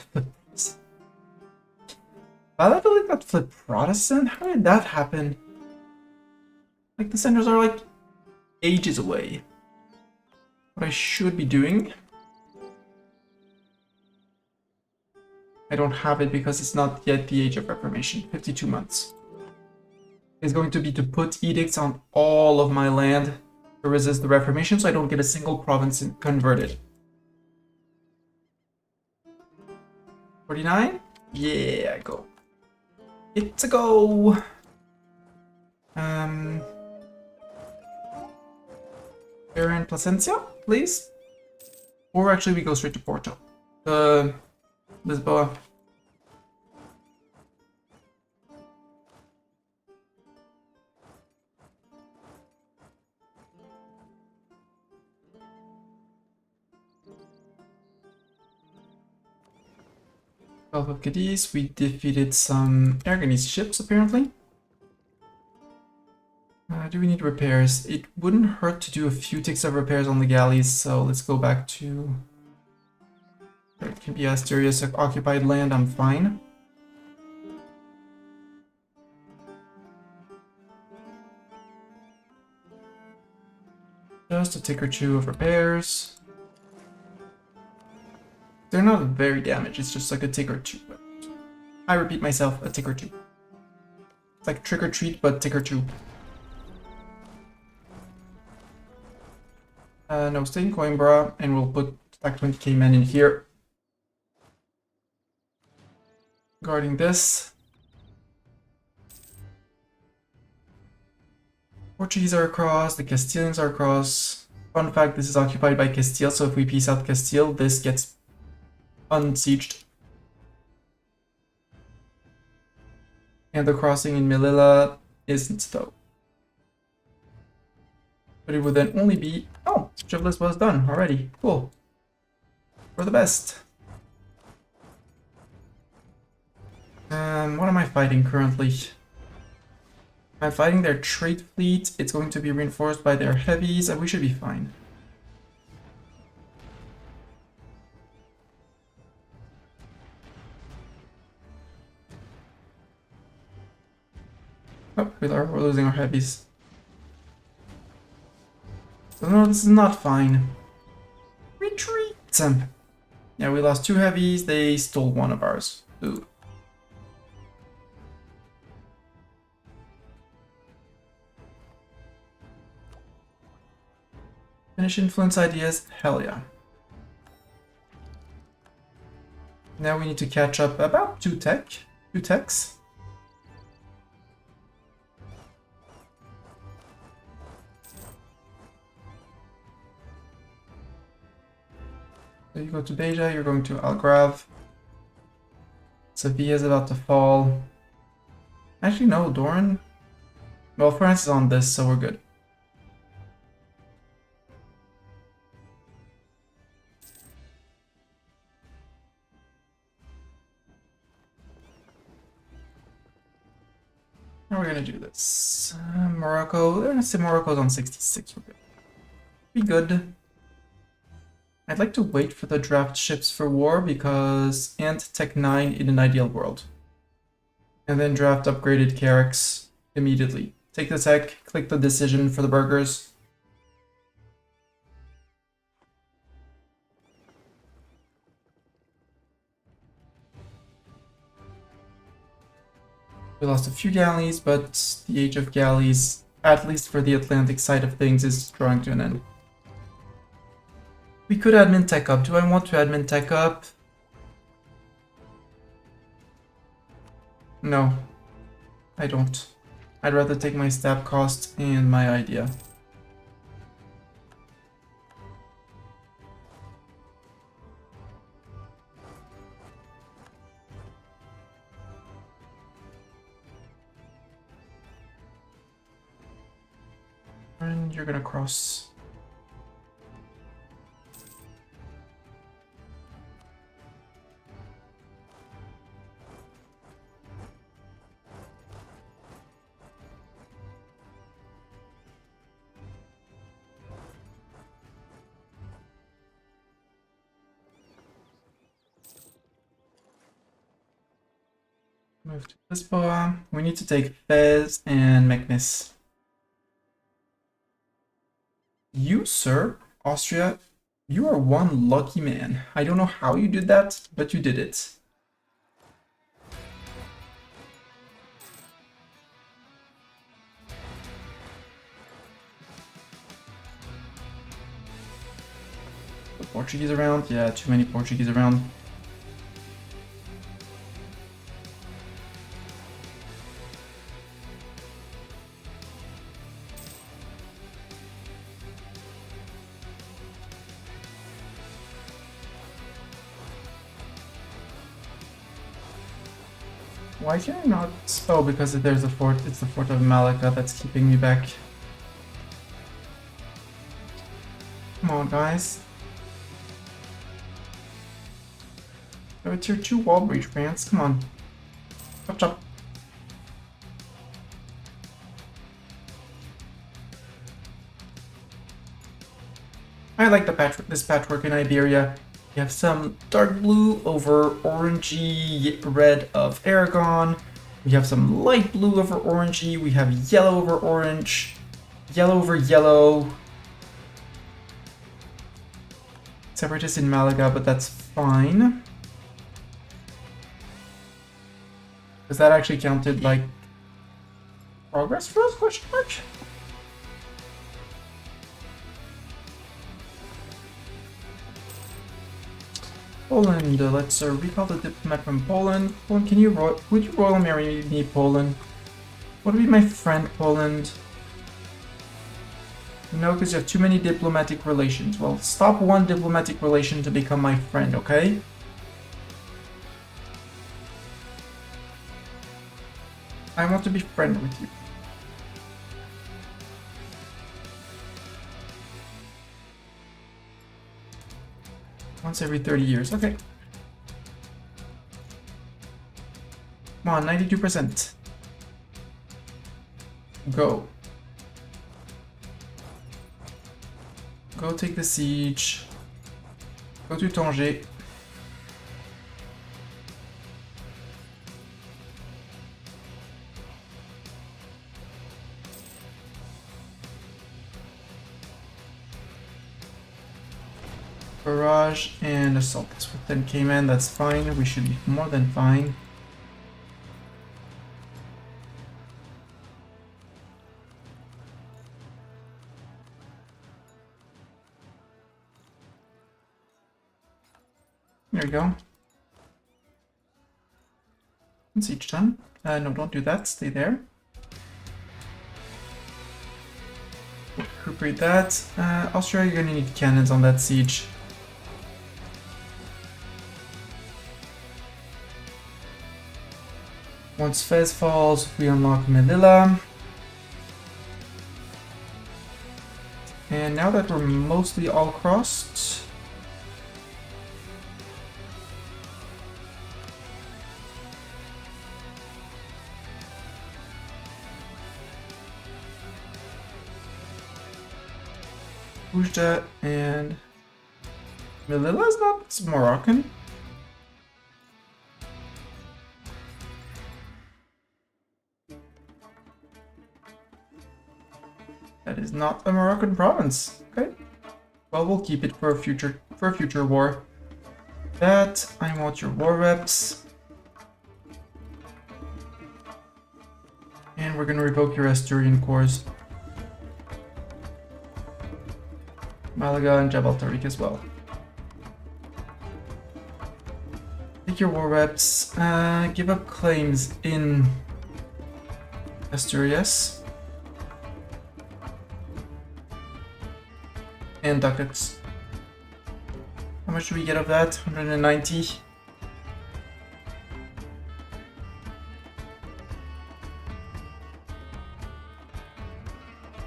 flipped Protestant? How did that happen? Like, the centers are like ages away. What I should be doing. I don't have it because it's not yet the age of Reformation. 52 months. Is going to be to put edicts on all of my land to resist the Reformation, so I don't get a single province converted. 49? Yeah, go. It's a go. Baron Plasencia, please. Or actually, we go straight to Porto. Lisboa. Gulf of Cadiz, we defeated some Aragonese ships, apparently. Do we need repairs? It wouldn't hurt to do a few ticks of repairs on the galleys, so let's go back to... It can be Asturias occupied land, I'm fine. Just a tick or two of repairs. They're not very damaged, it's just like a tick or two. I repeat myself, a tick or two. It's like trick or treat, but tick or two. No, stay in Coimbra, and we'll put like 20k men in here. Guarding this. Portuguese are across, the Castilians are across. Fun fact, this is occupied by Castile, so if we peace out Castile, this gets unsieged. And the crossing in Melilla isn't though. But it would then only be... Oh, Shivless was done already. Cool. For the best. What am I fighting currently? I'm fighting their trade fleet. It's going to be reinforced by their heavies, and we should be fine. Oh, we're losing our heavies. So no, this is not fine. Retreat! Yeah, we lost 2 heavies. They stole 1 of ours. Ooh. Finish influence ideas? Hell yeah. Now we need to catch up about 2 techs. So you go to Beja, you're going to Algrav. Sevilla's about to fall. Actually, no, Doran. Well, France is on this, so we're good. How are we gonna do this? Morocco, they're gonna say Morocco's on 66, we're good. Be good. I'd like to wait for the draft ships for war because and Tech 9 in an ideal world. And then draft upgraded Carracks immediately. Take the tech, click the decision for the burgers. We lost a few galleys, but the age of galleys, at least for the Atlantic side of things, is drawing to an end. We could admin tech up. Do I want to admin tech up? No, I don't. I'd rather take my stab cost and my idea. And you're gonna cross. Move to Lisboa. We need to take Fez and Meknes. You, sir, Austria, you are one lucky man. I don't know how you did that, but you did it. The Portuguese around? Yeah, too many Portuguese around. Why can I not? Oh, because there's a fort. It's the fort of Malacca that's keeping me back. Come on, guys. Oh, it's your 2 wall breach, France. Come on. Chop chop. I like this patchwork in Iberia. You have some dark blue over orangey red of Aragon. We have some light blue over orangey. We have yellow over orange. Yellow over yellow. Separatists in Malaga, but that's fine. Because that actually counted like progress for us, question mark? Poland, let's recall the diplomat from Poland. Poland, would you royal marry me, Poland? Would be my friend, Poland? No, because you have too many diplomatic relations. Well, stop one diplomatic relation to become my friend, okay? I want to be friend with you. Once every 30 years, okay. Come on, 92%. Go. Go take the siege. Go to Tanger. Barrage and assault with 10k men, that's fine. We should be more than fine. There we go. Siege done. No, don't do that. Stay there. Recuperate that. Austria, you're gonna need cannons on that siege. Once Fez falls, we unlock Melilla. And now that we're mostly all crossed, Ujda and Melilla is not Moroccan. That is not a Moroccan province. Okay. Well, we'll keep it for a future war. That I want your war reps. And we're gonna revoke your Asturian cores. Malaga and Jabal Tariq as well. Take your war reps. Give up claims in Asturias. And ducats. How much do we get of that? 190.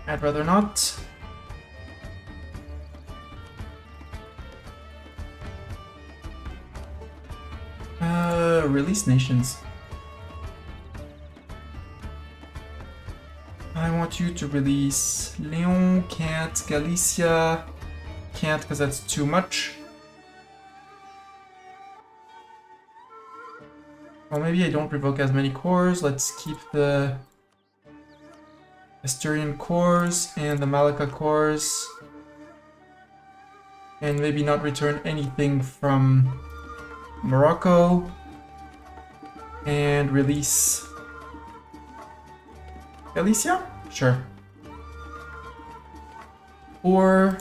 I'd rather not. Release nations. I want you to release Leon, can't, Galicia, can't because that's too much. Well, maybe I don't revoke as many cores. Let's keep the Asturian cores and the Malacca cores. And maybe not return anything from Morocco. And release Galicia? Sure. Or.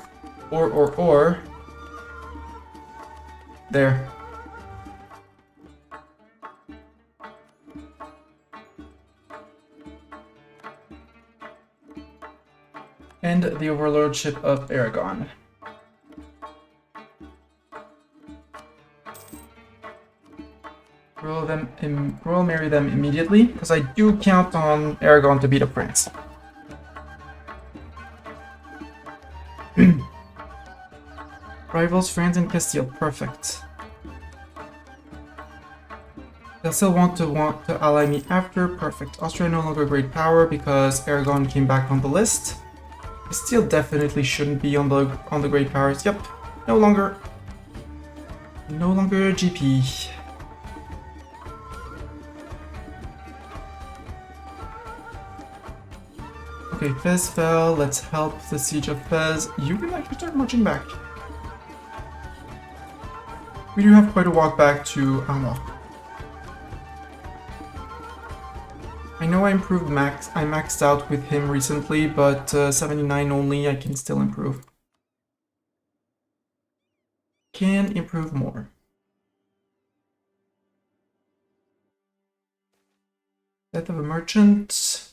There. And the overlordship of Aragon. Royal marry them immediately, because I do count on Aragon to beat up France. Rivals France and Castile, perfect. They'll still want to ally me after, perfect. Austria no longer a great power because Aragon came back on the list. Castile definitely shouldn't be on the great powers. Yep, no longer a GP. Okay, Fez fell. Let's help the siege of Fez. You can actually start marching back. We do have quite a walk back to Armagh. I know I improved I maxed out with him recently, but 79 only, I can still improve. Can improve more. Death of a merchant.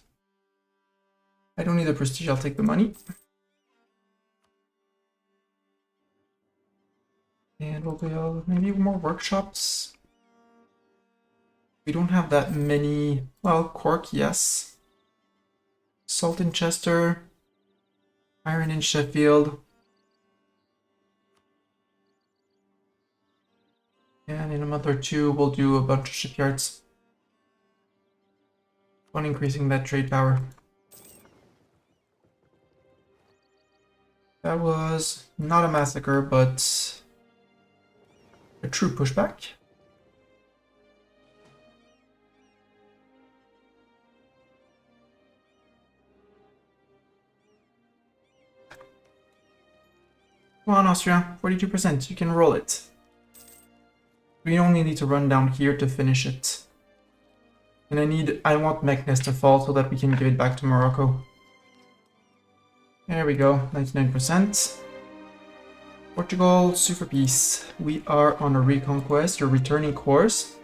I don't need the prestige, I'll take the money. And we'll go maybe more workshops. We don't have that many. Well, Cork, yes. Salt in Chester. Iron in Sheffield. And in a month or two, we'll do a bunch of shipyards. On increasing that trade power. That was not a massacre, but a true pushback. Come on, Austria, 42%, you can roll it. We only need to run down here to finish it. And I want Meknes to fall so that we can give it back to Morocco. There we go, 99%. Portugal, super peace. We are on a reconquest or returning course.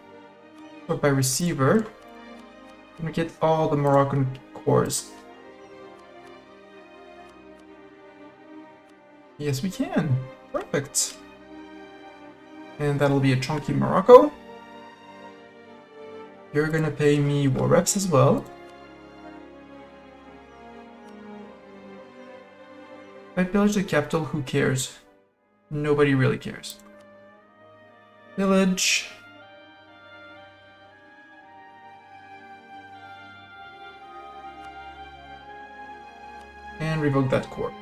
Or by receiver. And we get all the Moroccan cores. Yes, we can. Perfect. And that'll be a chunky Morocco. You're gonna pay me war reps as well. If I pillage the capital, who cares? Nobody really cares. Village. And revoke that core.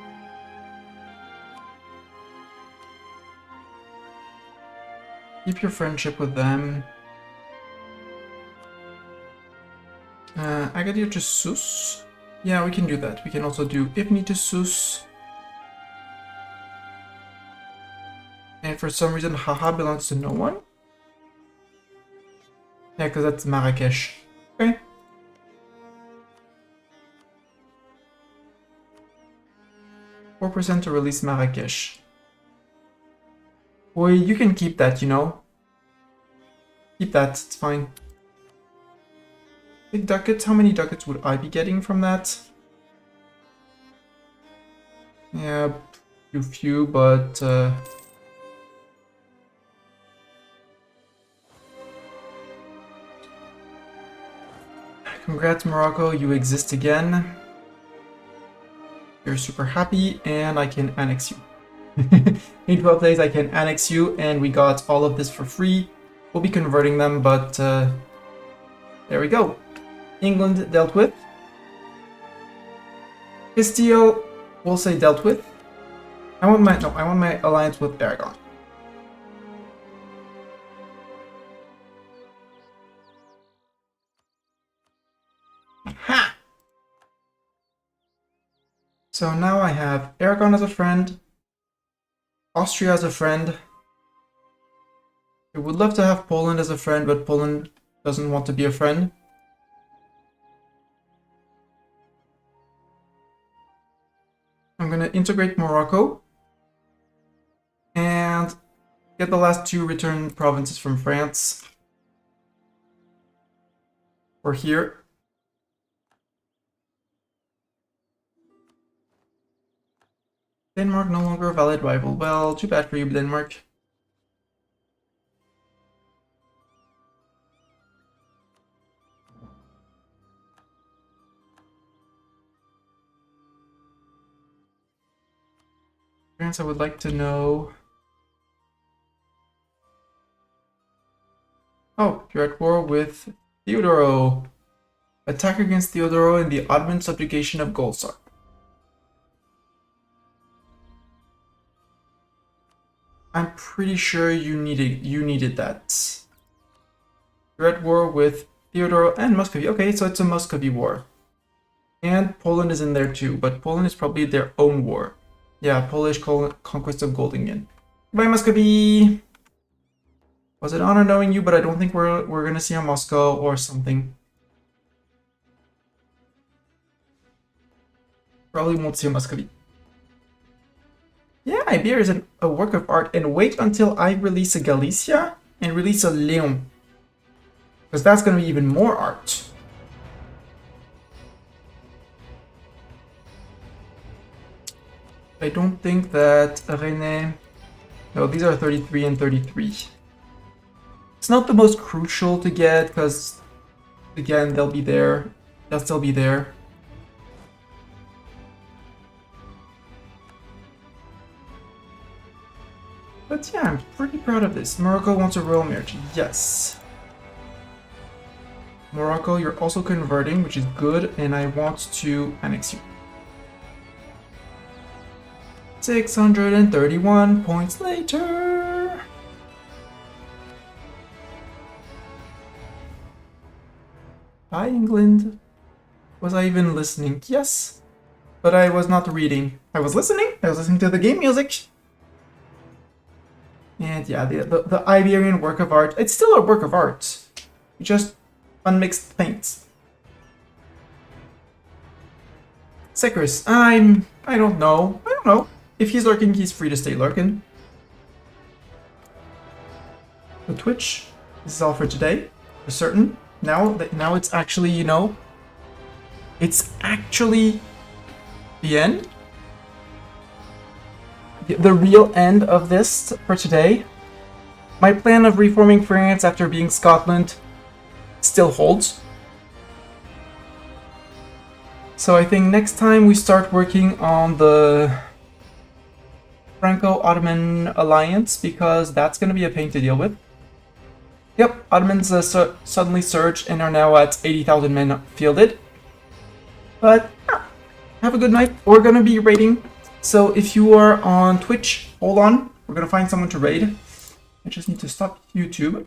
Keep your friendship with them. I got you to Sus. Yeah, we can do that. We can also do Ifni to Sus. And for some reason, Haha belongs to no one. Yeah, because that's Marrakesh. Okay. %4 to release Marrakesh. Well, you can keep that, you know. Keep that, it's fine. Big ducats, how many ducats would I be getting from that? Yeah, few, but congrats Morocco, you exist again. You're super happy, and I can annex you. In 12 days I can annex you, and we got all of this for free. We'll be converting them, but there we go. England dealt with. Castile, we'll say dealt with. I want my alliance with Aragon. Ha! So now I have Aragon as a friend, Austria as a friend. I would love to have Poland as a friend, but Poland doesn't want to be a friend. I'm gonna integrate Morocco and get the last 2 returned provinces from France. We're here. Denmark no longer a valid rival. Well, too bad for you, Denmark. France, I would like to know... Oh, you're at war with Theodoro. Attack against Theodoro in the Ottoman subjugation of Golsar. I'm pretty sure you needed that. You're at war with Theodoro and Muscovy. Okay, so it's a Muscovy war. And Poland is in there too, but Poland is probably their own war. Yeah, Polish conquest of Goldingen. Goodbye, Muscovy! Was it an honor knowing you, but I don't think we're gonna see a Moscow or something. Probably won't see a Muscovy. Yeah, Iberia is a work of art, and wait until I release a Galicia and release a Leon. Because that's gonna be even more art. I don't think that Rennes... No, these are 33 and 33. It's not the most crucial to get, because, again, they'll be there. They'll still be there. But yeah, I'm pretty proud of this. Morocco wants a royal marriage. Yes. Morocco, you're also converting, which is good, and I want to annex you. 631 points later. Hi, England. Was I even listening? Yes. But I was not reading. I was listening. I was listening to the game music. And yeah, the Iberian work of art. It's still a work of art. Just unmixed paints. Secris, I don't know. I don't know. If he's lurking, he's free to stay lurking. The Twitch, this is all for today. for certain. Now it's actually, you know, it's actually the end. The real end of this for today. My plan of reforming France after being Scotland still holds. So I think next time we start working on the Franco-Ottoman alliance, because that's going to be a pain to deal with. Yep, Ottomans suddenly surged and are now at 80,000 men fielded. But have a good night. We're going to be raiding. So if you are on Twitch, hold on. We're going to find someone to raid. I just need to stop YouTube.